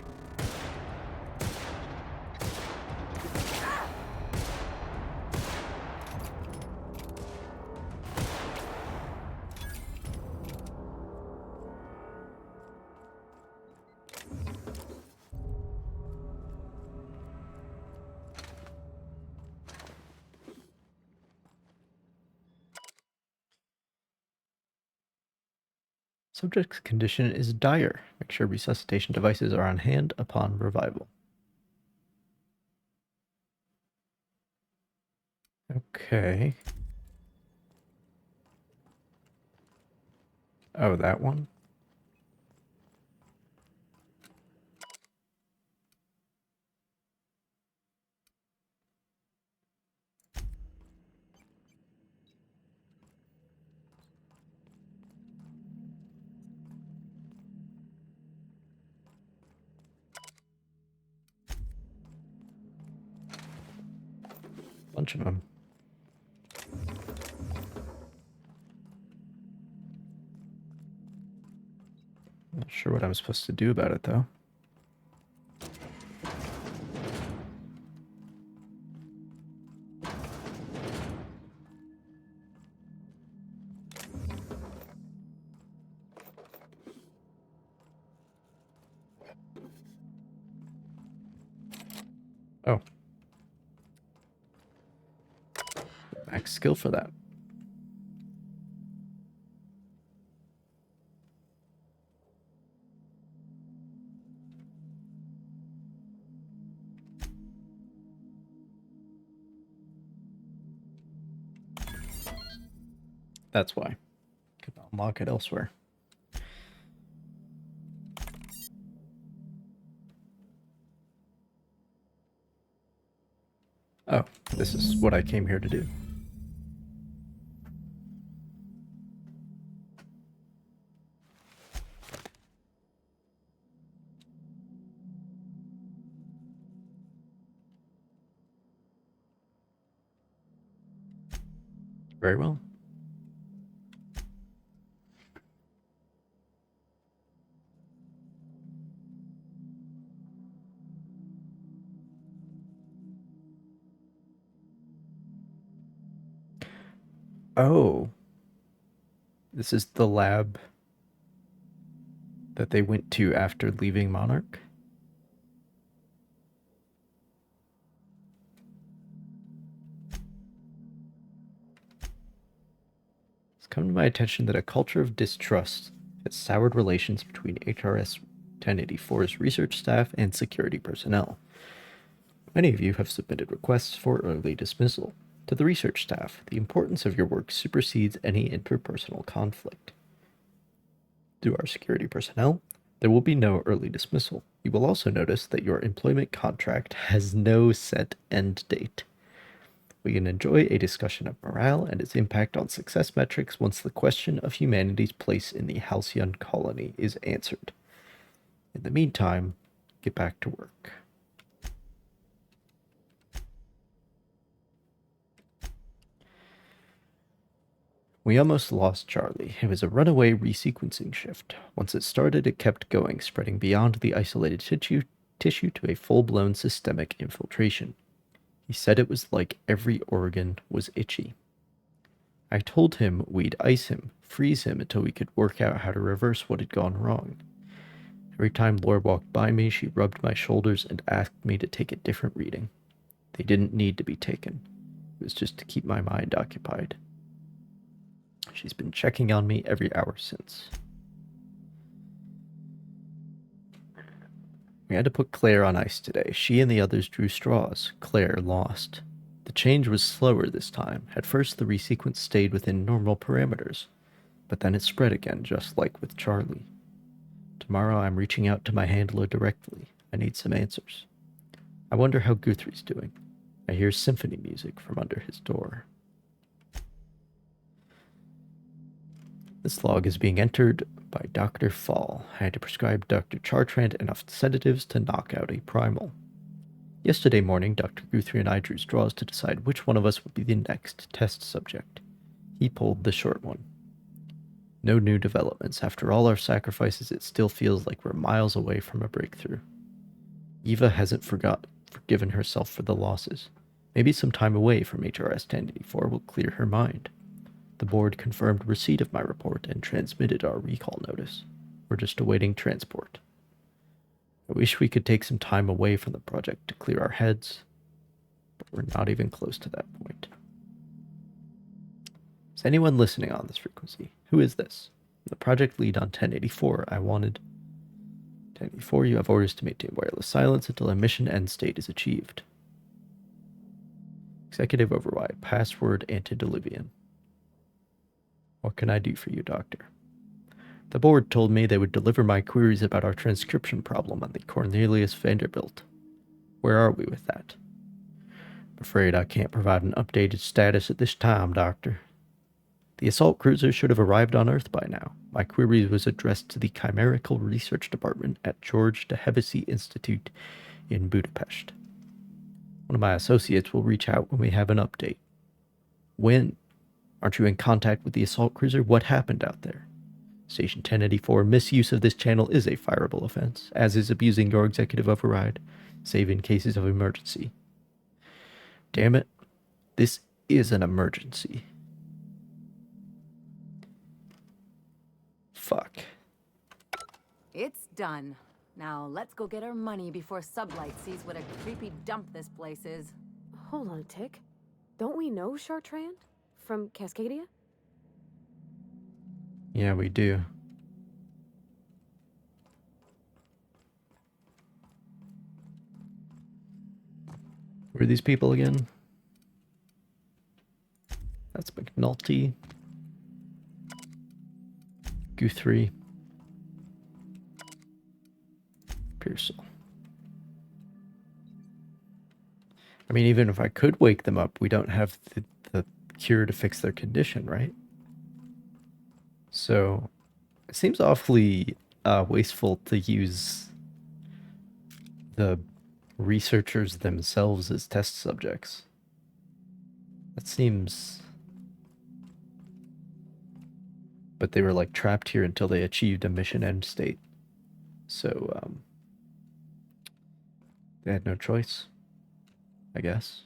Subject's condition is dire. Make sure resuscitation devices are on hand upon revival. Okay. Oh, that one? Bunch of them. Not sure what I'm supposed to do about it, though. Oh. Max skill for that. That's why. Could unlock it elsewhere. Oh, this is what I came here to do. Very well. Oh. This is the lab that they went to after leaving Monarch? It's come to my attention that a culture of distrust has soured relations between HRS 1084's research staff and security personnel. Many of you have submitted requests for early dismissal. To the research staff, the importance of your work supersedes any interpersonal conflict. To our security personnel, there will be no early dismissal. You will also notice that your employment contract has no set end date. We can enjoy a discussion of morale and its impact on success metrics once the question of humanity's place in the Halcyon colony is answered. In the meantime, get back to work. We almost lost Charlie. It was a runaway resequencing shift. Once it started, it kept going, spreading beyond the isolated tissue to a full-blown systemic infiltration. He said it was like every organ was itchy. I told him we'd ice him, freeze him until we could work out how to reverse what had gone wrong. Every time Laura walked by me, she rubbed my shoulders and asked me to take a different reading. They didn't need to be taken. It was just to keep my mind occupied. She's been checking on me every hour since. We had to put Claire on ice today. She and the others drew straws. Claire lost. The change was slower this time. At first, the resequence stayed within normal parameters, but then it spread again, just like with Charlie. Tomorrow, I'm reaching out to my handler directly. I need some answers. I wonder how Guthrie's doing. I hear symphony music from under his door. This log is being entered by Dr. Fall. I had to prescribe Dr. Chartrand enough sedatives to knock out a primal. Yesterday morning, Dr. Guthrie and I drew straws to decide which one of us would be the next test subject. He pulled the short one. No new developments. After all our sacrifices, it still feels like we're miles away from a breakthrough. Eva hasn't forgiven herself for the losses. Maybe some time away from HRS 1084 will clear her mind. The board confirmed receipt of my report and transmitted our recall notice. We're just awaiting transport. I wish we could take some time away from the project to clear our heads, but we're not even close to that point. Is anyone listening on this frequency? Who is this? The project lead on 1084. I wanted 1084. You have orders to maintain wireless silence until a mission end state is achieved. Executive override. Password antediluvian. What can I do for you, Doctor? The board told me they would deliver my queries about our transcription problem on the Cornelius Vanderbilt. Where are we with that? I'm afraid I can't provide an updated status at this time, Doctor. The assault cruiser should have arrived on Earth by now. My query was addressed to the Chimerical Research Department at George de Hevesy Institute in Budapest. One of my associates will reach out when we have an update. When? Aren't you in contact with the assault cruiser? What happened out there? Station 1084, misuse of this channel is a fireable offense, as is abusing your executive override, save in cases of emergency. Damn it, this is an emergency. Fuck. It's done. Now let's go get our money before Sublight sees what a creepy dump this place is. Hold on a tick. Don't we know Chartrand? From Cascadia? Yeah, we do. Who are these people again? That's McNulty. Guthrie. Pearsall. I mean, even if I could wake them up, we don't have the cure to fix their condition, right? So, it seems awfully wasteful to use the researchers themselves as test subjects. That seems... But they were like trapped here until they achieved a mission end state. So, they had no choice, I guess.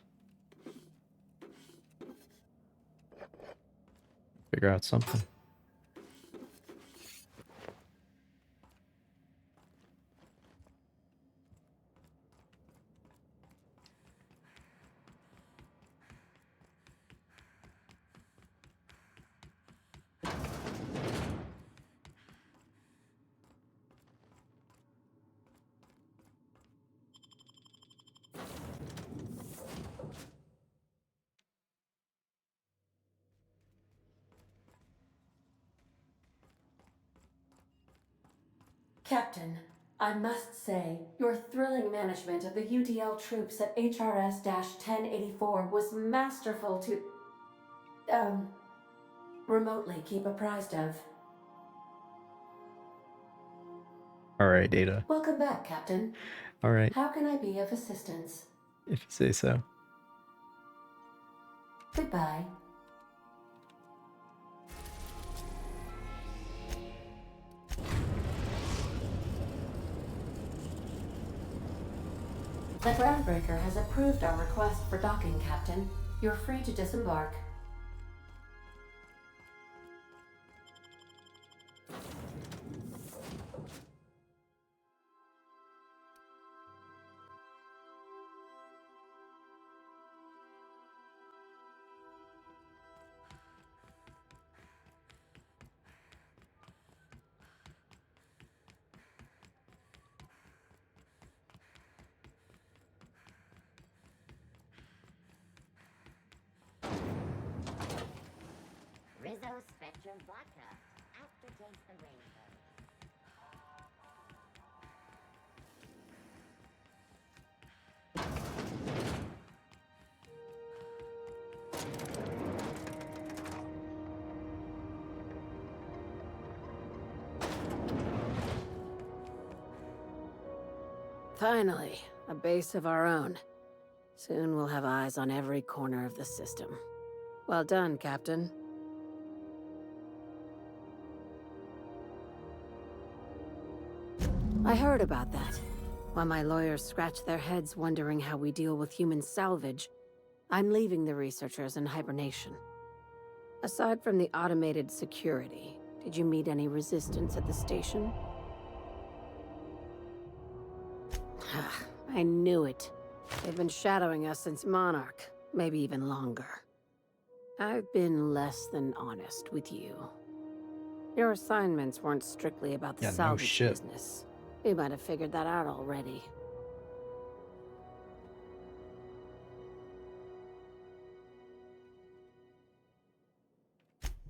Figure out something. Captain, I must say, your thrilling management of the UDL troops at HRS-1084 was masterful to, remotely keep apprised of. Alright, Data. Welcome back, Captain. Alright, How can I be of assistance? if you say so. Goodbye. The Groundbreaker has approved our request for docking, Captain. You're free to disembark. Rizzo Spectrum Vodka. Aftertaste the rainbow. Finally, a base of our own. Soon we'll have eyes on every corner of the system. Well done, Captain. I heard about that. While my lawyers scratch their heads wondering how we deal with human salvage, I'm leaving the researchers in hibernation. Aside from the automated security, did you meet any resistance at the station? I knew it. They've been shadowing us since Monarch, maybe even longer. I've been less than honest with you. Your assignments weren't strictly about the Yeah, no salvage shit. business. You might have figured that out already.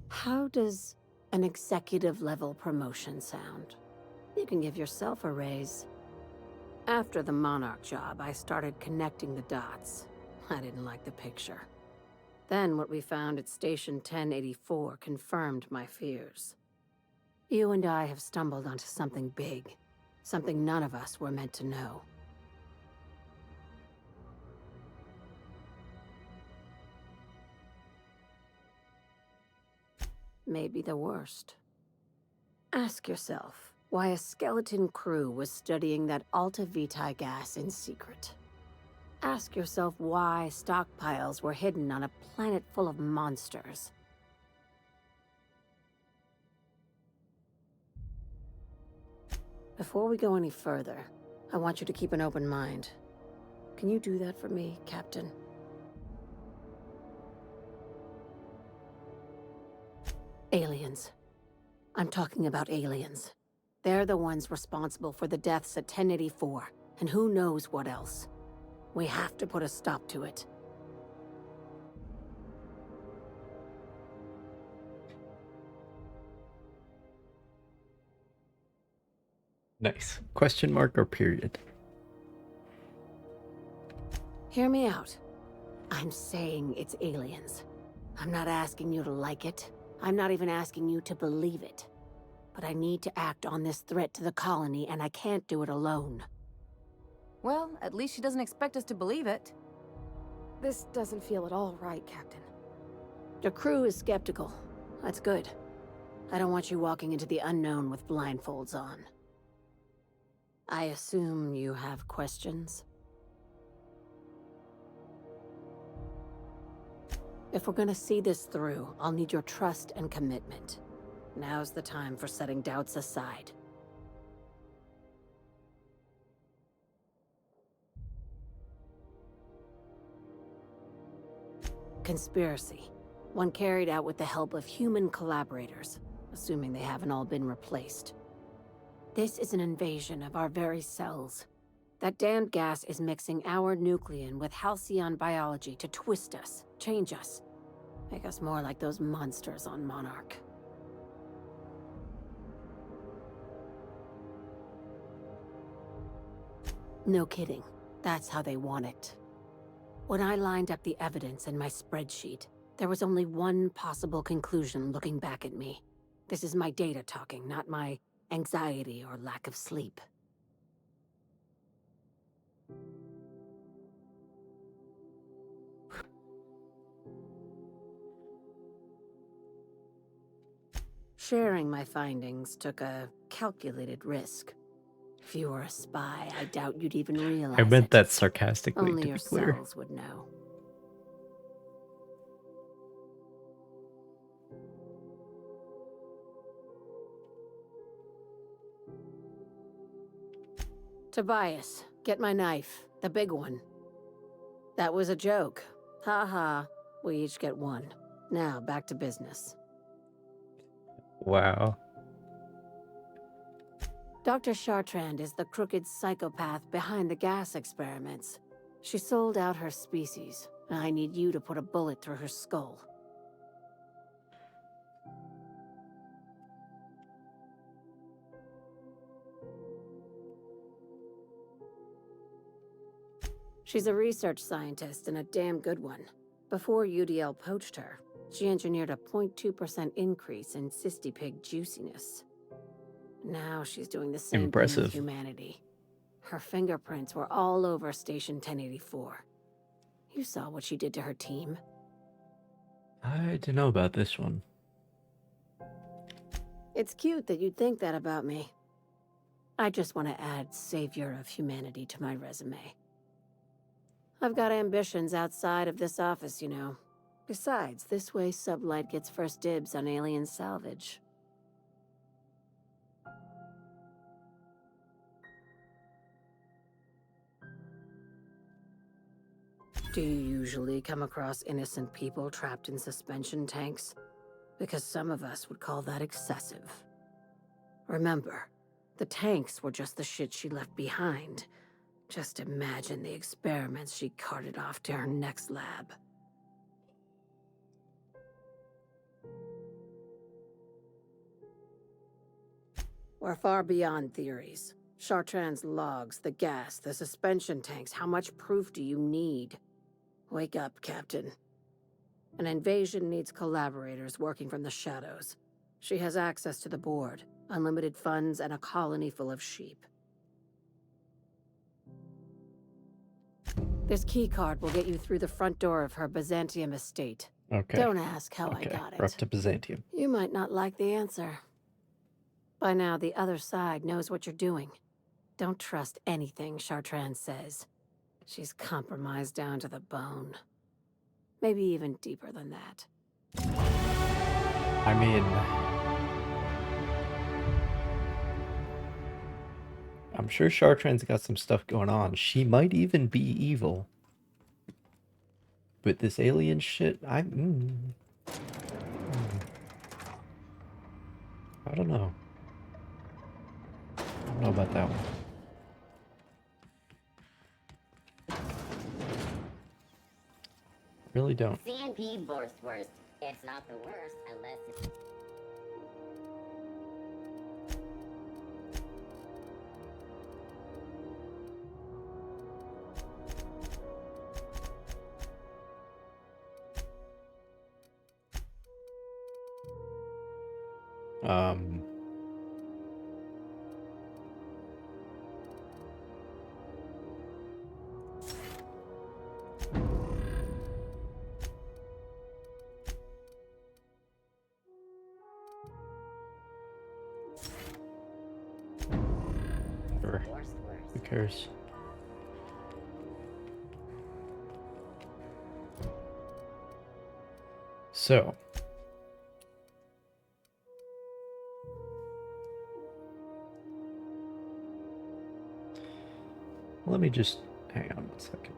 How does an executive level promotion sound? You can give yourself a raise. After the Monarch job, I started connecting the dots. I didn't like the picture. Then what we found at Station 1084 confirmed my fears. You and I have stumbled onto something big. Something none of us were meant to know. Maybe the worst. Ask yourself why a skeleton crew was studying that Alta Vitae gas in secret. Ask yourself why stockpiles were hidden on a planet full of monsters. Before we go any further, I want you to keep an open mind. Can you do that for me, Captain? Aliens. I'm talking about aliens. They're the ones responsible for the deaths at 1084, and who knows what else. We have to put a stop to it. Nice. Question mark or period? Hear me out. I'm saying it's aliens. I'm not asking you to like it. I'm not even asking you to believe it. But I need to act on this threat to the colony, and I can't do it alone. Well, at least she doesn't expect us to believe it. This doesn't feel at all right, Captain. Your crew is skeptical. That's good. I don't want you walking into the unknown with blindfolds on. I assume you have questions? If we're gonna see this through, I'll need your trust and commitment. Now's the time for setting doubts aside. Conspiracy. One carried out with the help of human collaborators, assuming they haven't all been replaced. This is an invasion of our very cells. That damned gas is mixing our nucleon with halcyon biology to twist us, change us, make us more like those monsters on Monarch. No kidding. That's how they want it. When I lined up the evidence in my spreadsheet, there was only one possible conclusion looking back at me. This is my data talking, not my anxiety or lack of sleep. Sharing my findings took a calculated risk. If you were a spy, I doubt you'd even realize I meant it. that sarcastically, Only to your be clear. cells would know. Tobias, get my knife. The big one. That was a joke. Ha ha. We each get one. Now, back to business. Wow. Dr. Chartrand is the crooked psychopath behind the gas experiments. She sold out her species, and I need you to put a bullet through her skull. She's a research scientist and a damn good one. Before UDL poached her, she engineered a 0.2% increase in cystipig juiciness. Now she's doing the same thing Impressive. with humanity. Her fingerprints were all over Station 1084. You saw what she did to her team. I don't know about this one. It's cute that you'd think that about me. I just want to add savior of humanity to my resume. I've got ambitions outside of this office, you know. Besides, this way Sublight gets first dibs on alien salvage. Do you usually come across innocent people trapped in suspension tanks? because some of us would call that excessive. Remember, the tanks were just the shit she left behind. Just imagine the experiments she carted off to her next lab. We're far beyond theories. Chartrand's logs, the gas, the suspension tanks, how much proof do you need? Wake up, Captain. An invasion needs collaborators working from the shadows. She has access to the board, unlimited funds, and a colony full of sheep. This keycard will get you through the front door of her Byzantium estate. Okay. Don't ask how I Okay, got we're up it. to Byzantium. You might not like the answer. By now, the other side knows what you're doing. Don't trust anything Chartrand says. She's compromised down to the bone. Maybe even deeper than that. I mean, I'm sure Chartrand's got some stuff going on. She might even be evil. But this alien shit, I don't know. I don't know about that one. Really don't. CNP Borstwurst. It's not the worst unless it's... Whatever. Who cares? So. Let me just hang on 1 second.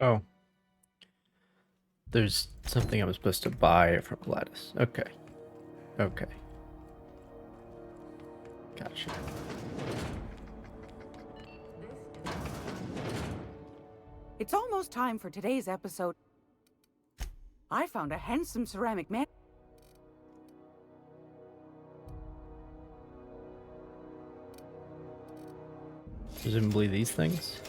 Oh. There's something I was supposed to buy from Gladys. Okay. Okay. Gotcha. It's almost time for today's episode. I found a handsome ceramic man. Presumably these things?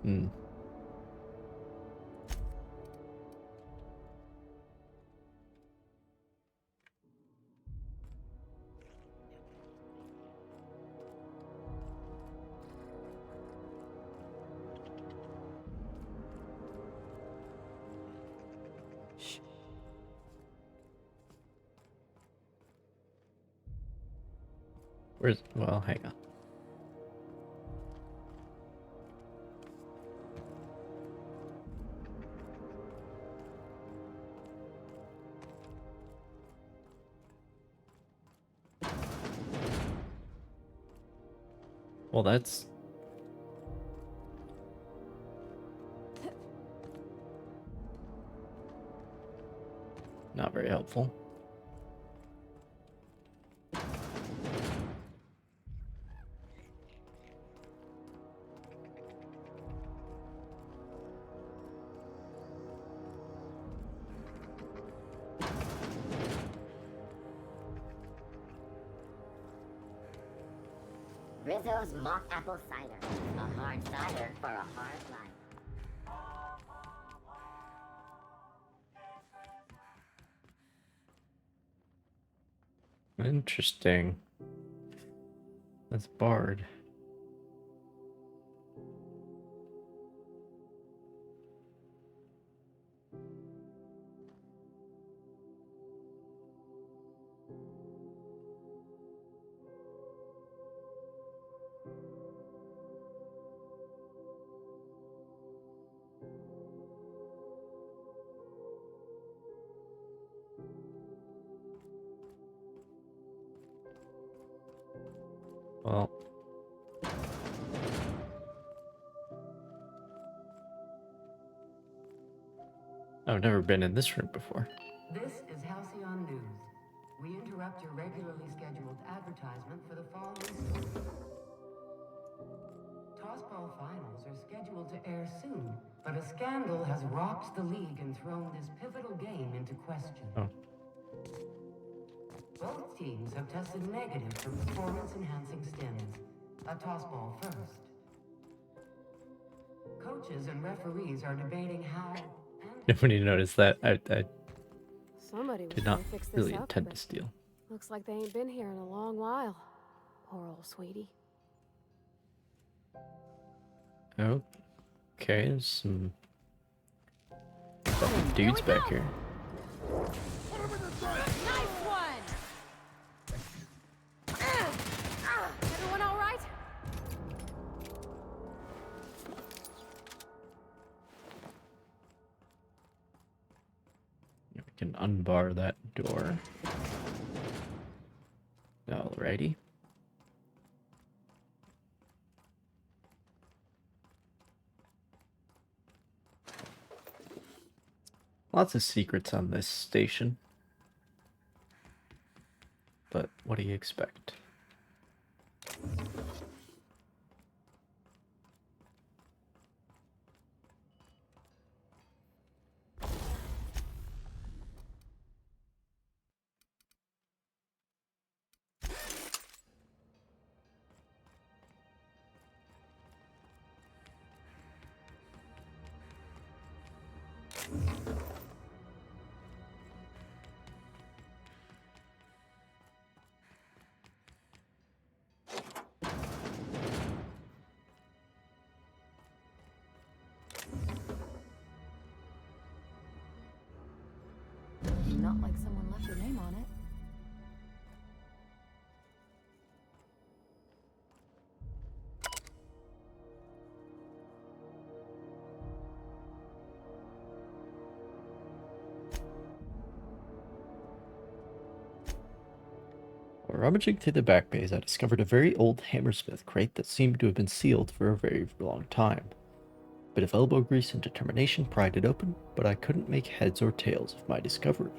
Hmm. Where's... Well, hang on. Well, that's... not very helpful. Rizzo's mock apple cider. A hard cider for a hard life. Interesting. That's Bard. Well, I've never been in this room before. This is Halcyon News. We interrupt your regularly scheduled advertisement for the following story. Tossball finals are scheduled to air soon, but a scandal has rocked the league and thrown this pivotal game into question. Oh. Both teams have tested negative for performance-enhancing stims. A tossball first. Coaches and referees are debating how. Nobody noticed that. I Somebody was did not gonna fix this really up, intend but to steal. looks like they ain't been here in a long while. Poor old sweetie. Okay, there's some fucking dudes back here. Nice one! Everyone all right? We can unbar that door. Alrighty. Lots of secrets on this station. But what do you expect? Not like someone left their name on it. While rummaging through the back bays, I discovered a very old hammersmith crate that seemed to have been sealed for a very long time. A bit of elbow grease and determination pried it open, but I couldn't make heads or tails of my discovery.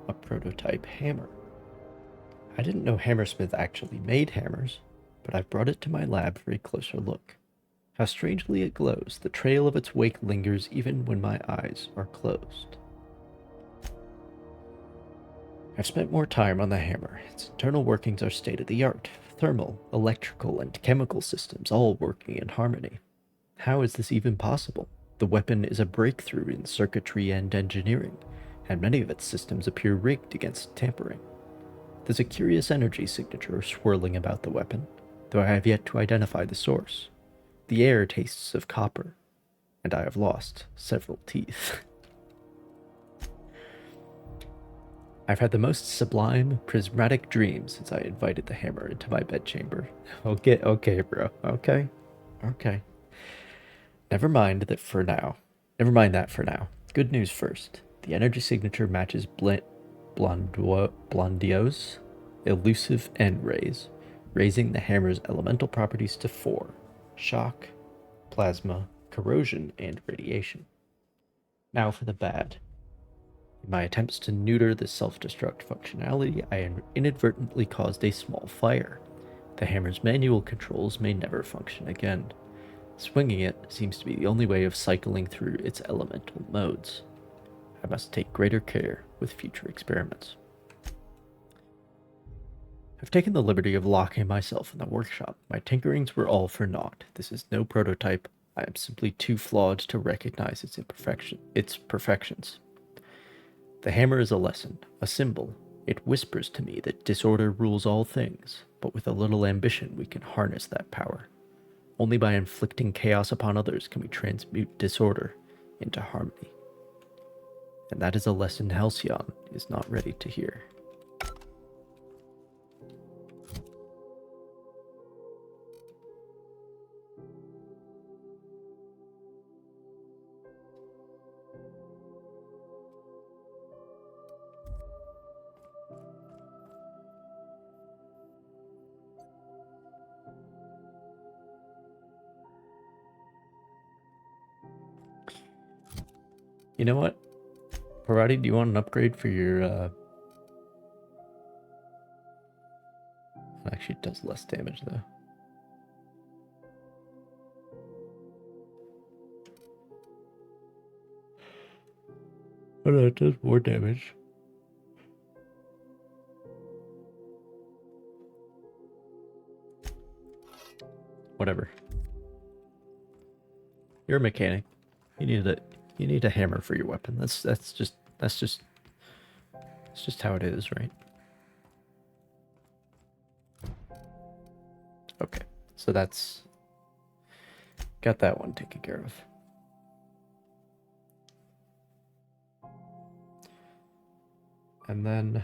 A prototype hammer. I didn't know Hammersmith actually made hammers, but I've brought it to my lab for a closer look. How strangely it glows, the trail of its wake lingers even when my eyes are closed. I've spent more time on the hammer. Its internal workings are state-of-the-art. Thermal, electrical, and chemical systems all working in harmony. How is this even possible? The weapon is a breakthrough in circuitry and engineering, and many of its systems appear rigged against tampering. There's a curious energy signature swirling about the weapon, though I have yet to identify the source. The air tastes of copper, and I have lost several teeth. I've had the most sublime, prismatic dream since I invited the hammer into my bedchamber. Okay, bro. Okay. Never mind that for now. Good news first. The energy signature matches Blondio's elusive end rays, raising the hammer's elemental properties to 4. Shock, plasma, corrosion, and radiation. Now for the bad. In my attempts to neuter the self-destruct functionality, I inadvertently caused a small fire. The hammer's manual controls may never function again. Swinging it seems to be the only way of cycling through its elemental modes. I must take greater care with future experiments. I've taken the liberty of locking myself in the workshop. My tinkerings were all for naught. This is no prototype. I am simply too flawed to recognize its perfections. The hammer is a lesson, a symbol. It whispers to me that disorder rules all things, but with a little ambition we can harness that power. Only by inflicting chaos upon others can we transmute disorder into harmony. And that is a lesson Halcyon is not ready to hear. You know what? Parati, do you want an upgrade for your, Actually, it does less damage, though. Oh no, it does more damage. Whatever. You're a mechanic. You need a hammer for your weapon. That's just how it is, right? Okay. So that's got that one taken care of. And then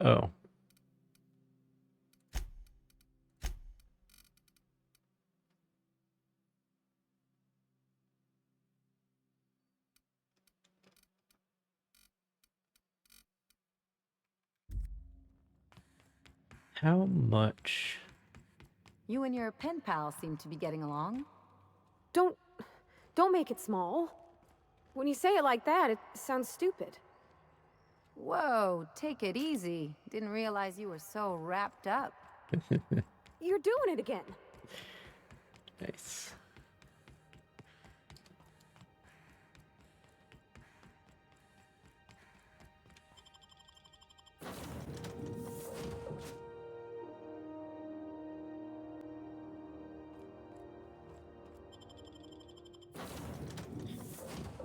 oh. How much? You and your pen pal seem to be getting along. Don't make it small. When you say it like that, it sounds stupid. Whoa, take it easy. Didn't realize you were so wrapped up. You're doing it again. Nice.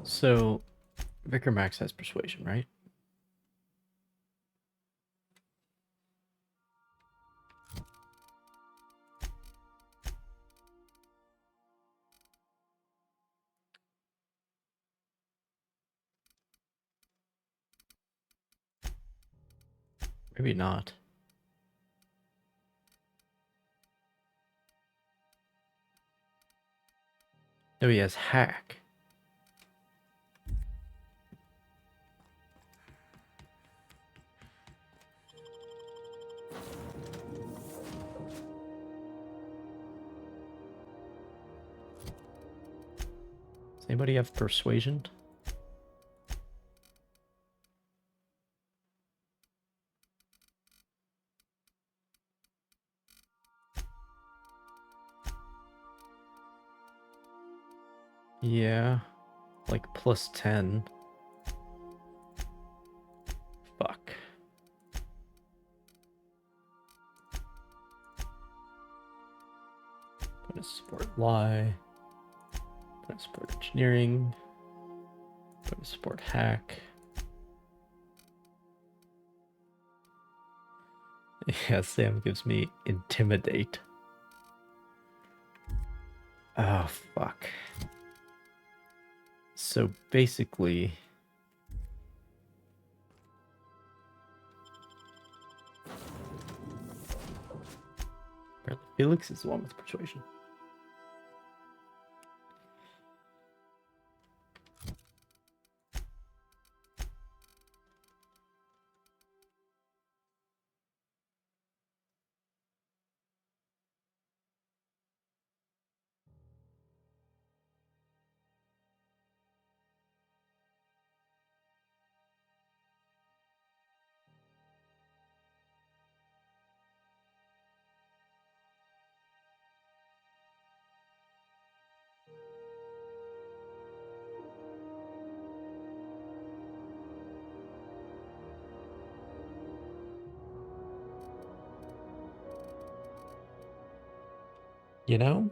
So, Vicar Max has persuasion, right? Maybe not. No, he has hack. Does anybody have persuasion? Yeah, like plus 10. Fuck. Gonna support lie. Gonna support engineering. Gonna support hack. Yeah, Sam gives me intimidate. Oh, fuck. So basically... apparently Felix is the one with persuasion. You know?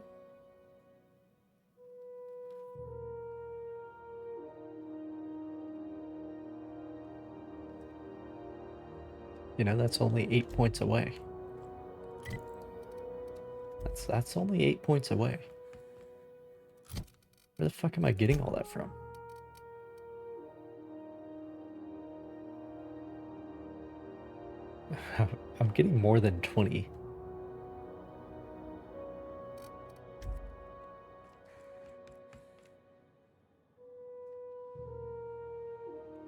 You know, that's only 8 points away. That's only 8 points away. Where the fuck am I getting all that from? I'm getting more than 20.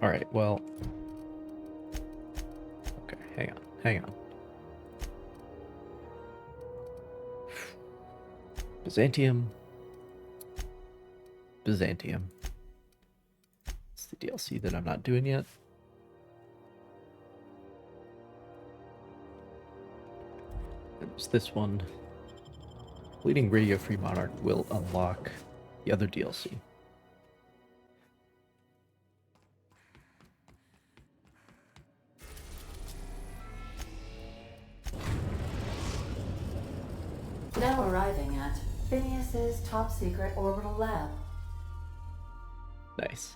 Alright, well... okay, hang on. Byzantium. Byzantium. It's the DLC that I'm not doing yet. There's this one. Bleeding Radio Free Monarch will unlock the other DLC. Now arriving at Phineas's top secret orbital lab. Nice.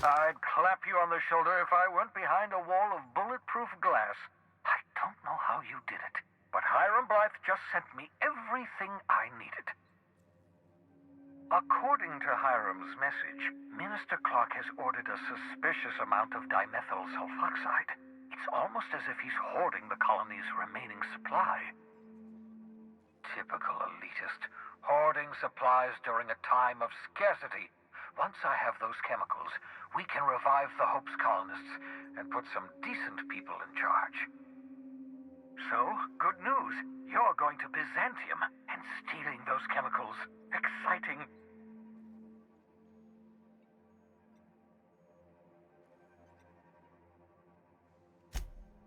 I'd clap you on the shoulder if I weren't behind a wall of bulletproof glass. I don't know how you did it, but Hiram Blythe just sent me everything I needed. According to Hiram's message, Minister Clark has ordered a suspicious amount of dimethyl sulfoxide. It's almost as if he's hoarding the colony's remaining supply. Typical elitist, hoarding supplies during a time of scarcity. Once I have those chemicals, we can revive the Hope's colonists and put some decent people in charge. So, good news. You're going to Byzantium and stealing those chemicals. Exciting.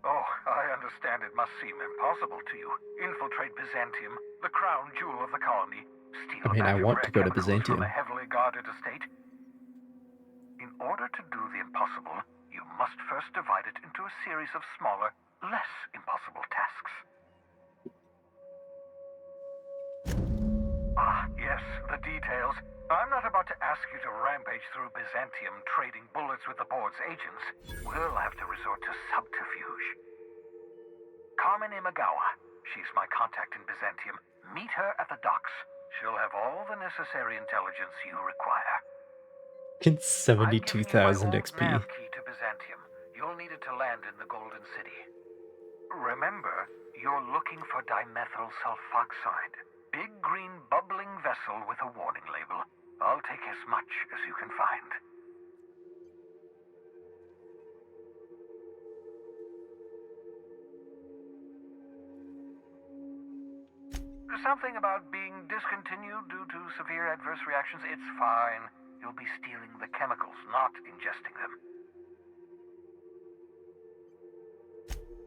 Oh, I understand it must seem impossible to you. Infiltrate Byzantium, the crown jewel of the colony. Steal I mean, I want to go to chemicals from Byzantium. a heavily guarded estate. In order to do the impossible, you must first divide it into a series of smaller, less impossible tasks. Ah, yes, the details. I'm not about to ask you to rampage through Byzantium trading bullets with the board's agents. We'll have to resort to subterfuge. Carmen Imagawa. She's my contact in Byzantium. Meet her at the docks. She'll have all the necessary intelligence you require. It's 72,000 XP. Nav key to Byzantium. You'll need it to land in the Golden City. Remember, you're looking for dimethyl sulfoxide. Big green bubbling vessel with a warning label. I'll take as much as you can find. Something about being discontinued due to severe adverse reactions. It's fine. You'll be stealing the chemicals, not ingesting them.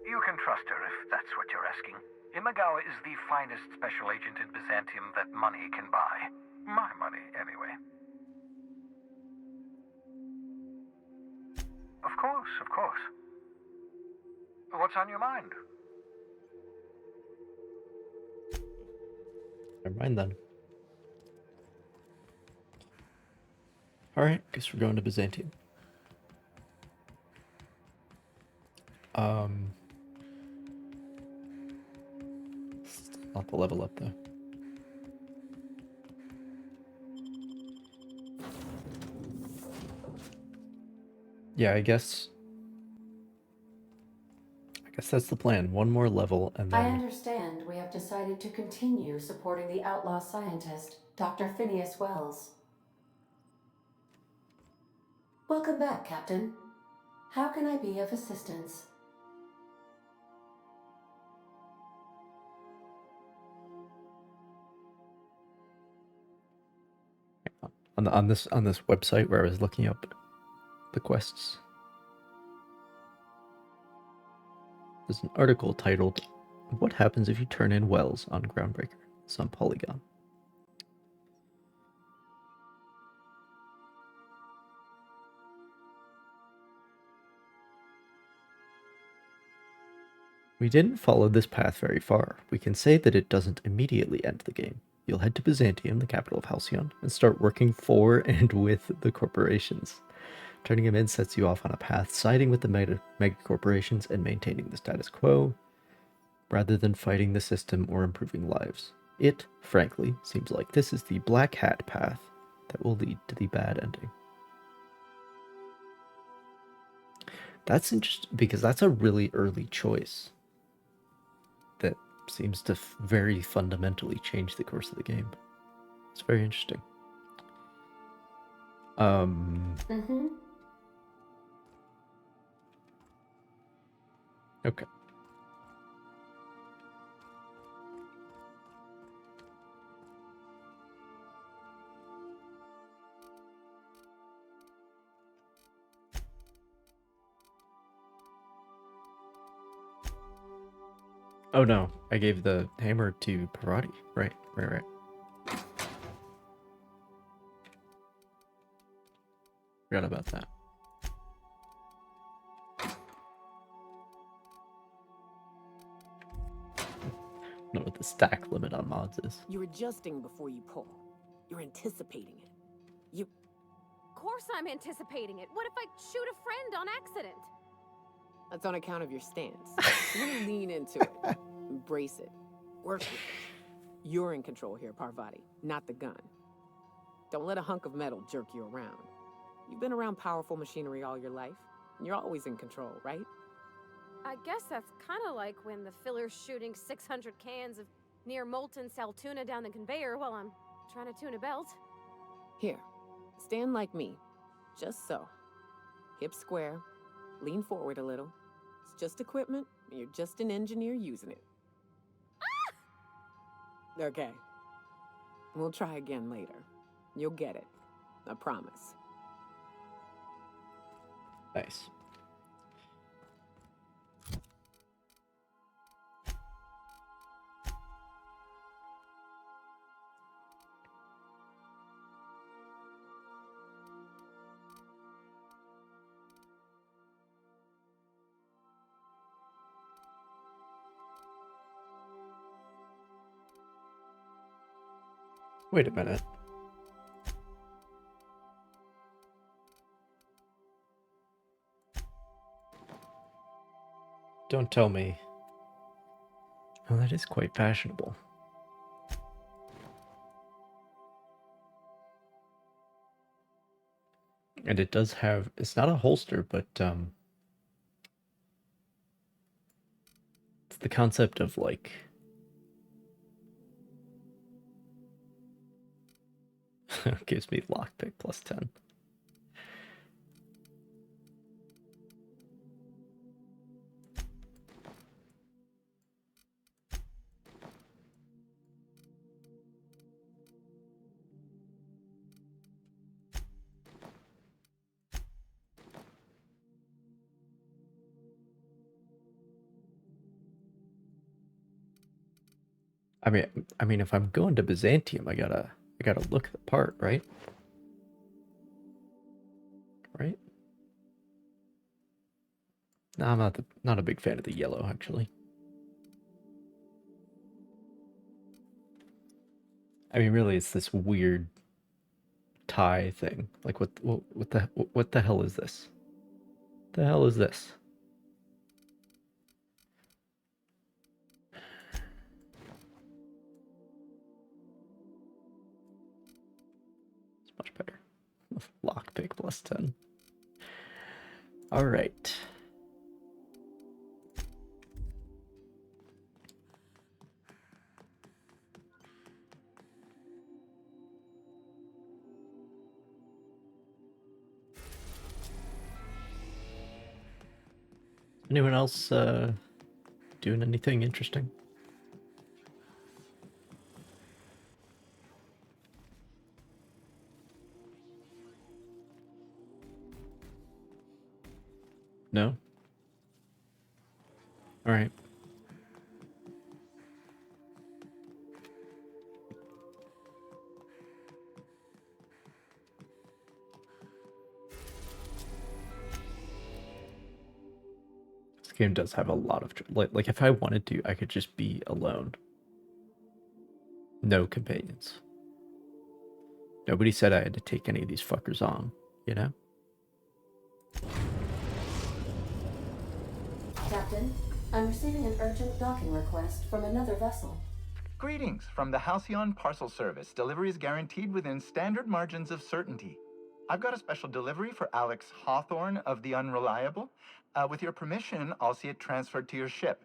You can trust her if that's what you're asking. Imagawa is the finest special agent in Byzantium that money can buy. My money, anyway. Of course, of course. What's on your mind? Never mind then. Alright, guess we're going to Byzantium. Still not the level up though. Yeah, I guess that's the plan. One more level and I then understand we have decided to continue supporting the outlaw scientist, Dr. Phineas Wells. Welcome back, Captain. How can I be of assistance? on this website where I was looking up the quests, there's an article titled "What Happens If You Turn in Wells on Groundbreaker." It's on Polygon. We didn't follow this path very far. We can say that it doesn't immediately end the game. You'll head to Byzantium, the capital of Halcyon, and start working for and with the corporations. Turning them in sets you off on a path siding with the mega corporations and maintaining the status quo, rather than fighting the system or improving lives. It, frankly, seems like this is the black hat path that will lead to the bad ending. That's interesting because that's a really early choice that seems to very fundamentally change the course of the game. It's very interesting. Okay. Oh no, I gave the hammer to Parati. Right. Forgot about that. Know what the stack limit on mods is. You're adjusting before you pull. You're anticipating it. You... Of course I'm anticipating it. What if I shoot a friend on accident? That's on account of your stance. You want to lean into it. Embrace it. Work with it. You're in control here, Parvati, not the gun. Don't let a hunk of metal jerk you around. You've been around powerful machinery all your life, and you're always in control, right? I guess that's kind of like when the filler's shooting 600 cans of near molten cell tuna down the conveyor while I'm trying to tune a belt. Here, stand like me. Just so. Hips square. Lean forward a little. It's just equipment, and you're just an engineer using it. Ah! Okay. We'll try again later. You'll get it. I promise. Nice. Wait a minute. Don't tell me. Oh, that is quite fashionable. And it does have, it's not a holster, but it's the concept of like gives me lockpick plus 10. I mean, if I'm going to Byzantium, I gotta gotta look the part, right? Right? No, I'm not a big fan of the yellow, actually. I mean, really, it's this weird tie thing. Like, what the hell is this? The hell is this? It's much better. Lockpick plus 10. All right. Anyone else doing anything interesting? No? All right. This game does have a lot of like if I wanted to, I could just be alone. No companions. Nobody said I had to take any of these fuckers on, you know? Captain, I'm receiving an urgent docking request from another vessel. Greetings from the Halcyon Parcel Service. Delivery is guaranteed within standard margins of certainty. I've got a special delivery for Alex Hawthorne of the Unreliable. With your permission, I'll see it transferred to your ship.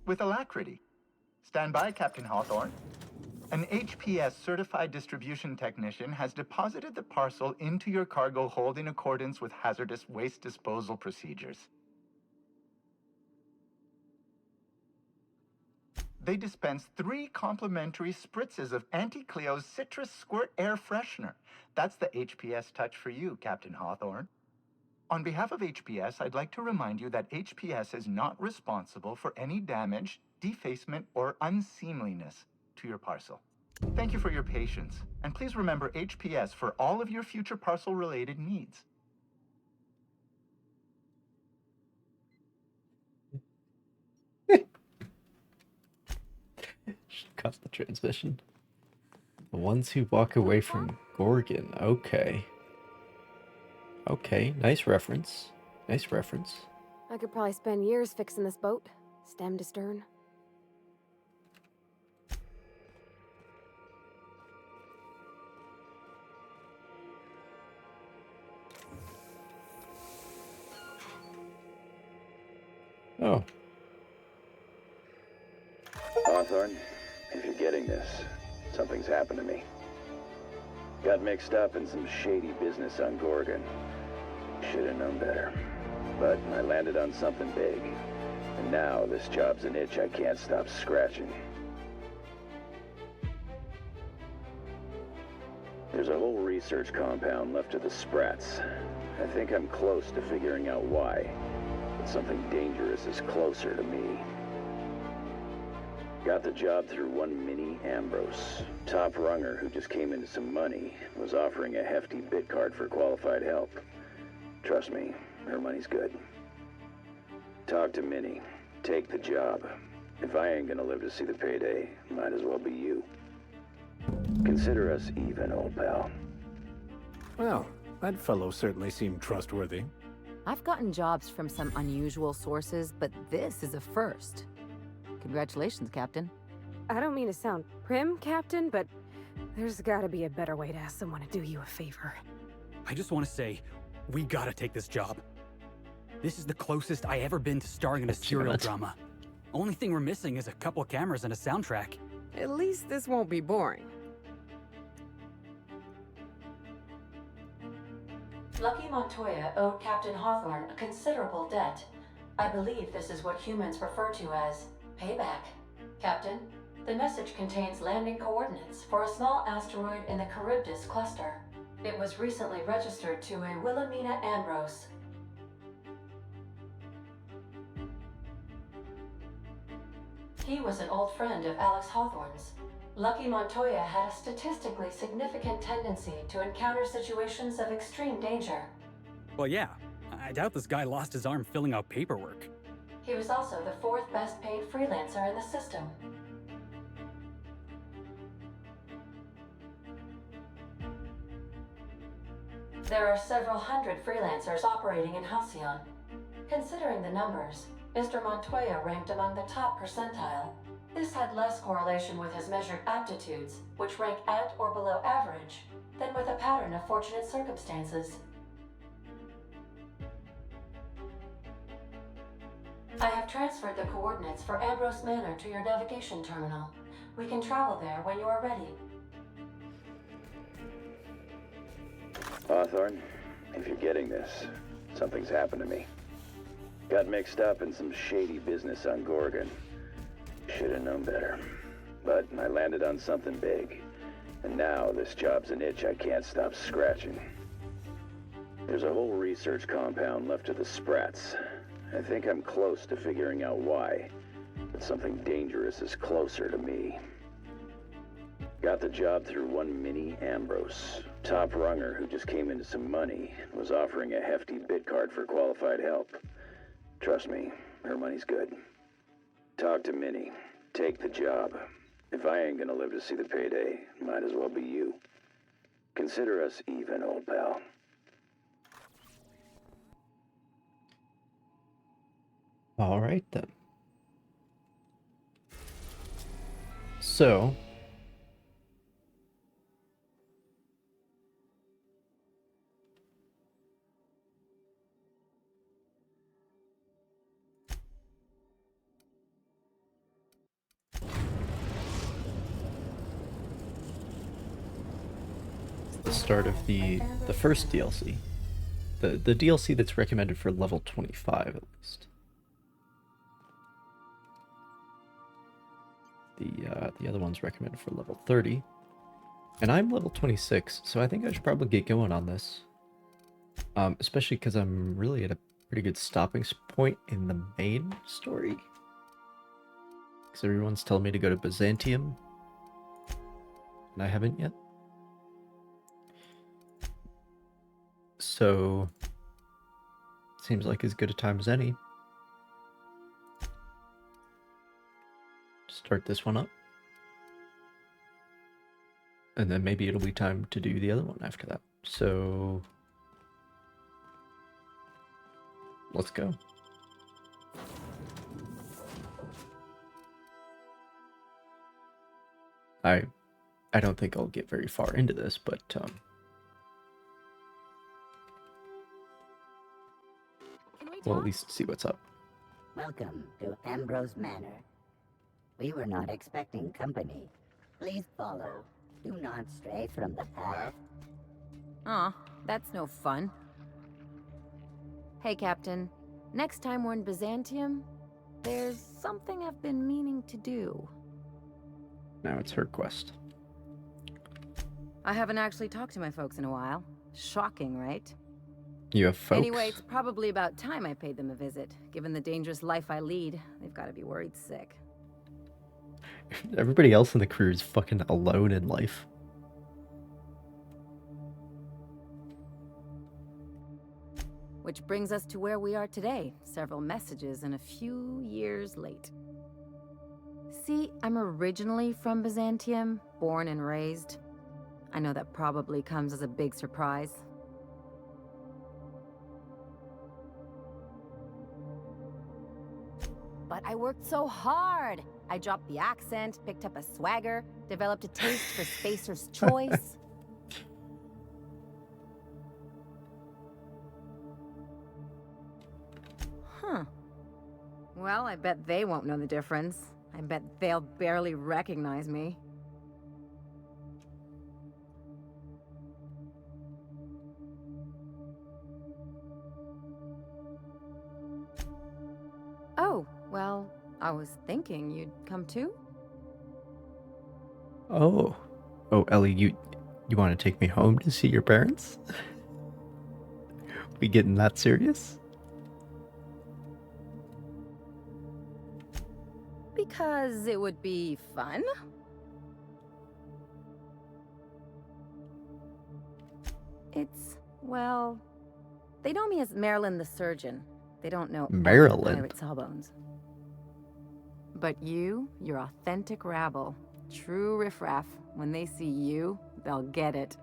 With alacrity. Stand by, Captain Hawthorne. An HPS certified distribution technician has deposited the parcel into your cargo hold in accordance with hazardous waste disposal procedures. They dispense 3 complimentary spritzes of Anti-Cleo's Citrus Squirt Air Freshener. That's the HPS touch for you, Captain Hawthorne. On behalf of HPS, I'd like to remind you that HPS is not responsible for any damage, defacement, or unseemliness to your parcel. Thank you for your patience, and please remember HPS for all of your future parcel-related needs. Should cut the transmission. The ones who walk away from Gorgon. Okay. Okay, nice reference. Nice reference. I could probably spend years fixing this boat, stem to stern. Oh. Hawthorne, if you're getting this, something's happened to me. Got mixed up in some shady business on Gorgon. Should have known better. But I landed on something big. And now this job's an itch I can't stop scratching. There's a whole research compound left of the Sprats. I think I'm close to figuring out why. But something dangerous is closer to me. Got the job through one Minnie Ambrose. Top runger who just came into some money, was offering a hefty bid card for qualified help. Trust me, her money's good. Talk to Minnie. Take the job. If I ain't gonna live to see the payday, might as well be you. Consider us even, old pal. Well, that fellow certainly seemed trustworthy. I've gotten jobs from some unusual sources, but this is a first. Congratulations, Captain. I don't mean to sound prim, Captain, but there's gotta be a better way to ask someone to do you a favor. I just want to say, we gotta take this job. This is the closest I ever been to starring in a serial drama. Only thing we're missing is a couple cameras and a soundtrack. At least this won't be boring. Lucky Montoya owed Captain Hawthorne a considerable debt. I believe this is what humans refer to as payback. Captain, the message contains landing coordinates for a small asteroid in the Charybdis cluster. It was recently registered to a Wilhelmina Ambrose. He was an old friend of Alex Hawthorne's. Lucky Montoya had a statistically significant tendency to encounter situations of extreme danger. Well, yeah. I doubt this guy lost his arm filling out paperwork. He was also the 4th best paid freelancer in the system. There are several hundred freelancers operating in Halcyon. Considering the numbers, Mr. Montoya ranked among the top percentile. This had less correlation with his measured aptitudes, which rank at or below average, than with a pattern of fortunate circumstances. I have transferred the coordinates for Ambrose Manor to your navigation terminal. We can travel there when you are ready. Hawthorne, if you're getting this, something's happened to me. Got mixed up in some shady business on Gorgon. Should have known better. But I landed on something big. And now this job's an itch I can't stop scratching. There's a whole research compound left to the Sprats. I think I'm close to figuring out why. But something dangerous is closer to me. Got the job through one Minnie Ambrose. Top runger who just came into some money, was offering a hefty bid card for qualified help. Trust me, her money's good. Talk to Minnie. Take the job. If I ain't gonna live to see the payday, might as well be you. Consider us even, old pal. All right, then. So... the start of the first DLC. The DLC that's recommended for level 25 at least. The other one's recommended for level 30. And I'm level 26, so I think I should probably get going on this. Especially because I'm really at a pretty good stopping point in the main story. Because everyone's telling me to go to Byzantium. And I haven't yet. So... seems like as good a time as any. Start this one up. And then maybe it'll be time to do the other one after that. So... let's go. I don't think I'll get very far into this, but we'll at least see what's up. Welcome to Ambrose Manor. We were not expecting company. Please follow. Do not stray from the path. Aw, that's no fun. Hey, Captain. Next time we're in Byzantium, there's something I've been meaning to do. Now it's her quest. I haven't actually talked to my folks in a while. Shocking, right? You have folks? Anyway, it's probably about time I paid them a visit. Given the dangerous life I lead, they've got to be worried sick. Everybody else in the crew is fucking alone in life. Which brings us to where we are today, several messages and a few years late. See, I'm originally from Byzantium, born and raised. I know that probably comes as a big surprise. But I worked so hard! I dropped the accent, picked up a swagger, developed a taste for Spacer's Choice. Huh. Well, I bet they won't know the difference. I bet they'll barely recognize me. Oh, well, I was thinking you'd come too? Oh. Oh, Ellie, you want to take me home to see your parents? We getting that serious? Because it would be fun? Well, they know me as Marilyn the Surgeon. They don't know any of the Marilyn. pirate sawbones. But you're authentic rabble. True riffraff. When they see you, they'll get it.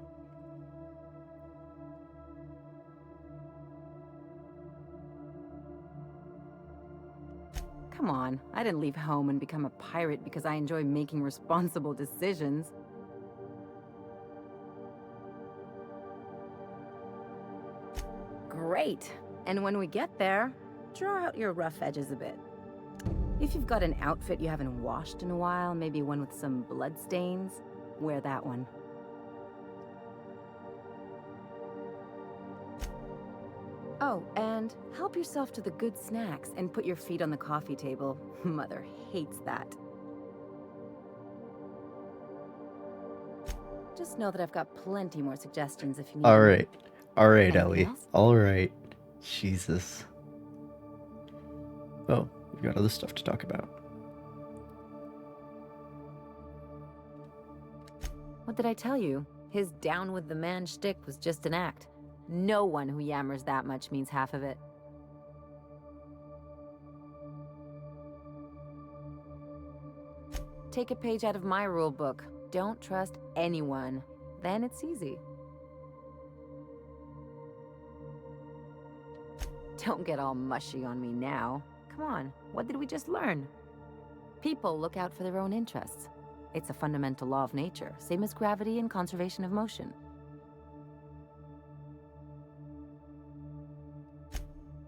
Come on, I didn't leave home and become a pirate because I enjoy making responsible decisions. Great. And when we get there, draw out your rough edges a bit. If you've got an outfit you haven't washed in a while, maybe one with some blood stains, wear that one. Oh, and help yourself to the good snacks and put your feet on the coffee table. Mother hates that. Just know that I've got plenty more suggestions if you need them. All right, Anything Ellie. else? All right. Jesus. Oh, we've got other stuff to talk about. What did I tell you? His down with the man shtick was just an act. No one who yammers that much means half of it. Take a page out of my rule book. Don't trust anyone. Then it's easy. Don't get all mushy on me now. Come on, what did we just learn? People look out for their own interests. It's a fundamental law of nature, same as gravity and conservation of motion.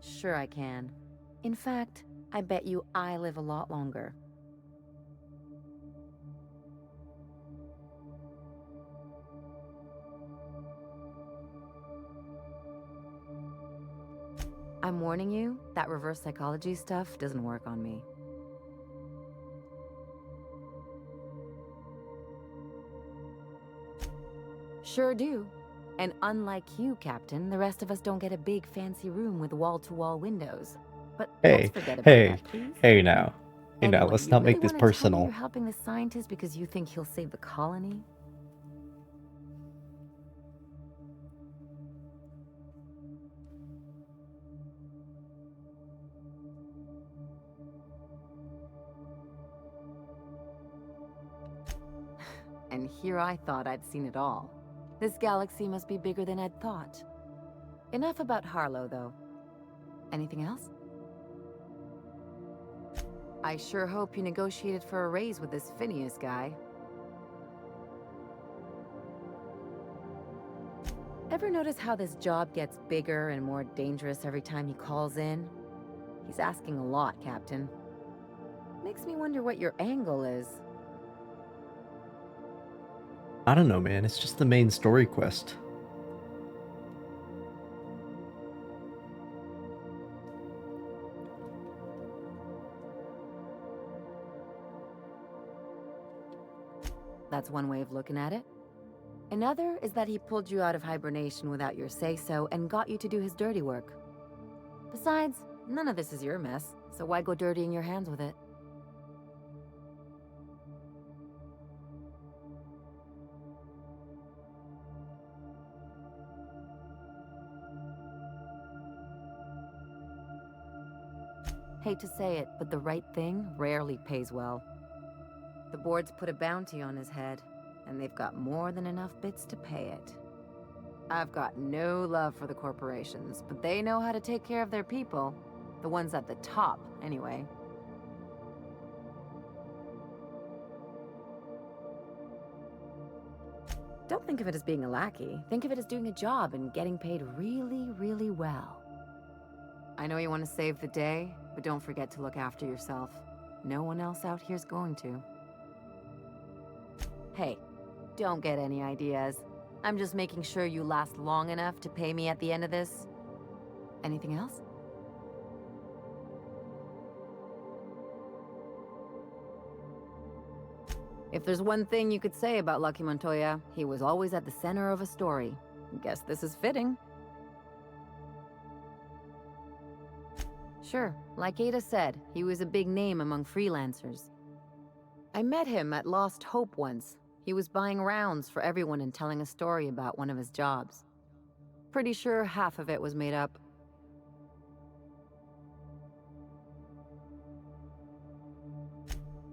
Sure I can. In fact, I bet you I live a lot longer. I'm warning you, that reverse psychology stuff doesn't work on me. Sure do. And unlike you, Captain, the rest of us don't get a big fancy room with wall-to-wall windows. But let's forget about that, please. Hey now. Hey now, Anyway, let's you not really make this wanna tell me personal. you're helping the scientist because you think he'll save the colony? And here I thought I'd seen it all. This galaxy must be bigger than I'd thought. Enough about Harlow, though. Anything else? I sure hope you negotiated for a raise with this Phineas guy. Ever notice how this job gets bigger and more dangerous every time he calls in? He's asking a lot, Captain. Makes me wonder what your angle is. I don't know, man. It's just the main story quest. That's one way of looking at it. Another is that he pulled you out of hibernation without your say-so and got you to do his dirty work. Besides, none of this is your mess, so why go dirtying your hands with it? Hate to say it, but the right thing rarely pays well. The board's put a bounty on his head, and they've got more than enough bits to pay it. I've got no love for the corporations, but they know how to take care of their people. The ones at the top, anyway. Don't think of it as being a lackey. Think of it as doing a job and getting paid really, really well. I know you want to save the day, but don't forget to look after yourself. No one else out here's going to. Hey, don't get any ideas. I'm just making sure you last long enough to pay me at the end of this. Anything else? If there's one thing you could say about Lucky Montoya, he was always at the center of a story. Guess this is fitting. Sure, like Ada said, he was a big name among freelancers. I met him at Lost Hope once. He was buying rounds for everyone and telling a story about one of his jobs. Pretty sure half of it was made up.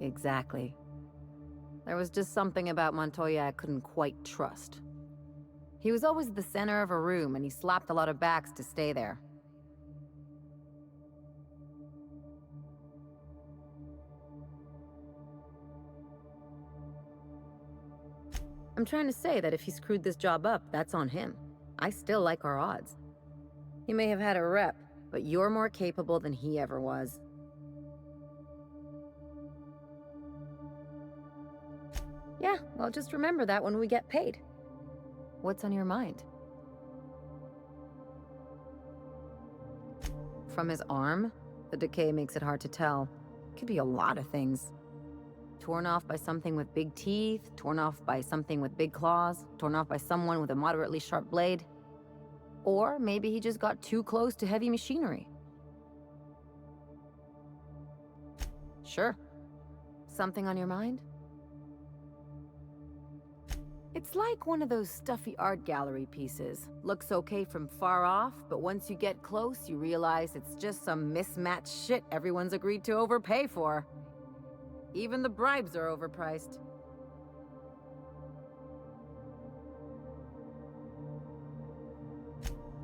Exactly. There was just something about Montoya I couldn't quite trust. He was always the center of a room, and he slapped a lot of backs to stay there. I'm trying to say that if he screwed this job up, that's on him. I still like our odds. He may have had a rep, but you're more capable than he ever was. Yeah, well, just remember that when we get paid. What's on your mind? From his arm? The decay makes it hard to tell. Could be a lot of things. Torn off by something with big teeth, torn off by something with big claws, torn off by someone with a moderately sharp blade. Or maybe he just got too close to heavy machinery. Sure. Something on your mind? It's like one of those stuffy art gallery pieces. Looks okay from far off, but once you get close, you realize it's just some mismatched shit everyone's agreed to overpay for. Even the bribes are overpriced.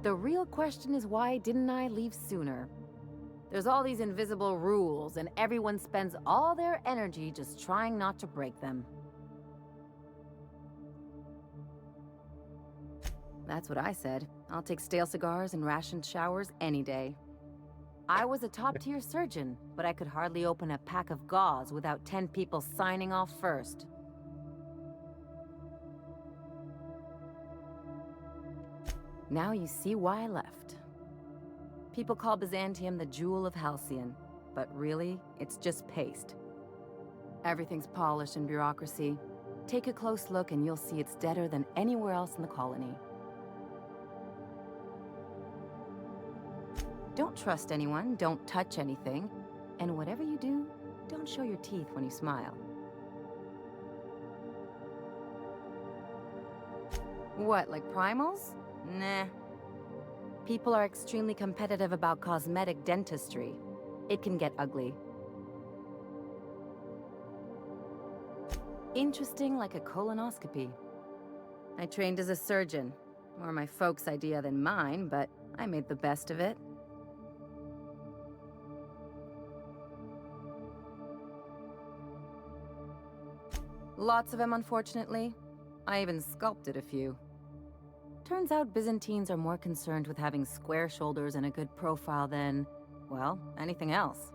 The real question is, why didn't I leave sooner? There's all these invisible rules, and everyone spends all their energy just trying not to break them. That's what I said. I'll take stale cigars and rationed showers any day. I was a top-tier surgeon, but I could hardly open a pack of gauze without 10 people signing off first. Now you see why I left. People call Byzantium the jewel of Halcyon, but really, it's just paste. Everything's polished and bureaucracy. Take a close look and you'll see it's deader than anywhere else in the colony. Don't trust anyone, don't touch anything, and whatever you do, don't show your teeth when you smile. What, like primals? Nah. People are extremely competitive about cosmetic dentistry. It can get ugly. Interesting like a colonoscopy. I trained as a surgeon. More my folks' idea than mine, but I made the best of it. Lots of them, unfortunately. I even sculpted a few. Turns out Byzantines are more concerned with having square shoulders and a good profile than, well, anything else.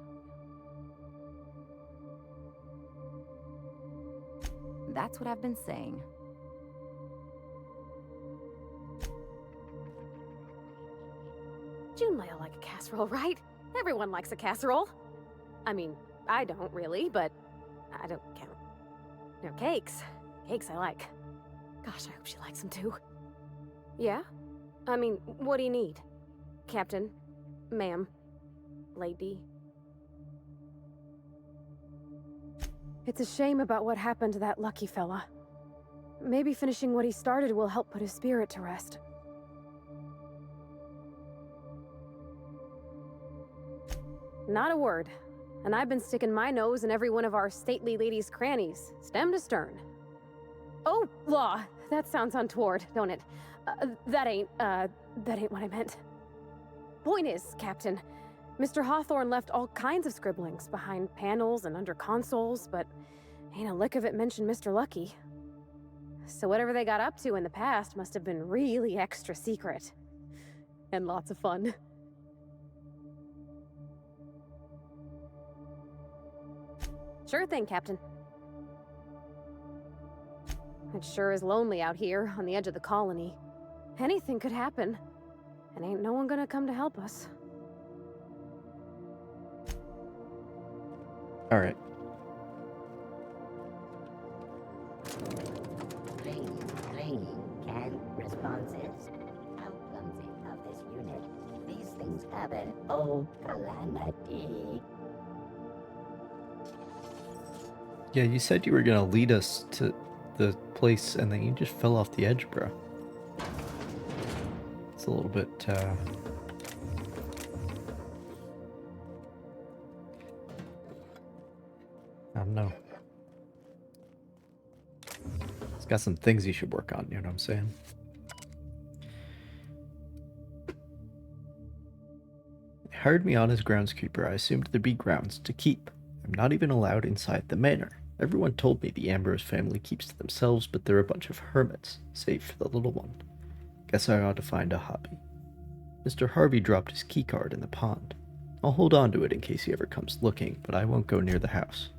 That's what I've been saying. June might like a casserole, right? Everyone likes a casserole. I mean, I don't really, but I don't count. You know, cakes. Cakes I like. Gosh, I hope she likes them too. Yeah? I mean, what do you need? Captain? Ma'am? Lady? It's a shame about what happened to that lucky fella. Maybe finishing what he started will help put his spirit to rest. Not a word. And I've been sticking my nose in every one of our stately ladies' crannies, stem to stern. Oh, law! That sounds untoward, don't it? That ain't what I meant. Point is, Captain, Mr. Hawthorne left all kinds of scribblings behind panels and under consoles, but ain't a lick of it mentioned Mr. Lucky. So whatever they got up to in the past must have been really extra secret. And lots of fun. Sure thing, Captain. It sure is lonely out here on the edge of the colony. Anything could happen, and ain't no one gonna come to help us. All right. Ring. Canned responses. How clumsy of this unit. These things happen. Oh, calamity. Yeah, you said you were gonna lead us to the place and then you just fell off the edge, bro. It's a little bit, I don't know. It's got some things you should work on, you know what I'm saying? They hired me on as groundskeeper. I assumed there'd be grounds to keep. I'm not even allowed inside the manor. Everyone told me the Ambrose family keeps to themselves, but they're a bunch of hermits, save for the little one. Guess I ought to find a hobby. Mr. Harvey dropped his keycard in the pond. I'll hold on to it in case he ever comes looking, but I won't go near the house.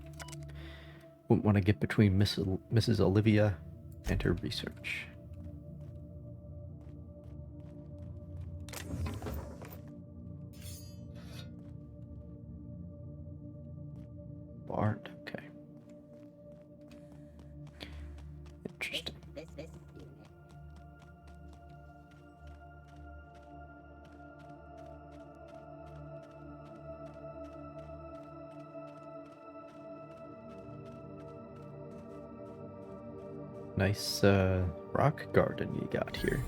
Wouldn't want to get between Mrs. Olivia and her research. Bard, okay. Interesting. Nice rock garden you got here.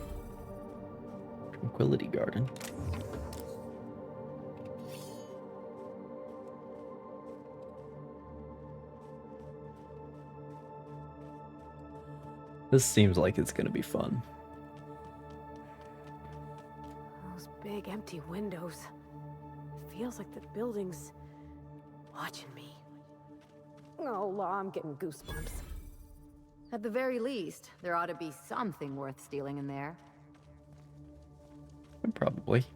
Tranquility garden. This seems like it's gonna be fun. Those big empty windows. It feels like the building's watching me. Oh, Law, I'm getting goosebumps. At the very least, there ought to be something worth stealing in there. Probably.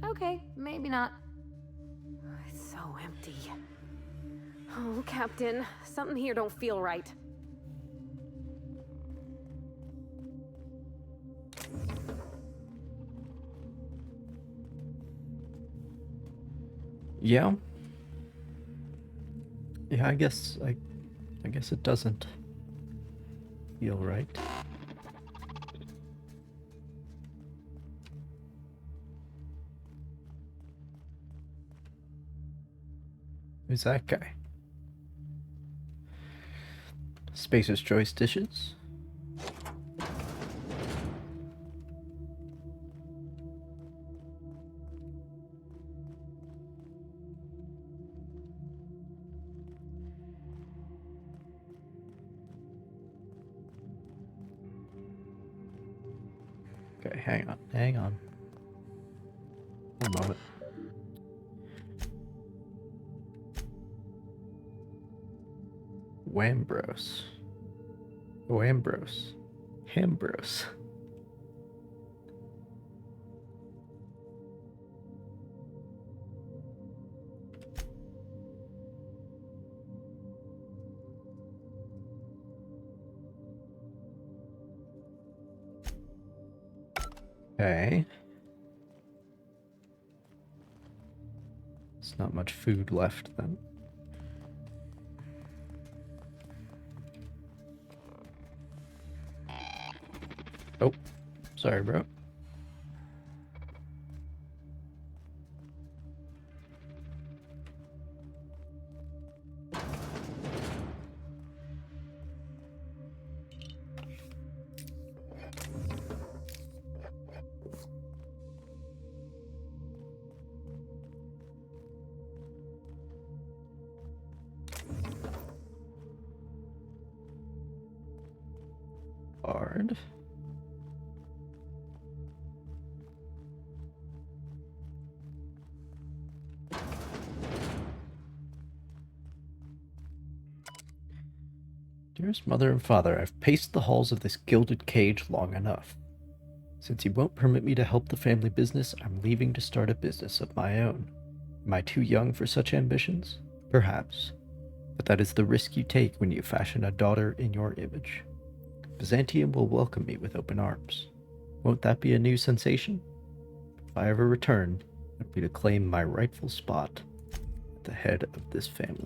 Okay, maybe not. It's so empty. Oh, Captain, something here don't feel right. Yeah. Yeah, I guess it doesn't feel right. Who's that guy? Spacer's Choice dishes? Okay, hang on. One moment. Wambrose. Oh, Ambrose. Ambrose. Okay. There's not much food left then. Oh, sorry, bro. card. Dearest mother and father, I've paced the halls of this gilded cage long enough. Since you won't permit me to help the family business, I'm leaving to start a business of my own. Am I too young for such ambitions? Perhaps. But that is the risk you take when you fashion a daughter in your image. Byzantium will welcome me with open arms. Won't that be a new sensation? If I ever return, it would be to claim my rightful spot at the head of this family.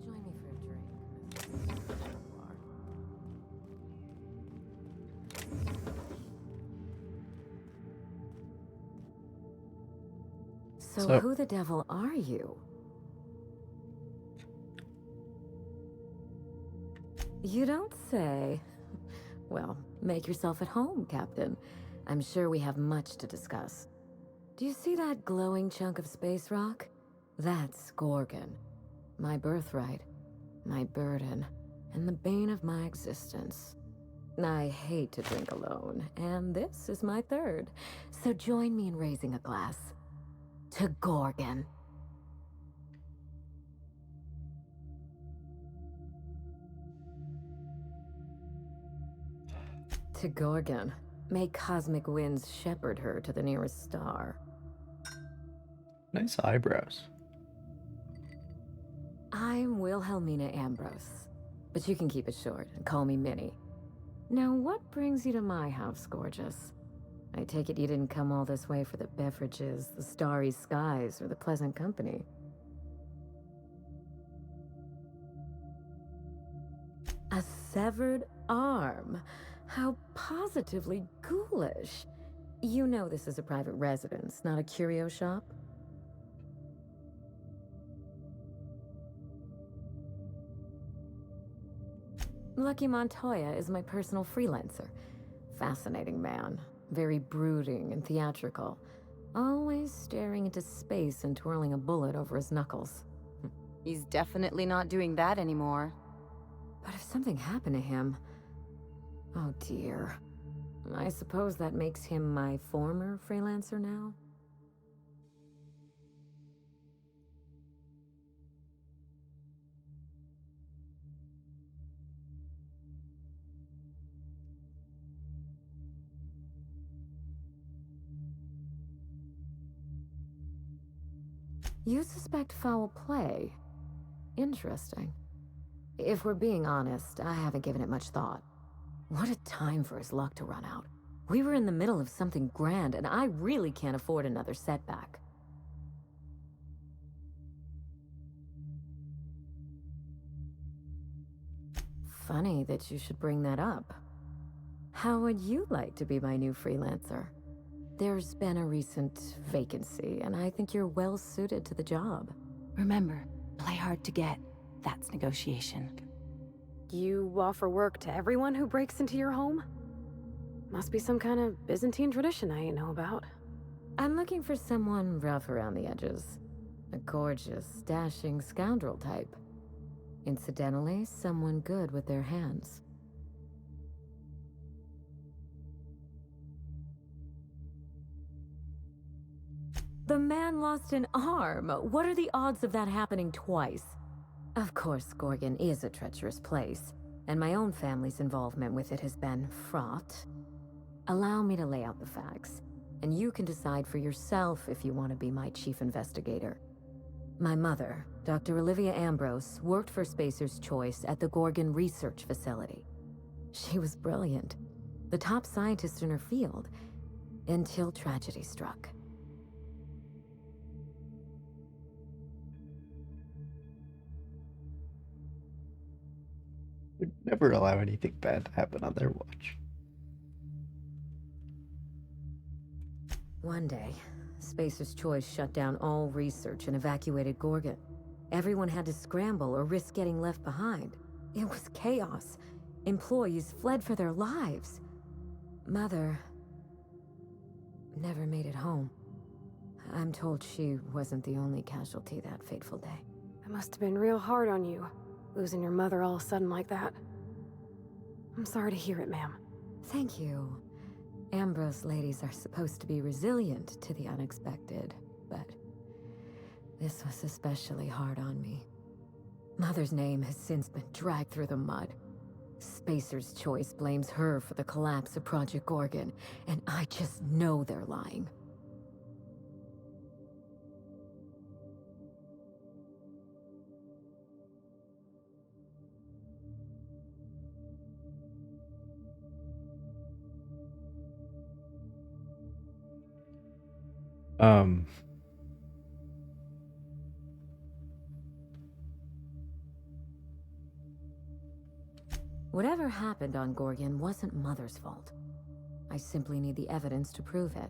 Join me for a drink. So who the devil are you? You don't say. Well, make yourself at home, Captain. I'm sure we have much to discuss. Do you see that glowing chunk of space rock? That's Gorgon. My birthright, my burden, and the bane of my existence. I hate to drink alone, and this is my third. So join me in raising a glass. To Gorgon. To Gorgon. May cosmic winds shepherd her to the nearest star. Nice eyebrows. I'm Wilhelmina Ambrose, but you can keep it short and call me Minnie. Now, what brings you to my house, gorgeous? I take it you didn't come all this way for the beverages, the starry skies, or the pleasant company. A severed arm? How positively ghoulish. You know this is a private residence, not a curio shop? Lucky Montoya is my personal freelancer. Fascinating man. Very brooding and theatrical. Always staring into space and twirling a bullet over his knuckles. He's definitely not doing that anymore. But if something happened to him... Oh dear. I suppose that makes him my former freelancer now? You suspect foul play? Interesting. If we're being honest, I haven't given it much thought. What a time for his luck to run out. We were in the middle of something grand, and I really can't afford another setback. Funny that you should bring that up. How would you like to be my new freelancer? There's been a recent vacancy, and I think you're well suited to the job. Remember, play hard to get. That's negotiation. You offer work to everyone who breaks into your home? Must be some kind of Byzantine tradition I ain't know about. I'm looking for someone rough around the edges. A gorgeous, dashing scoundrel type. Incidentally, someone good with their hands. The man lost an arm. What are the odds of that happening twice? Of course, Gorgon is a treacherous place, and my own family's involvement with it has been fraught. Allow me to lay out the facts, and you can decide for yourself if you want to be my chief investigator. My mother, Dr. Olivia Ambrose, worked for Spacer's Choice at the Gorgon Research Facility. She was brilliant, the top scientist in her field, until tragedy struck. Never allow anything bad to happen on their watch. One day, Spacer's Choice shut down all research and evacuated Gorgon. Everyone had to scramble or risk getting left behind. It was chaos. Employees fled for their lives. Mother never made it home. I'm told she wasn't the only casualty that fateful day. It must have been real hard on you, losing your mother all of a sudden like that. I'm sorry to hear it, ma'am. Thank you. Ambrose ladies are supposed to be resilient to the unexpected, but this was especially hard on me. Mother's name has since been dragged through the mud. Spacer's Choice blames her for the collapse of Project Gorgon, and I just know they're lying. Whatever happened on Gorgon wasn't Mother's fault. I simply need the evidence to prove it.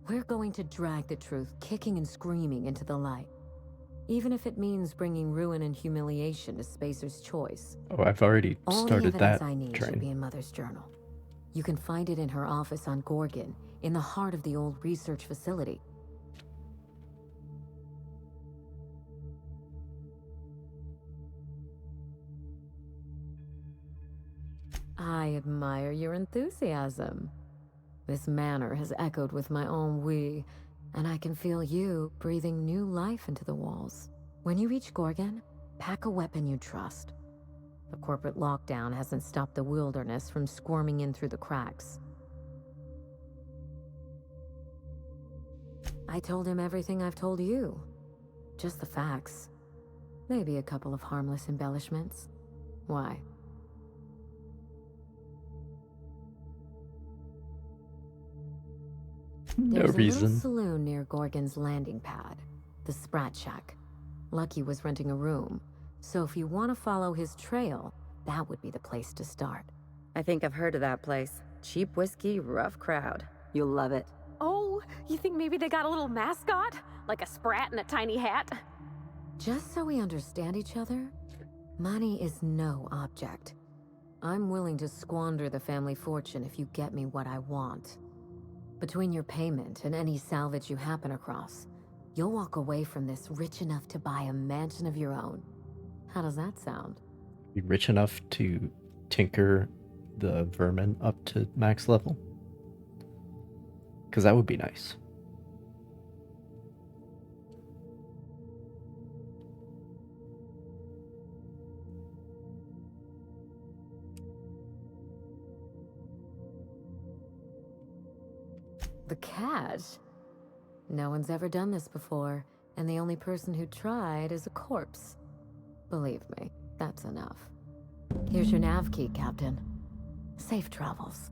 We're going to drag the truth kicking and screaming into the light. Even if it means bringing ruin and humiliation to Spacer's Choice. Oh, I've already started that All the evidence I need should be in Mother's journal. You can find it in her office on Gorgon, in the heart of the old research facility. I admire your enthusiasm. This manor has echoed with my own we, and I can feel you breathing new life into the walls. When you reach Gorgon, pack a weapon you trust. The corporate lockdown hasn't stopped the wilderness from squirming in through the cracks. I told him everything I've told you. Just the facts. Maybe a couple of harmless embellishments. Why? No There's a reason. little saloon near Gorgon's landing pad, the Sprat Shack. Lucky was renting a room, so if you want to follow his trail, that would be the place to start. I think I've heard of that place. Cheap whiskey, rough crowd. You'll love it. Oh, you think maybe they got a little mascot? Like a sprat in a tiny hat? Just so we understand each other, money is no object. I'm willing to squander the family fortune if you get me what I want. Between your payment and any salvage you happen across, you'll walk away from this rich enough to buy a mansion of your own. How does that sound? Be rich enough to tinker the vermin up to max level? Because that would be nice. The cash? No one's ever done this before, and the only person who tried is a corpse. Believe me, that's enough. Here's your nav key, Captain. Safe travels.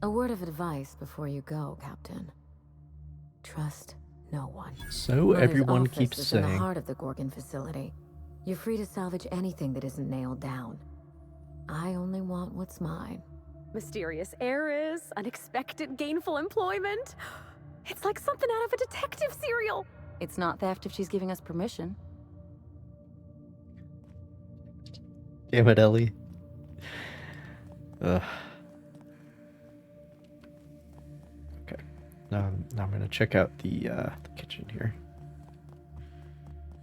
A word of advice before you go, Captain. Trust no one. So Mother's everyone office keeps is in the saying- heart of the Gorgon facility. You're free to salvage anything that isn't nailed down. I only want what's mine. Mysterious heiress, unexpected gainful employment. It's like something out of a detective serial. It's not theft if she's giving us permission. Damn it, Ellie. Ugh. Okay. Now I'm gonna check out the kitchen here.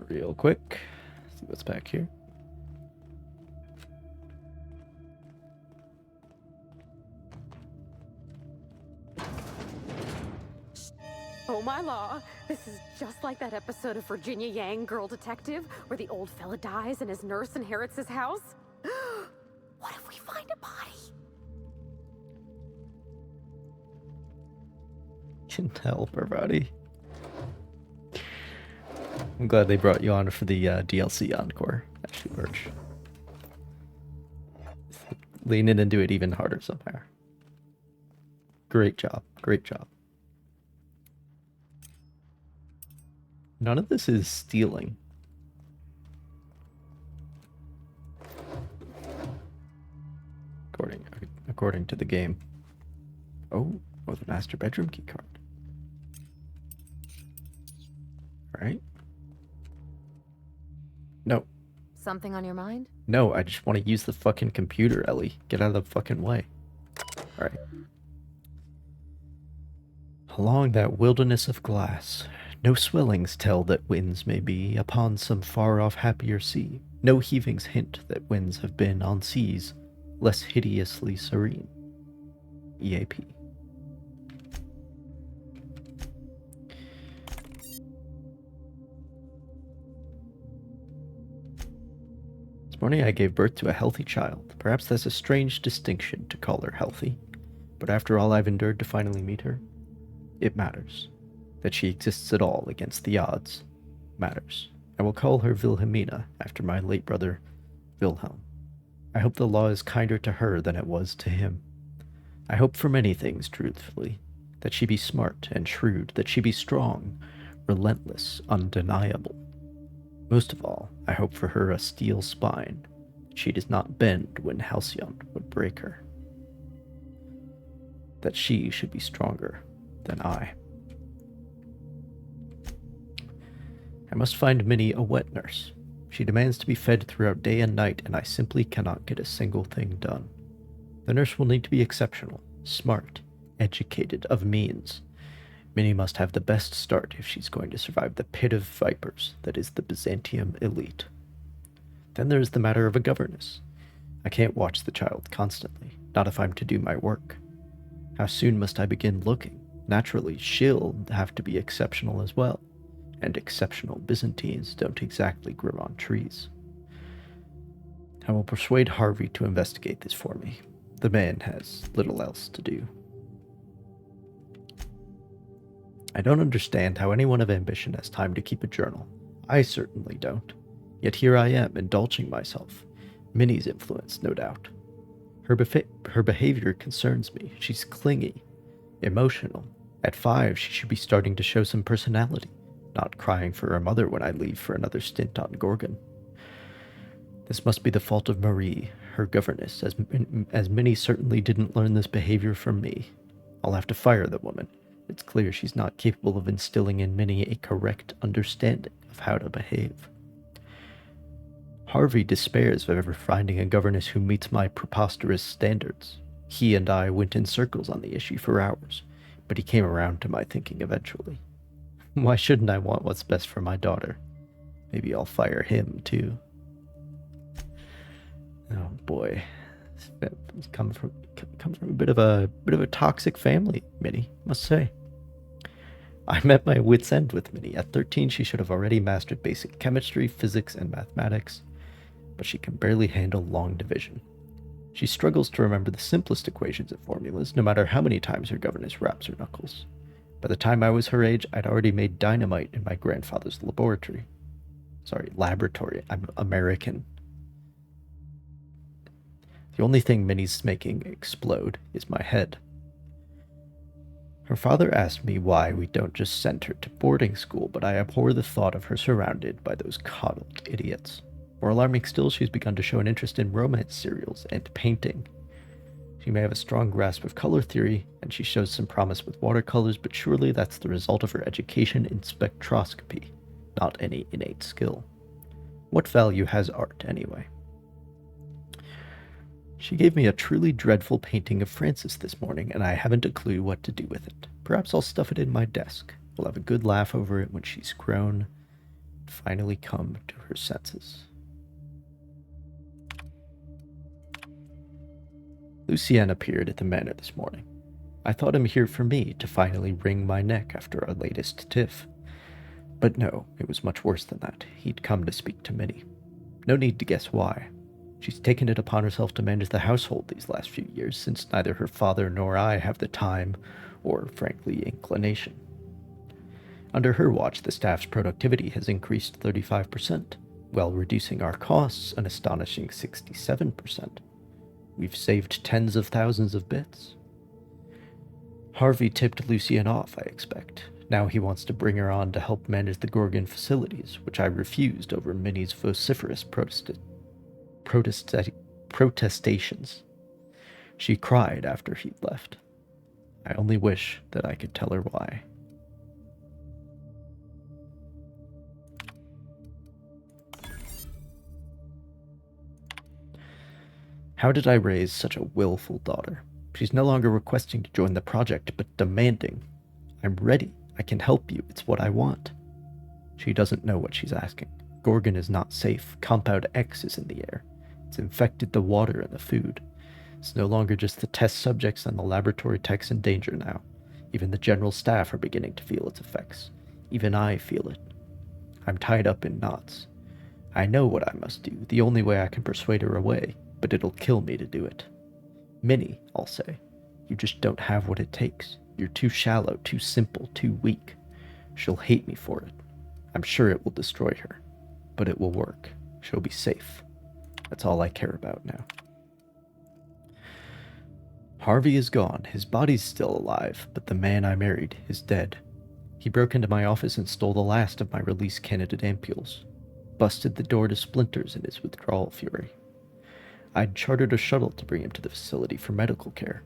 Real quick. See what's back here. Oh my law, this is just like that episode of Virginia Yang, Girl Detective, where the old fella dies and his nurse inherits his house. What if we find a body? Can help her body. I'm glad they brought you on for the DLC encore. Actually, Birch. Leaning into it even harder somehow. Great job. Great job. None of this is stealing. according to the game. Oh, the master bedroom key card. Alright. No. Something on your mind? No, I just want to use the fucking computer, Ellie. Get out of the fucking way. Alright. Along that wilderness of glass, no swellings tell that winds may be upon some far-off happier sea. No heavings hint that winds have been on seas less hideously serene. EAP. This morning I gave birth to a healthy child. Perhaps that's a strange distinction to call her healthy. But after all I've endured to finally meet her, it matters. That she exists at all against the odds matters. I will call her Wilhelmina after my late brother, Wilhelm. I hope the law is kinder to her than it was to him. I hope for many things, truthfully. That she be smart and shrewd, that she be strong, relentless, undeniable. Most of all, I hope for her a steel spine, that she does not bend when Halcyon would break her. That she should be stronger than I. I must find Minnie a wet nurse. She demands to be fed throughout day and night, and I simply cannot get a single thing done. The nurse will need to be exceptional, smart, educated, of means. Minnie must have the best start if she's going to survive the pit of vipers that is the Byzantium elite. Then there's the matter of a governess. I can't watch the child constantly, not if I'm to do my work. How soon must I begin looking? Naturally, she'll have to be exceptional as well, and exceptional Byzantines don't exactly grow on trees. I will persuade Harvey to investigate this for me. The man has little else to do. I don't understand how anyone of ambition has time to keep a journal. I certainly don't. Yet here I am, indulging myself. Minnie's influence, no doubt. Her behavior concerns me. She's clingy, emotional. At 5, she should be starting to show some personality, not crying for her mother when I leave for another stint on Gorgon. This must be the fault of Marie, her governess, as Minnie certainly didn't learn this behavior from me. I'll have to fire the woman. It's clear she's not capable of instilling in Minnie a correct understanding of how to behave. Harvey despairs of ever finding a governess who meets my preposterous standards. He and I went in circles on the issue for hours, but he came around to my thinking eventually. Why shouldn't I want what's best for my daughter? Maybe I'll fire him too. Oh boy, it's comes from a bit of a toxic family, Minnie, must say. I'm at my wit's end with Minnie. At 13, she should have already mastered basic chemistry, physics, and mathematics, but she can barely handle long division. She struggles to remember the simplest equations and formulas, no matter how many times her governess raps her knuckles. By the time I was her age, I'd already made dynamite in my grandfather's laboratory. Laboratory. I'm American. The only thing Minnie's making explode is my head. Her father asked me why we don't just send her to boarding school, but I abhor the thought of her surrounded by those coddled idiots. More alarming still, she's begun to show an interest in romance serials and painting. She may have a strong grasp of color theory, and she shows some promise with watercolors, but surely that's the result of her education in spectroscopy, not any innate skill. What value has art, anyway? She gave me a truly dreadful painting of Francis this morning, and I haven't a clue what to do with it. Perhaps I'll stuff it in my desk. We'll have a good laugh over it when she's grown and finally come to her senses. Lucien appeared at the manor this morning. I thought him here for me to finally wring my neck after our latest tiff. But no, it was much worse than that. He'd come to speak to Minnie. No need to guess why. She's taken it upon herself to manage the household these last few years, since neither her father nor I have the time or, frankly, inclination. Under her watch, the staff's productivity has increased 35%, while reducing our costs an astonishing 67%. We've saved tens of thousands of bits. Harvey tipped Lucien off, I expect. Now he wants to bring her on to help manage the Gorgon facilities, which I refused over Minnie's vociferous protestations. She cried after he'd left. I only wish that I could tell her why. How did I raise such a willful daughter? She's no longer requesting to join the project, but demanding. I'm ready. I can help you. It's what I want. She doesn't know what she's asking. Gorgon is not safe. Compound X is in the air. It's infected the water and the food. It's no longer just the test subjects and the laboratory techs in danger now. Even the general staff are beginning to feel its effects. Even I feel it. I'm tied up in knots. I know what I must do, the only way I can persuade her away, but it'll kill me to do it. Minnie, I'll say, you just don't have what it takes. You're too shallow, too simple, too weak. She'll hate me for it. I'm sure it will destroy her, but it will work. She'll be safe. That's all I care about now. Harvey is gone. His body's still alive, but the man I married is dead. He broke into my office and stole the last of my release candidate ampules. Busted the door to splinters in his withdrawal fury. I'd chartered a shuttle to bring him to the facility for medical care.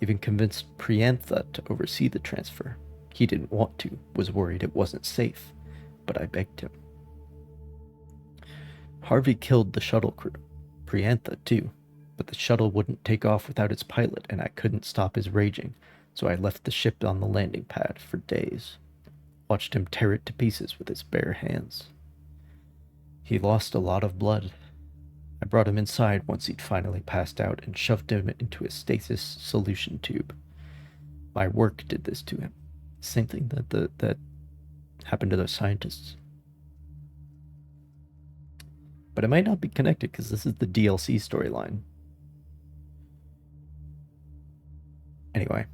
Even convinced Priantha to oversee the transfer. He didn't want to, was worried it wasn't safe, but I begged him. Harvey killed the shuttle crew. Priantha, too. But the shuttle wouldn't take off without its pilot, and I couldn't stop his raging, so I left the ship on the landing pad for days. Watched him tear it to pieces with his bare hands. He lost a lot of blood. I brought him inside once he'd finally passed out and shoved him into a stasis solution tube. My work did this to him. Same thing that happened to those scientists. But it might not be connected because this is the DLC storyline. Anyway.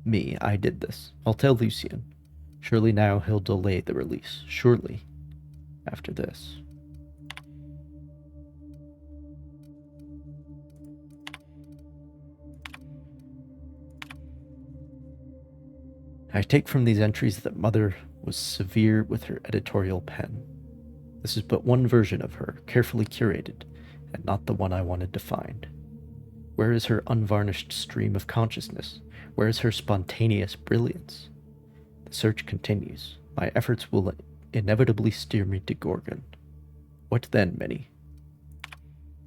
Me, I did this. I'll tell Lucien. Surely now he'll delay the release. Surely. After this. I take from these entries that Mother was severe with her editorial pen. This is but one version of her, carefully curated, and not the one I wanted to find. Where is her unvarnished stream of consciousness? Where is her spontaneous brilliance? The search continues. My efforts will inevitably steer me to Gorgon. What then, Minnie?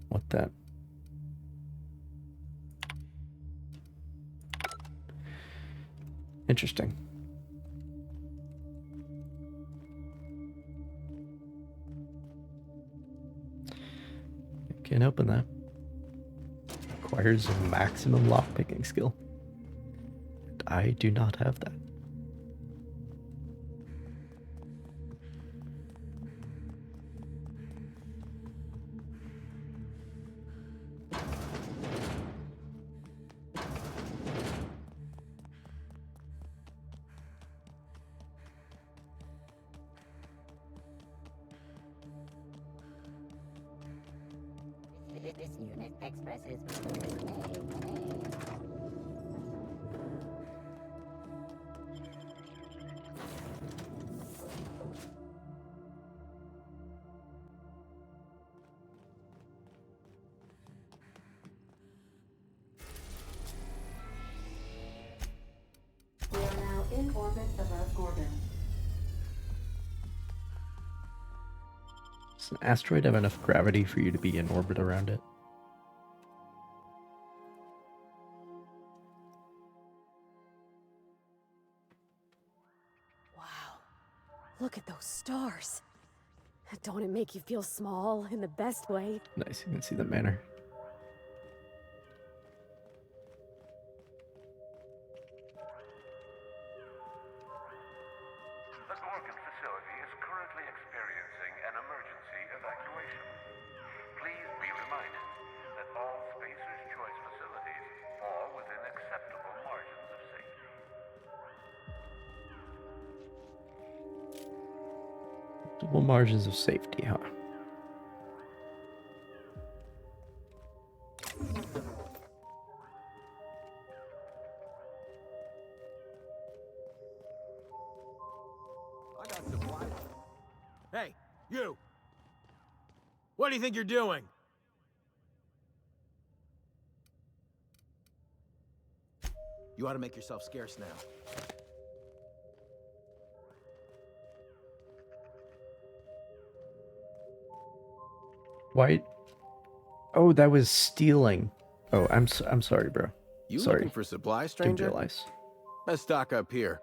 What then? Interesting. Can't open that. Requires a maximum lockpicking skill. I do not have that. This unit expresses We are now in orbit above Gorgon. Does an asteroid have enough gravity for you to be in orbit around it? Look at those stars. Don't it make you feel small in the best way? Nice, you can see the manor. The Gorgon facility is currently experiencing an emergency evacuation. Please be reminded that all Spacer's Choice facilities fall within acceptable margins of safety. Double margins of safety, huh? I got supplies. Hey, you! What do you think you're doing? You ought to make yourself scarce now. Why? Oh, that was stealing. Oh, I'm sorry, bro. You Sorry. looking for supplies, Didn't stranger? realize. Let's stock up here.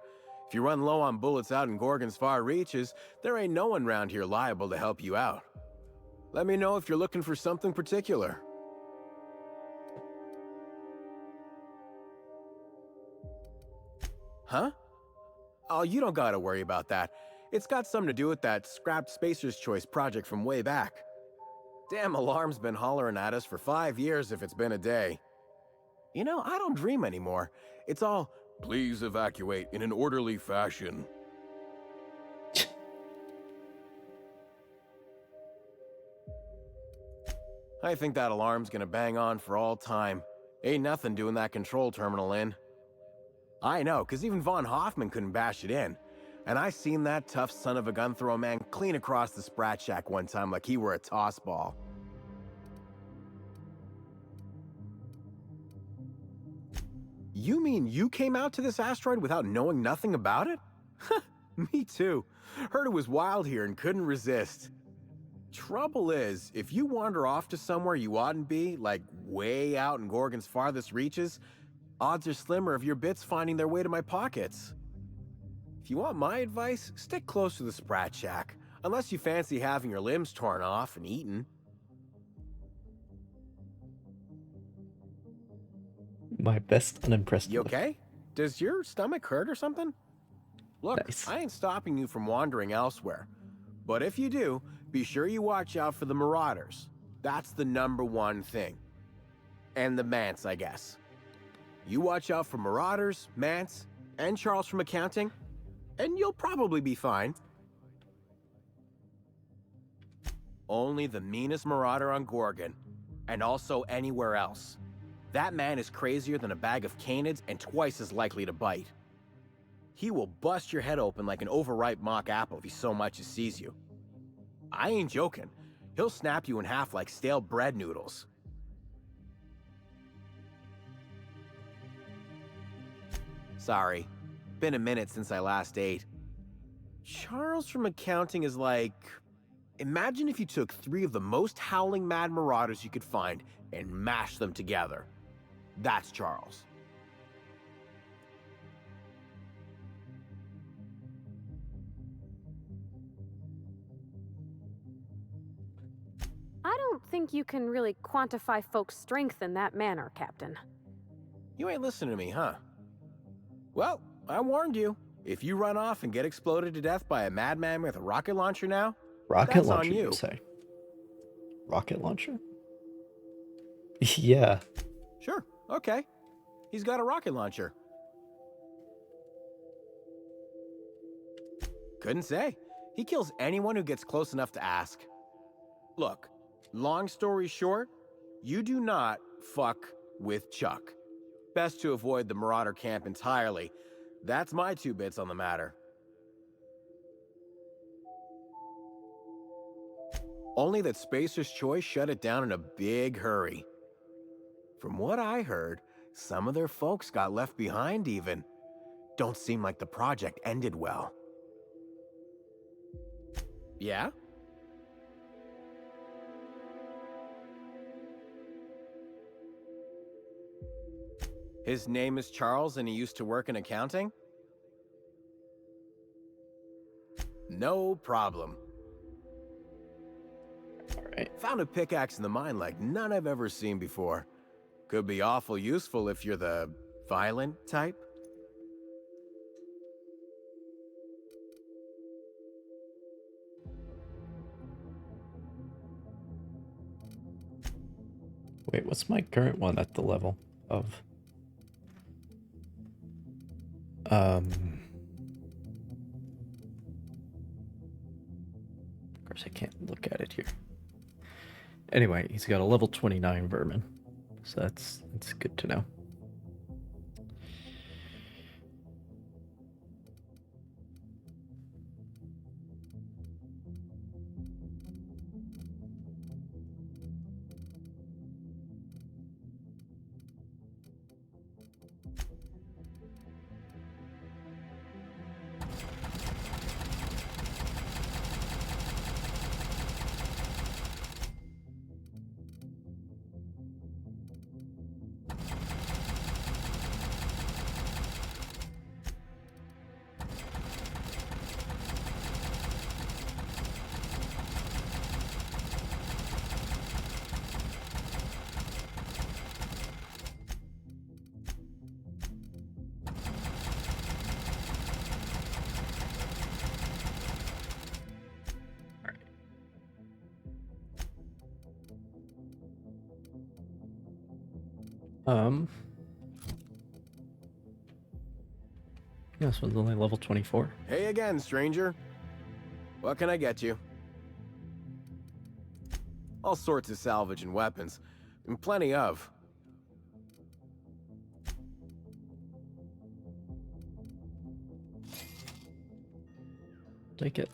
If you run low on bullets out in Gorgon's far reaches, there ain't no one round here liable to help you out. Let me know if you're looking for something particular. Huh? Oh, you don't gotta worry about that. It's got something to do with that scrapped Spacer's Choice project from way back. Damn alarm's been hollering at us for 5 years if it's been a day. You know, I don't dream anymore. It's all, please evacuate in an orderly fashion. I think that alarm's gonna bang on for all time. Ain't nothing doing that control terminal in. I know, 'cause even Von Hoffman couldn't bash it in. And I seen that tough son of a gun throw a man clean across the Sprat Shack one time like he were a toss ball. You mean you came out to this asteroid without knowing nothing about it? Me too. Heard it was wild here and couldn't resist. Trouble is, if you wander off to somewhere you oughtn't be, like way out in Gorgon's farthest reaches, odds are slimmer of your bits finding their way to my pockets. If you want my advice, stick close to the Sprat Shack, unless you fancy having your limbs torn off and eaten. My best unimpressed You look. okay? Does your stomach hurt or something? Look, Nice. I ain't stopping you from wandering elsewhere. But if you do, be sure you watch out for the Marauders. That's the #1 thing. And the Mance, I guess. You watch out for Marauders, Mance, and Charles from accounting, and you'll probably be fine. Only the meanest Marauder on Gorgon, and also anywhere else. That man is crazier than a bag of canids and twice as likely to bite. He will bust your head open like an overripe mock apple if he so much as sees you. I ain't joking. He'll snap you in half like stale bread noodles. Sorry, been a minute since I last ate. Charles from accounting is like... Imagine if you took 3 of the most howling mad marauders you could find and mashed them together. That's Charles. I don't think you can really quantify folks' strength in that manner, Captain. You ain't listening to me, huh? Well, I warned you. If you run off and get exploded to death by a madman with a rocket launcher now, Rocket that's launcher, on you. you say? Rocket launcher? Yeah. Sure, okay. He's got a rocket launcher. Couldn't say. He kills anyone who gets close enough to ask. Look, long story short, you do not fuck with Chuck. Best to avoid the Marauder camp entirely. That's my 2 bits on the matter. Only that Spacer's Choice shut it down in a big hurry. From what I heard, some of their folks got left behind even. Don't seem like the project ended well. Yeah? His name is Charles and he used to work in accounting? No problem. Alright. Found a pickaxe in the mine like none I've ever seen before. Could be awful useful if you're the violent type. Wait, what's my current one at the level of? Of course I can't look at it here. Anyway, he's got a level 29 vermin. So that's good to know. Yeah, this one's only level 24. Hey again, stranger. What can I get you? All sorts of salvage and weapons. And plenty of. Take it.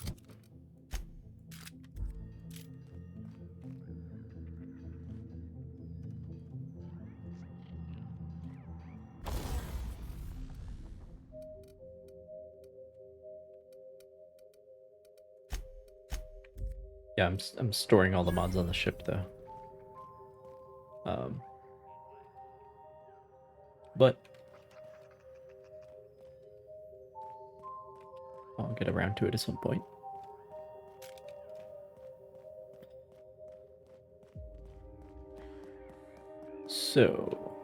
Yeah, I'm storing all the mods on the ship though. But I'll get around to it at some point. So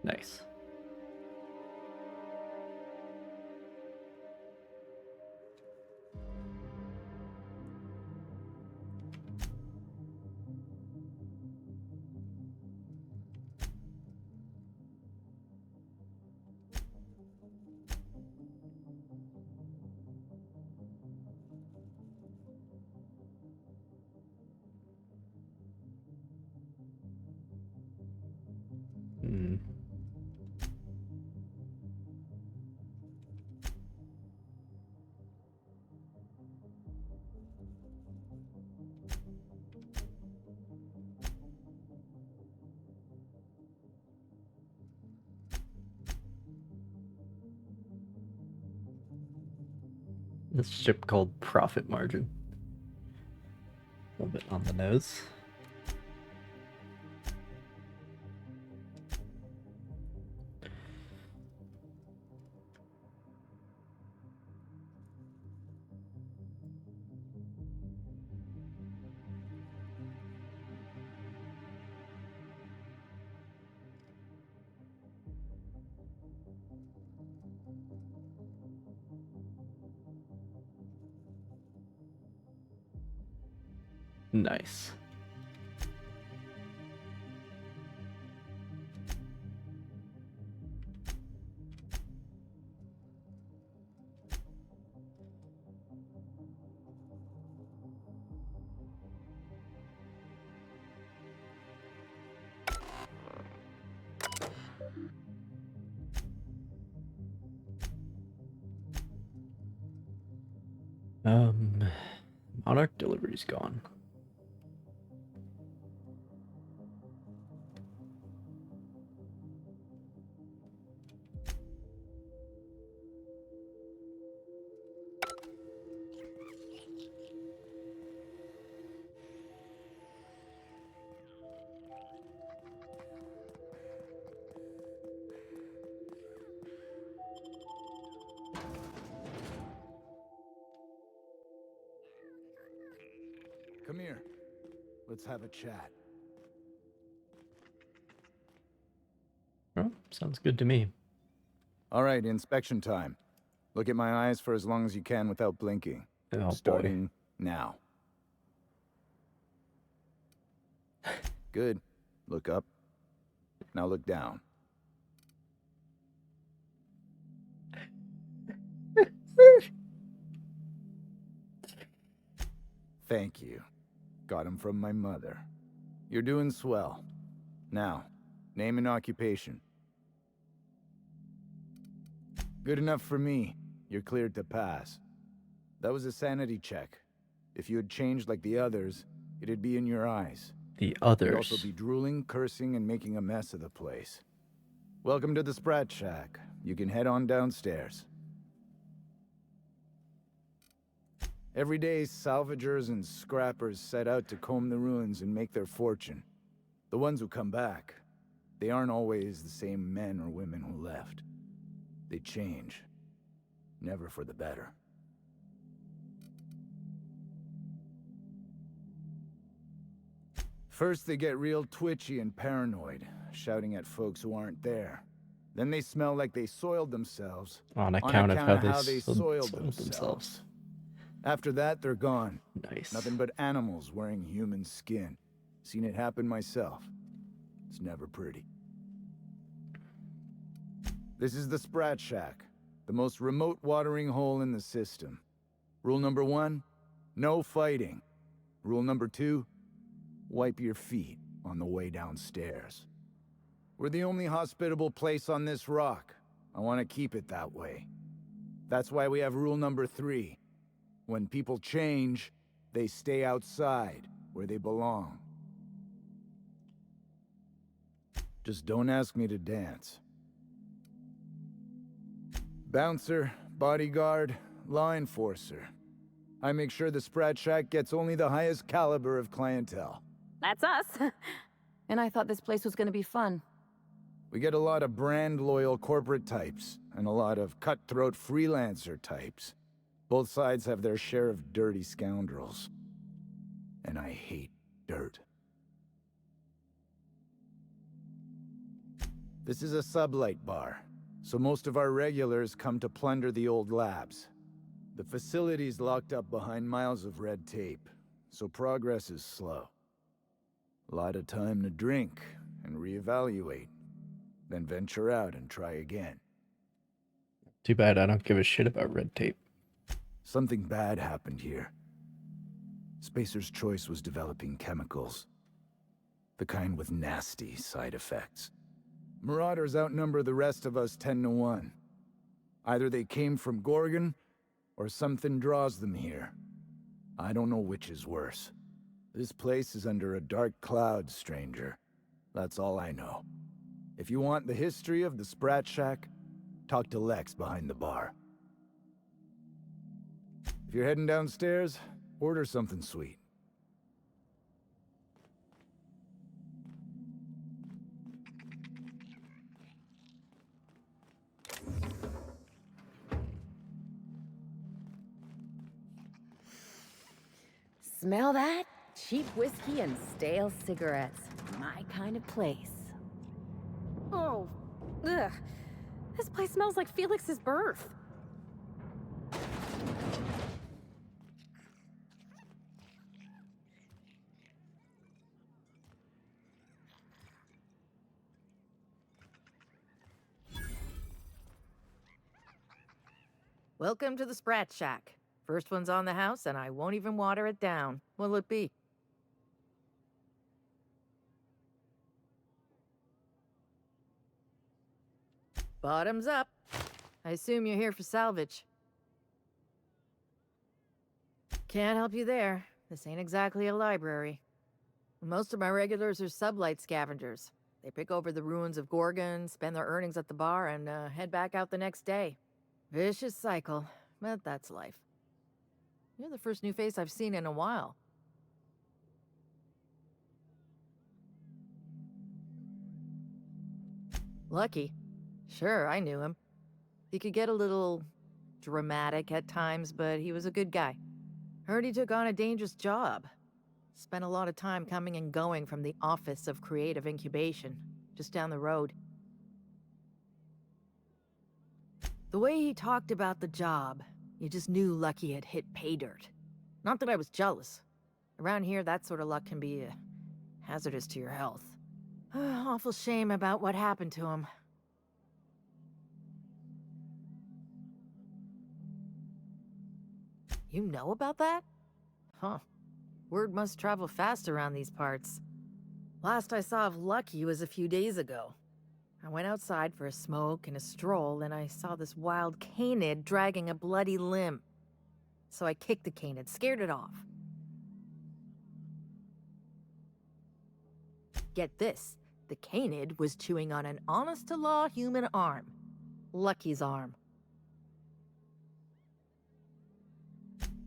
nice. Hmm. This ship called Profit Margin. A little bit on the nose. Nice. Monarch delivery's gone. Come here. Let's have a chat. Oh, sounds good to me. All right, inspection time. Look at my eyes for as long as you can without blinking. Oh, Starting now. Good. Look up. Now look down. Thank you. Got him from my mother. You're doing swell. Now, name and occupation. Good enough for me. You're cleared to pass. That was a sanity check. If you had changed like the others, it'd be in your eyes. The You'd others. also be drooling, cursing, and making a mess of the place. Welcome to the Sprat Shack. You can head on downstairs. Every day, salvagers and scrappers set out to comb the ruins and make their fortune. The ones who come back, they aren't always the same men or women who left. They change. Never for the better. First, they get real twitchy and paranoid, shouting at folks who aren't there. Then they smell like they soiled themselves. On account of how they soiled soiled themselves. After that, they're gone. Nice. Nothing but animals wearing human skin. Seen it happen myself. It's never pretty. This is the Sprat Shack, the most remote watering hole in the system. Rule number 1, no fighting. Rule number 2, wipe your feet on the way downstairs. We're the only hospitable place on this rock. I want to keep it that way. That's why we have rule number 3. When people change, they stay outside, where they belong. Just don't ask me to dance. Bouncer, bodyguard, law enforcer. I make sure the Sprat Shack gets only the highest caliber of clientele. That's us. And I thought this place was gonna be fun. We get a lot of brand-loyal corporate types, and a lot of cutthroat freelancer types. Both sides have their share of dirty scoundrels. And I hate dirt. This is a sublight bar, so most of our regulars come to plunder the old labs. The facility's locked up behind miles of red tape, so progress is slow. A lot of time to drink and reevaluate, then venture out and try again. Too bad I don't give a shit about red tape. Something bad happened here. Spacer's Choice was developing chemicals. The kind with nasty side effects. Marauders outnumber the rest of us 10 to 1. Either they came from Gorgon, or something draws them here. I don't know which is worse. This place is under a dark cloud, stranger. That's all I know. If you want the history of the Sprat Shack, talk to Lex behind the bar. If you're heading downstairs, order something sweet. Smell that? Cheap whiskey and stale cigarettes. My kind of place. Oh, ugh. This place smells like Felix's birth. Welcome to the Sprat Shack. First one's on the house, and I won't even water it down. What'll it be? Bottoms up. I assume you're here for salvage. Can't help you there. This ain't exactly a library. Most of my regulars are sublight scavengers. They pick over the ruins of Gorgon, spend their earnings at the bar, and head back out the next day. Vicious cycle, but that's life. You're the first new face I've seen in a while. Lucky. Sure, I knew him. He could get a little dramatic at times, but he was a good guy. Heard he took on a dangerous job. Spent a lot of time coming and going from the Office of Creative Incubation, just down the road. The way he talked about the job, you just knew Lucky had hit pay dirt. Not that I was jealous. Around here, that sort of luck can be hazardous to your health. Awful shame about what happened to him. You know about that? Huh. Word must travel fast around these parts. Last I saw of Lucky was a few days ago. I went outside for a smoke and a stroll, and I saw this wild canid dragging a bloody limb. So I kicked the canid, scared it off. Get this, the canid was chewing on an honest-to-law human arm. Lucky's arm.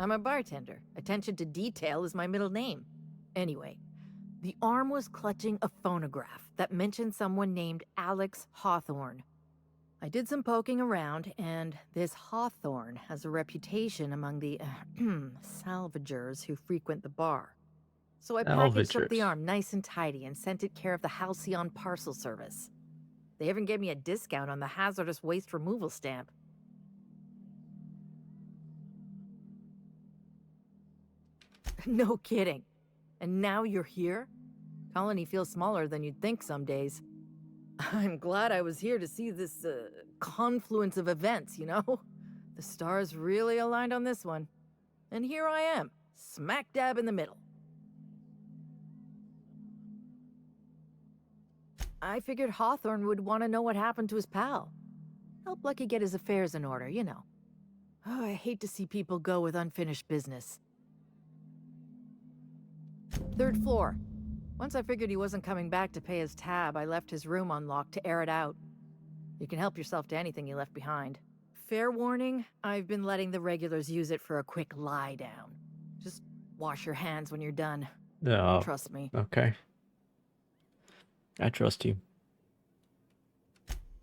I'm a bartender. Attention to detail is my middle name. Anyway, the arm was clutching a phonograph that mentioned someone named Alex Hawthorne. I did some poking around, and this Hawthorne has a reputation among the salvagers who frequent the bar. So I packaged up the Salvagers. arm nice and tidy and sent it care of the Halcyon Parcel Service. They even gave me a discount on the hazardous waste removal stamp. No kidding. And now you're here? Colony feels smaller than you'd think some days. I'm glad I was here to see this confluence of events, you know? The stars really aligned on this one. And here I am, smack dab in the middle. I figured Hawthorne would want to know what happened to his pal. Help Lucky get his affairs in order, you know. Oh, I hate to see people go with unfinished business. 3rd floor. Once I figured he wasn't coming back to pay his tab, I left his room unlocked to air it out. You can help yourself to anything you left behind. Fair warning, I've been letting the regulars use it for a quick lie down. Just wash your hands when you're done. Oh, Trust me. Okay. I trust you.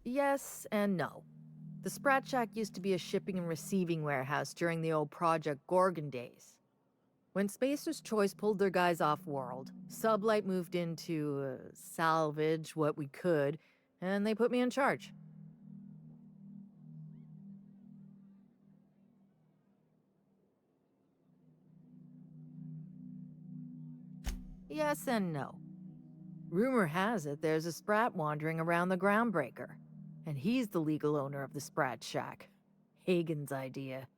Yes and no. The Sprat Shack used to be a shipping and receiving warehouse during the old Project Gorgon days. When Spacer's Choice pulled their guys off-world, Sublight moved in to salvage what we could, and they put me in charge. Yes and no. Rumor has it there's a Sprat wandering around the Groundbreaker, and he's the legal owner of the Sprat Shack. Hagen's idea.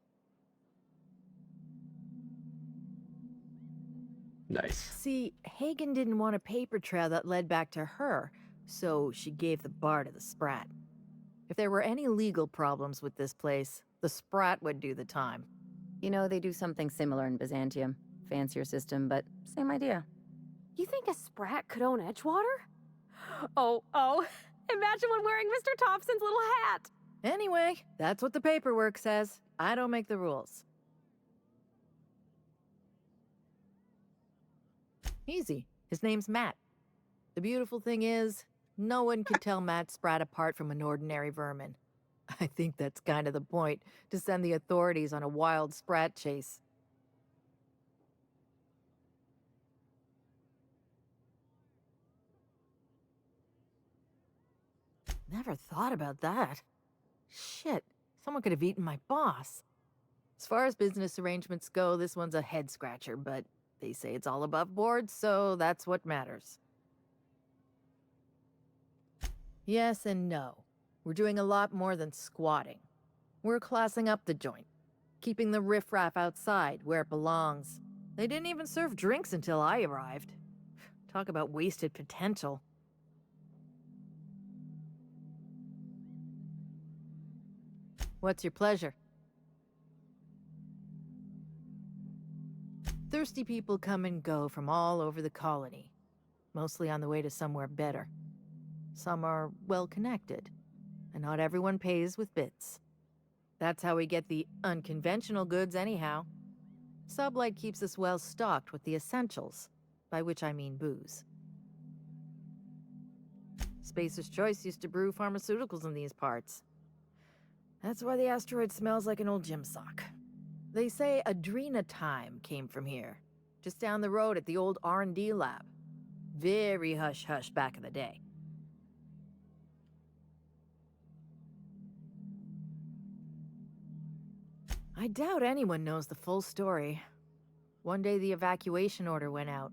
Nice. See, Hagen didn't want a paper trail that led back to her, so she gave the bar to the Sprat. If there were any legal problems with this place, the Sprat would do the time. You know, they do something similar in Byzantium. Fancier system, but same idea. You think a Sprat could own Edgewater? Oh, imagine one wearing Mr. Thompson's little hat! Anyway, that's what the paperwork says. I don't make the rules. Easy. His name's Matt. The beautiful thing is, no one could tell Matt Sprat apart from an ordinary vermin. I think that's kind of the point, to send the authorities on a wild Sprat chase. Never thought about that. Shit, someone could have eaten my boss. As far as business arrangements go, this one's a head-scratcher, but they say it's all above board, so that's what matters. Yes and no. We're doing a lot more than squatting. We're classing up the joint, keeping the riffraff outside where it belongs. They didn't even serve drinks until I arrived. Talk about wasted potential. What's your pleasure? Thirsty people come and go from all over the colony, mostly on the way to somewhere better. Some are well-connected, and not everyone pays with bits. That's how we get the unconventional goods anyhow. Sublight keeps us well-stocked with the essentials, by which I mean booze. Spacer's Choice used to brew pharmaceuticals in these parts. That's why the asteroid smells like an old gym sock. They say Adrenatime came from here, just down the road at the old R&D lab. Very hush-hush back in the day. I doubt anyone knows the full story. One day the evacuation order went out.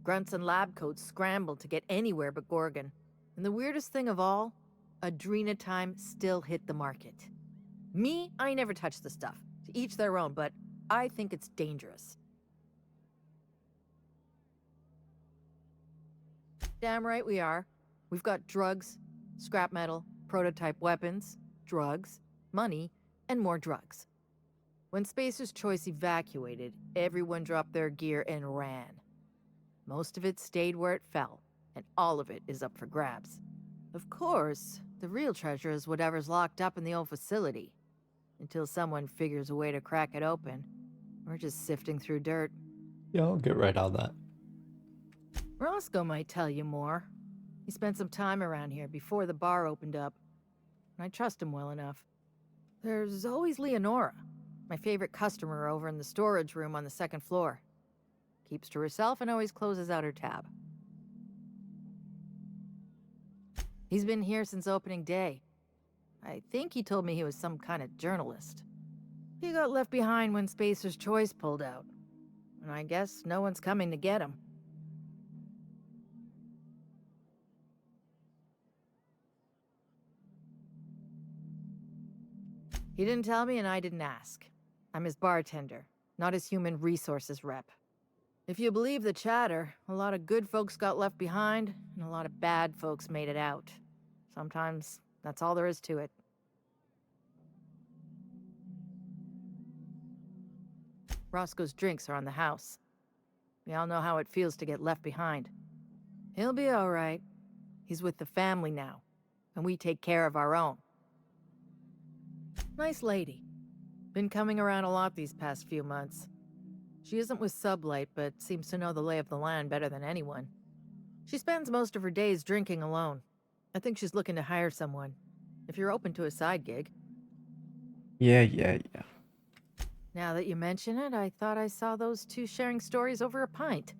Grunts and lab coats scrambled to get anywhere but Gorgon. And the weirdest thing of all, Adrenatime still hit the market. Me, I never touched the stuff. To each their own, but I think it's dangerous. Damn right we are. We've got drugs, scrap metal, prototype weapons, drugs, money, and more drugs. When Spacer's Choice evacuated, everyone dropped their gear and ran. Most of it stayed where it fell, and all of it is up for grabs. Of course, the real treasure is whatever's locked up in the old facility. Until someone figures a way to crack it open. We're just sifting through dirt. Yeah, I'll get right on that. Roscoe might tell you more. He spent some time around here before the bar opened up. And I trust him well enough. There's always Leonora, my favorite customer over in the storage room on the second floor. Keeps to herself and always closes out her tab. He's been here since opening day. I think he told me he was some kind of journalist. He got left behind when Spacer's Choice pulled out. And I guess no one's coming to get him. He didn't tell me and I didn't ask. I'm his bartender, not his human resources rep. If you believe the chatter, a lot of good folks got left behind, and a lot of bad folks made it out. Sometimes that's all there is to it. Roscoe's drinks are on the house. We all know how it feels to get left behind. He'll be all right. He's with the family now, and we take care of our own. Nice lady. Been coming around a lot these past few months. She isn't with Sublight, but seems to know the lay of the land better than anyone. She spends most of her days drinking alone. I think she's looking to hire someone. If you're open to a side gig. Yeah. Now that you mention it, I thought I saw those two sharing stories over a pint.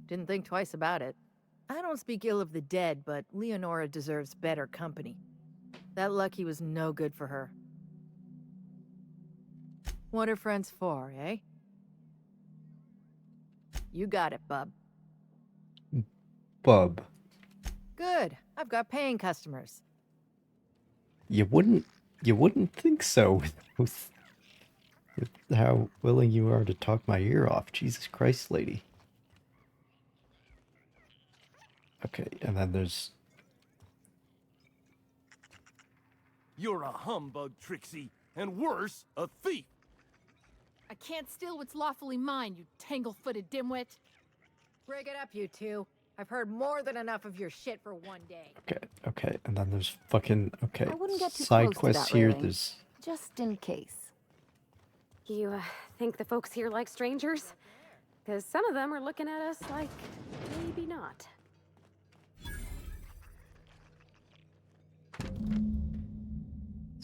Didn't think twice about it. I don't speak ill of the dead, but Leonora deserves better company. That Lucky was no good for her. What are friends for, eh? You got it, bub. Bub. Good. I've got paying customers. You wouldn't think so with how willing you are to talk my ear off. Jesus Christ, lady. Okay, and then there's... You're a humbug, Trixie, and worse, a thief. I can't steal what's lawfully mine, you tangle-footed dimwit. Break it up, you two. I've heard more than enough of your shit for one day. Okay, and then there's fucking... Okay, I wouldn't get too side close to quests that here, railing. there's... Just in case. You, think the folks here like strangers? Because some of them are looking at us like, maybe not.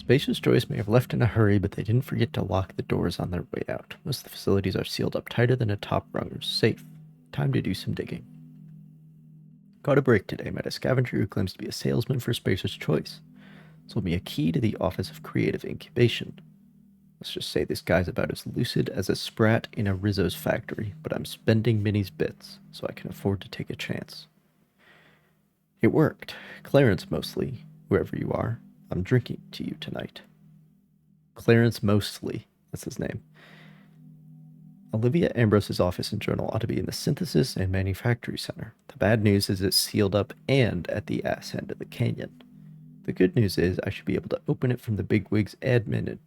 Spacious Choice may have left in a hurry, but they didn't forget to lock the doors on their way out. Most of the facilities are sealed up tighter than a top runger's safe. Time to do some digging. Got a break today, met a scavenger who claims to be a salesman for Spacer's Choice. Sold me a key to the Office of Creative Incubation. Let's just say this guy's about as lucid as a sprat in a Rizzo's factory, but I'm spending Minnie's bits, so I can afford to take a chance. It worked. Clarence mostly, whoever you are, I'm drinking to you tonight. Clarence Mostly, that's his name. Olivia Ambrose's office and journal ought to be in the Synthesis and Manufactory Center. The bad news is it's sealed up and at the ass end of the canyon. The good news is I should be able to open it from the bigwig's admin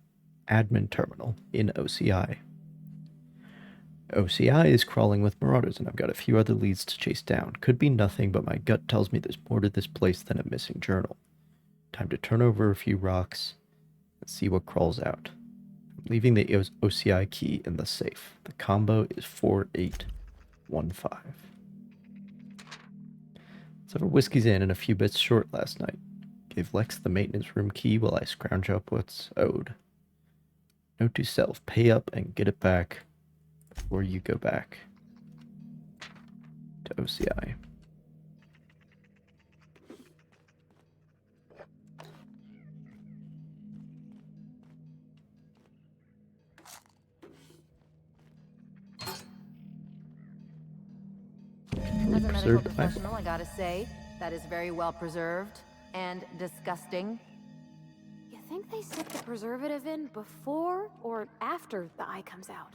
terminal in OCI. OCI is crawling with marauders, and I've got a few other leads to chase down. Could be nothing, but my gut tells me there's more to this place than a missing journal. Time to turn over a few rocks and see what crawls out. I'm leaving the OCI key in the safe. The combo is 4815. Several whiskeys in and a few bits short last night. Gave Lex the maintenance room key while I scrounge up what's owed. Note to self, pay up and get it back before you go back to OCI. As a medical professional, I gotta say, that is very well preserved and disgusting. You think they stick the preservative in before or after the eye comes out?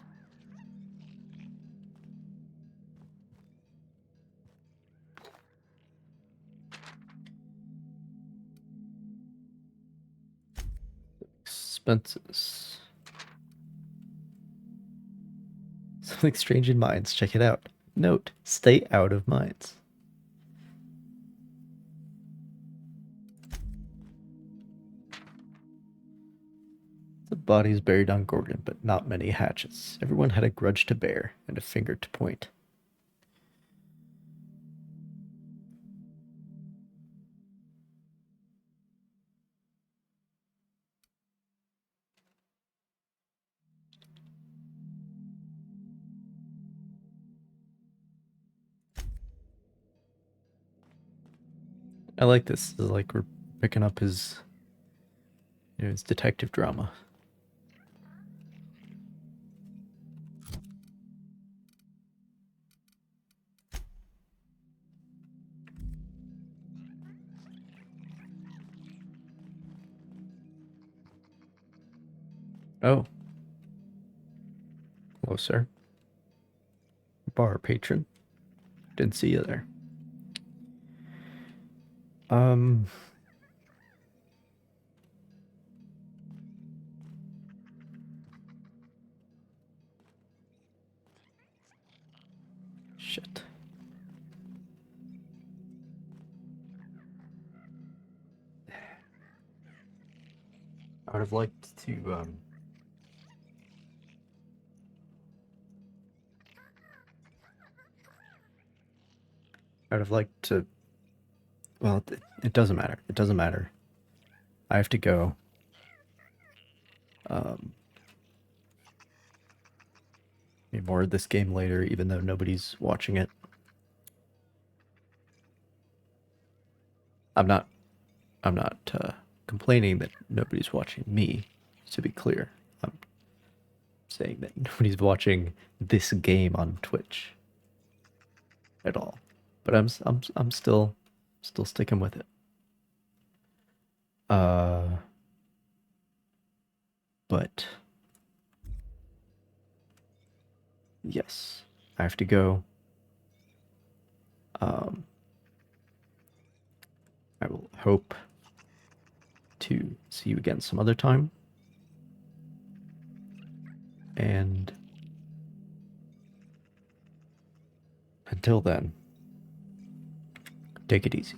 Expenses. Something strange in mines. Check it out. Note, stay out of mines. It's a of bodies buried on Gorgon, but not many hatchets. Everyone had a grudge to bear and a finger to point. I like this. This is like we're picking up his, his detective drama. Oh. Hello, sir. Bar patron. Didn't see you there. Shit. I would have liked to, I would have liked to, well, it doesn't matter. It doesn't matter. I have to go. More of this game later, even though nobody's watching it. I'm not complaining that nobody's watching me, to be clear. I'm saying that nobody's watching this game on Twitch at all. But I'm still sticking with it. But yes, I have to go. I will hope to see you again some other time. And until then, take it easy.